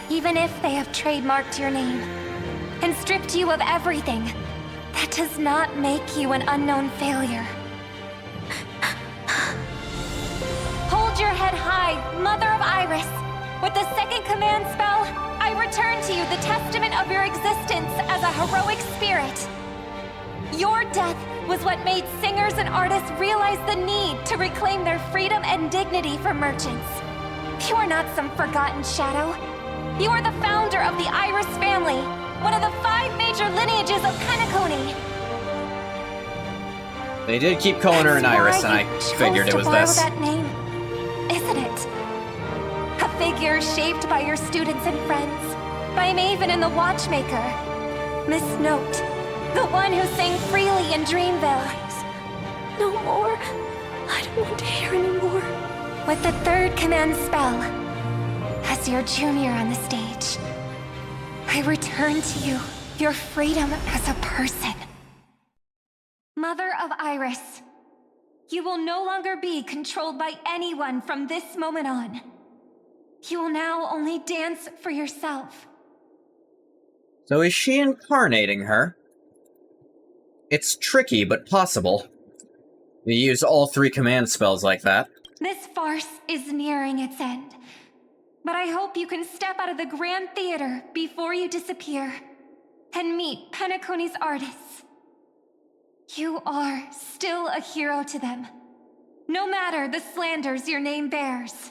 S5: Even if they have trademarked your name and stripped you of everything, that does not make you an unknown failure. Hold your head high, Mother of Iris. With the second command spell, I return to you the testament of your existence as a heroic spirit. Your death was what made singers and artists realize the need to reclaim their freedom and dignity for merchants. You are not some forgotten shadow. You are the founder of the Iris family, one of the 5 major lineages of Penacony.
S21: They did keep calling her an Iris, and I figured it was this.
S5: That name, isn't it? A figure shaped by your students and friends, by a maven in the Watchmaker, Miss Note, the one who sang freely in Dreamville.
S17: No more. I don't want to hear anymore.
S5: With the third command spell, as your junior on the stage, I return to you your freedom as a person. Mother of Iris, you will no longer be controlled by anyone from this moment on. You will now only dance for yourself.
S21: So is she incarnating her? It's tricky, but possible. You use all 3 command spells like that.
S5: This farce is nearing its end. But I hope you can step out of the Grand Theater before you disappear and meet Penacony's artists. You are still a hero to them, no matter the slanders your name bears.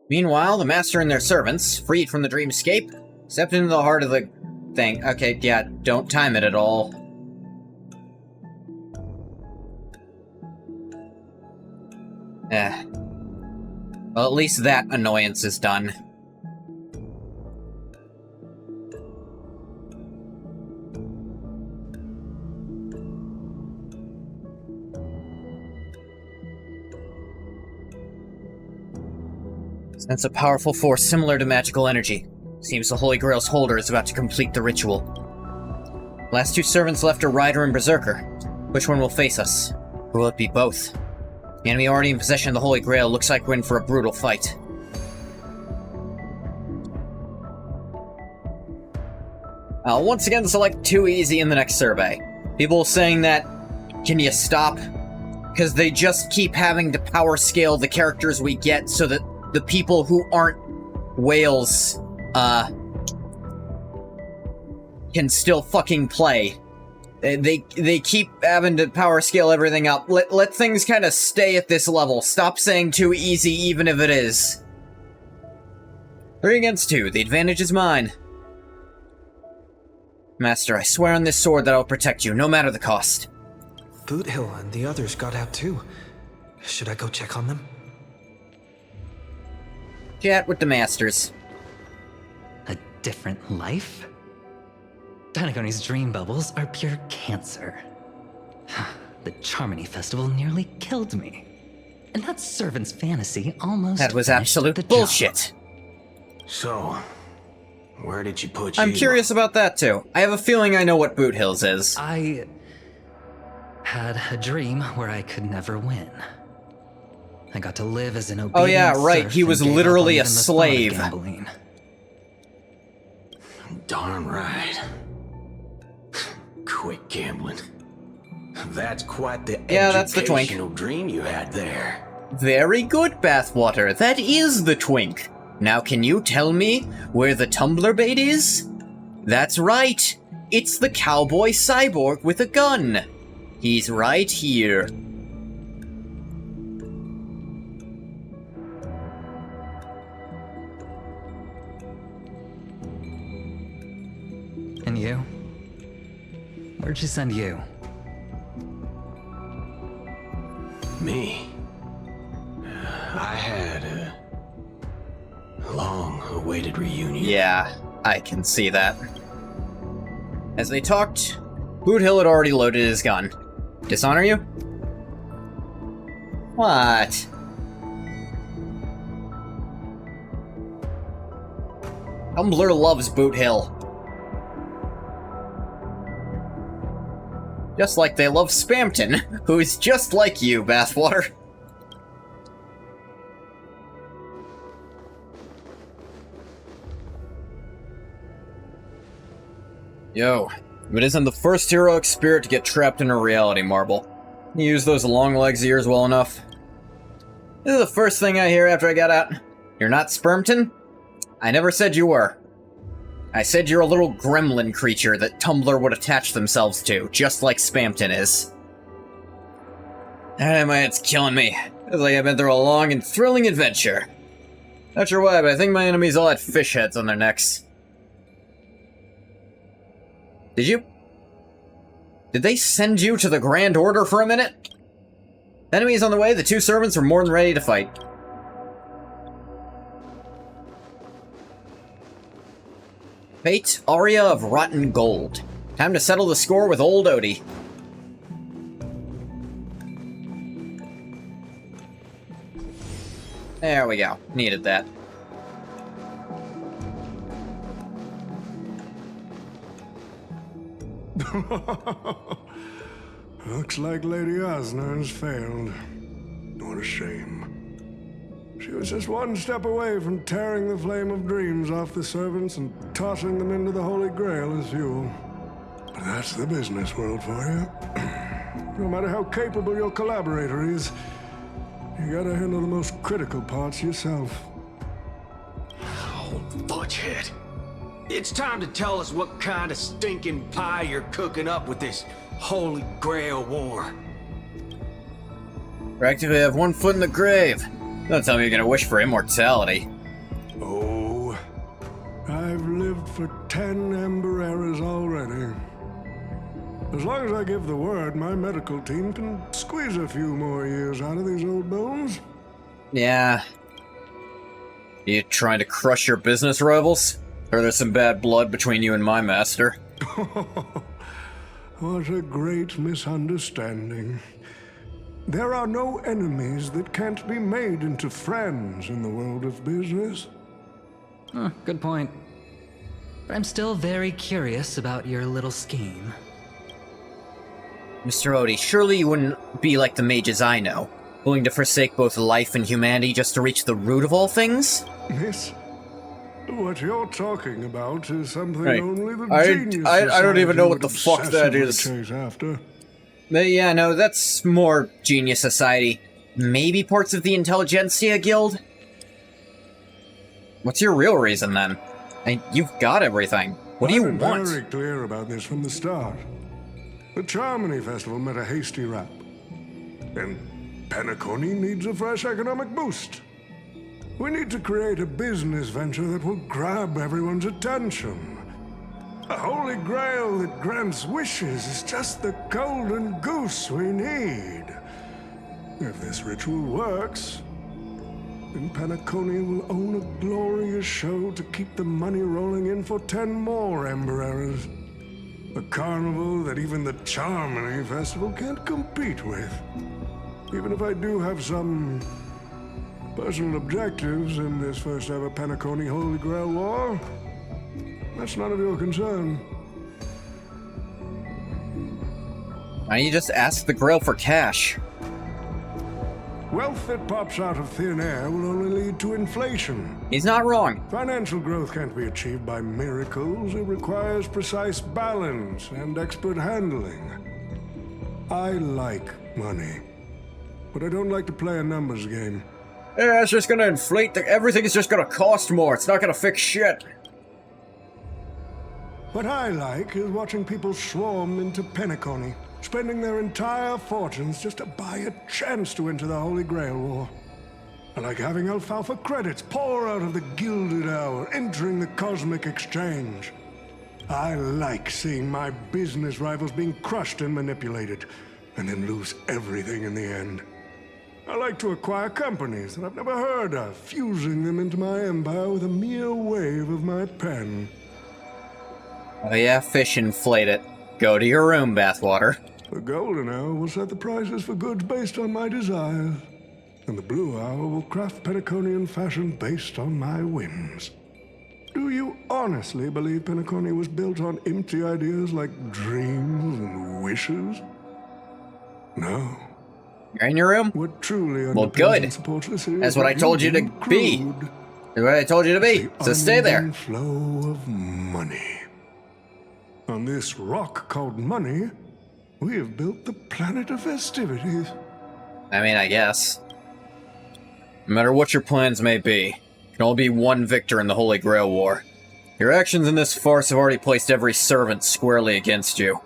S21: Meanwhile, the Master and their servants, freed from the dreamscape, stepped into the heart of the thing. Okay, yeah, don't time it at all. Well, at least that annoyance is done. Sense a powerful force similar to magical energy. Seems the Holy Grail's holder is about to complete the ritual. Last two servants left are Rider and Berserker. Which one will face us? Or will it be both? The enemy already in possession of the Holy Grail looks like we're in for a brutal fight. I'll once again select too easy in the next survey. People saying that, can you stop? Because they just keep having to power scale the characters we get so that the people who aren't whales, can still fucking play. They keep having to power scale everything up. Let things kind of stay at this level. Stop saying too easy even if it is. 3 against 2. The advantage is mine. Master, I swear on this sword that I'll protect you, no matter the cost.
S4: Boot Hill and the others got out too. Should I go check on them?
S21: Chat with the masters.
S12: A different life? Tanagoni's dream bubbles are pure cancer. The Charmony Festival nearly killed me. And that servant's fantasy almost
S21: That was
S12: finished
S21: absolute
S12: the
S21: bullshit.
S3: So, where did she put you?
S21: I'm curious about that too. I have a feeling I know what Boot Hills is.
S12: I had a dream where I could never win. I got to live as an obedient
S21: Oh yeah, right.
S12: serf
S21: He was
S12: and gave
S21: literally
S12: up
S21: a
S12: on even the thought of
S21: slave.
S12: gambling.
S3: Darn right. Quit gambling. That's quite the
S21: that's the twink.
S3: educational dream you had there.
S21: Very good, Bathwater. That is the twink. Now can you tell me where the tumbler bait is? That's right. It's the cowboy cyborg with a gun. He's right here.
S12: And you? Where'd she send you?
S3: Me? I had a long-awaited reunion.
S21: Yeah, I can see that. As they talked, Boot Hill had already loaded his gun. Dishonor you? What? Tumblr loves Boot Hill. Just like they love Spamton, who is just like you, Bathwater. Yo, if it isn't the first heroic spirit to get trapped in a reality marble. You use those long legs of yours well enough. This is the first thing I hear after I got out. You're not Spermton? I never said you were. I said you're a little gremlin creature that Tumblr would attach themselves to, just like Spamton is. My head's killing me. Feels like I've been through a long and thrilling adventure. Not sure why, but I think my enemies all had fish heads on their necks. Did they send you to the Grand Order for a minute? Enemies on the way, the 2 servants were more than ready to fight. Fate, Aria of Rotten Gold. Time to settle the score with old Odie. There we go. Needed that.
S10: Looks like Lady Osner has failed. What a shame. She was just one step away from tearing the flame of dreams off the servants and tossing them into the Holy Grail as fuel. But that's the business world for you. No matter how capable your collaborator is, you gotta handle the most critical parts yourself.
S3: Oh, Butchhead. It's time to tell us what kind of stinking pie you're cooking up with this Holy Grail War.
S21: Practically have one foot in the grave. Don't tell me you're gonna wish for immortality.
S10: Oh, I've lived for 10 Ember eras already. As long as I give the word, my medical team can squeeze a few more years out of these old bones.
S21: Yeah. You trying to crush your business rivals? Or there's some bad blood between you and my master?
S10: What a great misunderstanding. There are no enemies that can't be made into friends in the world of business.
S12: Good point. But I'm still very curious about your little scheme.
S21: Mr. Odie, surely you wouldn't be like the mages I know, willing to forsake both life and humanity just to reach the root of all things?
S10: Miss, what you're talking about is something
S21: Right.
S10: only the
S21: I
S10: genius
S21: don't even know what the
S10: society
S21: fuck that
S10: would
S21: is.
S10: chase after.
S21: But yeah, no, that's more Genius Society. Maybe parts of the Intelligentsia Guild? What's your real reason, then? You've got everything. What do you
S10: I've been
S21: want?
S10: very clear about this from the start. The Charmony Festival met a hasty rap. And Penacony needs a fresh economic boost. We need to create a business venture that will grab everyone's attention. A holy grail that grants wishes is just the golden goose we need. If this ritual works, then Penacony will own a glorious show to keep the money rolling in for 10 more Ember Eras. A carnival that even the Charmony Festival can't compete with. Even if I do have some personal objectives in this first ever Penacony Holy Grail War, that's none of your concern.
S21: Why don't you just ask the Grail for cash?
S10: Wealth that pops out of thin air will only lead to inflation.
S21: He's not wrong.
S10: Financial growth can't be achieved by miracles. It requires precise balance and expert handling. I like money, but I don't like to play a numbers game.
S21: Yeah, it's just gonna inflate everything is just gonna cost more. It's not gonna fix shit.
S10: What I like is watching people swarm into Penacony, spending their entire fortunes just to buy a chance to enter the Holy Grail War. I like having alfalfa credits pour out of the Gilded Hour, entering the Cosmic Exchange. I like seeing my business rivals being crushed and manipulated, and then lose everything in the end. I like to acquire companies that I've never heard of, fusing them into my empire with a mere wave of my pen.
S21: Oh yeah, fish inflate it. Go to your room, Bathwater.
S10: The Golden Hour will set the prices for goods based on my desires, and the Blue Hour will craft Penaconian fashion based on my whims. Do you honestly believe Penacony was built on empty ideas like dreams and wishes? No.
S21: You're in your room?
S10: What truly
S21: well, good. That's what I told you to be. That's what I told you to be. So stay there.
S10: Flow of money. On this rock called money, we have built the planet of festivities.
S21: I mean, I guess. No matter what your plans may be, there can only be one victor in the Holy Grail War. Your actions in this farce have already placed every servant squarely against you.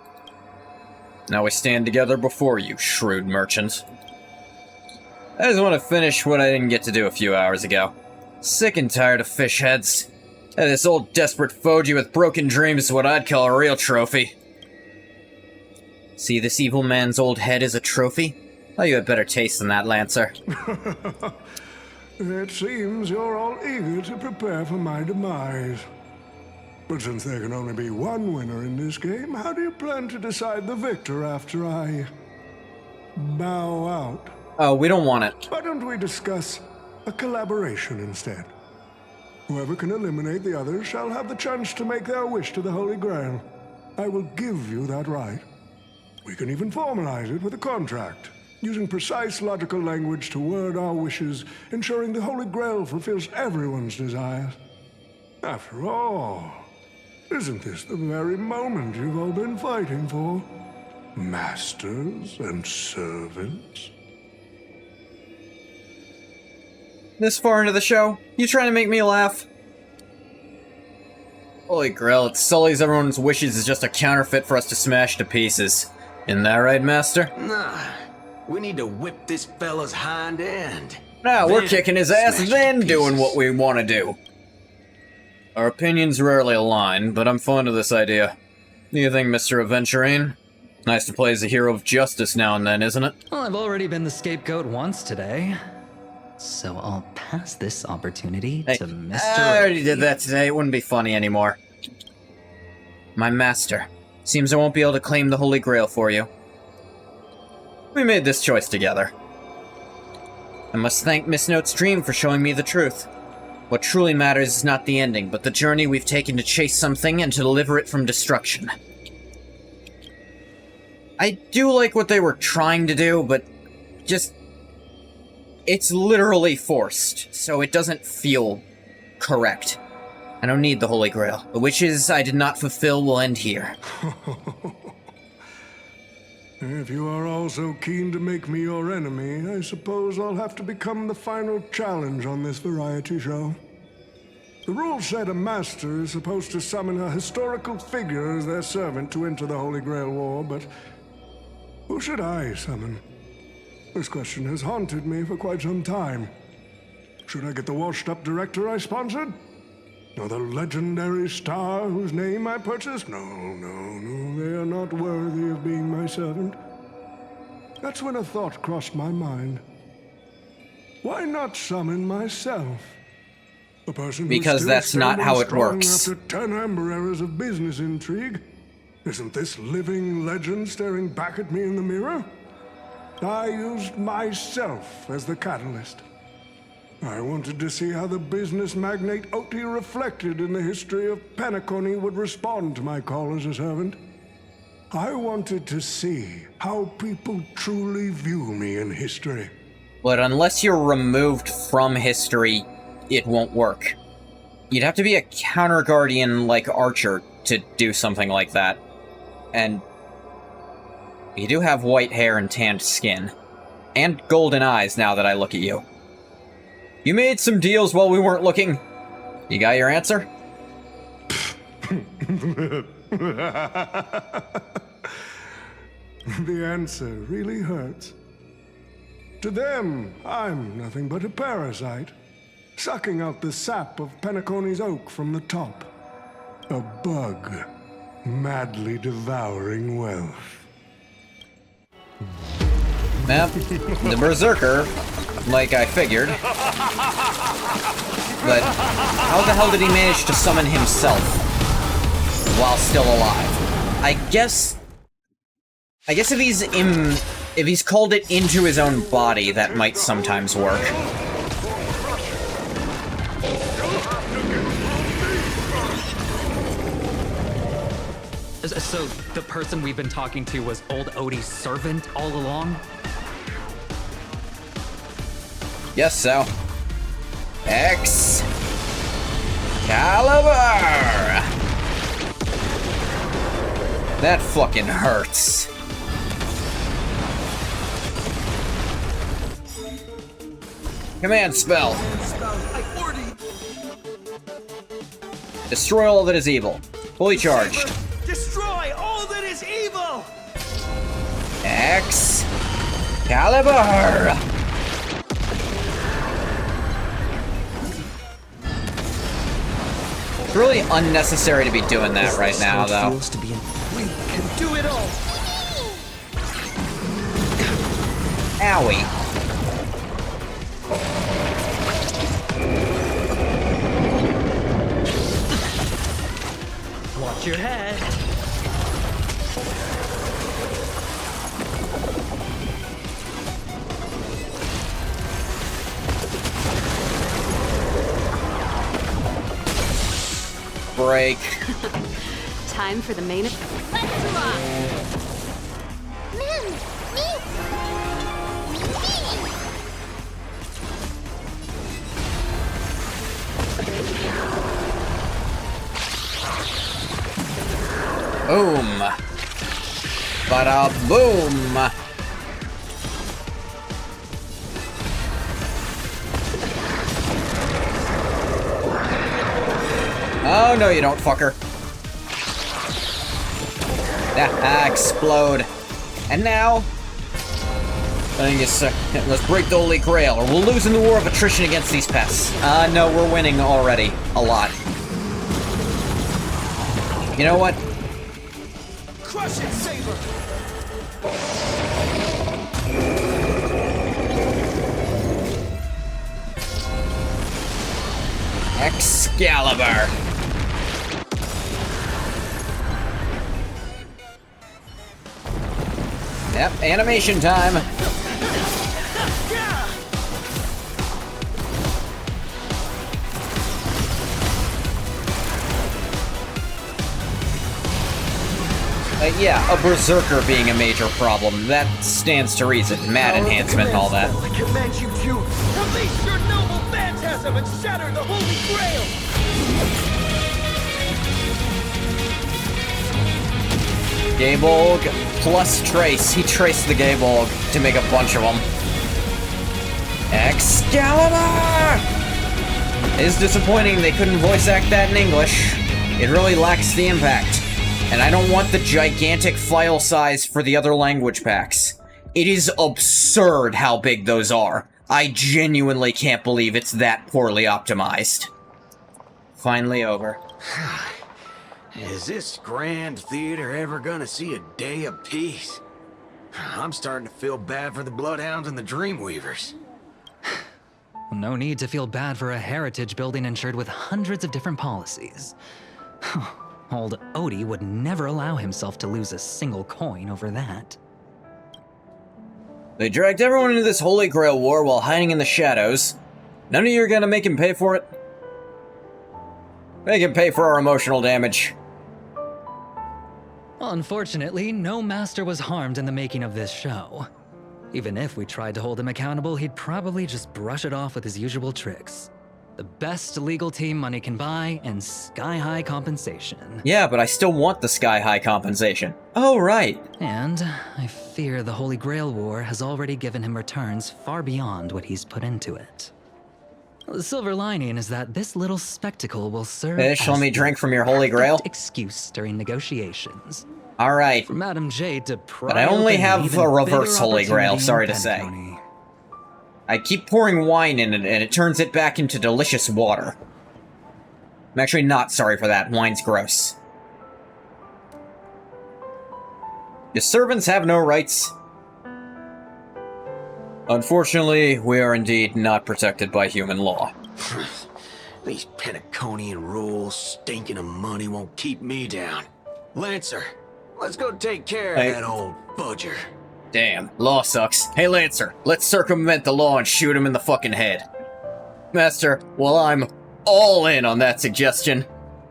S21: Now we stand together before you, shrewd merchant. I just want to finish what I didn't get to do a few hours ago. Sick and tired of fish heads. And this old desperate Foji with broken dreams is what I'd call a real trophy. See this evil man's old head as a trophy? Oh, you had better taste than that, Lancer.
S10: It seems you're all eager to prepare for my demise. But since there can only be one winner in this game, how do you plan to decide the victor after I bow out?
S21: Oh, we don't want it.
S10: Why don't we discuss a collaboration instead? Whoever can eliminate the others shall have the chance to make their wish to the Holy Grail. I will give you that right. We can even formalize it with a contract, using precise logical language to word our wishes, ensuring the Holy Grail fulfills everyone's desires. After all, isn't this the very moment you've all been fighting for? Masters and servants?
S21: This far into the show? You trying to make me laugh? Holy Grail, it sullies everyone's wishes is just a counterfeit for us to smash to pieces. Isn't that right, Master?
S3: Nah, we need to whip this fella's hind end.
S21: Nah, we're kicking his ass, then doing what we want to do. Our opinions rarely align, but I'm fond of this idea. What do you think, Mr. Aventurine? Nice to play as a hero of justice now and then, isn't it?
S12: Well, I've already been the scapegoat once today. So I'll pass this opportunity
S21: Hey,
S12: to Mr.
S21: I already did that today. It wouldn't be funny anymore. My master. Seems I won't be able to claim the Holy Grail for you. We made this choice together. I must thank Miss Note's dream for showing me the truth. What truly matters is not the ending, but the journey we've taken to chase something and to deliver it from destruction. I do like what they were trying to do, but just... it's literally forced, so it doesn't feel correct. I don't need the Holy Grail. The wishes I did not fulfill will end here.
S10: If you are all so keen to make me your enemy, I suppose I'll have to become the final challenge on this variety show. The rules said a master is supposed to summon a historical figure as their servant to enter the Holy Grail War, but who should I summon? This question has haunted me for quite some time. Should I get the washed-up director I sponsored? Or the legendary star whose name I purchased? No, they are not worthy of being my servant. That's when a thought crossed my mind. Why not summon myself? A person
S21: because that's not how it works.
S10: After 10 amber eras of business intrigue. Isn't this living legend staring back at me in the mirror? I used myself as the catalyst. I wanted to see how the business magnate Oti reflected in the history of Penacony would respond to my call as a servant. I wanted to see how people truly view me in history.
S21: But unless you're removed from history, it won't work. You'd have to be a counter-guardian like Archer to do something like that. And you do have white hair and tanned skin. And golden eyes now that I look at you. You made some deals while we weren't looking. You got your answer?
S10: The answer really hurts. To them, I'm nothing but a parasite, sucking out the sap of Penacony's oak from the top. A bug, madly devouring wealth.
S21: Yep, the Berserker, like I figured. But how the hell did he manage to summon himself while still alive? I guess if he's called it into his own body, that might sometimes work.
S12: So, the person we've been talking to was old Odie's servant all along?
S21: Yes, so. Excalibur! That fucking hurts. Command spell. Destroy all that is evil. Fully charged.
S14: Destroy all that is evil!
S21: Excalibur! It's really unnecessary to be doing that right now, though.
S14: We can do it all!
S21: Owie.
S12: Watch your head.
S21: Break.
S16: Time for the main. Let's rock.
S21: Boom. Bada boom. Oh, no, you don't, fucker. Explode. And now, I guess, let's break the Holy Grail, or we'll lose in the war of attrition against these pests. No, we're winning already. A lot. You know what?
S14: Crush it, Saber!
S21: Excalibur. Yep, animation time. Yeah, a berserker being a major problem. That stands to reason. Mad enhancement and all that.
S14: I command you to release your noble phantasm and shatter the Holy Grail!
S21: Gaybolg plus Trace. He traced the Gaybolg to make a bunch of them. Excalibur! It is disappointing they couldn't voice act that in English. It really lacks the impact. And I don't want the gigantic file size for the other language packs. It is absurd how big those are. I genuinely can't believe it's that poorly optimized. Finally over.
S3: Is this grand theater ever gonna see a day of peace? I'm starting to feel bad for the Bloodhounds and the Dreamweavers.
S12: No need to feel bad for a heritage building insured with hundreds of different policies. Old Odie would never allow himself to lose a single coin over that.
S21: They dragged everyone into this Holy Grail war while hiding in the shadows. None of you are gonna make him pay for it? Make him pay for our emotional damage.
S12: Unfortunately, no master was harmed in the making of this show. Even if we tried to hold him accountable, he'd probably just brush it off with his usual tricks. The best legal team money can buy, and sky-high compensation.
S21: Yeah, but I still want the sky-high compensation. Oh, right.
S12: And I fear the Holy Grail War has already given him returns far beyond what he's put into it. The silver lining is that this little spectacle will serve
S21: Fish, let me drink from your Holy Grail.
S12: Excuse during negotiations.
S21: All right.
S12: For Madame Jade to pry
S21: but I only
S12: open
S21: have a reverse Holy Grail, sorry to
S12: Penacony.
S21: say. I keep pouring wine in it, and it turns it back into delicious water. I'm actually not sorry for that. Wine's gross. Your servants have no rights. Unfortunately, we are indeed not protected by human law.
S3: These Penaconian rules, stinking of money, won't keep me down. Lancer, let's go take care of that old budger.
S21: Damn, law sucks. Hey Lancer, let's circumvent the law and shoot him in the fucking head. Master, well I'm all in on that suggestion.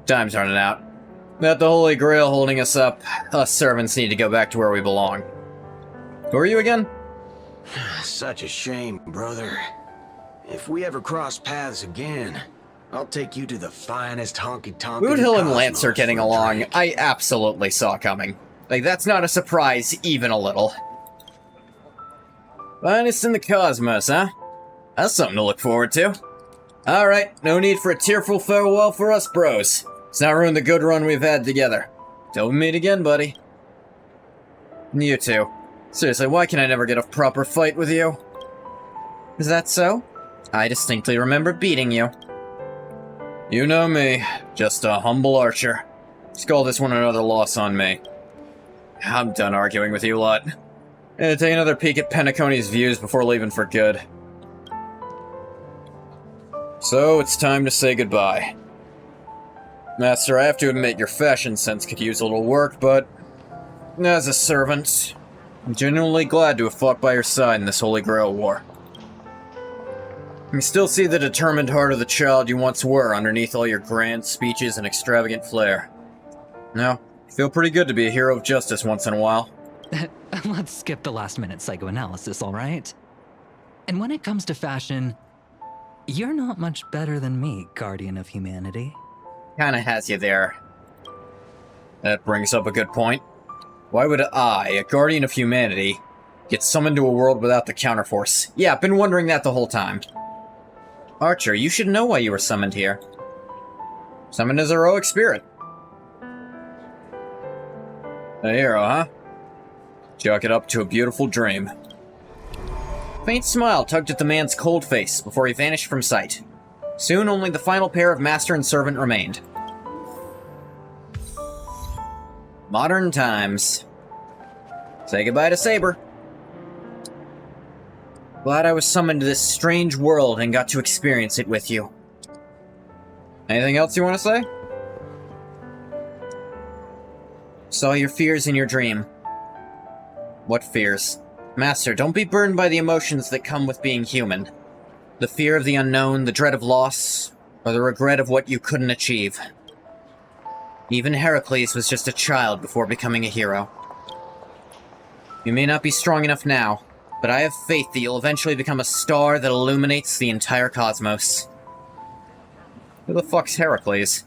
S21: Time's running out. At the Holy Grail holding us up, us servants need to go back to where we belong. Who are you again?
S3: Such a shame, brother. If we ever cross paths again, I'll take you to the finest honky-tonk.
S21: Boot Hill and Lancer getting along, I absolutely saw coming. Like, that's not a surprise, even a little. Finest in the cosmos, huh? That's something to look forward to. Alright, no need for a tearful farewell for us bros. Let's not ruin the good run we've had together. Till we meet again, buddy. You too. Seriously, why can I never get a proper fight with you? Is that so? I distinctly remember beating you. You know me, just a humble archer. Let's call this one another loss on me. I'm done arguing with you lot. Gonna take another peek at Penacony's views before leaving for good. So, it's time to say goodbye. Master, I have to admit your fashion sense could use a little work, but as a servant, I'm genuinely glad to have fought by your side in this Holy Grail War. You still see the determined heart of the child you once were underneath all your grand speeches and extravagant flair. No, feel pretty good to be a hero of justice once in a while.
S12: Let's skip the last-minute psychoanalysis, all right? And when it comes to fashion, you're not much better than me, Guardian of Humanity.
S21: Kinda has you there. That brings up a good point. Why would I, a Guardian of Humanity, get summoned to a world without the counterforce? Yeah, I've been wondering that the whole time. Archer, you should know why you were summoned here. Summoned as a heroic spirit. A hero, huh? Chalk it up to a beautiful dream. Faint smile tugged at the man's cold face before he vanished from sight. Soon only the final pair of master and servant remained. Modern times. Say goodbye to Saber. Glad I was summoned to this strange world and got to experience it with you. Anything else you want to say? Saw your fears in your dream. What fears? Master, don't be burned by the emotions that come with being human. The fear of the unknown, the dread of loss, or the regret of what you couldn't achieve. Even Heracles was just a child before becoming a hero. You may not be strong enough now, but I have faith that you'll eventually become a star that illuminates the entire cosmos. Who the fuck's Heracles?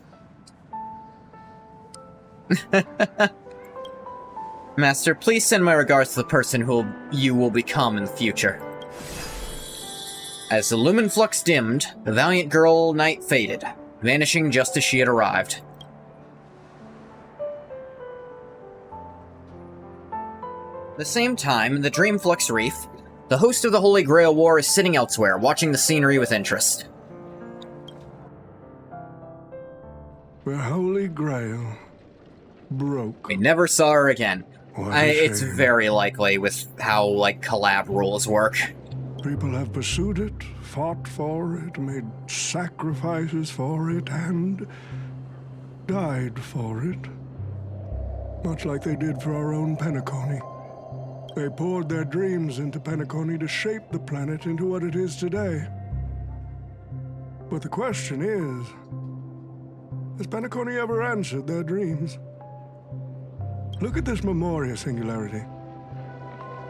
S21: Master, please send my regards to the person who you will become in the future. As the lumen flux dimmed, the valiant girl knight faded, vanishing just as she had arrived. At the same time, in the Dreamflux Reef, the host of the Holy Grail War is sitting elsewhere, watching the scenery with interest.
S10: The Holy Grail broke.
S21: We never saw her again.
S10: What a
S21: It's
S10: shame.
S21: very likely with how, collab rules work.
S10: People have pursued it, fought for it, made sacrifices for it, and died for it. Much like they did for our own Penacony. They poured their dreams into Penacony to shape the planet into what it is today. But the question is, has Penacony ever answered their dreams? Look at this Memoria singularity.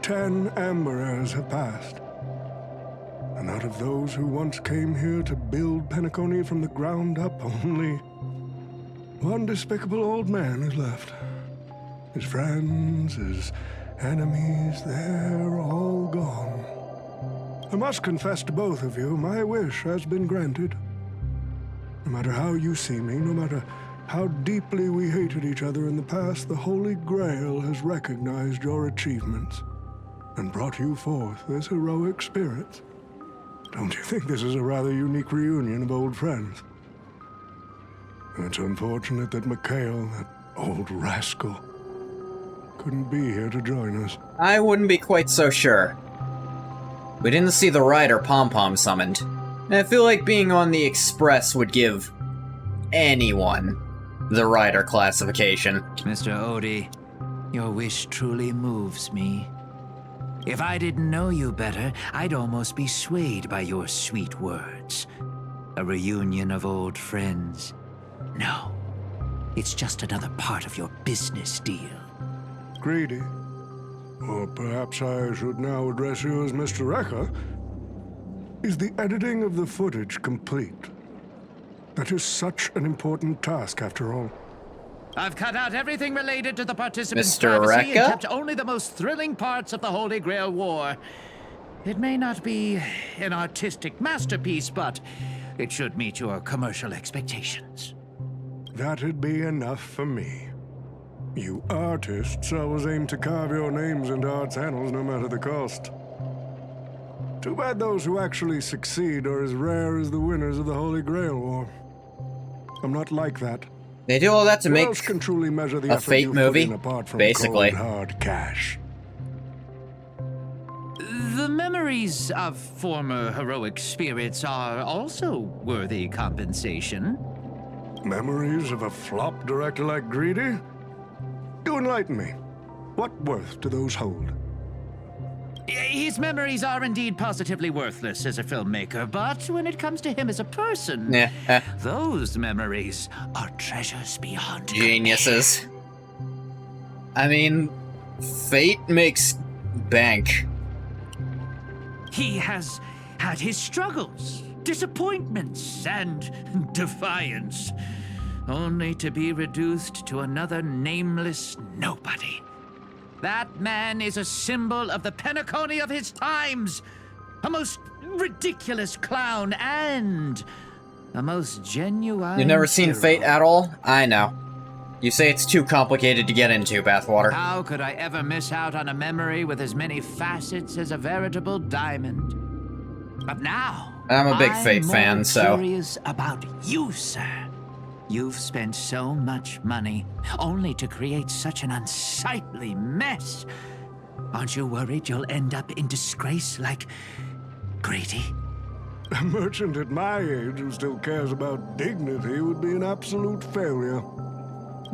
S10: 10 Amber Eras have passed. And out of those who once came here to build Penacony from the ground up, only one despicable old man is left. His friends, his enemies, they're all gone. I must confess to both of you, my wish has been granted. No matter how you see me, no matter how deeply we hated each other in the past, the Holy Grail has recognized your achievements and brought you forth as heroic spirits. Don't you think this is a rather unique reunion of old friends? It's unfortunate that Mikhail, that old rascal, couldn't be here to join us.
S21: I wouldn't be quite so sure. We didn't see the Rider Pom-Pom summoned, and I feel like being on the Express would give anyone the Rider classification.
S11: Mr. Odie, your wish truly moves me. If I didn't know you better, I'd almost be swayed by your sweet words. A reunion of old friends. No, it's just another part of your business deal.
S10: Greedy. Or perhaps I should now address you as Mr. Rekka. Is the editing of the footage complete? That is such an important task, after all.
S11: I've cut out everything related to the participants'
S21: Mr.
S11: privacy and
S21: Rekka?
S11: kept only the most thrilling parts of the Holy Grail War. It may not be an artistic masterpiece, but it should meet your commercial expectations.
S10: That'd be enough for me. You artists always aim to carve your names into art's annals no matter the cost. Too bad those who actually succeed are as rare as the winners of the Holy Grail War. I'm not like that.
S21: They do all that to
S10: Who
S21: make
S10: else can truly measure the
S21: a
S10: effort
S21: Fate
S10: you put
S21: movie,
S10: in apart from
S21: basically.
S10: cold, hard cash?
S11: The memories of former heroic spirits are also worthy compensation.
S10: Memories of a flop director like Greedy? Do enlighten me. What worth do those hold?
S11: His memories are indeed positively worthless as a filmmaker, but when it comes to him as a person, those memories are treasures beyond
S21: Geniuses. I mean, Fate makes bank.
S11: He has had his struggles, disappointments, and defiance, only to be reduced to another nameless nobody. That man is a symbol of the Penacony of his times, a most ridiculous clown and a most genuine
S21: You've never seen
S11: hero.
S21: Fate at all? I know. You say it's too complicated to get into, Bathwater.
S11: How could I ever miss out on a memory with as many facets as a veritable diamond? But now,
S21: I'm a big Fate
S11: more
S21: fan, so...
S11: curious about you, sir. You've spent so much money, only to create such an unsightly mess. Aren't you worried you'll end up in disgrace like Grady?
S10: A merchant at my age who still cares about dignity would be an absolute failure.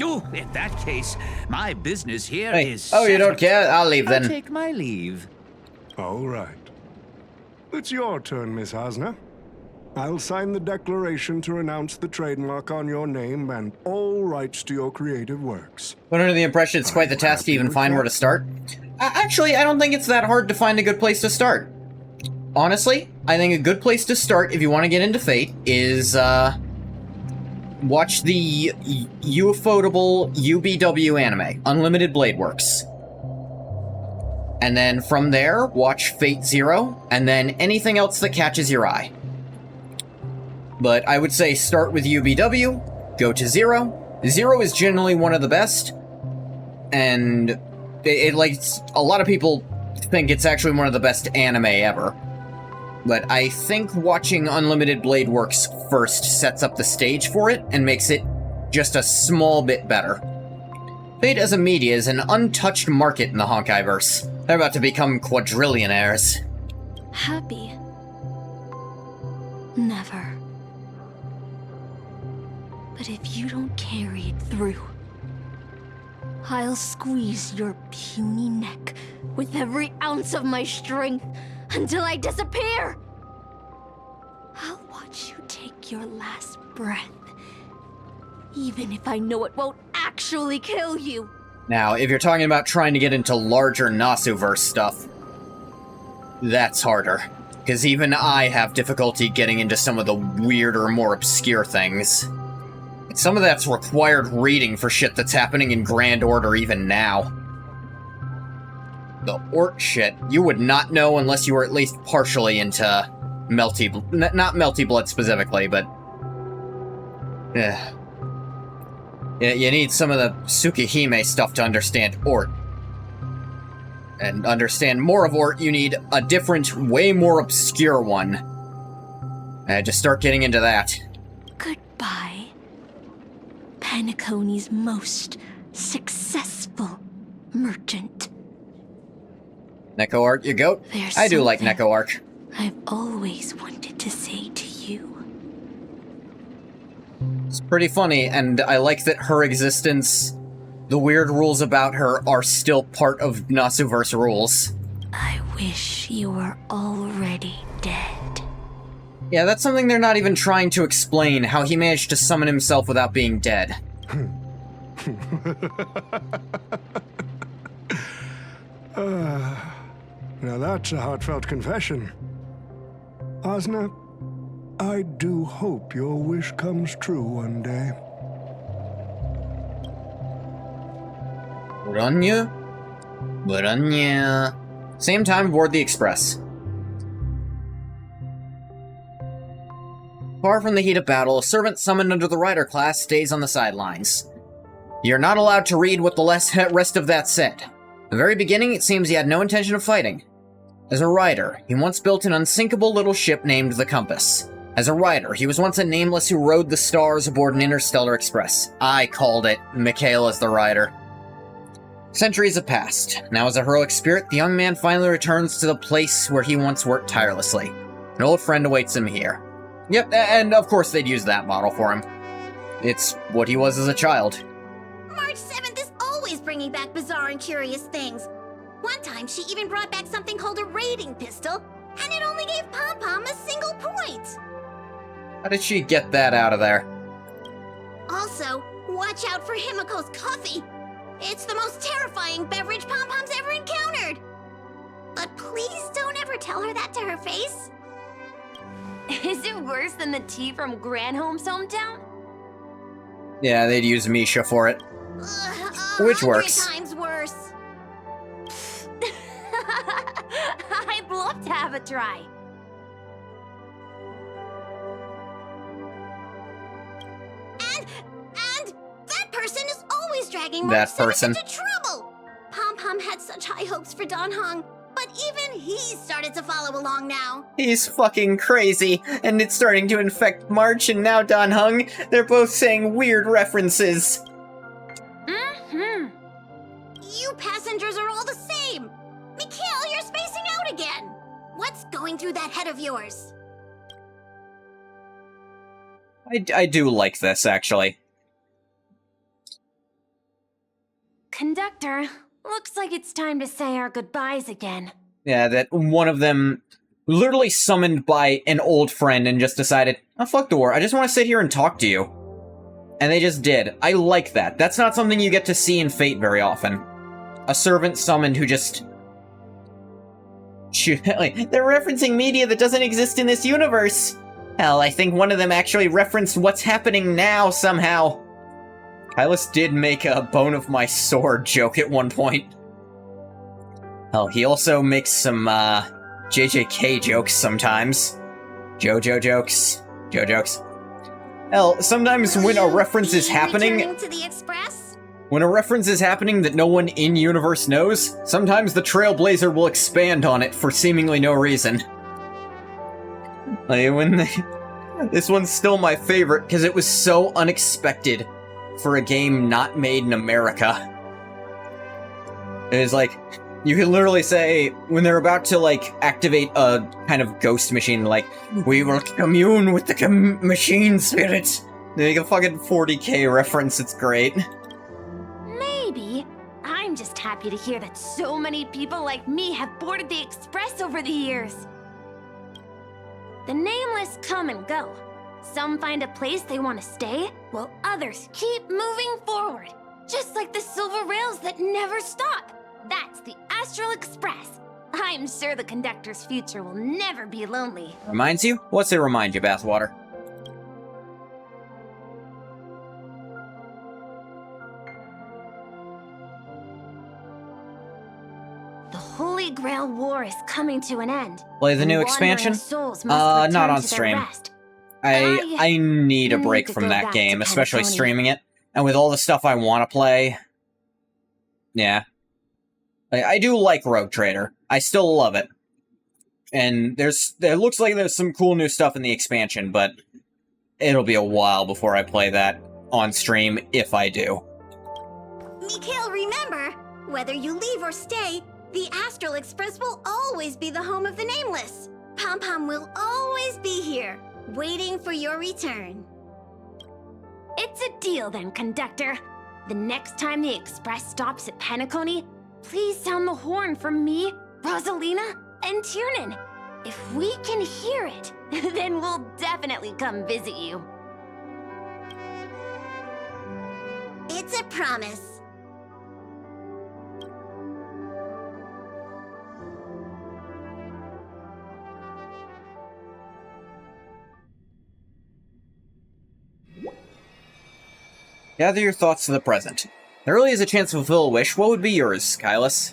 S11: Oh, in that case, my business here is.
S21: Oh, you don't care? I'll leave then.
S11: I'll take my leave.
S10: All right. It's your turn, Miss Osna. I'll sign the declaration to renounce the trademark on your name and all rights to your creative works.
S21: But under the impression it's quite the task to even find where to start. Actually, I don't think it's that hard to find a good place to start. Honestly, I think a good place to start if you want to get into Fate is, watch the ufotable UBW anime, Unlimited Blade Works. And then from there, watch Fate Zero, and then anything else that catches your eye. But I would say start with UBW, go to Zero. Zero is generally one of the best, and it like, a lot of people think it's actually one of the best anime ever. But I think watching Unlimited Blade Works first sets up the stage for it and makes it just a small bit better. Fate as a media is an untouched market in the Honkai-verse. They're about to become quadrillionaires.
S17: Happy? Never. But if you don't carry it through, I'll squeeze your puny neck with every ounce of my strength until I disappear! I'll watch you take your last breath, even if I know it won't actually kill you.
S21: Now, if you're talking about trying to get into larger Nasu-verse stuff, that's harder. Because even I have difficulty getting into some of the weirder, more obscure things. Some of that's required reading for shit that's happening in Grand Order even now. The Ort shit, you would not know unless you were at least partially into not Melty Blood specifically, but... Yeah, you need some of the Tsukihime stuff to understand Ort. And understand more of Ort, you need a different, way more obscure one. Just start getting into that.
S17: Goodbye, Penacony's most successful merchant.
S21: Neko Arc, you goat? I do like Neko Arc.
S17: I've always wanted to say to you.
S21: It's pretty funny, and I like that her existence, the weird rules about her, are still part of Nasuverse rules.
S17: I wish you were already dead.
S21: Yeah, that's something they're not even trying to explain, how he managed to summon himself without being dead.
S10: Now that's a heartfelt confession. Osna, I do hope your wish comes true one day.
S21: Buranya. Same time aboard the Express. Far from the heat of battle, a servant summoned under the rider class stays on the sidelines. You're not allowed to read what the rest of that said. At the very beginning, it seems he had no intention of fighting. As a rider, he once built an unsinkable little ship named the Compass. As a rider, he was once a nameless who rode the stars aboard an interstellar express. I called it. Michaela's the rider. Centuries have passed. Now as a heroic spirit, the young man finally returns to the place where he once worked tirelessly. An old friend awaits him here. Yep, and of course they'd use that model for him. It's what he was as a child.
S13: March 7th is always bringing back bizarre and curious things. One time, she even brought back something called a raiding pistol, and it only gave Pom-Pom a single point!
S21: How did she get that out of there?
S13: Also, watch out for Himiko's coffee! It's the most terrifying beverage Pom-Pom's ever encountered! But please don't ever tell her that to her face.
S5: Is it worse than the tea from Granholm's hometown?
S21: Yeah, they'd use Misha for it. Which works.
S13: 100 times worse.
S5: I'd love to have a try.
S13: And that person is always dragging
S21: That
S13: March 7th
S21: person.
S13: into trouble. Pom-Pom had such high hopes for Dan Hong, but even he started to follow along now.
S21: He's fucking crazy, and it's starting to infect March and now Dan Hung. They're both saying weird references.
S13: You passengers are all the same. Mikhail, you're spacing out again. What's going through that head of yours?
S21: I do like this, actually.
S5: Conductor, looks like it's time to say our goodbyes again.
S21: Yeah, that one of them literally summoned by an old friend and just decided, oh, fuck the war, I just want to sit here and talk to you. And they just did. I like that. That's not something you get to see in Fate very often. A servant summoned who just... Like, they're referencing media that doesn't exist in this universe! Hell, I think one of them actually referenced what's happening now somehow. Hylas did make a bone of my sword joke at one point. Hell, he also makes some, JJK jokes sometimes. JoJo jokes. Joe jokes. Hell, sometimes when a reference is happening...
S13: To the Express?
S21: When a reference is happening that no one in-universe knows, sometimes the Trailblazer will expand on it for seemingly no reason. Like, when they... This one's still my favorite, because it was so unexpected for a game not made in America. It was like, you can literally say, when they're about to, like, activate a kind of ghost machine, like, we will commune with the machine spirit. They make a fucking 40k reference, it's great.
S5: Maybe. I'm just happy to hear that so many people like me have boarded the Express over the years. The nameless come and go. Some find a place they want to stay, while others keep moving forward. Just like the silver rails that never stop. That's the Astral Express. I'm sure the conductor's future will never be lonely.
S21: Reminds you? What's it remind you, Bathwater?
S5: The Holy Grail War is coming to an end.
S21: Play the new
S5: and
S21: expansion?
S5: wandering souls must
S21: Not
S5: return
S21: on
S5: to their
S21: stream.
S5: rest.
S21: I need a
S5: need
S21: break
S5: to
S21: from
S5: go
S21: that
S5: back
S21: game,
S5: to
S21: especially
S5: Penacony.
S21: streaming it. And with all the stuff I want to play... Yeah. I do like Rogue Trader. I still love it. And it looks like there's some cool new stuff in the expansion, but it'll be a while before I play that on stream, if I do.
S13: Mikhail, remember, whether you leave or stay, the Astral Express will always be the home of the Nameless. Pom-Pom will always be here, waiting for your return.
S5: It's a deal then, conductor. The next time the Express stops at Penacony, please sound the horn for me, Rosalina, and Tiernan. If we can hear it, then we'll definitely come visit you.
S13: It's a promise.
S21: Gather your thoughts to the present. There really is a chance to fulfill a wish. What would be yours, Kylus?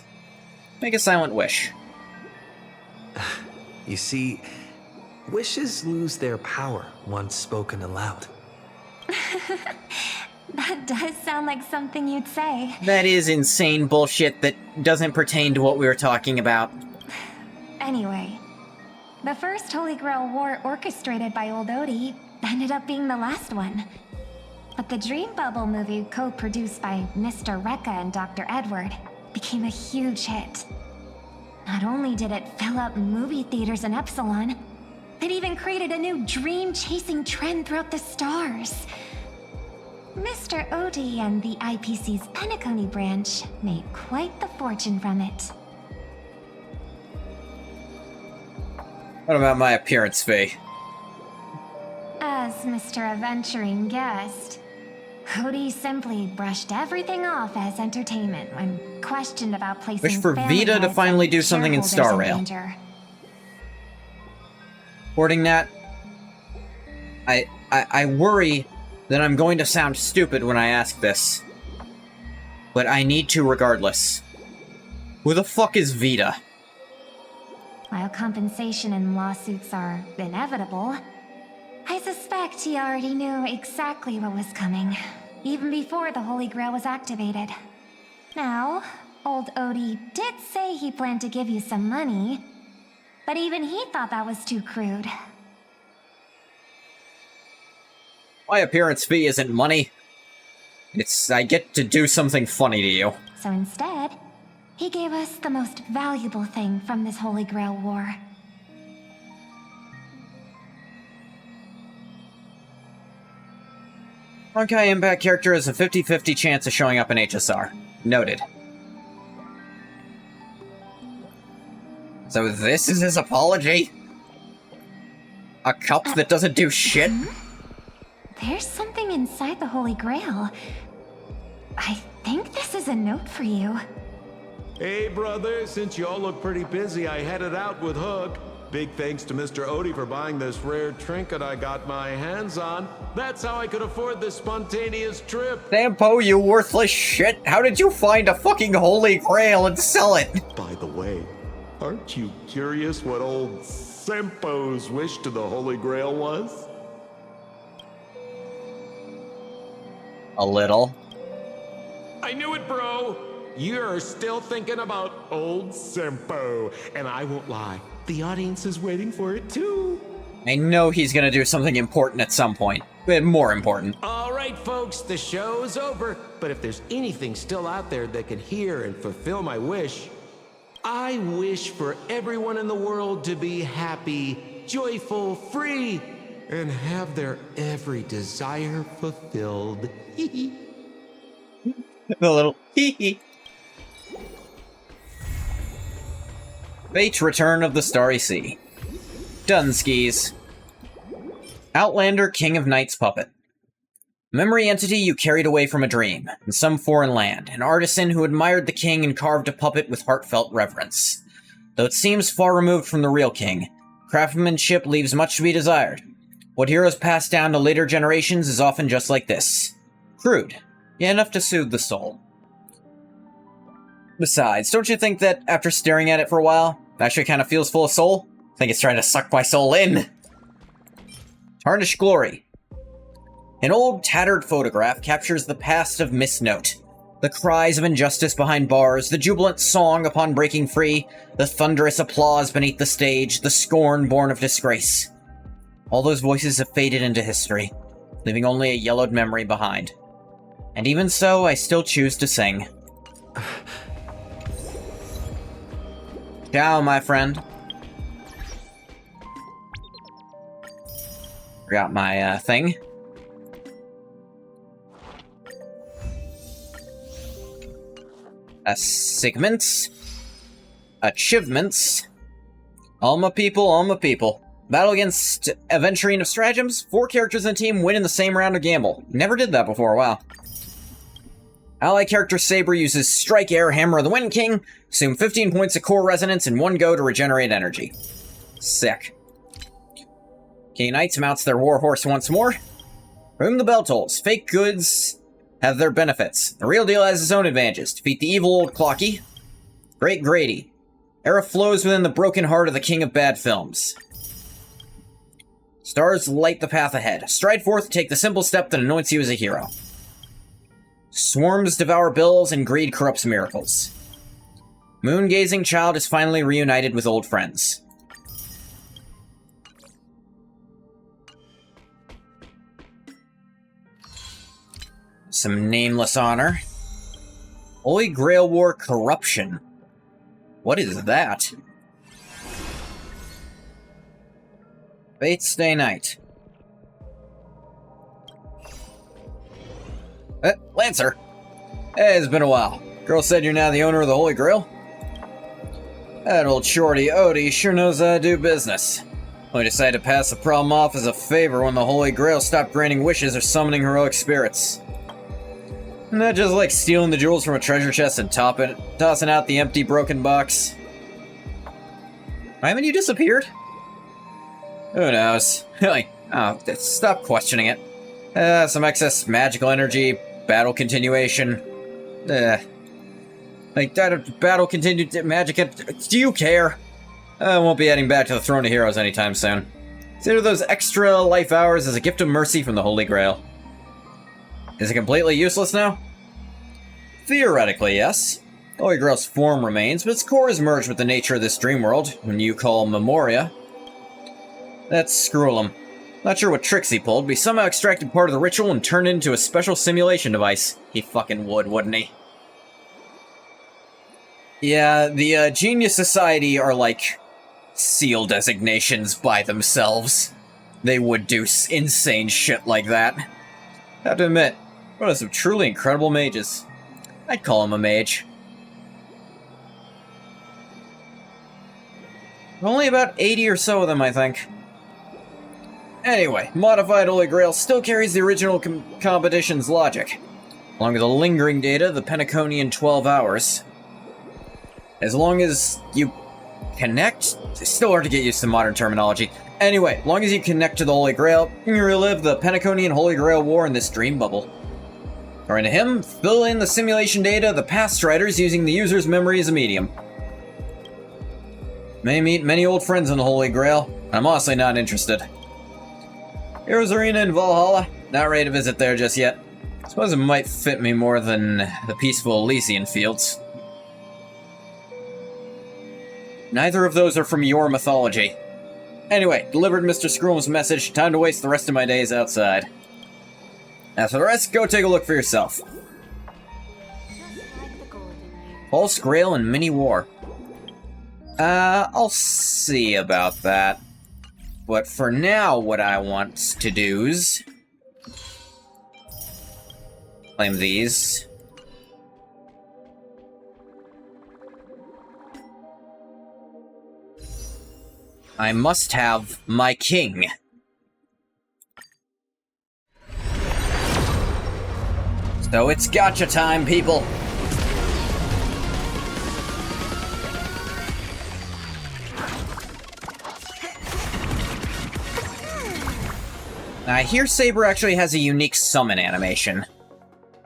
S21: Make a silent wish.
S4: You see, wishes lose their power once spoken aloud.
S5: That does sound like something you'd say.
S21: That is insane bullshit that doesn't pertain to what we were talking about.
S5: Anyway, the first Holy Grail War orchestrated by Old Odie ended up being the last one. But the Dream Bubble movie, co-produced by Mr. Rekka and Dr. Edward, became a huge hit. Not only did it fill up movie theaters in Epsilon, it even created a new dream-chasing trend throughout the stars. Mr. Odie and the IPC's Penacony branch made quite the fortune from it.
S21: What about my appearance fee?
S5: As Mr. Adventuring guest, Odie simply brushed everything off as entertainment when questioned about placing
S21: Wish for
S5: family
S21: Vita to
S5: heads
S21: finally
S5: and
S21: do something in
S5: shareholders
S21: Star
S5: in
S21: Rail.
S5: danger.
S21: Wording that, I worry that I'm going to sound stupid when I ask this. But I need to regardless. Who the fuck is Vita?
S5: While compensation and lawsuits are inevitable, I suspect he already knew exactly what was coming, even before the Holy Grail was activated. Now, old Odie did say he planned to give you some money, but even he thought that was too crude.
S21: My appearance fee isn't money. It's I get to do something funny to you.
S5: So instead, he gave us the most valuable thing from this Holy Grail War.
S21: Honkai Impact character has a 50-50 chance of showing up in HSR. Noted. So this is his apology? A cup that doesn't do shit?
S5: There's something inside the Holy Grail. I think this is a note for you.
S8: Hey, brother, since y'all look pretty busy, I headed out with Hook. Big thanks to Mr. Odie for buying this rare trinket I got my hands on. That's how I could afford this spontaneous trip.
S21: Damn, Poe, you worthless shit. How did you find a fucking Holy Grail and sell it?
S8: By the way, aren't you curious what old Sempo's wish to the Holy Grail was?
S21: A little.
S8: I knew it, bro! You're still thinking about old Sempo, and I won't lie, the audience is waiting for it too.
S21: I know he's gonna do something important at some point. But more important.
S8: All right, folks, the show's over. But if there's anything still out there that can hear and fulfill my wish, I wish for everyone in the world to be happy, joyful, free, and have their every desire fulfilled.
S21: The little hee-hee. Fate's Return of the Starry Sea. Dunskies. Outlander, King of Night's puppet. Memory entity you carried away from a dream, in some foreign land, an artisan who admired the king and carved a puppet with heartfelt reverence. Though it seems far removed from the real king, craftsmanship leaves much to be desired. What heroes pass down to later generations is often just like this. Crude, yet enough to soothe the soul. Besides, don't you think that after staring at it for a while, it actually kind of feels full of soul? I think it's trying to suck my soul in. Tarnished Glory. An old, tattered photograph captures the past of Miss Note. The cries of injustice behind bars, the jubilant song upon breaking free, the thunderous applause beneath the stage, the scorn born of disgrace. All those voices have faded into history, leaving only a yellowed memory behind. And even so, I still choose to sing. Ciao, my friend. Forgot my, thing. Segments. Achievements. All my people. Battle against Aventurine of Stratagems. 4 characters in the team win in the same round of gamble. Never did that before, wow. Ally character Saber uses Strike Air, Hammer of the Wind King. Assume 15 points of core resonance in one go to regenerate energy. Sick. King Knights mounts their warhorse once more. Room the bell tolls. Fake goods have their benefits. The real deal has its own advantages. Defeat the evil old Clocky. Great Grady. Era flows within the broken heart of the king of bad films. Stars light the path ahead. Stride forth, take the simple step that anoints you as a hero. Swarms devour bills and greed corrupts miracles. Moon-gazing child is finally reunited with old friends. Some nameless honor. Holy Grail War corruption. What is that? Fate's Day Night. Lancer! Hey, it's been a while. Girl said you're now the owner of the Holy Grail? That old shorty Odie sure knows how to do business. Only decided to pass the problem off as a favor when the Holy Grail stopped granting wishes or summoning heroic spirits. Not just like stealing the jewels from a treasure chest and tossing out the empty broken box. Why haven't you disappeared? Who knows? Like, oh, stop questioning it. Some excess magical energy, battle continuation. Like, that battle continued magic. Do you care? I won't be heading back to the Throne of Heroes anytime soon. Consider those extra life hours as a gift of mercy from the Holy Grail. Is it completely useless now? Theoretically, yes. The Holy Grail's form remains, but its core is merged with the nature of this dream world, when you call Memoria. That's Screw'em. Not sure what tricks he pulled, but he somehow extracted part of the ritual and turned it into a special simulation device. He fucking would, wouldn't he? Yeah, the Genius Society are like seal designations by themselves. They would do insane shit like that. I have to admit, what are some truly incredible mages. I'd call him a mage. Only about 80 or so of them, I think. Anyway, Modified Holy Grail still carries the original competition's logic, along with the lingering data, the Penaconian 12 hours. As long as you connect? It's still hard to get used to modern terminology. Anyway, as long as you connect to the Holy Grail, you can relive the Penaconian Holy Grail War in this dream bubble. According to him, fill in the simulation data of the past striders using the user's memory as a medium. May meet many old friends in the Holy Grail. I'm honestly not interested. Heroes Arena in Valhalla. Not ready to visit there just yet. Suppose it might fit me more than the peaceful Elysian fields. Neither of those are from your mythology. Anyway, delivered Mr. Scroom's message. Time to waste the rest of my days outside. As for the rest, go take a look for yourself. Pulse, Grail, and Mini War. I'll see about that. But for now, what I want to do is claim these. I must have my king. So it's gotcha time, people. I hear Saber actually has a unique summon animation.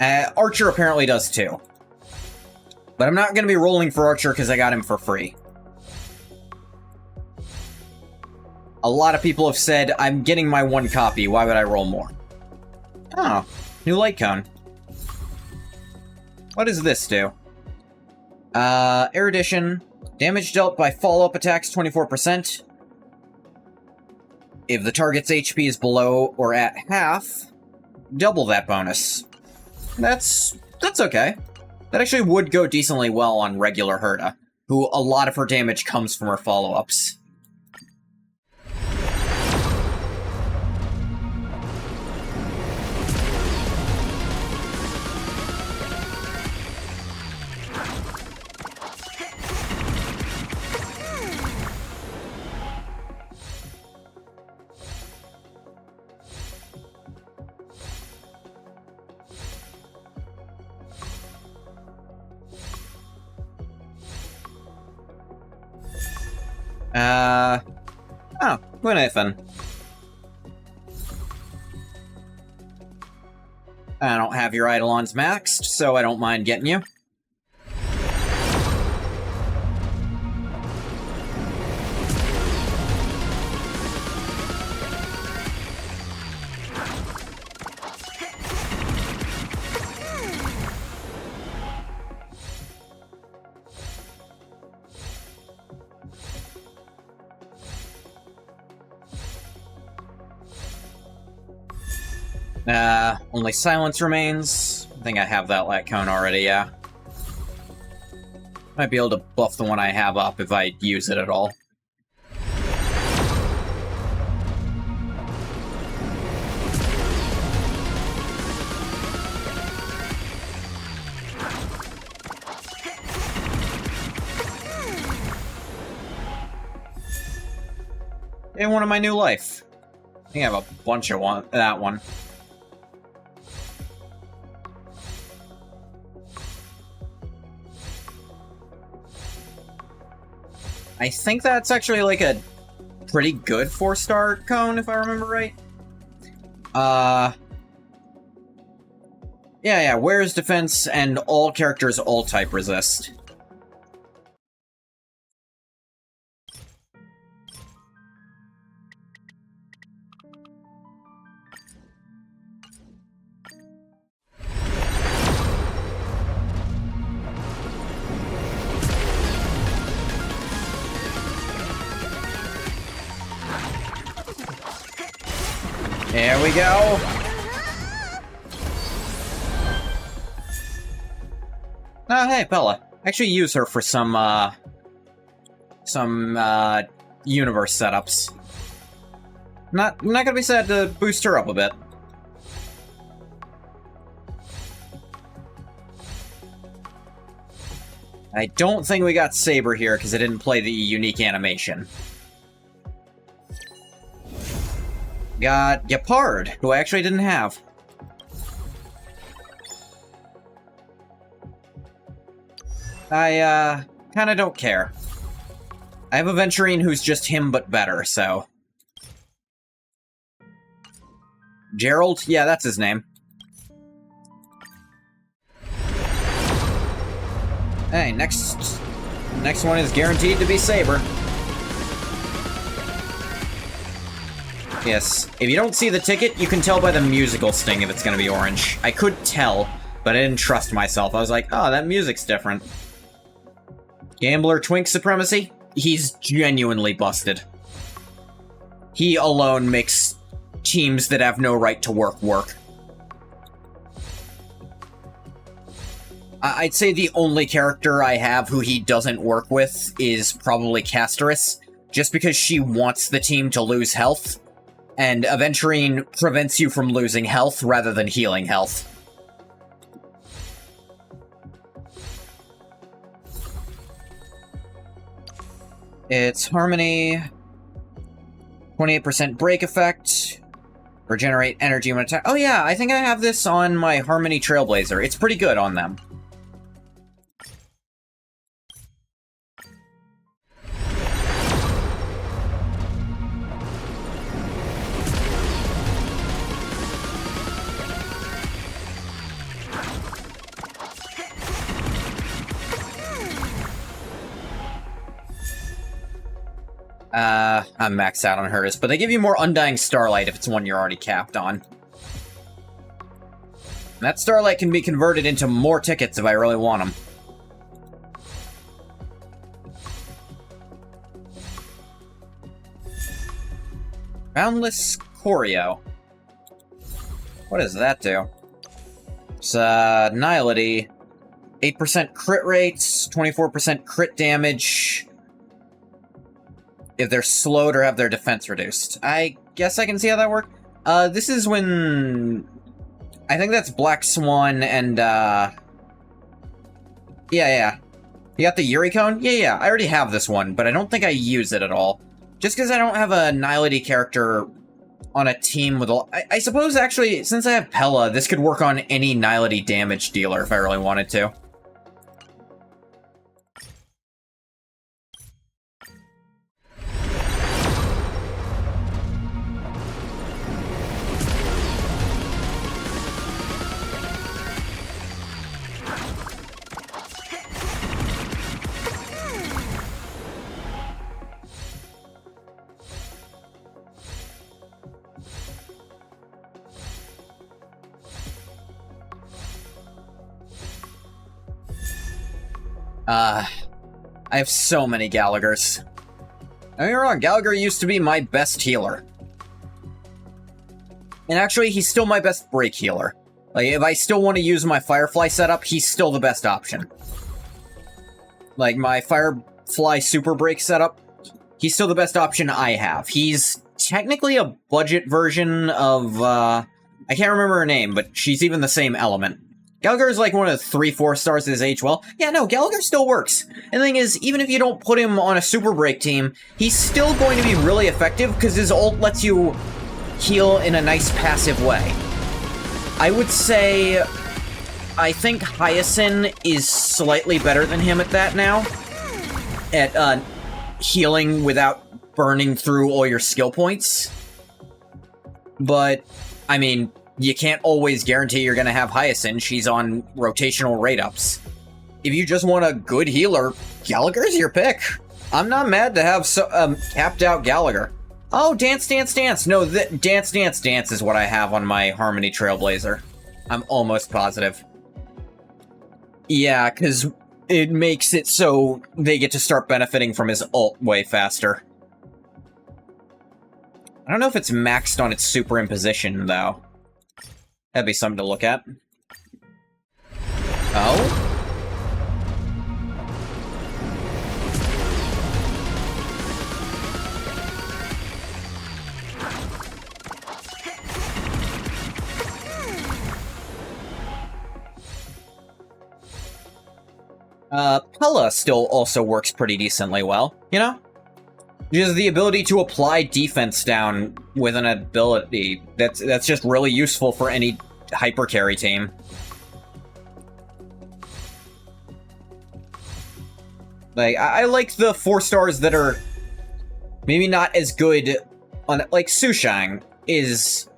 S21: Archer apparently does too. But I'm not going to be rolling for Archer because I got him for free. A lot of people have said, I'm getting my one copy, why would I roll more? Oh, new light cone. What does this do? Erudition. Damage dealt by follow-up attacks 24%. If the target's HP is below or at half, double that bonus. That's okay. That actually would go decently well on regular Herta, who a lot of her damage comes from her follow-ups. Oh, Gwynathan. I don't have your Eidolons maxed, so I don't mind getting you. Only silence remains. I think I have that light cone already, yeah. Might be able to buff the one I have up if I use it at all. Day one of my new life. I think I have a bunch of that one. I think that's actually like a pretty good 4-star cone, if I remember right. Yeah, where's defense and all characters all type resist? There we go. Hey, Bella. Actually use her for some universe setups. Not gonna be sad to boost her up a bit. I don't think we got Saber here because it didn't play the unique animation. Got Gepard, who I actually didn't have. I, kinda don't care. I have a Venturine who's just him but better, so... Gerald? Yeah, that's his name. Hey, next one is guaranteed to be Saber. Yes, if you don't see the ticket, you can tell by the musical sting if it's gonna be orange. I could tell, but I didn't trust myself. I was like, oh, that music's different. Gambler Twink Supremacy? He's genuinely busted. He alone makes teams that have no right to work. I'd say the only character I have who he doesn't work with is probably Casterus, just because she wants the team to lose health, and Aventurine prevents you from losing health rather than healing health. It's Harmony, 28% break effect, regenerate energy when attack. Oh yeah, I think I have this on my Harmony Trailblazer. It's pretty good on them. I'm maxed out on hers, but they give you more Undying Starlight if it's one you're already capped on. And that Starlight can be converted into more tickets if I really want them. Boundless Choreo. What does that do? It's, Nihility. 8% crit rates, 24% crit damage... if they're slowed or have their defense reduced. I guess I can see how that works. This is when... I think that's Black Swan and, Yeah. You got the Yuri Cone? Yeah, I already have this one, but I don't think I use it at all. Just because I don't have a Nihility character on a team with a... I suppose, actually, since I have Pella, this could work on any Nihility damage dealer if I really wanted to. I have so many Gallaghers. Don't get me wrong, Gallagher used to be my best healer. And actually, he's still my best break healer. Like, if I still want to use my Firefly setup, he's still the best option. Like, my Firefly Super Break setup, he's still the best option I have. He's technically a budget version of, I can't remember her name, but she's even the same element. Gallagher is like one of the 3-4 stars that has aged well. Yeah, no, Gallagher still works. And the thing is, even if you don't put him on a Super Break team, he's still going to be really effective because his ult lets you heal in a nice passive way. I would say, I think Hyacinth is slightly better than him at that now. At, healing without burning through all your skill points. But, I mean... you can't always guarantee you're going to have Hyacinth. She's on rotational rate-ups. If you just want a good healer, Gallagher's your pick. I'm not mad to have capped-out Gallagher. Oh, Dance, Dance, Dance. No, Dance, Dance, Dance is what I have on my Harmony Trailblazer. I'm almost positive. Yeah, because it makes it so they get to start benefiting from his ult way faster. I don't know if it's maxed on its superimposition, though. That'd be something to look at. Oh? Pella still also works pretty decently well, you know? Just the ability to apply defense down with an ability, that's just really useful for any hyper carry team. Like, I like the 4 stars that are maybe not as good on, like, Sushang is...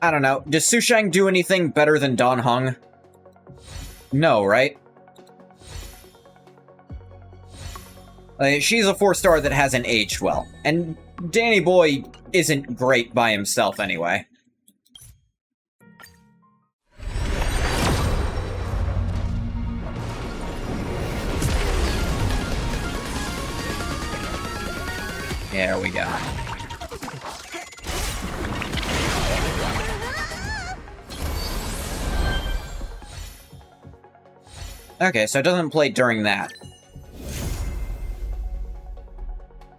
S21: I don't know, does Sushang do anything better than Dan Heng? No, right? Like, she's a 4-star that hasn't aged well, and Danny Boy isn't great by himself anyway. There we go. Okay, so it doesn't play during that.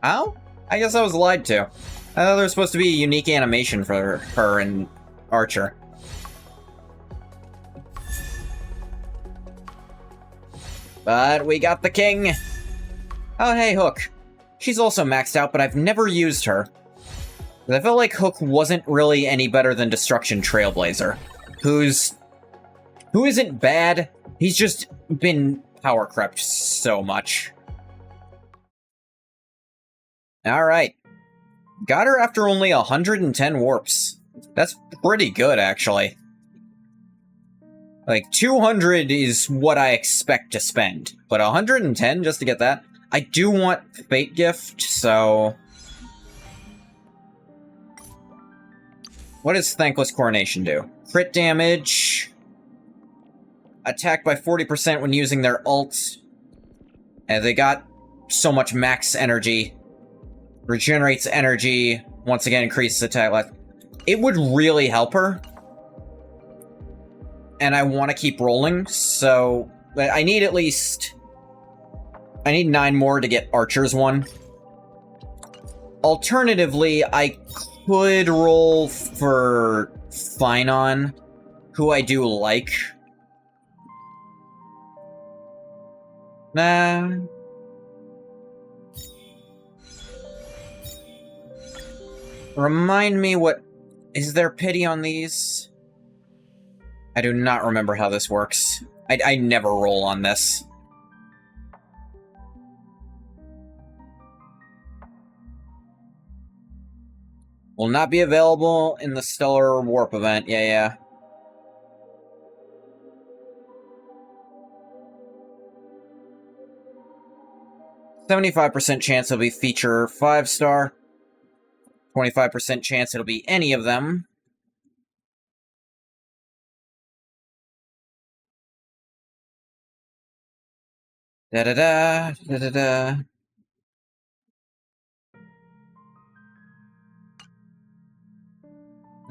S21: Oh? I guess I was lied to. I thought there was supposed to be a unique animation for her and Archer. But we got the king! Oh, hey, Hook. She's also maxed out, but I've never used her. I felt like Hook wasn't really any better than Destruction Trailblazer, who isn't bad, he's just been power crept so much. Alright. Got her after only 110 warps. That's pretty good, actually. Like, 200 is what I expect to spend, but 110 just to get that? I do want Fate Gift, so... What does Thankless Coronation do? Crit damage... Attack by 40% when using their ult. And they got so much max energy. Regenerates energy. Once again, increases attack life. It would really help her. And I want to keep rolling, so... I need at least... I need 9 more to get Archer's one. Alternatively, I could roll for Finon, who I do like. Nah. Remind me what... Is there pity on these? I do not remember how this works. I never roll on this. Will not be available in the Stellar Warp event. Yeah. 75% chance it'll be feature 5-star. 25% chance it'll be any of them. Da-da-da, da-da-da.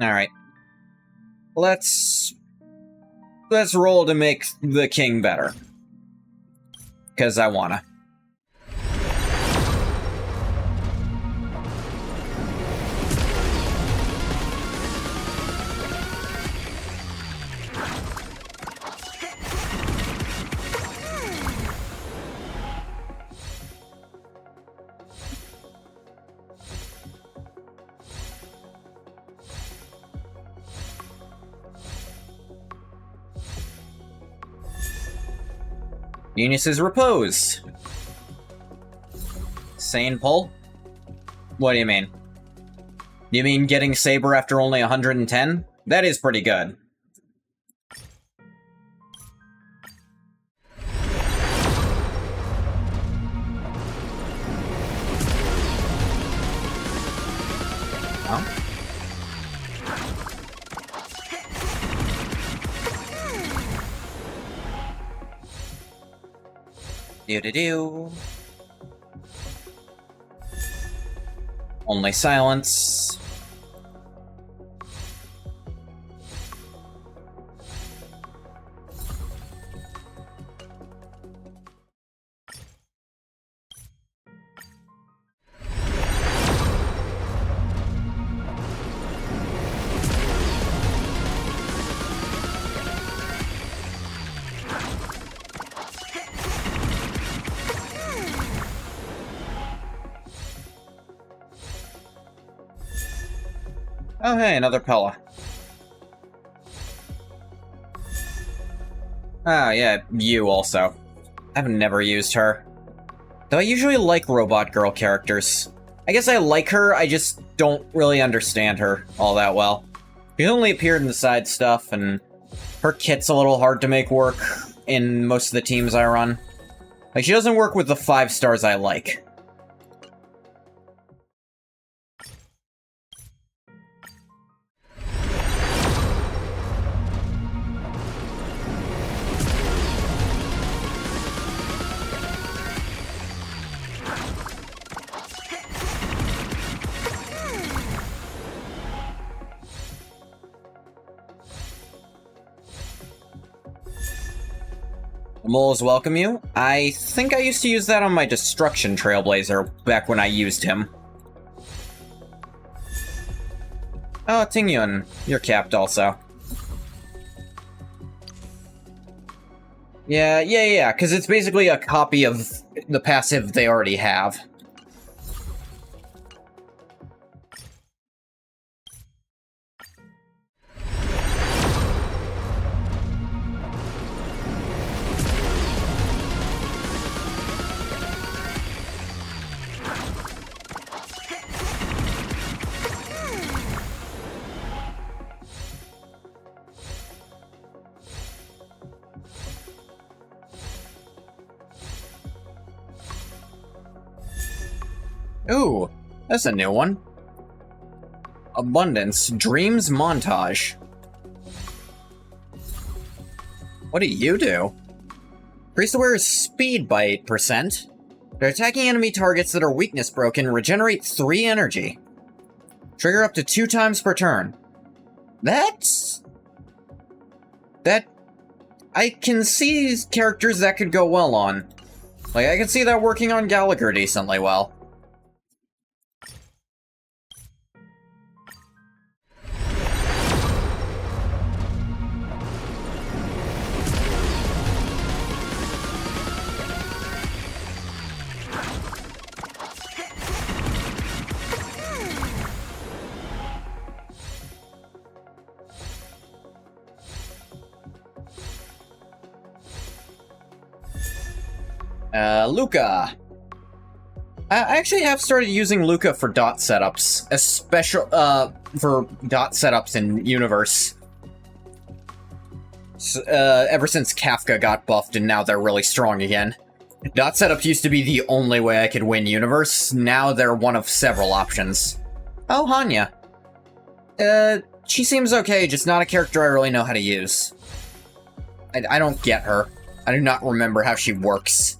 S21: Alright. Let's roll to make the king better. 'Cause I wanna. Eunice's Repose. Sane pull? What do you mean? You mean getting Saber after only 110? That is pretty good. Oh? Do-do-do. Only silence. Oh hey, another Pella. Ah, yeah, you also. I've never used her. Though I usually like Robot Girl characters. I guess I like her, I just don't really understand her all that well. She only appeared in the side stuff, and her kit's a little hard to make work in most of the teams I run. Like, she doesn't work with the 5 stars I like. Moles welcome you. I think I used to use that on my Destruction Trailblazer back when I used him. Oh, Tingyun, you're capped also. Yeah, because it's basically a copy of the passive they already have. Ooh, that's a new one. Abundance Dreams Montage. What do you do? Increase the wearer's speed by 8%. They're attacking enemy targets that are weakness broken, regenerate 3 energy. Trigger up to 2 times per turn. That I can see characters that could go well on. Like, I can see that working on Gallagher decently well. Luca. I actually have started using Luca for dot setups, especially for dot setups in Universe. Ever since Kafka got buffed and now they're really strong again. Dot setups used to be the only way I could win Universe, now they're one of several options. Oh, Hanya. She seems okay, just not a character I really know how to use. I don't get her. I do not remember how she works.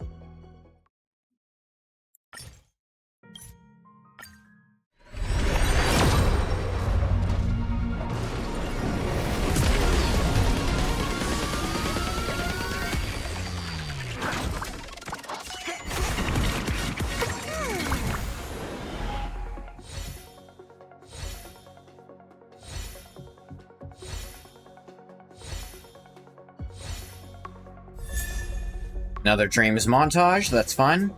S21: Another Dreams montage, that's fine.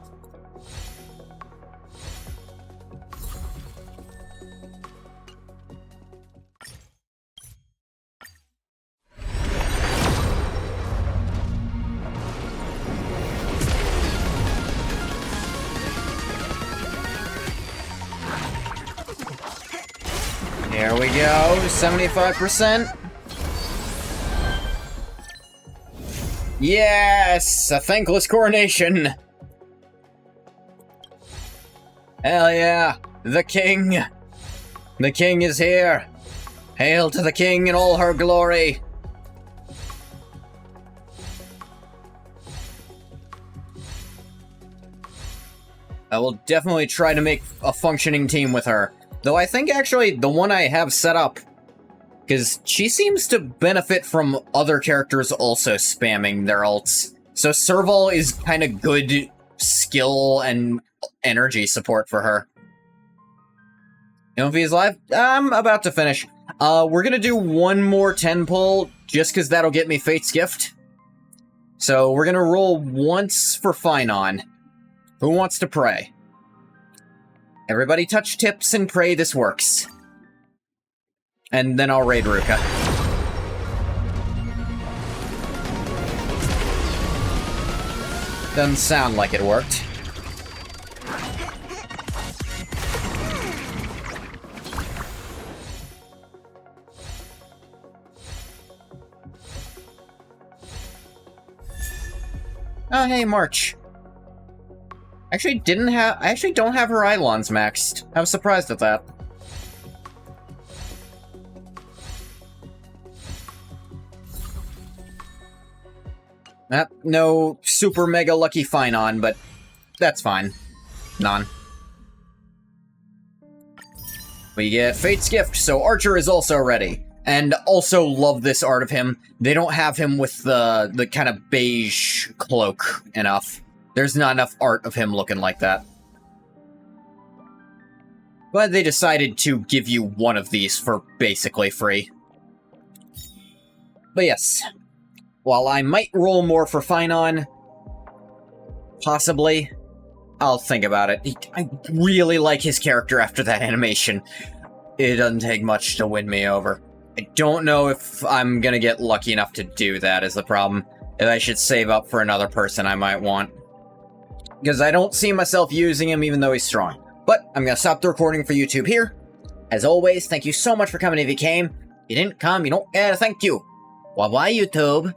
S21: Here we go, 75%. Yes! A thankless coronation! Hell yeah! The king! The king is here! Hail to the king in all her glory! I will definitely try to make a functioning team with her. Though I think actually the one I have set up, because she seems to benefit from other characters also spamming their ults. So Serval is kind of good skill and energy support for her. You know if he's live? I'm about to finish. We're gonna do one more 10 pull, just because that'll get me Fate's Gift. So we're gonna roll once for Finon. Who wants to pray? Everybody touch tips and pray this works. And then I'll raid Ruka. Doesn't sound like it worked. Oh, hey, March. I actually don't have her Eidolons maxed. I was surprised at that. No super mega lucky Finon, but that's fine. None. We get Fate's Gift, so Archer is also ready. And also love this art of him. They don't have him with the kind of beige cloak enough. There's not enough art of him looking like that. But they decided to give you one of these for basically free. But yes. While I might roll more for Finon, possibly, I'll think about it. I really like his character after that animation. It doesn't take much to win me over. I don't know if I'm gonna get lucky enough to do that is the problem. If I should save up for another person I might want. Because I don't see myself using him even though he's strong. But I'm gonna stop the recording for YouTube here. As always, thank you so much for coming if you came. If you didn't come, you don't get a thank you. Bye-bye, YouTube.